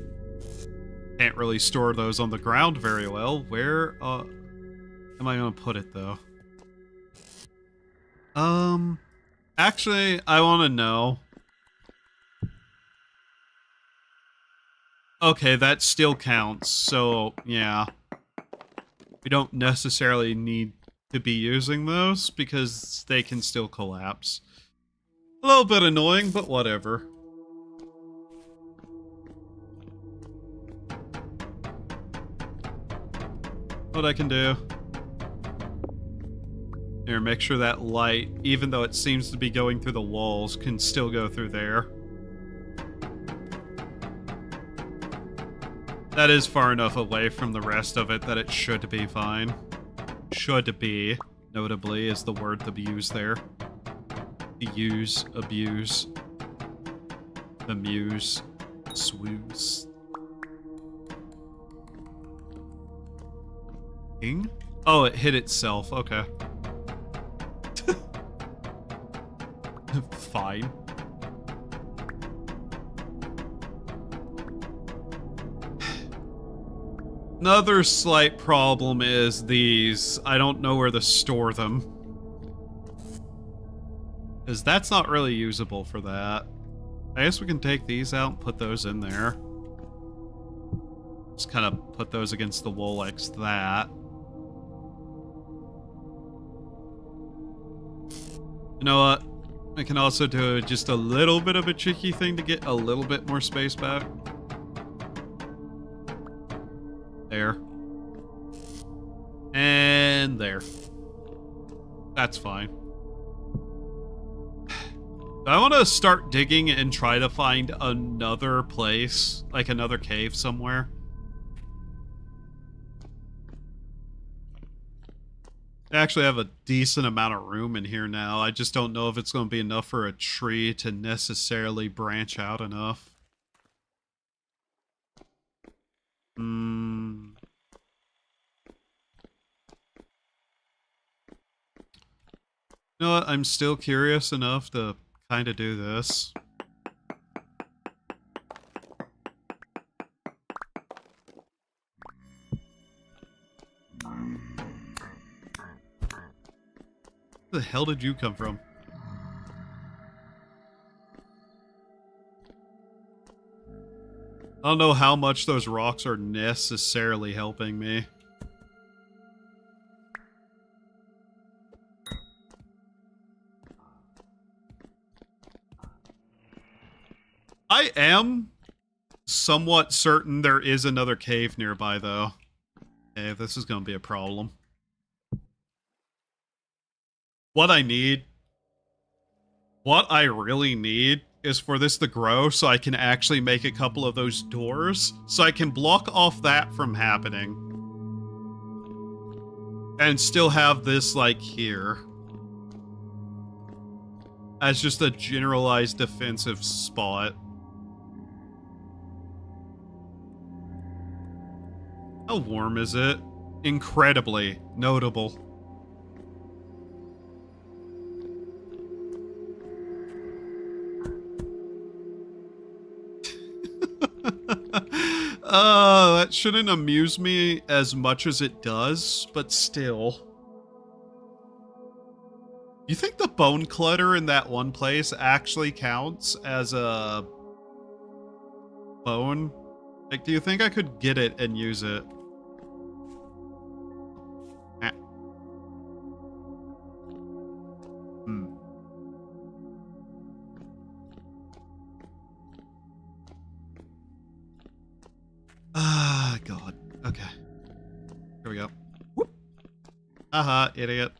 Can't really store those on the ground very well. Where am I gonna put it though? Actually, I want to know. Okay, that still counts, so, yeah. We don't necessarily need to be using those, because they can still collapse. A little bit annoying, but whatever. What I can do. Here, make sure that light, even though it seems to be going through the walls, can still go through there. That is far enough away from the rest of it that it should be fine. Should be, notably, is the word to be used there. Use, abuse, amuse, swooze. Ing? Oh, it hit itself, okay. Fine. Another slight problem is these. I don't know where to store them. Because that's not really usable for that. I guess we can take these out and put those in there. Just kind of put those against the wall like that. You know what? I can also do just a little bit of a cheeky thing to get a little bit more space back. There. And there. That's fine. I want to start digging and try to find another place, like another cave somewhere. I actually have a decent amount of room in here now. I just don't know if it's going to be enough for a tree to necessarily branch out enough. You know what? I'm still curious enough to kind of do this. Where the hell did you come from? I don't know how much those rocks are necessarily helping me. I am somewhat certain there is another cave nearby, though. Okay, this is going to be a problem. What I really need is for this to grow so I can actually make a couple of those doors so I can block off that from happening. And still have this, like, here. As just a generalized defensive spot. How warm is it? Incredibly notable. That shouldn't amuse me as much as it does, but still. You think the bone clutter in that one place actually counts as a bone? Like, do you think I could get it and use it? Ah, God. Okay. Here we go. Whoop. Haha, idiot.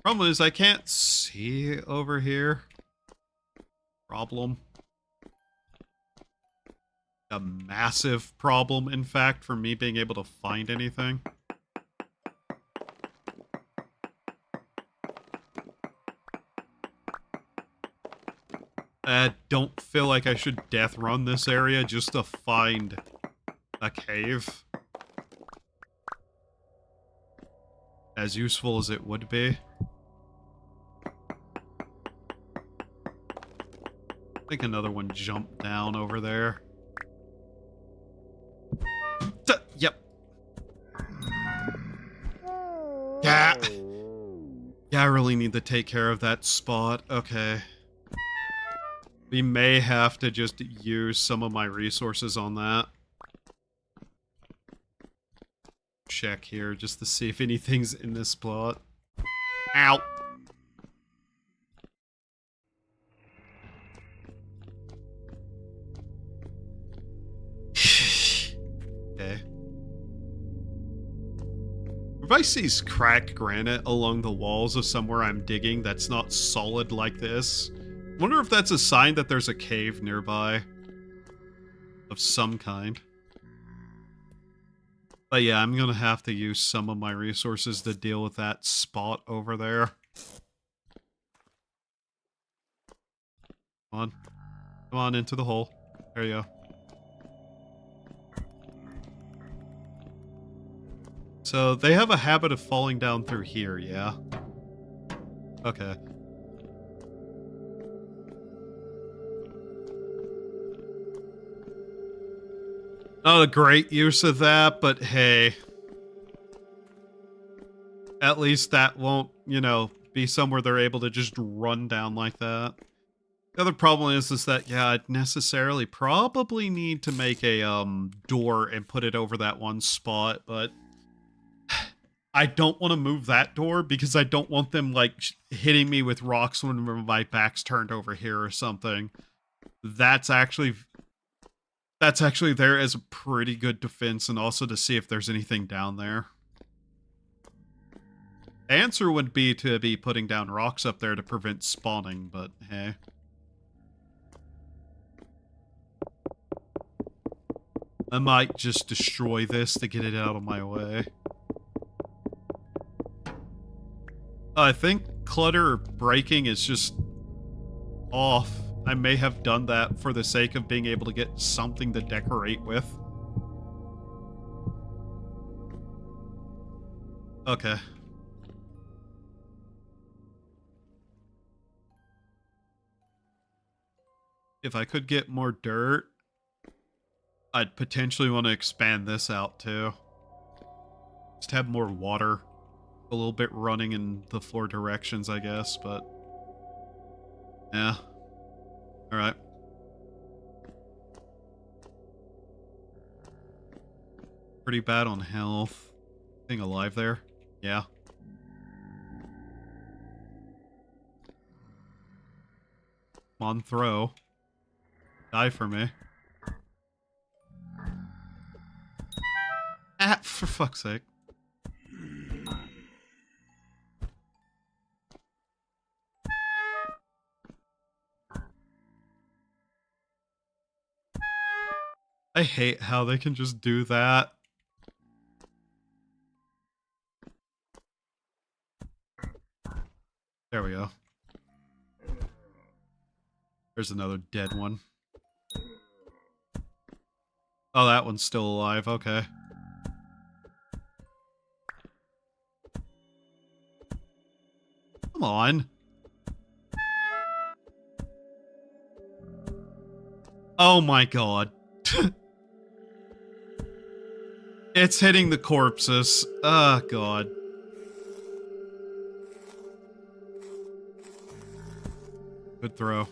Problem is, I can't see over here. Problem. A massive problem, in fact, for me being able to find anything. I don't feel like I should death run this area just to find a cave. As useful as it would be. I think another one jumped down over there. Yep. Yeah. Yeah, I really need to take care of that spot. Okay. We may have to just use some of my resources on that. Check here just to see if anything's in this spot. Ow! Okay. If I see cracked granite along the walls of somewhere I'm digging that's not solid like this, wonder if that's a sign that there's a cave nearby. Of some kind. But yeah, I'm gonna have to use some of my resources to deal with that spot over there. Come on. Come on, into the hole. There you go. So, they have a habit of falling down through here, yeah? Okay. Not a great use of that, but hey. At least that won't, you know, be somewhere they're able to just run down like that. The other problem is that, yeah, I'd necessarily probably need to make a, door and put it over that one spot, but I don't want to move that door because I don't want them, like, hitting me with rocks when my back's turned over here or something. That's actually there as a pretty good defense, and also to see if there's anything down there. The answer would be to be putting down rocks up there to prevent spawning, but hey. I might just destroy this to get it out of my way. I think clutter breaking is just off. I may have done that for the sake of being able to get something to decorate with. Okay. If I could get more dirt, I'd potentially want to expand this out too. Just have more water. A little bit running in the 4 directions, I guess, but yeah. Alright. Pretty bad on health. Thing alive there? Yeah. Come on, throw. Die for me. Ah, for fuck's sake. I hate how they can just do that. There we go. There's another dead one. Oh, that one's still alive. Okay. Come on. Oh my god. It's hitting the corpses. Oh god. Good throw. Of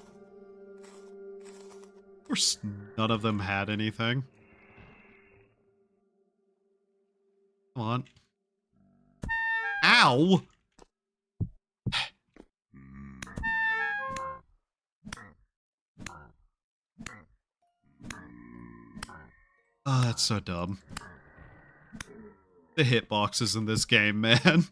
course, none of them had anything. Come on. Ow! Oh, that's so dumb. The hitboxes in this game, man.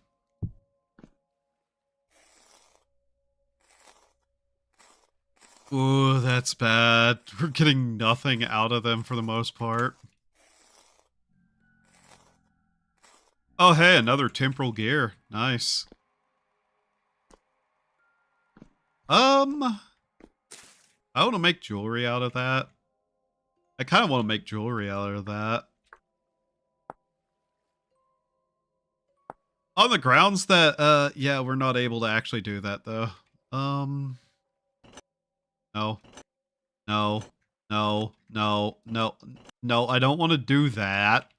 Ooh, that's bad. We're getting nothing out of them for the most part. Oh, hey, another temporal gear. Nice. I want to make jewelry out of that. I kind of want to make jewelry out of that. On the grounds that, yeah, we're not able to actually do that, though. No. No. No. No. No. No, I don't want to do that.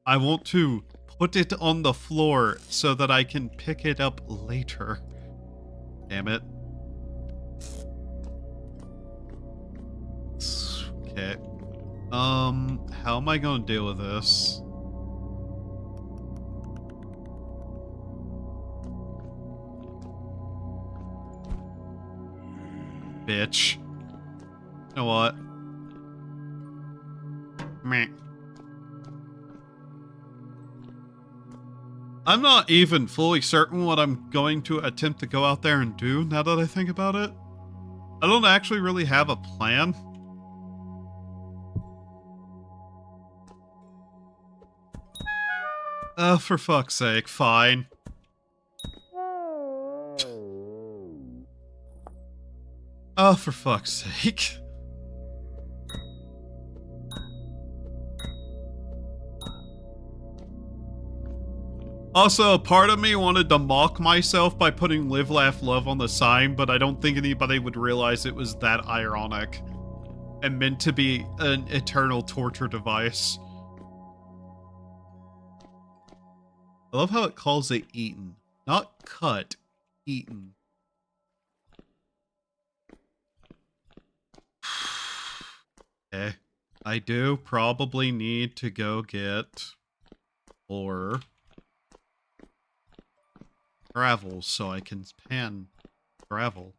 I want to put it on the floor so that I can pick it up later. Damn it. Okay. How am I gonna deal with this? Bitch. You know what? Meh. I'm not even fully certain what I'm going to attempt to go out there and do, now that I think about it. I don't actually really have a plan. For fuck's sake, fine. Oh, for fuck's sake. Also, part of me wanted to mock myself by putting Live, Laugh, Love on the sign, but I don't think anybody would realize it was that ironic and meant to be an eternal torture device. I love how it calls it eaten. Not cut, eaten. Okay. I do probably need to go get more gravel so I can pan gravel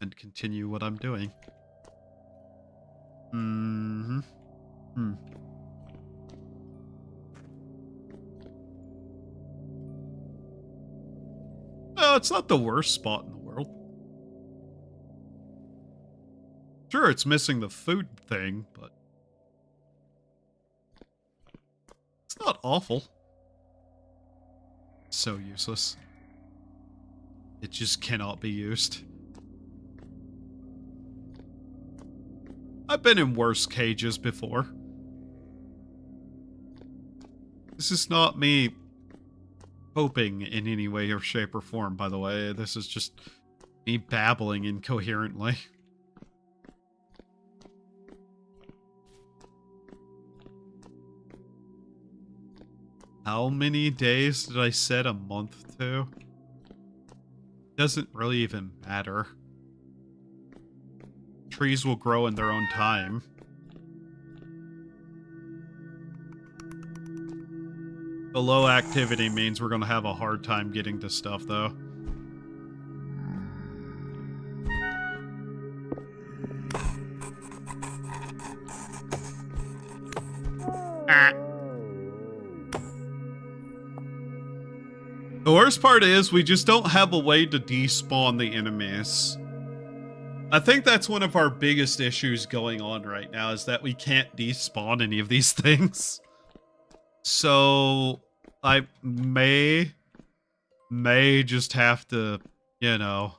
and continue what I'm doing. Mm-hmm. No, it's not the worst spot in the world. Sure, it's missing the food thing, but it's not awful. So useless. It just cannot be used. I've been in worse cages before. This is not me hoping in any way or shape or form, by the way. This is just me babbling incoherently. How many days did I set a month to? Doesn't really even matter. Trees will grow in their own time. The low activity means we're gonna have a hard time getting to stuff, though. The worst part is we just don't have a way to despawn the enemies. I think that's one of our biggest issues going on right now, is that we can't despawn any of these things. So I may just have to, you know,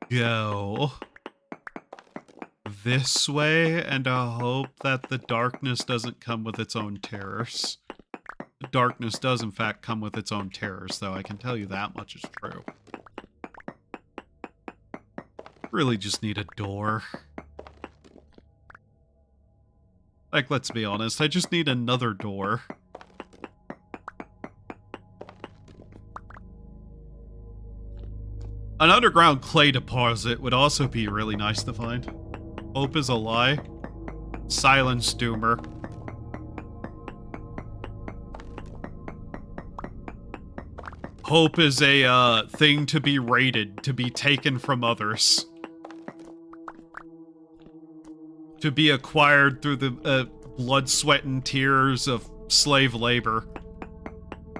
go this way and hope that the darkness doesn't come with its own terrors. The darkness does in fact come with its own terrors, though. I can tell you that much is true. Really just need a door. Like, let's be honest, I just need another door. An underground clay deposit would also be really nice to find. Hope is a lie. Silence doomer. Hope is a thing to be raided, to be taken from others. To be acquired through the blood, sweat, and tears of slave labor.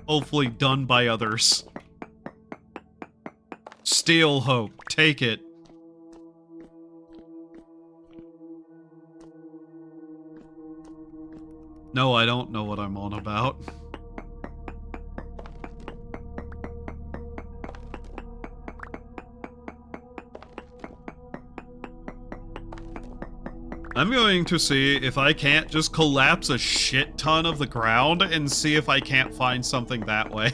Hopefully done by others. Steal hope. Take it. No, I don't know what I'm on about. I'm going to see if I can't just collapse a shit ton of the ground and see if I can't find something that way.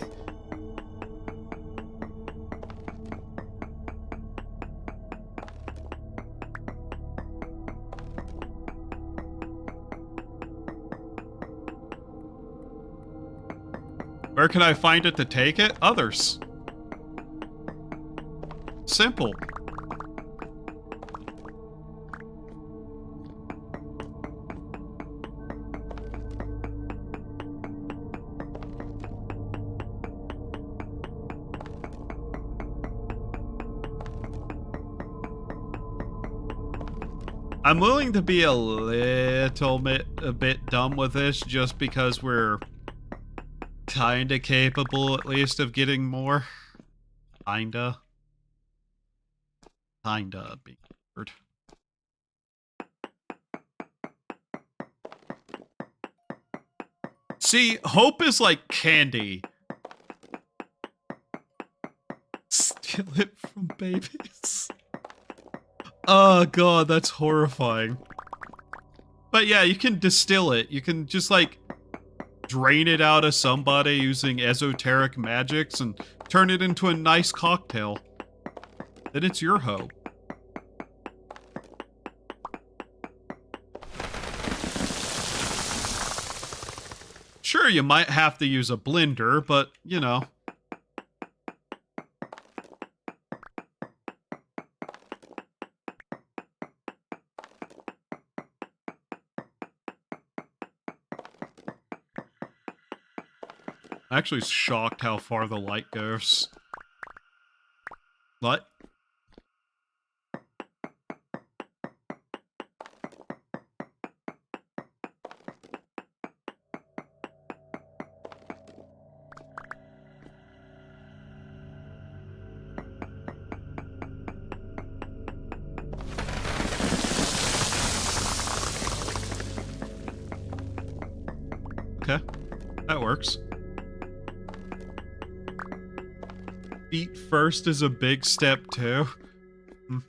Where can I find it to take it? Others. Simple. I'm willing to be a bit dumb with this just because we're kinda capable, at least, of getting more. Kinda being weird. See, hope is like candy. Steal it from babies. Oh god, that's horrifying. But yeah, you can distill it. You can just like drain it out of somebody using esoteric magics and turn it into a nice cocktail. Then it's your hope. Sure, you might have to use a blender, but you know. I'm actually shocked how far the light goes. What? Okay, that works. Feet first is a big step too. Of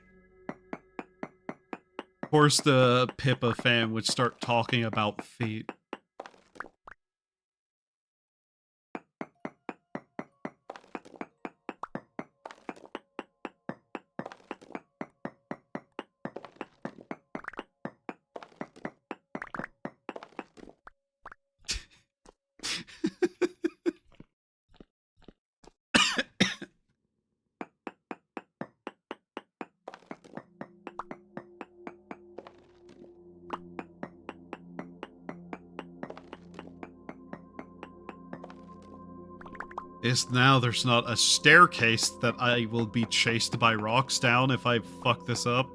course, the Pippa fan would start talking about feet. Is now there's not a staircase that I will be chased by rocks down if I fuck this up.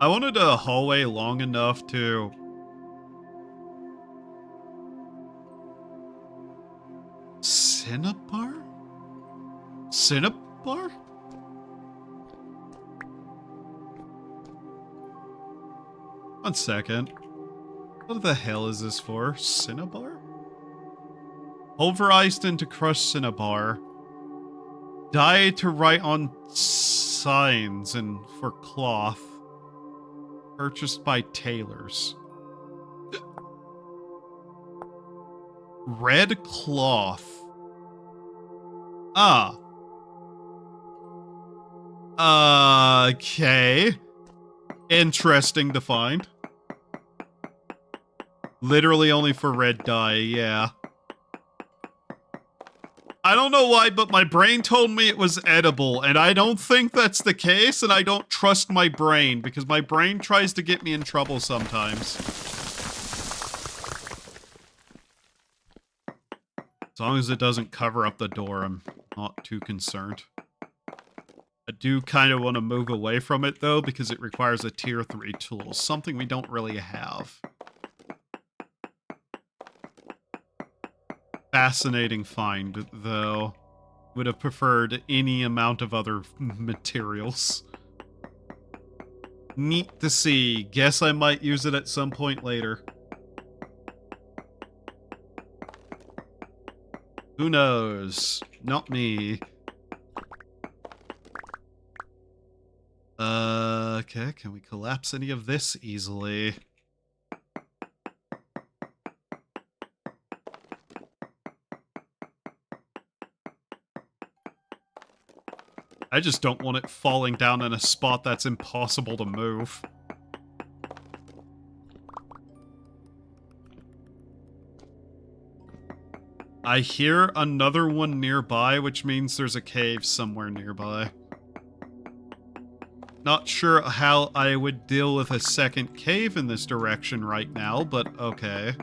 I wanted a hallway long enough to... Cinnabar? Cinnabar? One second. What the hell is this for? Cinnabar? Pulverized into crushed cinnabar. Dye to write on signs and for cloth. Purchased by tailors. Red cloth. Ah. Okay. Interesting to find. Literally only for red dye, yeah. I don't know why, but my brain told me it was edible, and I don't think that's the case, and I don't trust my brain, because my brain tries to get me in trouble sometimes. As long as it doesn't cover up the door, I'm not too concerned. I do kind of want to move away from it, though, because it requires a tier 3 tool, something we don't really have. Fascinating find, though. Would have preferred any amount of other materials. Neat to see. Guess I might use it at some point later. Who knows? Not me. Okay, can we collapse any of this easily? I just don't want it falling down in a spot that's impossible to move. I hear another one nearby, which means there's a cave somewhere nearby. Not sure how I would deal with a second cave in this direction right now, but okay.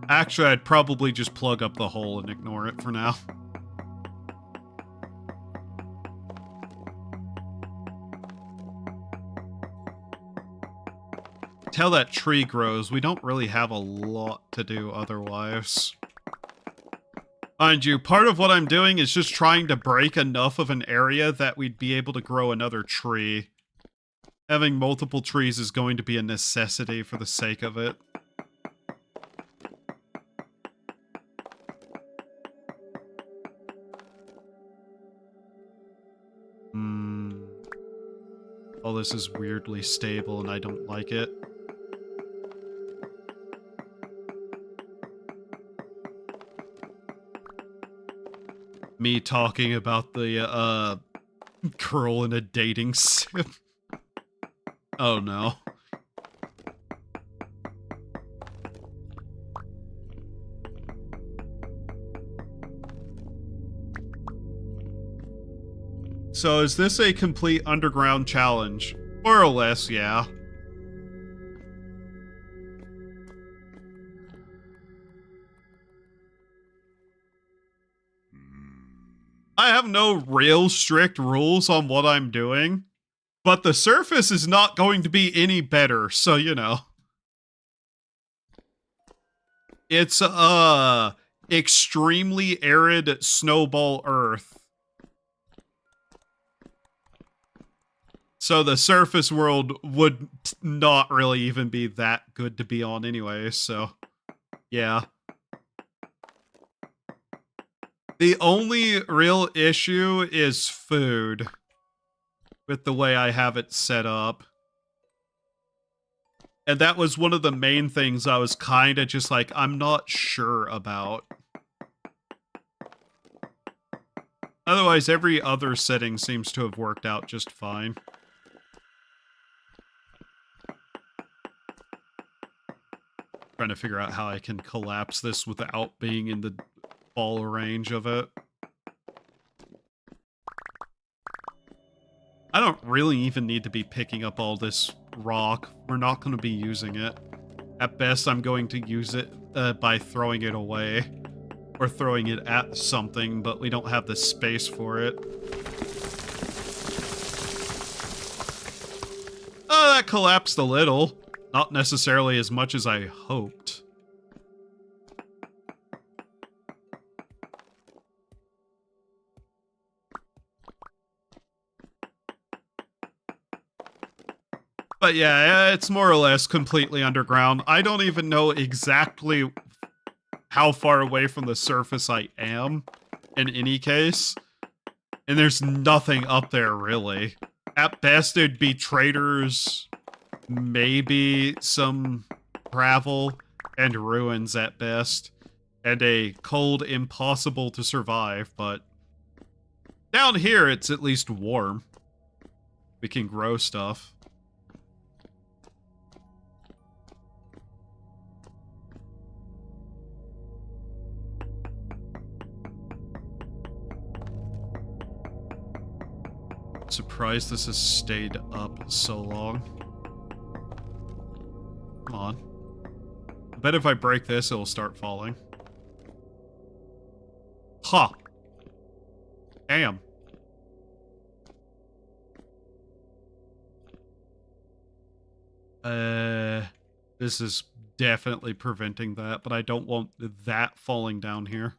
Actually, I'd probably just plug up the hole and ignore it for now. Till that tree grows, we don't really have a lot to do otherwise. Mind you, part of what I'm doing is just trying to break enough of an area that we'd be able to grow another tree. Having multiple trees is going to be a necessity for the sake of it. All this is weirdly stable and I don't like it. Me talking about the, girl in a dating sim. Oh no. So is this a complete underground challenge? More or less, yeah. I have no real strict rules on what I'm doing, but the surface is not going to be any better, so you know. It's, extremely arid snowball earth. So the surface world would not really even be that good to be on anyway, so yeah. The only real issue is food with the way I have it set up. And that was one of the main things I was kind of just like, I'm not sure about. Otherwise, every other setting seems to have worked out just fine. Trying to figure out how I can collapse this without being in the fall range of it. I don't really even need to be picking up all this rock. We're not going to be using it. At best, I'm going to use it by throwing it away. Or throwing it at something, but we don't have the space for it. Oh, that collapsed a little. Not necessarily as much as I hoped. But yeah, it's more or less completely underground. I don't even know exactly how far away from the surface I am, in any case. And there's nothing up there, really. At best, it'd be traders, maybe some gravel, and ruins at best. And a cold impossible to survive, but down here, it's at least warm. We can grow stuff. Surprised this has stayed up so long. Come on. I bet if I break this, it'll start falling. Huh. Damn. This is definitely preventing that, but I don't want that falling down here.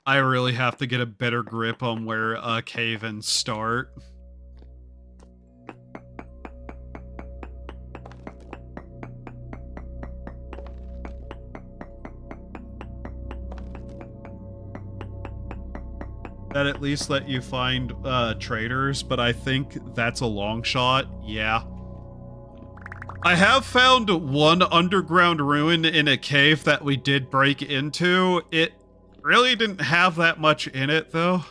I really have to get a better grip on where cave-ins start. That at least let you find traders, but I think that's a long shot. Yeah. I have found one underground ruin in a cave that we did break into. It really didn't have that much in it, though.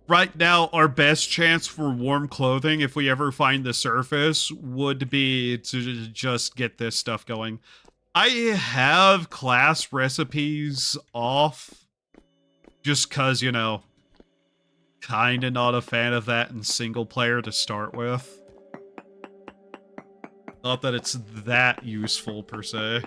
Right now, our best chance for warm clothing, if we ever find the surface, would be to just get this stuff going. I have class recipes off, just cause, you know, kinda not a fan of that in single player to start with. Not that it's that useful, per se.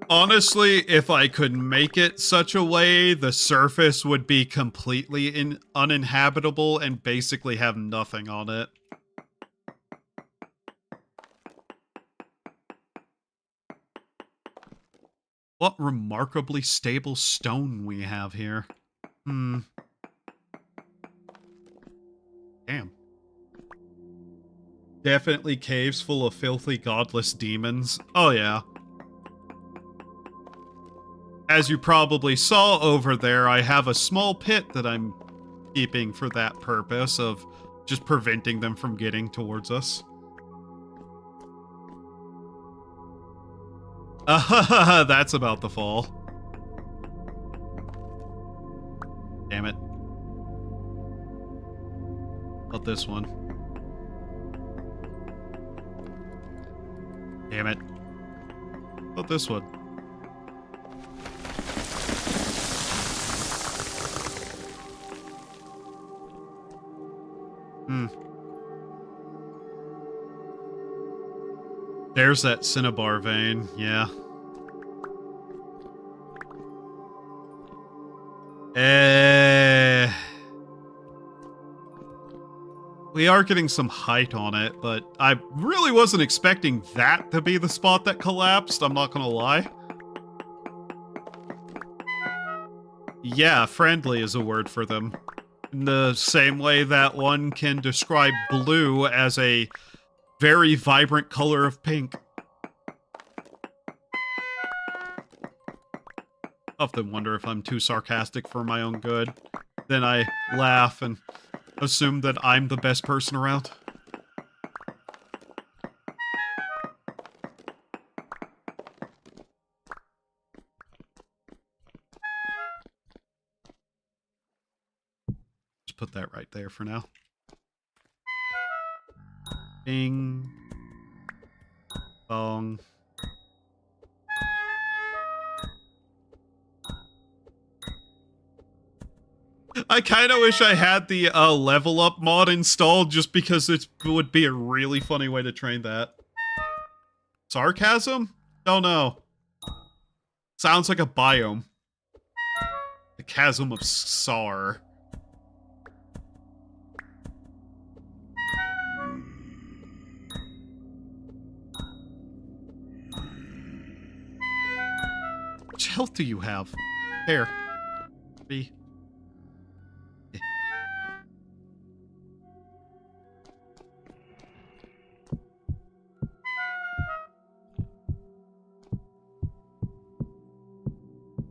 Honestly, if I could make it such a way, the surface would be completely uninhabitable and basically have nothing on it. What remarkably stable stone we have here. Damn. Definitely caves full of filthy, godless demons. Oh yeah. As you probably saw over there, I have a small pit that I'm keeping for that purpose of just preventing them from getting towards us. That's about to fall. Damn it. Not this one. Damn it. Not this one. There's that cinnabar vein, yeah. We are getting some height on it, but I really wasn't expecting that to be the spot that collapsed, I'm not gonna lie. Yeah, friendly is a word for them. In the same way that one can describe blue as a very vibrant color of pink. I often wonder if I'm too sarcastic for my own good. Then I laugh and assume that I'm the best person around. Just put that right there for now. Bing. Bong. I kind of wish I had the level up mod installed just because it would be a really funny way to train that. Sarcasm? Don't know. Sounds like a biome. The chasm of Sar. How much health do you have? Here. B.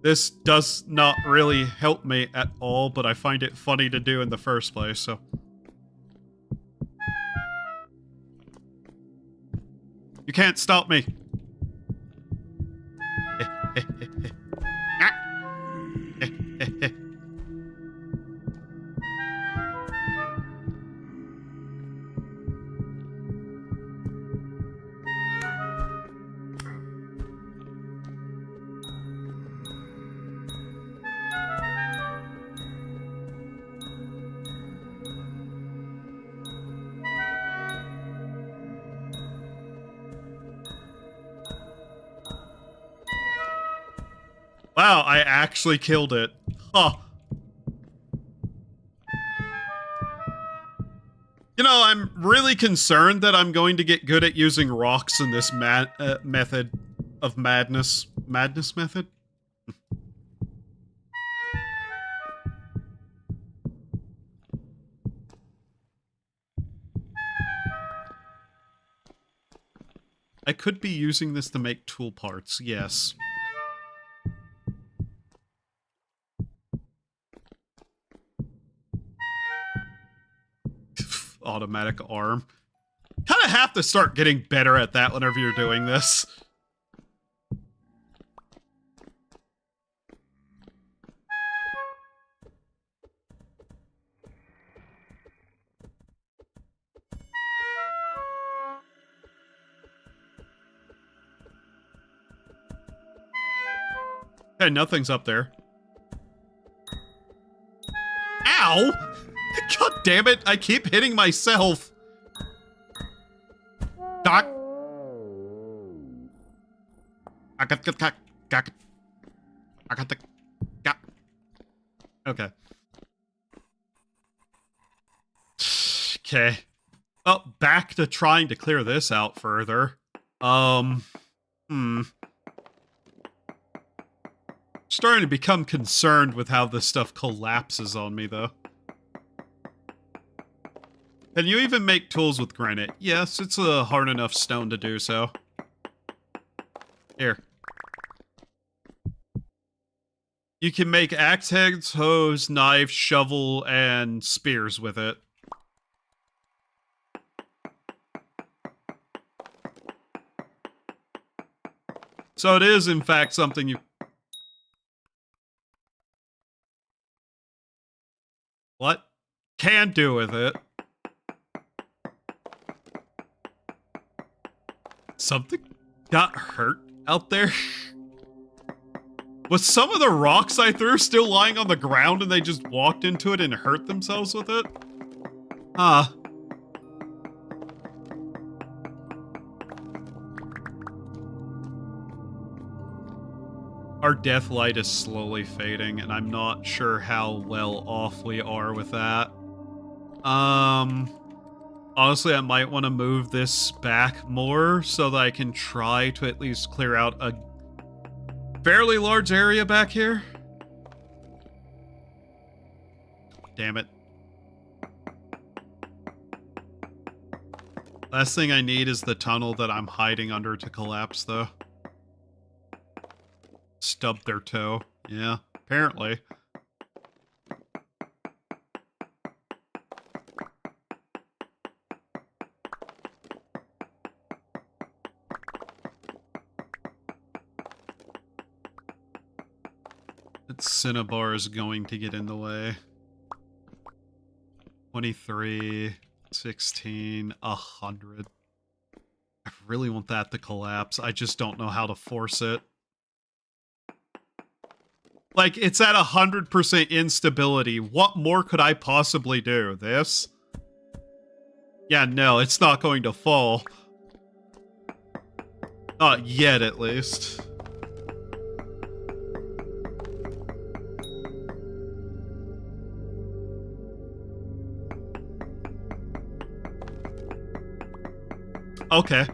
This does not really help me at all, but I find it funny to do in the first place, so. You can't stop me. Wow, I actually killed it. Huh. You know, I'm really concerned that I'm going to get good at using rocks in this method of madness. Madness method? I could be using this to make tool parts, yes. Automatic arm. Kind of have to start getting better at that whenever you're doing this. Hey, nothing's up there. Ow! God damn it, I keep hitting myself. Doc. Okay. Okay. Oh, back to trying to clear this out further. Starting to become concerned with how this stuff collapses on me, though. Can you even make tools with granite? Yes, it's a hard enough stone to do so. Here. You can make axe heads, hoes, knives, shovel, and spears with it. So it is, in fact, something you... What? Can do with it. Something got hurt out there? Was some of the rocks I threw still lying on the ground and they just walked into it and hurt themselves with it? Huh. Our death light is slowly fading, and I'm not sure how well off we are with that. Honestly, I might want to move this back more so that I can try to at least clear out a fairly large area back here. Damn it. Last thing I need is the tunnel that I'm hiding under to collapse, though. Stub their toe. Yeah, apparently. That Cinnabar is going to get in the way. 23, 16, 100. I really want that to collapse. I just don't know how to force it. Like, it's at 100% instability. What more could I possibly do? This? Yeah, no, it's not going to fall. Not yet, at least. Okay.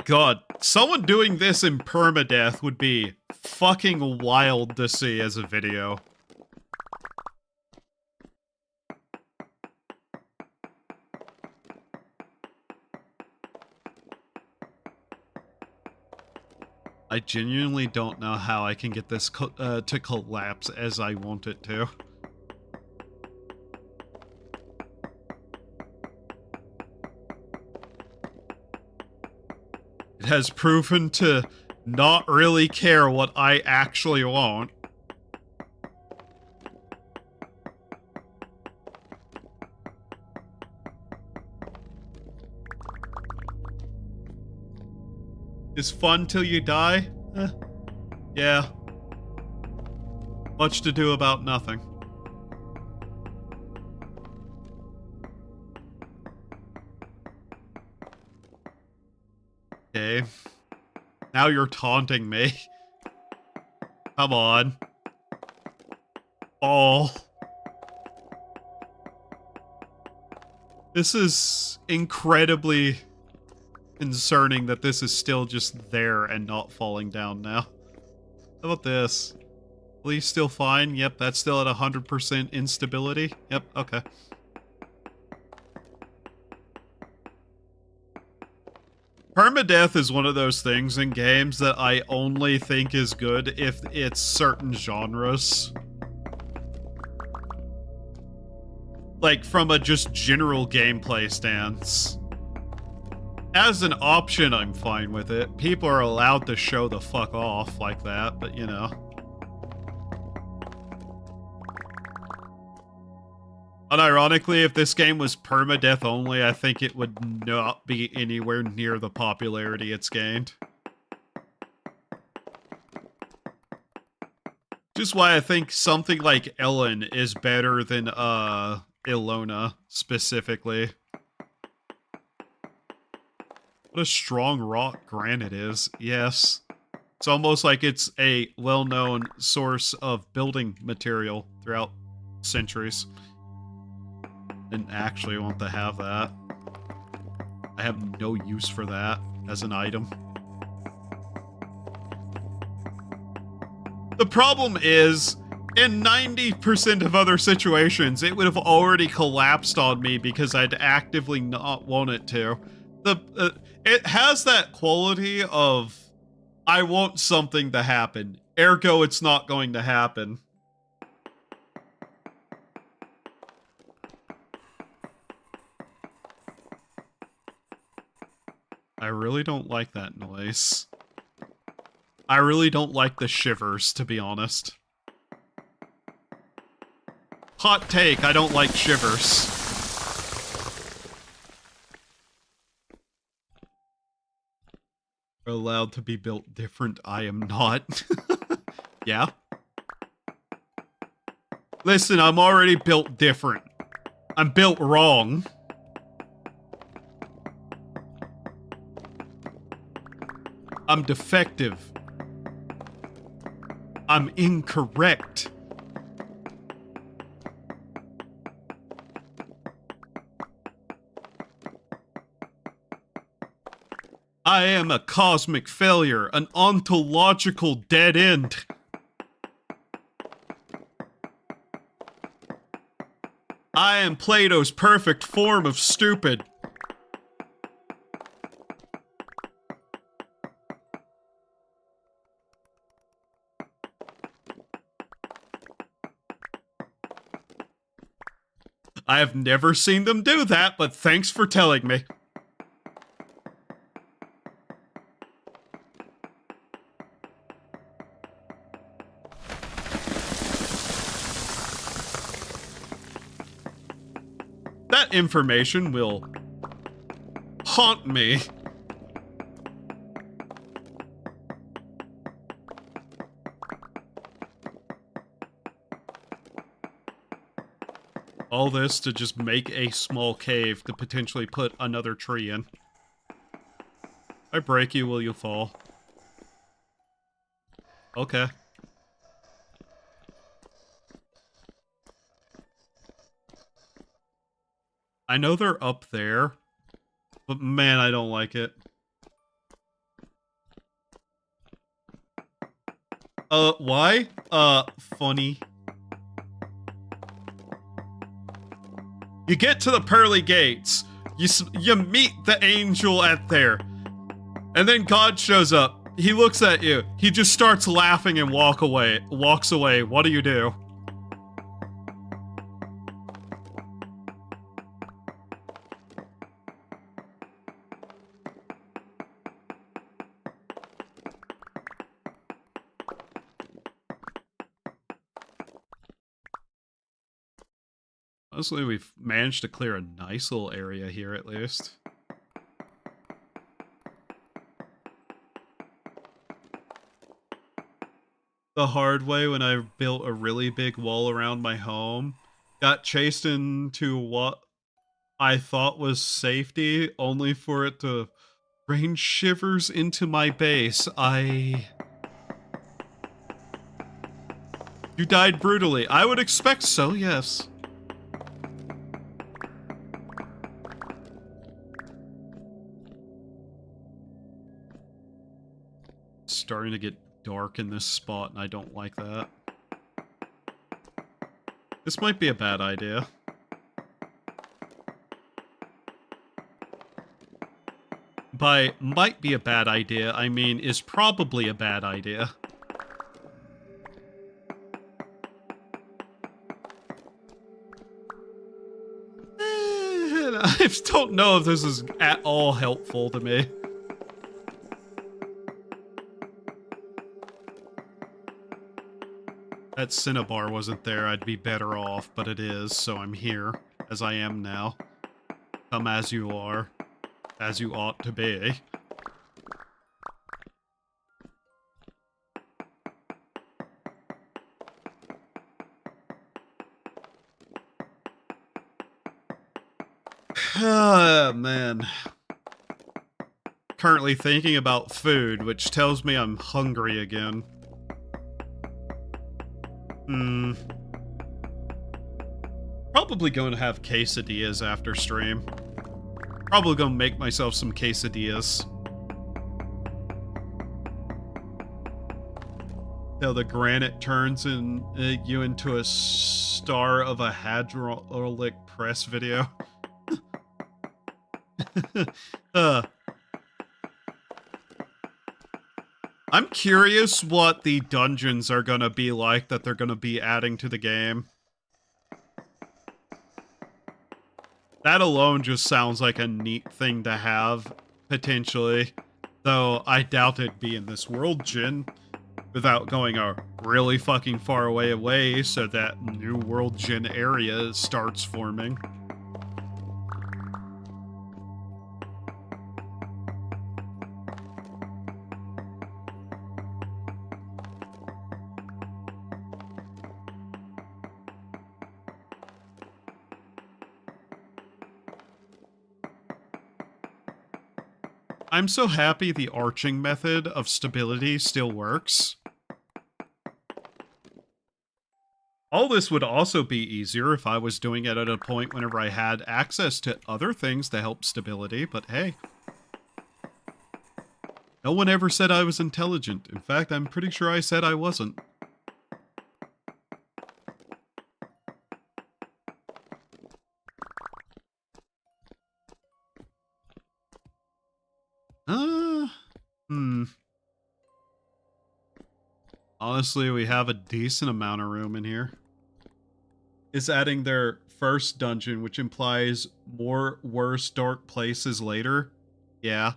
God. Someone doing this in permadeath would be fucking wild to see as a video. I genuinely don't know how I can get this to collapse as I want it to. It has proven to not really care what I actually want. Is fun till you die? Yeah. Much to do about nothing. Okay. Now you're taunting me. Come on. Oh. This is incredibly concerning that this is still just there and not falling down now. How about this? Please still fine? Yep, that's still at 100% instability. Yep, okay. Permadeath is one of those things in games that I only think is good if it's certain genres. Like, from a just general gameplay stance. As an option, I'm fine with it. People are allowed to show the fuck off like that, but you know. Unironically, if this game was permadeath only, I think it would not be anywhere near the popularity it's gained. Just why I think something like Ellen is better than, Ilona, specifically. What a strong rock granite is. Yes. It's almost like it's a well-known source of building material throughout centuries. Didn't actually want to have that. I have no use for that as an item. The problem is, in 90% of other situations, it would have already collapsed on me because I'd actively not want it to. It has that quality of, I want something to happen, ergo it's not going to happen. I really don't like that noise. I really don't like the shivers, to be honest. Hot take, I don't like shivers. Are allowed to be built different, I am not. Yeah? Listen, I'm already built different. I'm built wrong. I'm defective. I'm incorrect. I am a cosmic failure, an ontological dead end. I am Plato's perfect form of stupid. I have never seen them do that, but thanks for telling me. That information will haunt me. All this to just make a small cave to potentially put another tree in. I break you, will you fall? Okay. I know they're up there, but man, I don't like it. Why? Funny. You get to the pearly gates, you meet the angel at there, and then God shows up. He looks at you, he just starts laughing and walks away. What do you do? Honestly, we've managed to clear a nice little area here, at least. The hard way when I built a really big wall around my home. Got chased into what I thought was safety, only for it to rain shivers into my base. You died brutally. I would expect so, yes. Starting to get dark in this spot, and I don't like that. This might be a bad idea. By might be a bad idea, I mean is probably a bad idea. I don't know if this is at all helpful to me. That Cinnabar wasn't there, I'd be better off, but it is, so I'm here, as I am now. Come as you are, as you ought to be. Ah, man. Currently thinking about food, which tells me I'm hungry again. Probably going to have quesadillas after stream. Probably gonna make myself some quesadillas. Now the granite turns you into a star of a hydraulic press video. I'm curious what the dungeons are gonna be like that they're gonna be adding to the game. That alone just sounds like a neat thing to have, potentially. Though I doubt it'd be in this world gen, without going a really fucking far away so that new world gen area starts forming. I'm so happy the arching method of stability still works. All this would also be easier if I was doing it at a point whenever I had access to other things to help stability, but hey. No one ever said I was intelligent. In fact, I'm pretty sure I said I wasn't. Honestly, we have a decent amount of room in here. Is adding their first dungeon, which implies more worse dark places later. Yeah.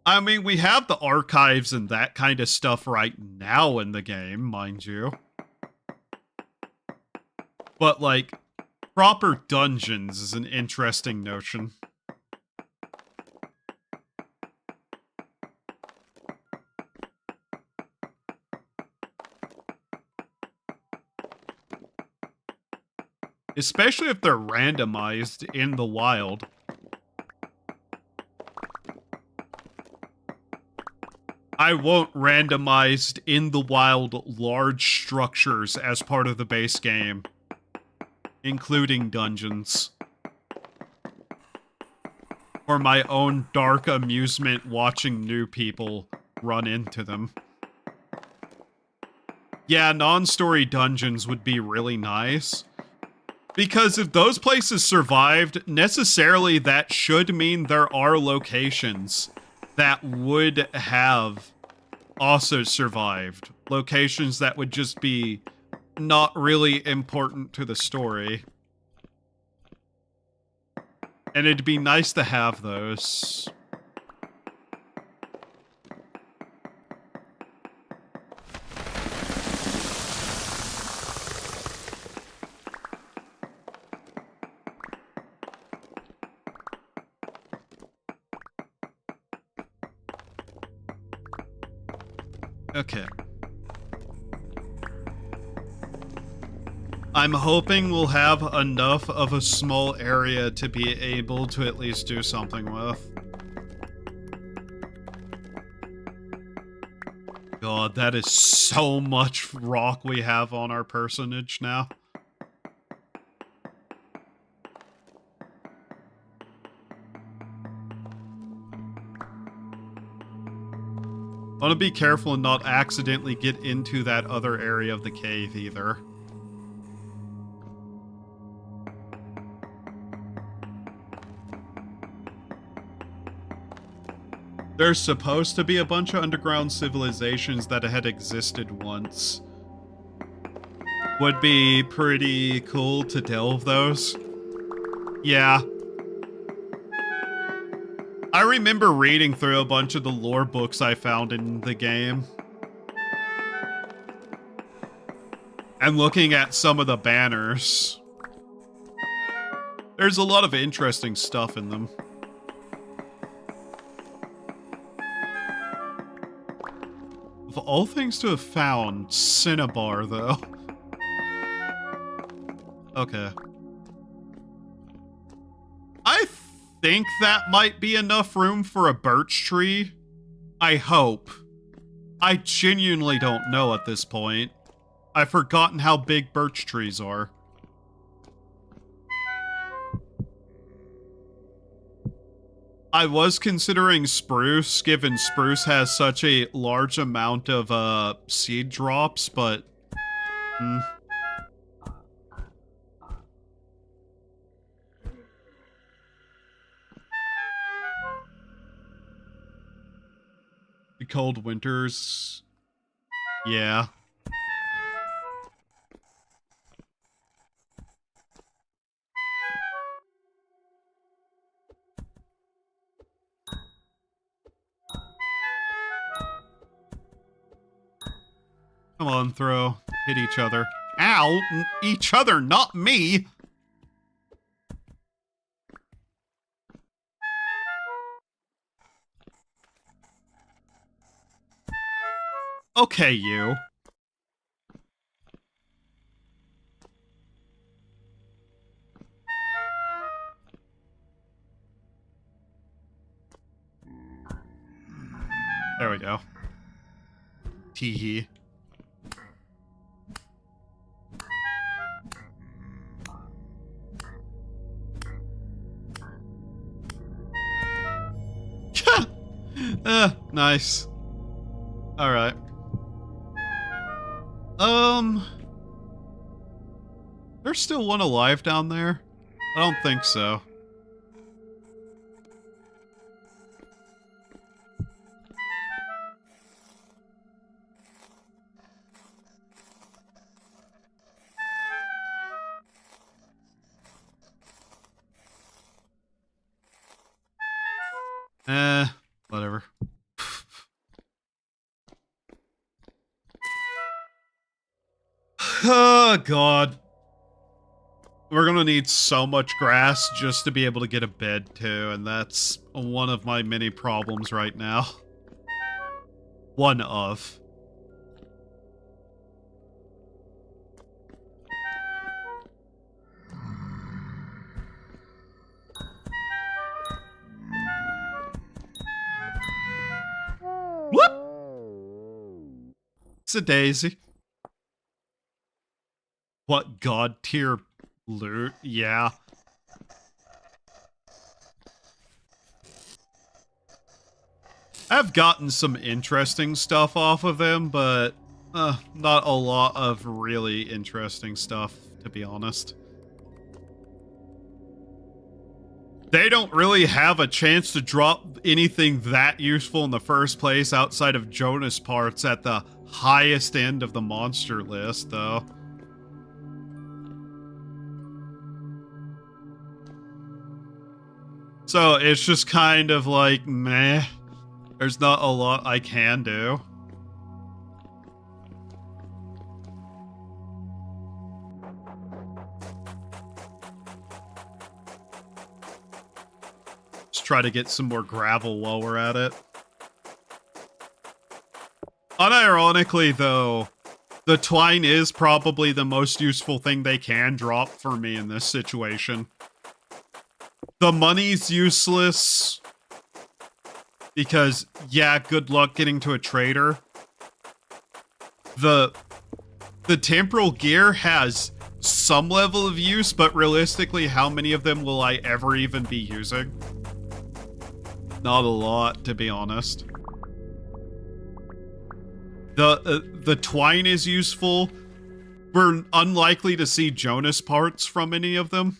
I mean, we have the archives and that kind of stuff right now in the game, mind you. But, like, proper dungeons is an interesting notion. Especially if they're randomized in the wild. I want randomized in the wild large structures as part of the base game, including dungeons. For my own dark amusement watching new people run into them. Yeah, non-story dungeons would be really nice. Because if those places survived, necessarily that should mean there are locations that would have also survived. Locations that would just be not really important to the story. And it'd be nice to have those. Okay. I'm hoping we'll have enough of a small area to be able to at least do something with. God, that is so much rock we have on our personage now. I want to be careful and not accidentally get into that other area of the cave either. There's supposed to be a bunch of underground civilizations that had existed once. Would be pretty cool to delve those. Yeah. I remember reading through a bunch of the lore books I found in the game. And looking at some of the banners. There's a lot of interesting stuff in them. Of all things to have found, Cinnabar, though. Okay. I think that might be enough room for a birch tree. I hope. I genuinely don't know at this point. I've forgotten how big birch trees are. I was considering spruce, given spruce has such a large amount of seed drops, but the cold winters, yeah. Come on, throw. Hit each other. Ow! Each other, not me! Okay, you. There we go. Tee-hee. Nice. Alright. There's still one alive down there? I don't think so. Whatever. Oh, God. We're gonna need so much grass just to be able to get a bed, too, and that's one of my many problems right now. One of. Whoop! It's a daisy. What god tier loot? Yeah. I've gotten some interesting stuff off of them, but not a lot of really interesting stuff, to be honest. They don't really have a chance to drop anything that useful in the first place outside of Jonas parts at the highest end of the monster list, though. So it's just kind of like, meh. There's not a lot I can do. Let's try to get some more gravel while we're at it. Unironically, though, the twine is probably the most useful thing they can drop for me in this situation. The money's useless because, yeah, good luck getting to a trader. The temporal gear has some level of use, but realistically, how many of them will I ever even be using? Not a lot, to be honest. The twine is useful. We're unlikely to see Jonas parts from any of them.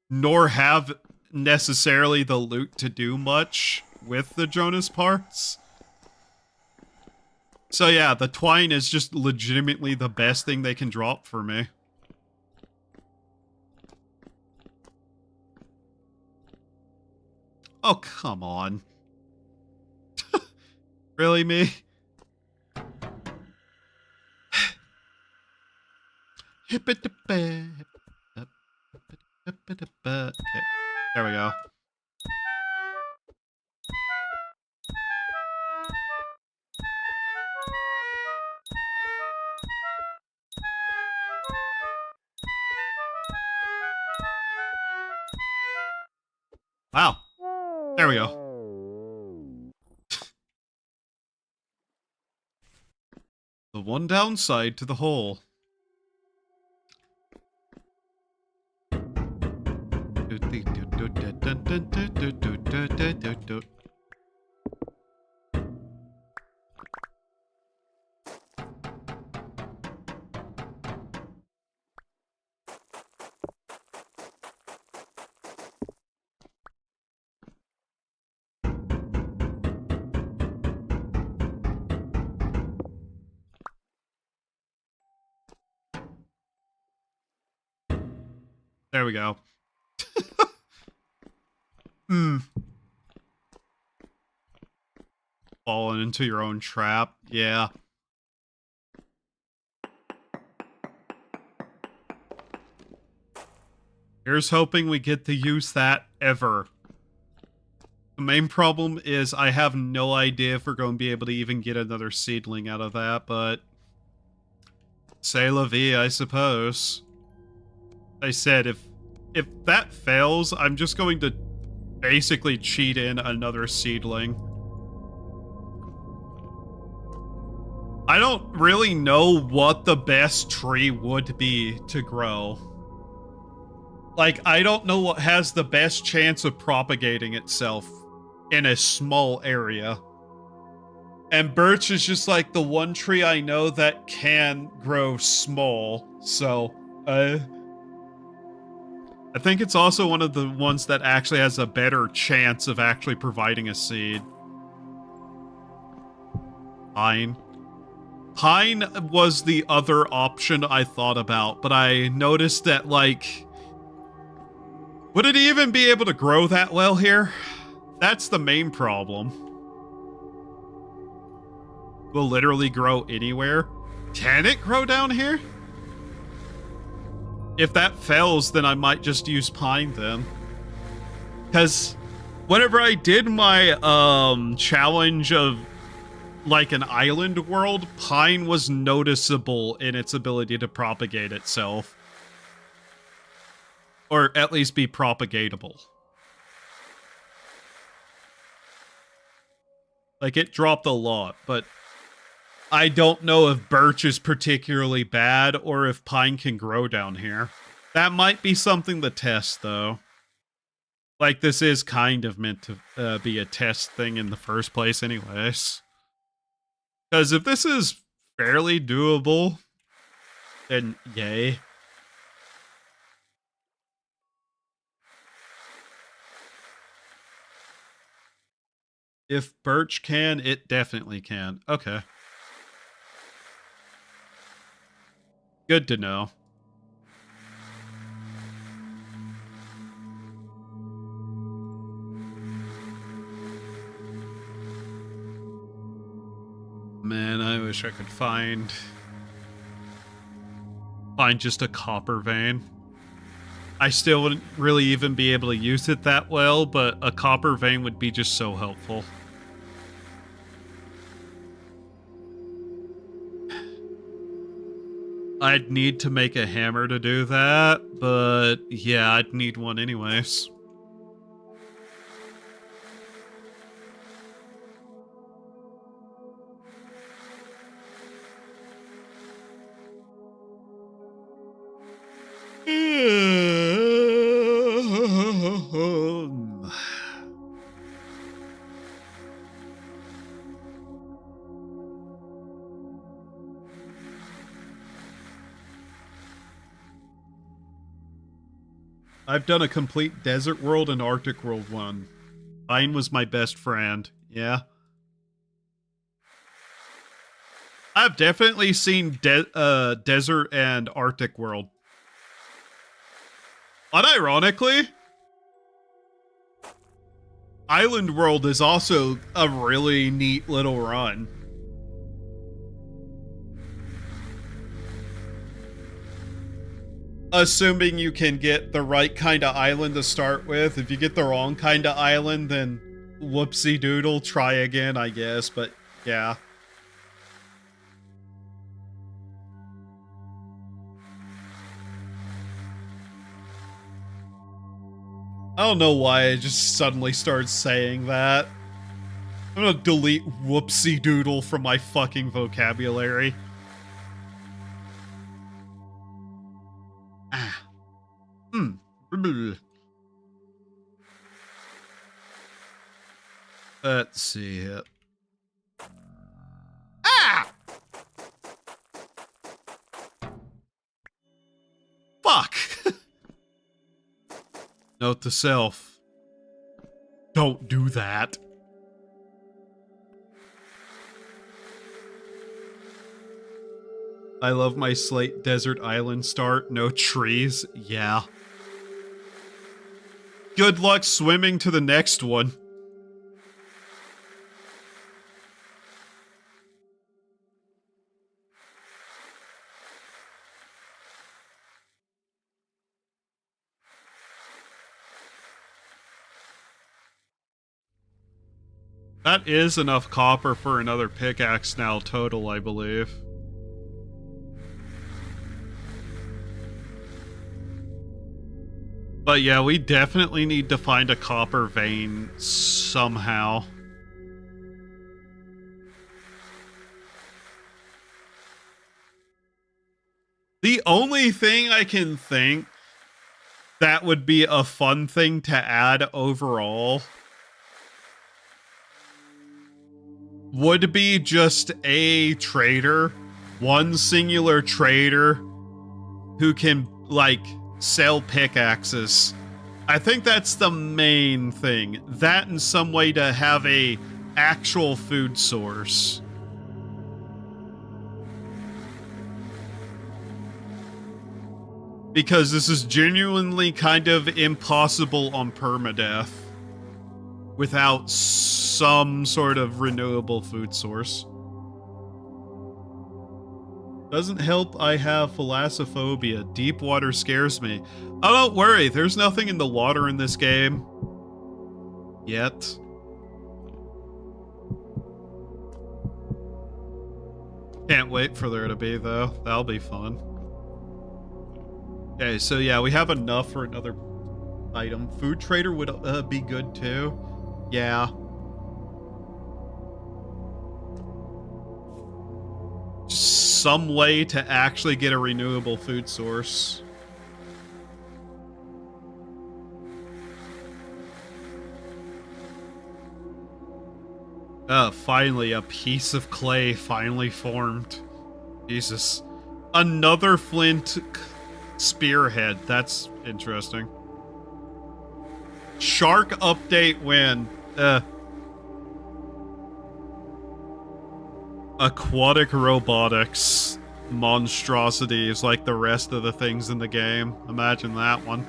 Nor have necessarily the loot to do much with the Jonas parts. So yeah, the twine is just legitimately the best thing they can drop for me. Oh, come on. Really, me? Okay, there we go. Wow. There we go. The one downside to the hole. There we go. Falling into your own trap. Yeah. Here's hoping we get to use that ever. The main problem is I have no idea if we're going to be able to even get another seedling out of that, but c'est la vie, I suppose. I said, if that fails, I'm just going to basically cheat in another seedling. I don't really know what the best tree would be to grow. Like, I don't know what has the best chance of propagating itself in a small area. And birch is just like the one tree I know that can grow small. So, I think it's also one of the ones that actually has a better chance of actually providing a seed. Pine. Pine was the other option I thought about, but I noticed that, like, would it even be able to grow that well here? That's the main problem. Will literally grow anywhere. Can it grow down here? If that fails, then I might just use pine then. Because whenever I did my challenge of like an island world, pine was noticeable in its ability to propagate itself. Or at least be propagatable. Like, it dropped a lot, but I don't know if birch is particularly bad or if pine can grow down here. That might be something to test, though. Like, this is kind of meant to be a test thing in the first place anyways. Because if this is fairly doable, then yay. If birch can, it definitely can. Okay. Good to know. Man, I wish I could find just a copper vein. I still wouldn't really even be able to use it that well, but a copper vein would be just so helpful. I'd need to make a hammer to do that, but yeah, I'd need one anyways. I've done a complete desert world and Arctic world one. Mine was my best friend. Yeah. I've definitely seen desert and Arctic world. Unironically, Island World is also a really neat little run. Assuming you can get the right kind of island to start with. If you get the wrong kind of island, then whoopsie doodle, try again, I guess, but yeah. I don't know why I just suddenly started saying that. I'm gonna delete whoopsie doodle from my fucking vocabulary. Ah. Let's see it. Ah! Fuck! Note to self. Don't do that. I love my slate desert island start. No trees. Yeah. Good luck swimming to the next one. That is enough copper for another pickaxe now total, I believe. But yeah, we definitely need to find a copper vein somehow. The only thing I can think that would be a fun thing to add overall. Would be just a trader, one singular trader who can, like, sell pickaxes. I think that's the main thing. That and some way to have a actual food source. Because this is genuinely kind of impossible on permadeath without some sort of renewable food source. Doesn't help I have thalassophobia. Deep water scares me. Oh, don't worry. There's nothing in the water in this game. Yet. Can't wait for there to be, though. That'll be fun. Okay, so yeah, we have enough for another item. Food trader would be good, too. Yeah. Some way to actually get a renewable food source. Finally, a piece of clay finally formed. Jesus. Another flint spearhead. That's interesting. Shark update when? Aquatic robotics monstrosities like the rest of the things in the game. Imagine that one.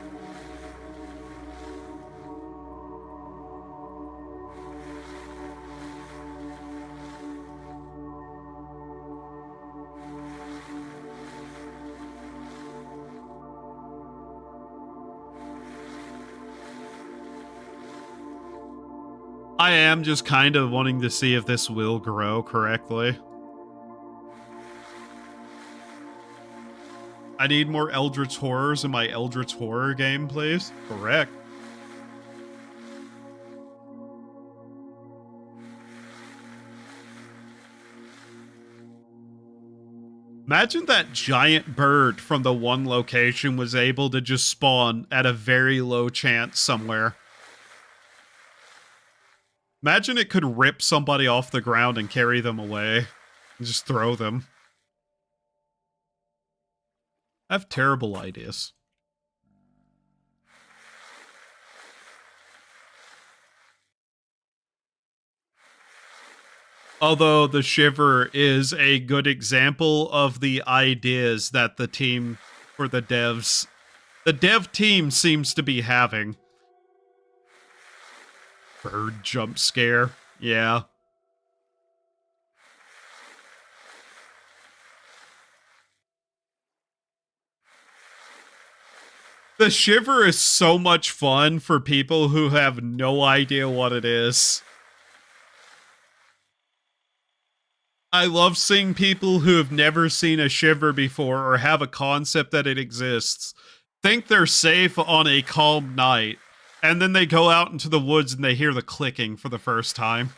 I am just kind of wanting to see if this will grow correctly. I need more Eldritch Horrors in my Eldritch Horror game, please. Correct. Imagine that giant bird from the one location was able to just spawn at a very low chance somewhere. Imagine it could rip somebody off the ground and carry them away. And just throw them. I have terrible ideas. Although the Shiver is a good example of the ideas that the team for the dev team seems to be having. Bird jump scare. Yeah. The Shiver is so much fun for people who have no idea what it is. I love seeing people who have never seen a Shiver before or have a concept that it exists think they're safe on a calm night. And then they go out into the woods and they hear the clicking for the first time.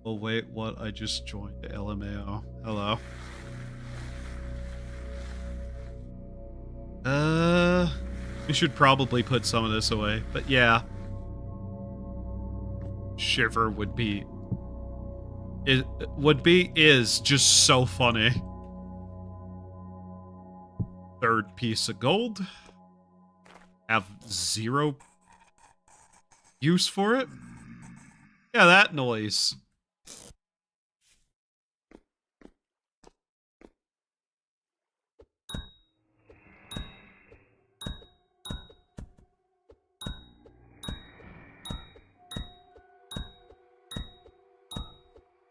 Oh wait, what? I just joined LMAO. Hello. We should probably put some of this away, but yeah. Shiver is just so funny. Third piece of gold. Have zero use for it. Yeah, that noise.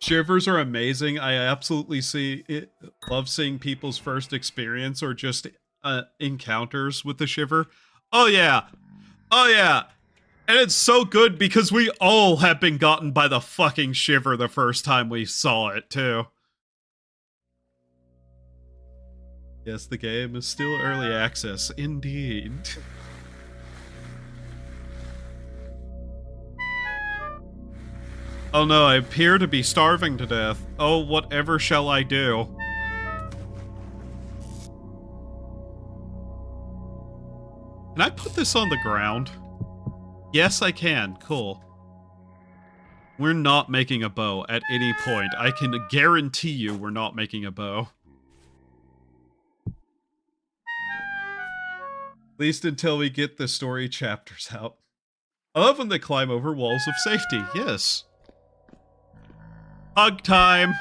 Shivers are amazing. I absolutely love seeing people's first experience or just encounters with the Shiver. Oh yeah. Oh yeah. And it's so good because we all have been gotten by the fucking Shiver the first time we saw it too. Yes, the game is still early access. Indeed. Oh no, I appear to be starving to death. Oh, whatever shall I do? Can I put this on the ground? Yes, I can. Cool. We're not making a bow at any point. I can guarantee you we're not making a bow. At least until we get the story chapters out. I love when they climb over walls of safety. Yes. Hug time.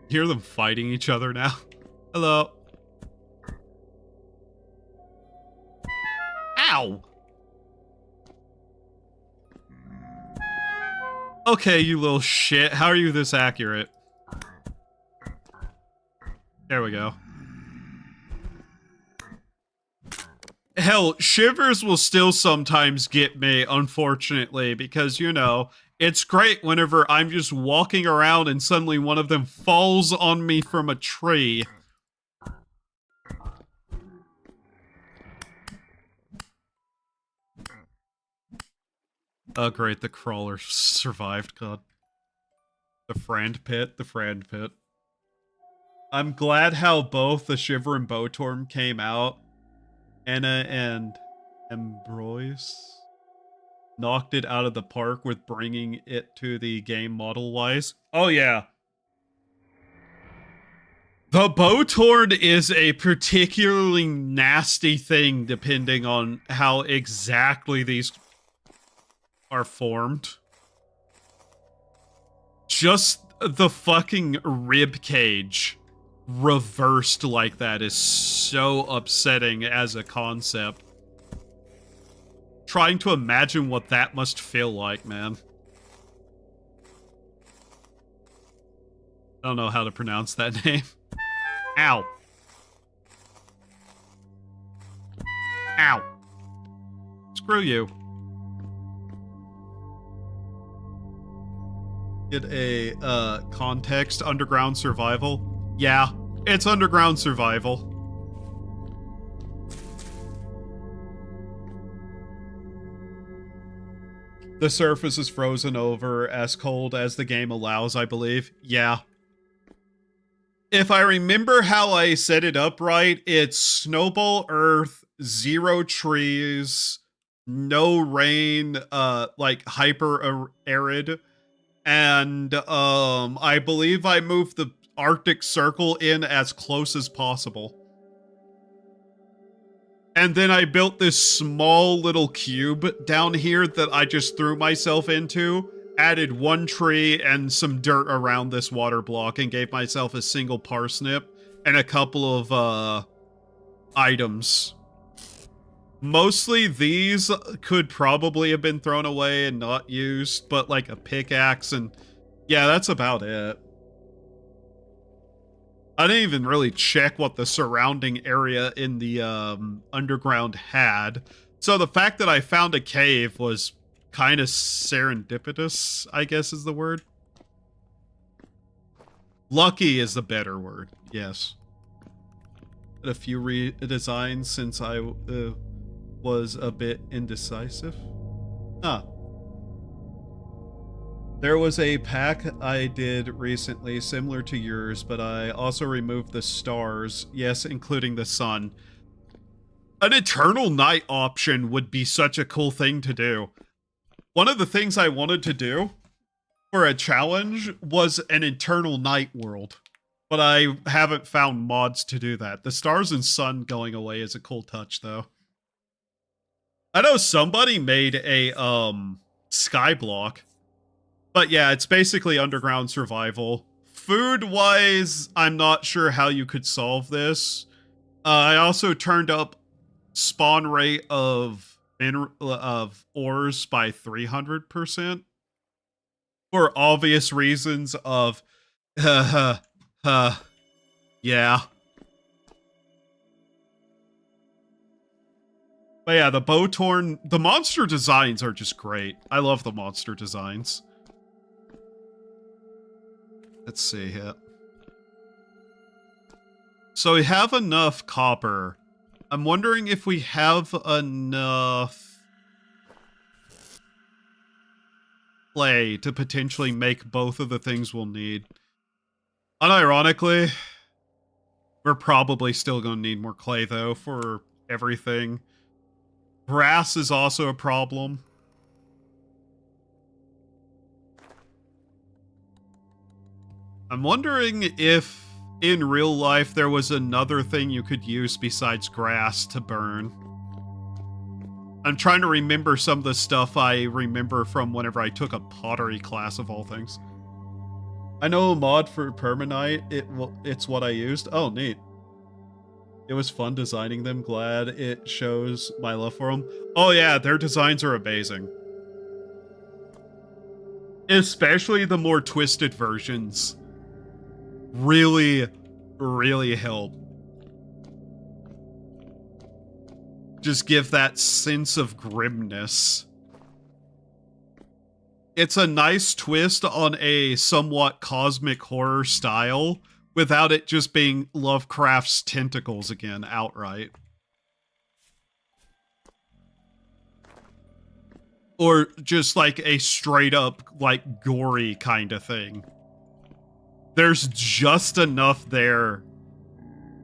Hear them fighting each other now. Hello. Ow. Okay, you little shit. How are you this accurate? There we go. Hell, shivers will still sometimes get me, unfortunately, because, you know, it's great whenever I'm just walking around and suddenly one of them falls on me from a tree. Oh, great, the crawler survived, God. The friend pit, the friend pit. I'm glad how both the Shiver and Botorm came out. Anna and Ambroise knocked it out of the park with bringing it to the game model-wise. Oh, yeah. The Botorn is a particularly nasty thing depending on how exactly these are formed. Just the fucking rib cage reversed like that is so upsetting as a concept. Trying to imagine what that must feel like, man. I don't know how to pronounce that name. Ow. Ow. Screw you. Get a, context, underground survival. Yeah, it's underground survival. The surface is frozen over as cold as the game allows, I believe. Yeah. If I remember how I set it up right, it's snowball earth, 0 trees, no rain, like hyper arid. And, I believe I moved the Arctic Circle in as close as possible. And then I built this small little cube down here that I just threw myself into, added 1 tree and some dirt around this water block, and gave myself a single parsnip and a couple of, items. Mostly these could probably have been thrown away and not used, but like a pickaxe and yeah, that's about it. I didn't even really check what the surrounding area in the underground had. So the fact that I found a cave was kind of serendipitous, I guess is the word. Lucky is the better word, yes. A few redesigns since I was a bit indecisive. Huh. There was a pack I did recently similar to yours, but I also removed the stars, yes, including the sun. An eternal night option would be such a cool thing to do. One of the things I wanted to do for a challenge was an eternal night world, but I haven't found mods to do that. The stars and sun going away is a cool touch, though. I know somebody made a, sky block. But yeah, it's basically underground survival. Food-wise, I'm not sure how you could solve this. I also turned up spawn rate of ores by 300%. For obvious reasons of, yeah. But yeah, the Botorn, the monster designs are just great. I love the monster designs. Let's see here. So we have enough copper. I'm wondering if we have enough clay to potentially make both of the things we'll need. Unironically, we're probably still going to need more clay, though, for everything. Grass is also a problem. I'm wondering if in real life there was another thing you could use besides grass to burn. I'm trying to remember some of the stuff I remember from whenever I took a pottery class, of all things. I know a mod for permanite. It's what I used. Oh, neat. It was fun designing them. Glad it shows my love for them. Oh yeah, their designs are amazing. Especially the more twisted versions. Really, really help. Just give that sense of grimness. It's a nice twist on a somewhat cosmic horror style without it just being Lovecraft's tentacles again outright. Or just like a straight up, like, gory kind of thing. There's just enough there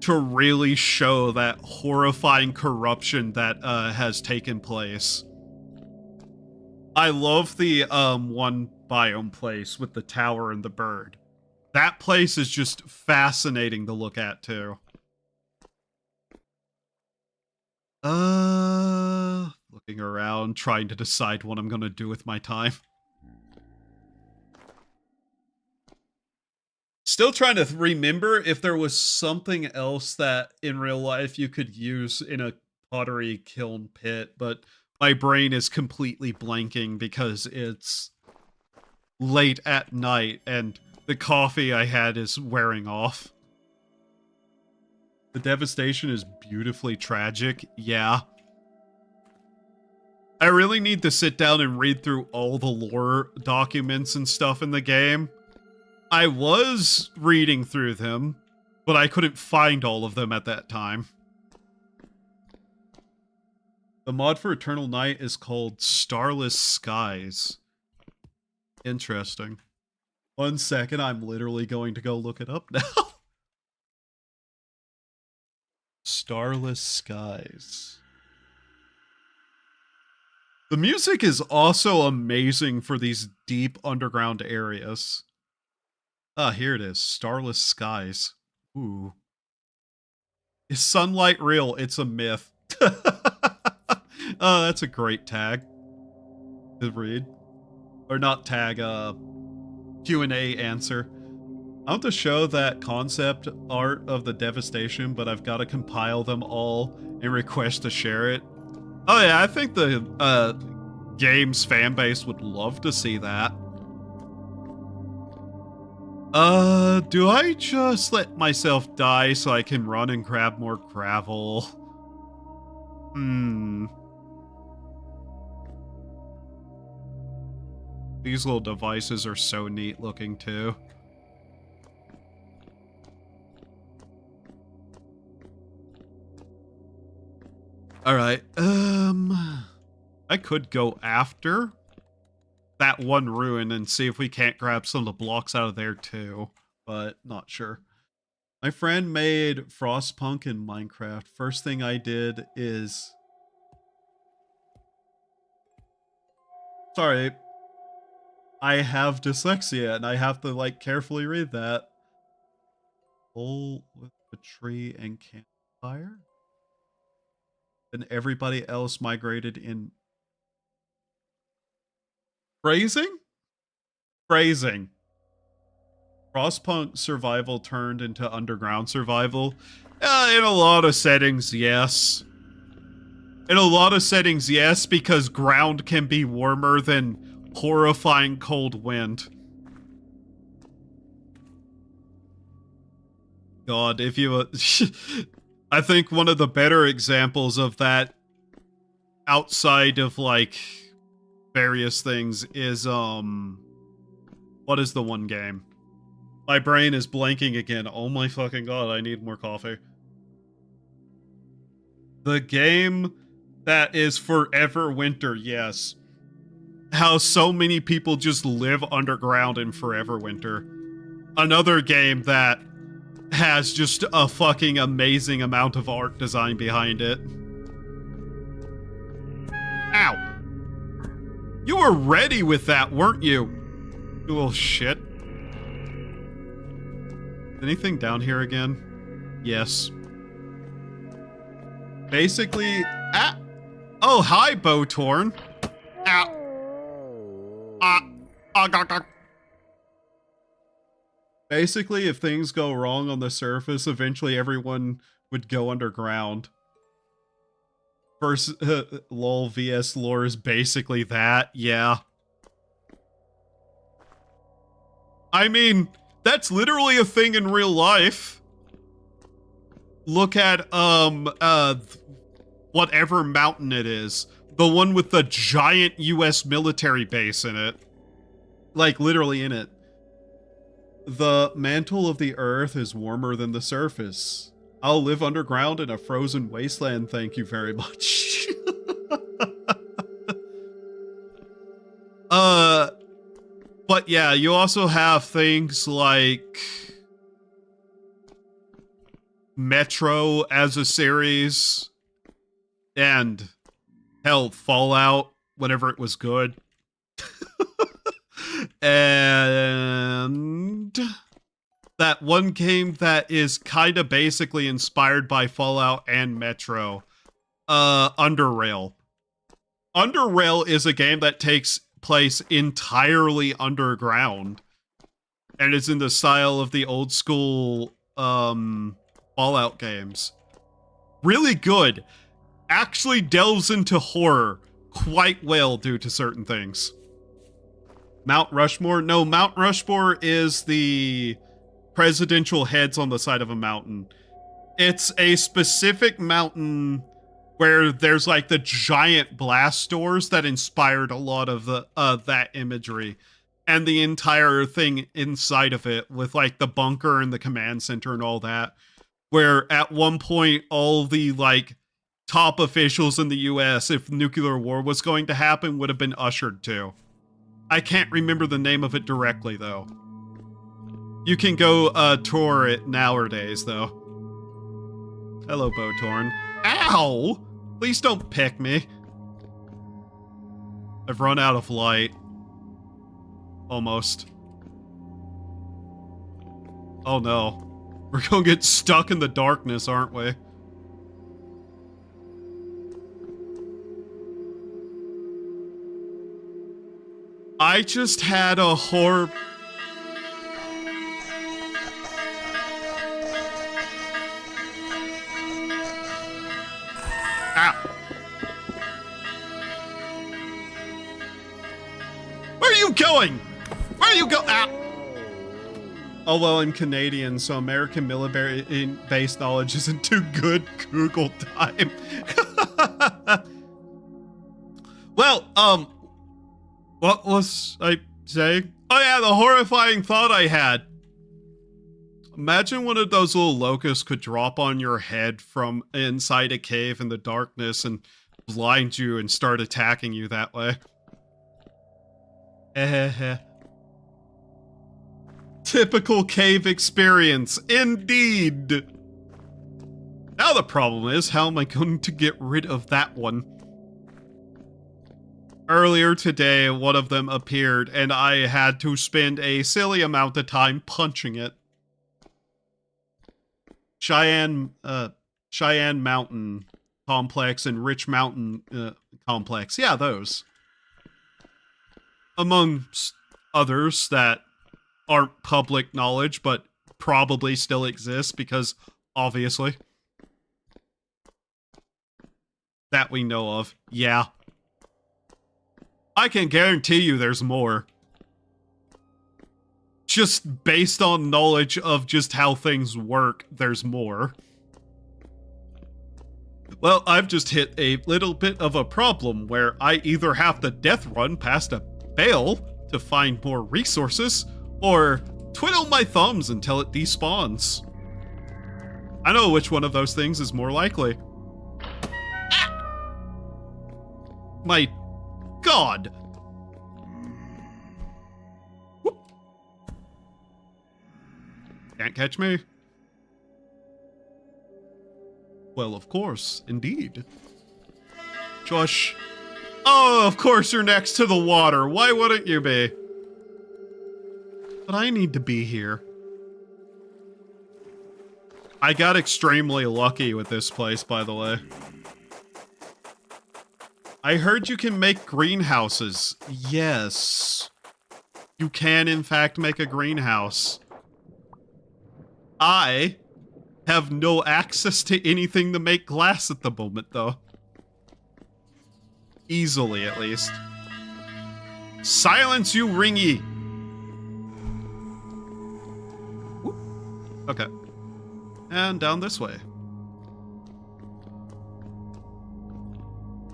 to really show that horrifying corruption that has taken place. I love the one biome place with the tower and the bird. That place is just fascinating to look at, too. Looking around, trying to decide what I'm gonna do with my time. Still trying to remember if there was something else that in real life you could use in a pottery kiln pit, but my brain is completely blanking because it's late at night and the coffee I had is wearing off. The devastation is beautifully tragic. Yeah. I really need to sit down and read through all the lore documents and stuff in the game. I was reading through them, but I couldn't find all of them at that time. The mod for Eternal Night is called Starless Skies. Interesting. 1 second, I'm literally going to go look it up now. Starless Skies. The music is also amazing for these deep underground areas. Ah, here it is. Starless Skies. Ooh. Is sunlight real? It's a myth. Oh, that's a great tag to read. Or not tag, Q&A answer. I want to show that concept art of the devastation, but I've got to compile them all and request to share it. Oh yeah, I think the game's fan base would love to see that. Do I just let myself die so I can run and grab more gravel? These little devices are so neat looking too. Alright, I could go after that one ruin and see if we can't grab some of the blocks out of there too, but not sure. My friend made Frostpunk in Minecraft. First thing I did is... Sorry. I have dyslexia and I have to, like, carefully read that. Hole with a tree and campfire? And everybody else migrated in... Phrasing? Phrasing. Frostpunk survival turned into underground survival. In a lot of settings, yes. In a lot of settings, yes, because ground can be warmer than horrifying cold wind. God, if you... I think one of the better examples of that outside of, like, various things is, what is the one game? My brain is blanking again. Oh my fucking god, I need more coffee. The game that is forever winter, yes. How so many people just live underground in forever winter. Another game that has just a fucking amazing amount of art design behind it. Ow. You were ready with that, weren't you? You little shit. Anything down here again? Yes. Basically, oh, hi, Bowtorn. Basically, if things go wrong on the surface, eventually everyone would go underground. First, lol vs lore is basically that, yeah. I mean, that's literally a thing in real life. Look at, whatever mountain it is. The one with the giant US military base in it. Like, literally in it. The mantle of the earth is warmer than the surface. I'll live underground in a frozen wasteland, thank you very much. But yeah, you also have things like Metro as a series, and hell, Fallout, whenever it was good. And that one game that is kind of basically inspired by Fallout and Metro, Underrail. Underrail is a game that takes place entirely underground, and it's in the style of the old school Fallout games. Really good. Actually delves into horror quite well due to certain things. Mount Rushmore? No, Mount Rushmore is the presidential heads on the side of a mountain. It's a specific mountain where there's like the giant blast doors that inspired a lot of the that imagery, and the entire thing inside of it with like the bunker and the command center and all that, where at one point all the like top officials in the US, if nuclear war was going to happen, would have been ushered to. I can't remember the name of it directly though. You can go tour it nowadays though. Hello, Bowtorn. Ow! Please don't pick me. I've run out of light. Almost. Oh no. We're gonna get stuck in the darkness, aren't we? I just had a horror... Ow. Where are you going? Where are you go? Ow. Oh, well, I'm Canadian, so American military-based knowledge isn't too good. Google time. Well, what was I saying? Oh yeah, the horrifying thought I had. Imagine one of those little locusts could drop on your head from inside a cave in the darkness and blind you and start attacking you that way. Typical cave experience, indeed. Now the problem is, how am I going to get rid of that one? Earlier today, one of them appeared, and I had to spend a silly amount of time punching it. Cheyenne Mountain Complex and Rich Mountain Complex. Yeah, those. Amongst others that aren't public knowledge, but probably still exist, because, obviously. That we know of. Yeah. I can guarantee you there's more. Just based on knowledge of just how things work, there's more. Well, I've just hit a little bit of a problem where I either have to death run past a bale to find more resources, or twiddle my thumbs until it despawns. I know which one of those things is more likely. Ah! My God. Can't catch me? Well, of course, indeed. Josh. Oh, of course you're next to the water. Why wouldn't you be? But I need to be here. I got extremely lucky with this place, by the way. I heard you can make greenhouses. Yes. You can, in fact, make a greenhouse. I have no access to anything to make glass at the moment, though. Easily, at least. Silence, you ringy! Whoop. Okay. And down this way.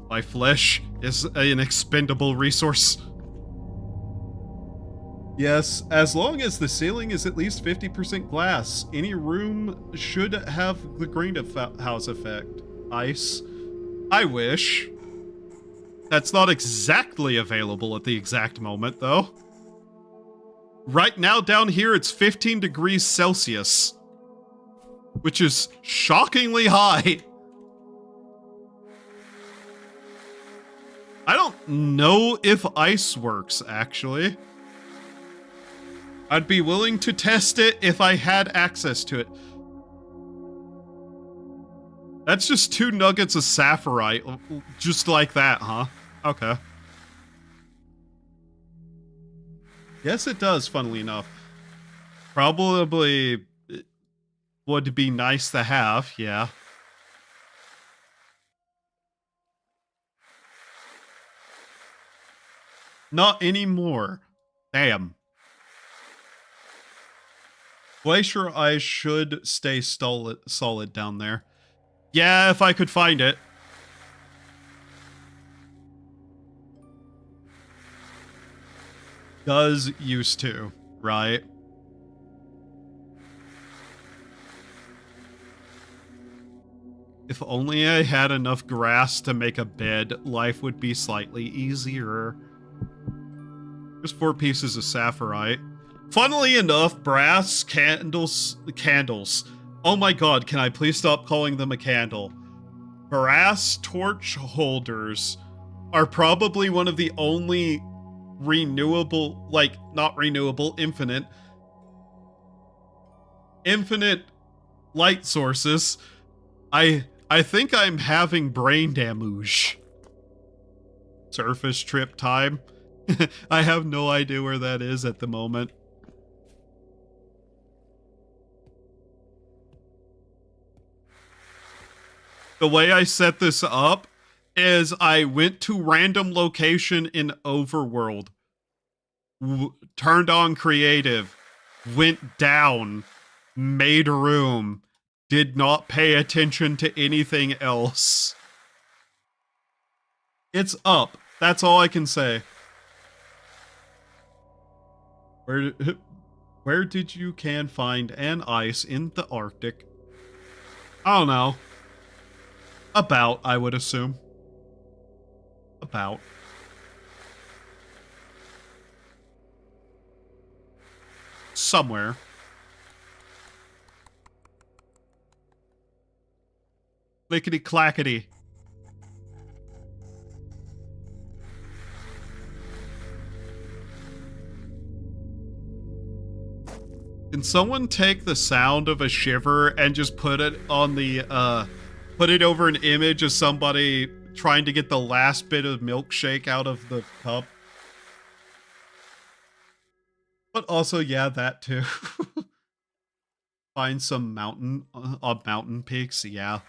My flesh is an expendable resource. Yes, as long as the ceiling is at least 50% glass, any room should have the greenhouse effect. Ice. I wish. That's not exactly available at the exact moment, though. Right now, down here, it's 15 degrees Celsius, which is shockingly high. I don't know if ice works, actually. I'd be willing to test it if I had access to it. That's just 2 nuggets of sapphirite, just like that, huh? Okay. Yes, it does, funnily enough. Probably would be nice to have, yeah. Not anymore. Damn. Glacier ice should stay solid down there. Yeah, if I could find it. Does used to, right? If only I had enough grass to make a bed, life would be slightly easier. There's 4 pieces of sapphirite. Funnily enough, brass candles. Oh my god, can I please stop calling them a candle? Brass torch holders are probably one of the only renewable, like, not renewable, infinite light sources. I think I'm having brain damage. Surface trip time. I have no idea where that is at the moment. The way I set this up is I went to random location in Overworld, turned on creative, went down, made room, did not pay attention to anything else. It's up. That's all I can say. Where did you can find an ice in the Arctic? I don't know. About, I would assume. About. Somewhere. Lickety clackety. Can someone take the sound of a shiver and just put it on the, put it over an image of somebody trying to get the last bit of milkshake out of the cup? But also, yeah, that too. Find some mountain peaks, yeah.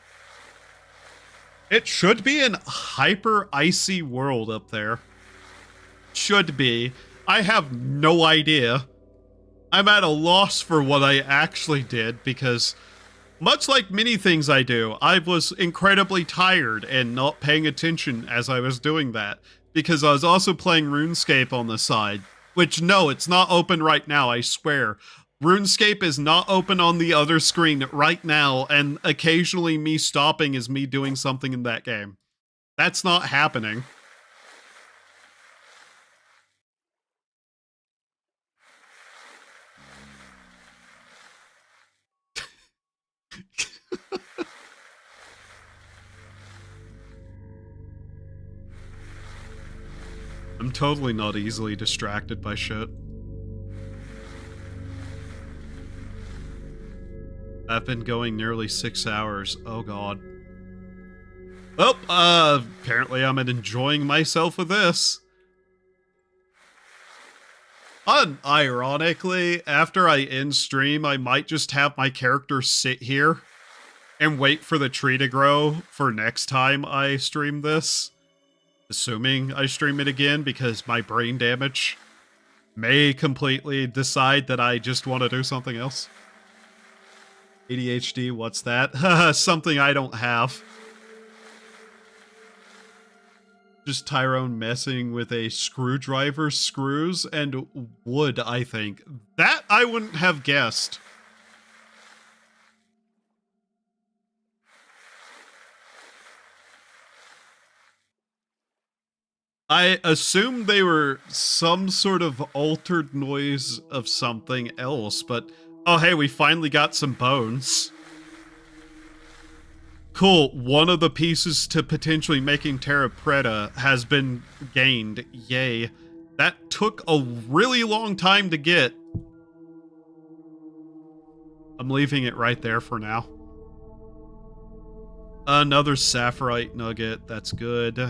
It should be an hyper icy world up there. Should be. I have no idea. I'm at a loss for what I actually did because, much like many things I do, I was incredibly tired and not paying attention as I was doing that because I was also playing RuneScape on the side, which, no, it's not open right now, I swear. RuneScape is not open on the other screen right now, and occasionally me stopping is me doing something in that game. That's not happening. I'm totally not easily distracted by shit. I've been going nearly 6 hours. Oh god. Well, apparently I'm enjoying myself with this. Unironically, after I end stream, I might just have my character sit here and wait for the tree to grow for next time I stream this. Assuming I stream it again, because my brain damage may completely decide that I just want to do something else. ADHD, what's that? Something I don't have. Just Tyrone messing with a screwdriver, screws, and wood, I think. That I wouldn't have guessed. I assumed they were some sort of altered noise of something else, but oh hey, we finally got some bones. Cool, one of the pieces to potentially making Terra Preta has been gained. Yay. That took a really long time to get. I'm leaving it right there for now. Another Sapphirite nugget, that's good.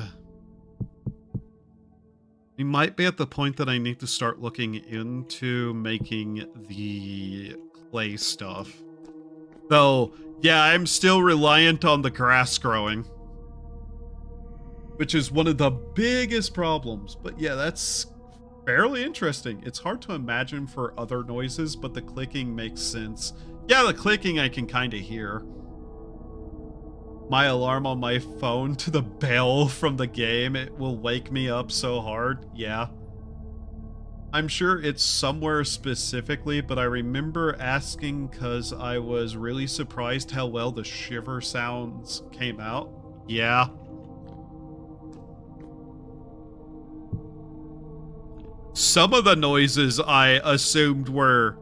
We might be at the point that I need to start looking into making the clay stuff. Though, yeah, I'm still reliant on the grass growing. Which is one of the biggest problems. But yeah, that's fairly interesting. It's hard to imagine for other noises, but the clicking makes sense. Yeah, the clicking I can kind of hear. My alarm on my phone to the bell from the game, it will wake me up so hard. Yeah. I'm sure it's somewhere specifically, but I remember asking because I was really surprised how well the shiver sounds came out. Yeah. Some of the noises I assumed were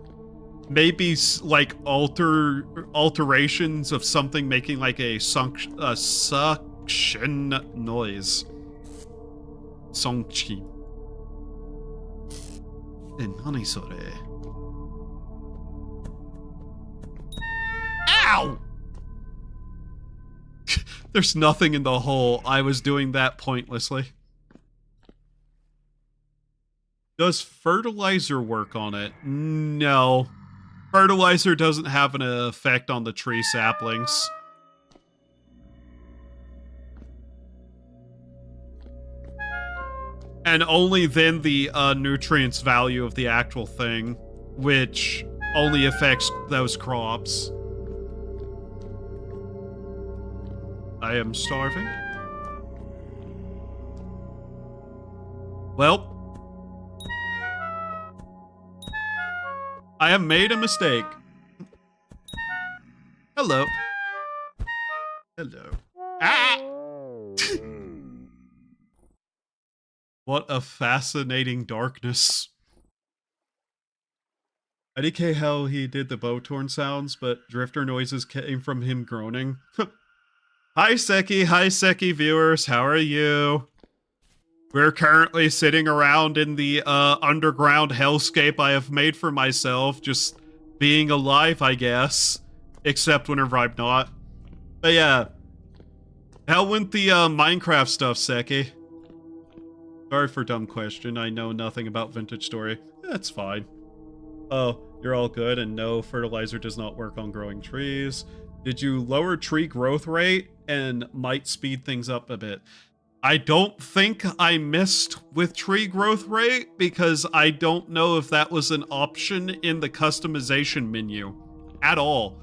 maybe like alterations of something making like a suction noise. Songchi. Nani sore? Ow! There's nothing in the hole. I was doing that pointlessly. Does fertilizer work on it? No. Fertilizer doesn't have an effect on the tree saplings. And only then the nutrients value of the actual thing, which only affects those crops. I am starving. Well, I have made a mistake. Hello. Hello. Ah! What a fascinating darkness. I DK how he did the Bowtorn sounds, but drifter noises came from him groaning. Hi Seki viewers, how are you? We're currently sitting around in the underground hellscape I have made for myself, just being alive, I guess. Except whenever I'm not. But yeah. How went the Minecraft stuff, Seki? Sorry for dumb question, I know nothing about Vintage Story. That's fine. Oh, you're all good and no, fertilizer does not work on growing trees. Did you lower tree growth rate and might speed things up a bit? I don't think I missed with tree growth rate because I don't know if that was an option in the customization menu at all.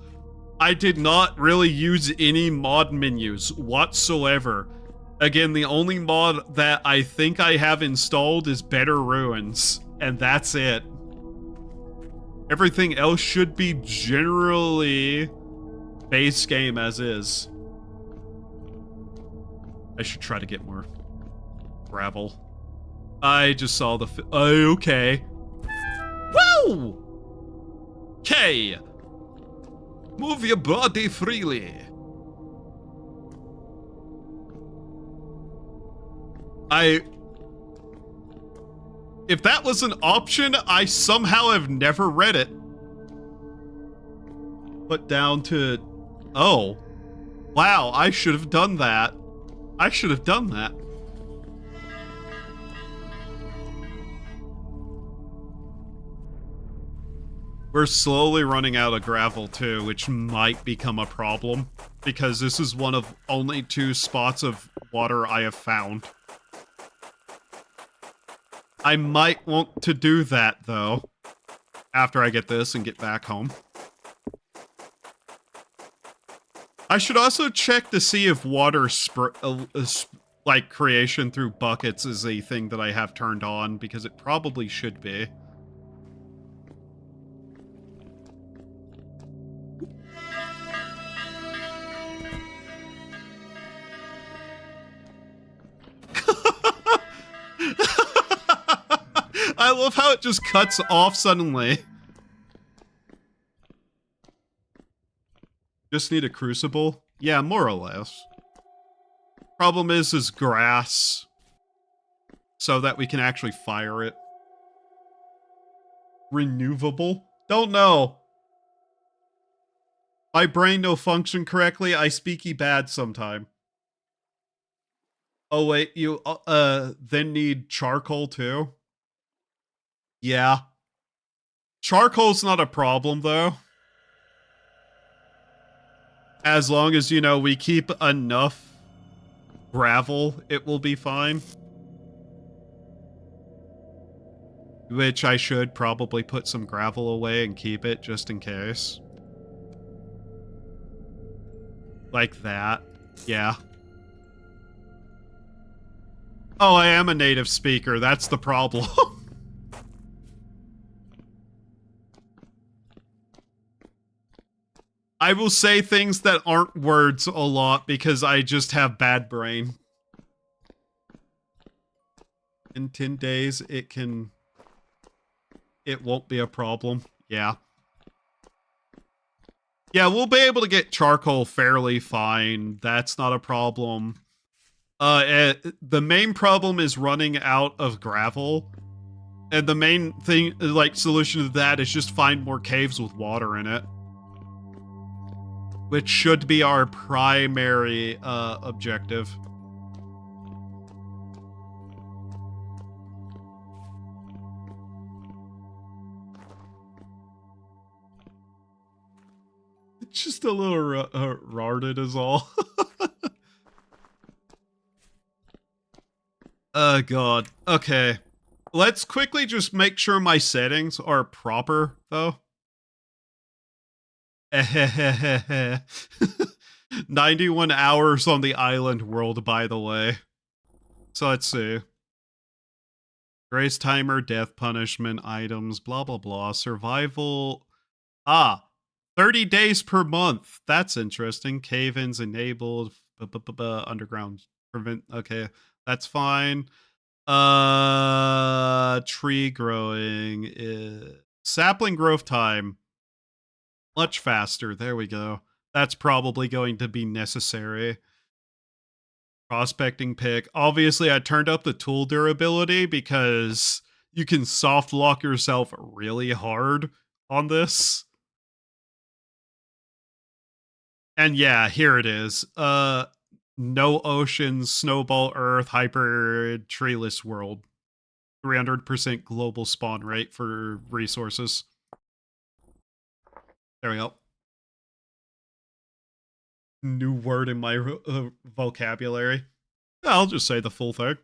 I did not really use any mod menus whatsoever. Again, the only mod that I think I have installed is Better Ruins, and that's it. Everything else should be generally base game as is. I should try to get more gravel. I just saw the okay. Woo! Okay. Move your body freely. If that was an option, I somehow have never read it. Put down to... Oh. Wow, I should have done that. I should have done that. We're slowly running out of gravel too, which might become a problem, because this is one of only 2 spots of water I have found. I might want to do that, though, after I get this and get back home. I should also check to see if water like creation through buckets is a thing that I have turned on, because it probably should be. I love how it just cuts off suddenly. Just need a crucible? Yeah, more or less. Problem is grass. So that we can actually fire it. Renewable? Don't know. My brain no function correctly. I speaky bad sometime. Oh wait, you then need charcoal too? Yeah. Charcoal's not a problem though. As long as, you know, we keep enough gravel, it will be fine. Which I should probably put some gravel away and keep it just in case. Like that. Yeah. Oh, I am a native speaker. That's the problem. I will say things that aren't words a lot because I just have bad brain. In 10 days, it won't be a problem. Yeah. Yeah, we'll be able to get charcoal fairly fine. That's not a problem. The main problem is running out of gravel. And the main thing, like, solution to that is just find more caves with water in it. Which should be our primary objective. It's just a little rarded is all. Oh god. Okay. Let's quickly just make sure my settings are proper, though. 91 hours on the island world, by the way. So let's see. Grace timer, death punishment, items, blah, blah, blah. Survival. 30 days per month. That's interesting. Cave-ins enabled. Underground prevent. Okay, that's fine. Tree growing. Sapling growth time. Much faster. There we go. That's probably going to be necessary. Prospecting pick. Obviously, I turned up the tool durability because you can soft lock yourself really hard on this. And yeah, here it is. No oceans, snowball earth, hyper treeless world. 300% global spawn rate for resources. There we go. New word in my vocabulary. I'll just say the full thing.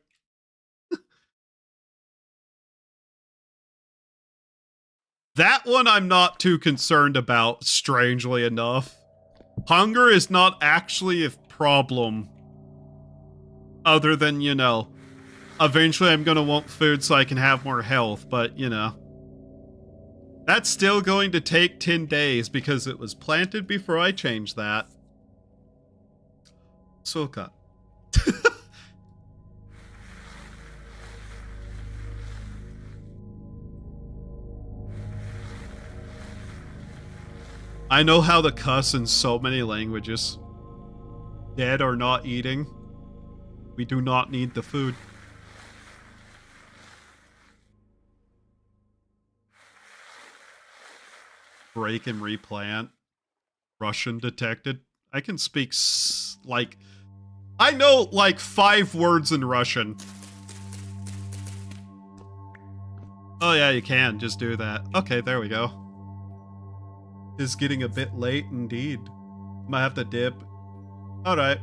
That one I'm not too concerned about, strangely enough. Hunger is not actually a problem. Other than, you know, eventually I'm gonna want food so I can have more health, but, you know. That's still going to take 10 days because it was planted before I changed that. Soka. I know how to cuss in so many languages. Dead or not eating. We do not need the food. Break and replant. Russian detected. I can speak like... I know like 5 words in Russian. Oh yeah, you can. Just do that. Okay, there we go. It's getting a bit late indeed. Might have to dip. Alright.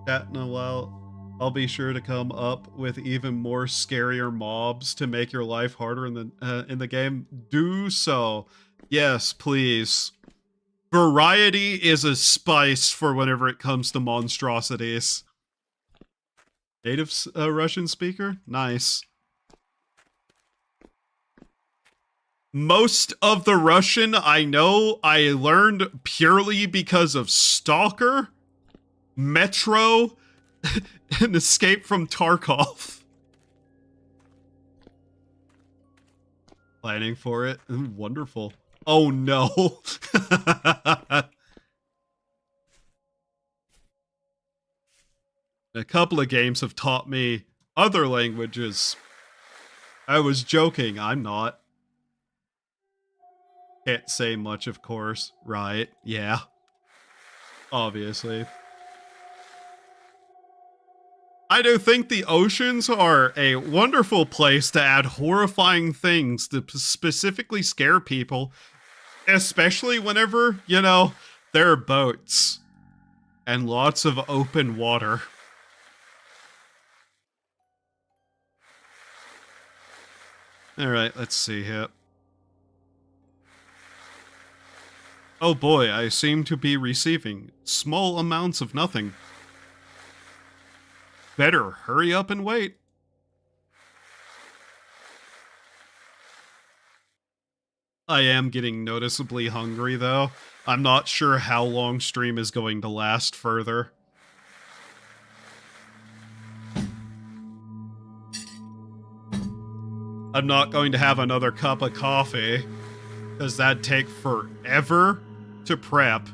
Chat in a while. I'll be sure to come up with even more scarier mobs to make your life harder in the game. Do so. Yes, please. Variety is a spice for whenever it comes to monstrosities. Native Russian speaker? Nice. Most of the Russian I know I learned purely because of Stalker, Metro, and Escape from Tarkov. Planning for it? Wonderful. Oh no. A couple of games have taught me other languages. I was joking, I'm not. Can't say much, of course. Right, yeah. Obviously. I do think the oceans are a wonderful place to add horrifying things to specifically scare people. Especially whenever, you know, there are boats. And lots of open water. Alright, let's see here. Oh boy, I seem to be receiving small amounts of nothing. Better hurry up and wait. I am getting noticeably hungry though. I'm not sure how long stream is going to last further. I'm not going to have another cup of coffee, because that'd take forever to prep.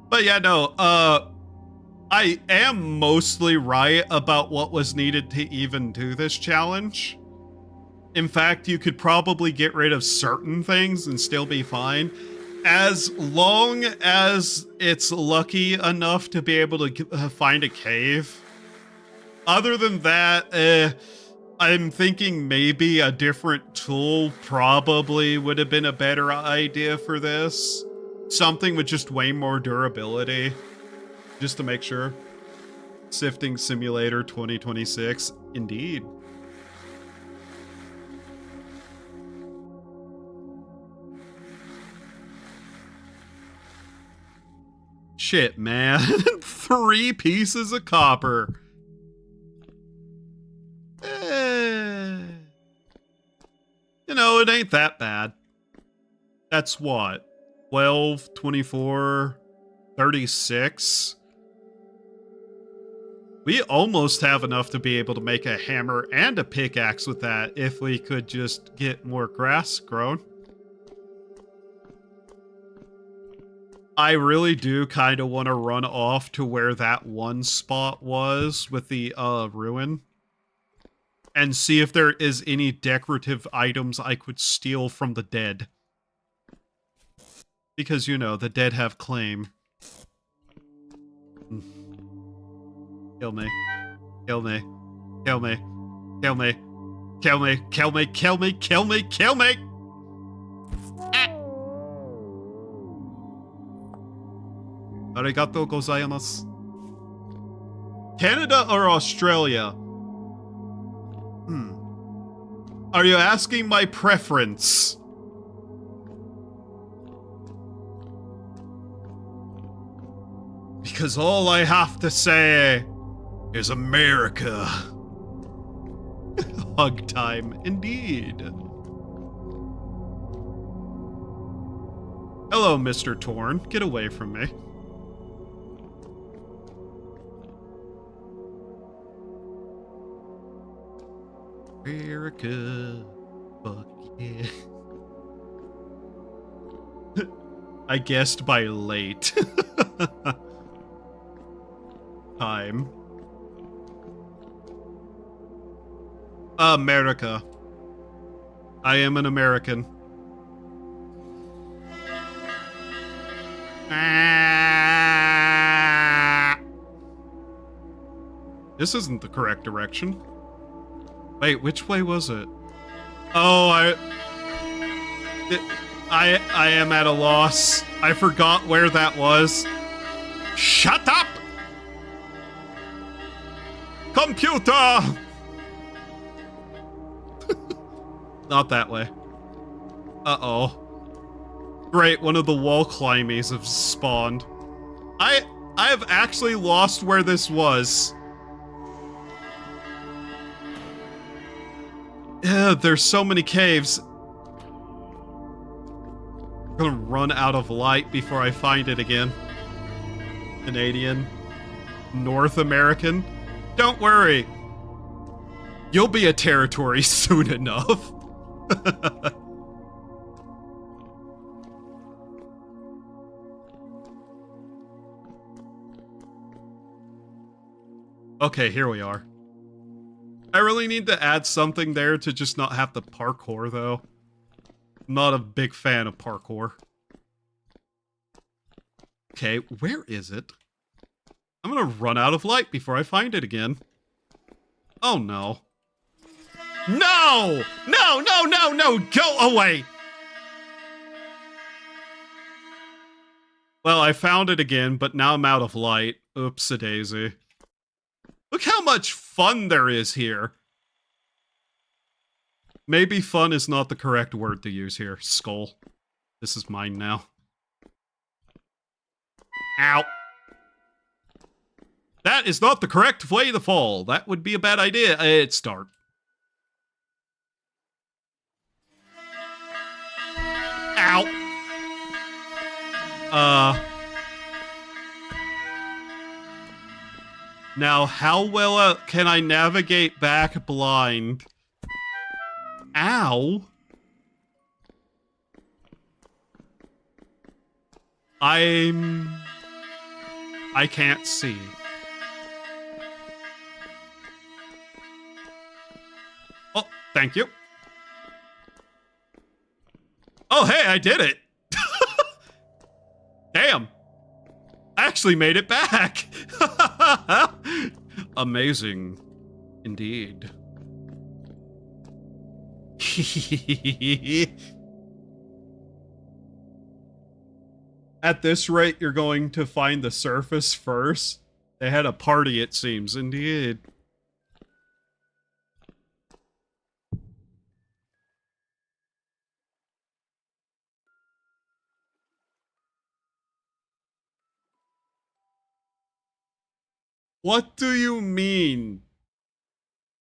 But yeah, no, I am mostly right about what was needed to even do this challenge. In fact, you could probably get rid of certain things and still be fine, as long as it's lucky enough to be able to find a cave. Other than that, I'm thinking maybe a different tool probably would have been a better idea for this. Something with just way more durability, just to make sure. Sifting Simulator 2026, indeed. Shit, man. 3 pieces of copper. You know, it ain't that bad. That's what? 12, 24, 36? We almost have enough to be able to make a hammer and a pickaxe with that if we could just get more grass grown. I really do kind of want to run off to where that one spot was with the ruin and see if there is any decorative items I could steal from the dead. Because, you know, the dead have claim. Kill me. Kill me. Kill me. Kill me. Kill me. Kill me. Kill me. Kill me. Kill me. Arigatou gozaimasu. Canada or Australia? Are you asking my preference? Because all I have to say is America. Hug time, indeed. Hello, Mr. Torn. Get away from me. America. Fuck yeah. I guessed by late. Time. America. I am an American. This isn't the correct direction. Wait, which way was it? Oh, I am at a loss. I forgot where that was. Shut up! Computer! Not that way. Uh-oh. Great, one of the wall climbies have spawned. I have actually lost where this was. Yeah, there's so many caves. I'm gonna run out of light before I find it again. Canadian. North American. Don't worry. You'll be a territory soon enough. Okay, here we are. I really need to add something there to just not have to parkour, though. I'm not a big fan of parkour. Okay, where is it? I'm gonna run out of light before I find it again. Oh no. No! No, no, no, no! Go away! Well, I found it again, but now I'm out of light. Oops-a-daisy. Look how much fun there is here. Maybe fun is not the correct word to use here. Skull. This is mine now. Ow. That is not the correct way to fall. That would be a bad idea. It's start. Ow. Now, how well can I navigate back blind? Ow. I can't see. Oh, thank you. Oh, hey, I did it. Damn. I actually made it back. Amazing. Indeed. At this rate, you're going to find the surface first. They had a party, it seems. Indeed. What do you mean?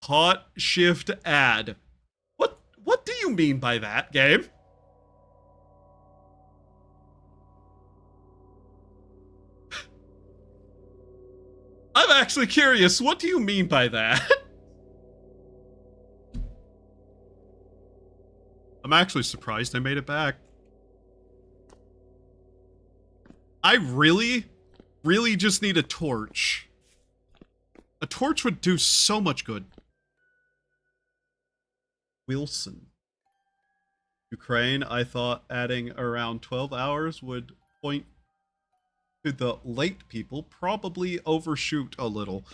Hot shift add. What do you mean by that, game? I'm actually curious. What do you mean by that? I'm actually surprised I made it back. I really just need a torch. A torch would do so much good. Wilson. Ukraine, I thought adding around 12 hours would point to the late people. Probably overshoot a little.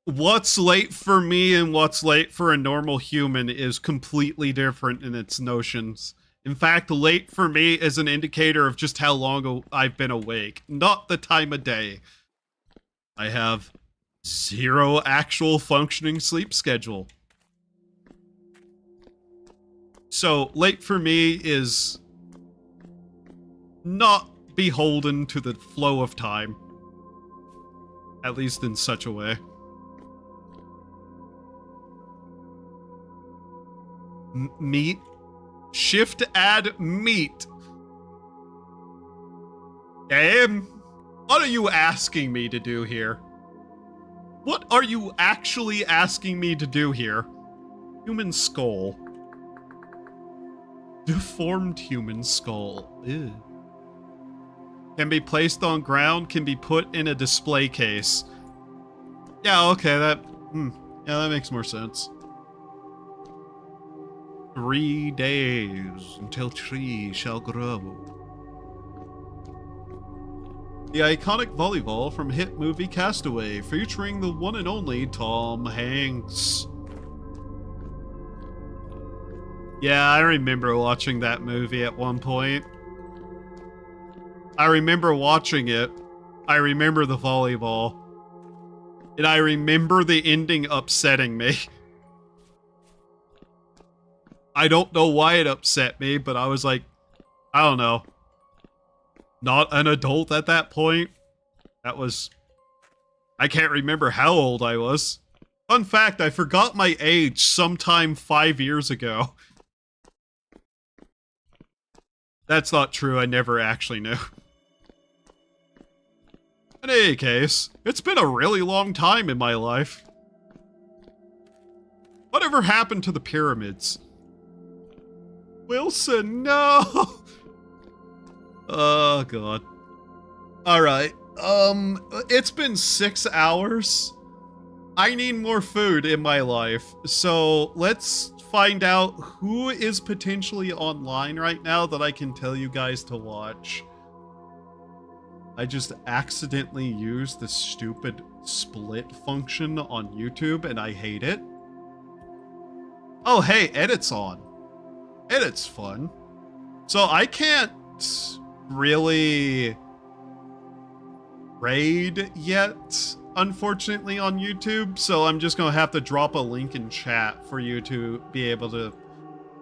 What's late for me and what's late for a normal human is completely different in its notions. In fact, late for me is an indicator of just how long I've been awake, not the time of day. I have 0 actual functioning sleep schedule. So, late for me is not beholden to the flow of time. At least in such a way. Meat? Shift add meat. Damn. What are you asking me to do here? What are you actually asking me to do here? Human skull. Deformed human skull. Ew. Can be placed on ground, can be put in a display case. Yeah, okay, yeah, that makes more sense. 3 days until tree shall grow. The iconic volleyball from hit movie Castaway, featuring the one and only Tom Hanks. Yeah, I remember watching that movie at one point. I remember watching it. I remember the volleyball. And I remember the ending upsetting me. I don't know why it upset me, but I was like, I don't know. Not an adult at that point. I can't remember how old I was. Fun fact, I forgot my age sometime 5 years ago. That's not true, I never actually knew. In any case, it's been a really long time in my life. Whatever happened to the pyramids? Wilson, no! Oh, God. Alright, it's been 6 hours. I need more food in my life, so let's find out who is potentially online right now that I can tell you guys to watch. I just accidentally used the stupid split function on YouTube, and I hate it. Oh, hey, edit's on. Edit's fun. So I can't really raid yet, unfortunately, on YouTube, so I'm just gonna have to drop a link in chat for you to be able to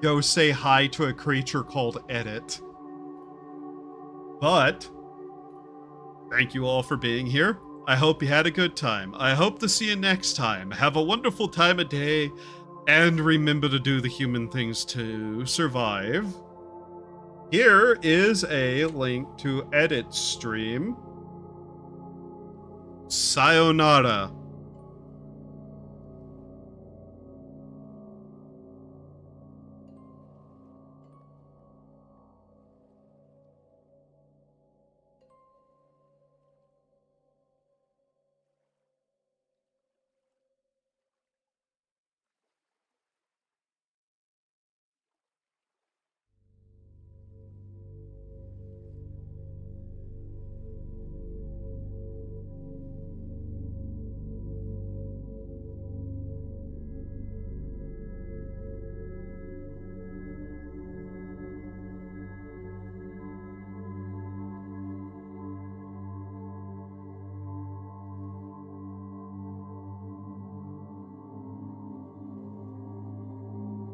go say hi to a creature called Edit. But thank you all for being here. I hope you had a good time. I hope to see you next time. Have a wonderful time of day, and remember to do the human things to survive. Here is a link to Edit's stream. Sayonara.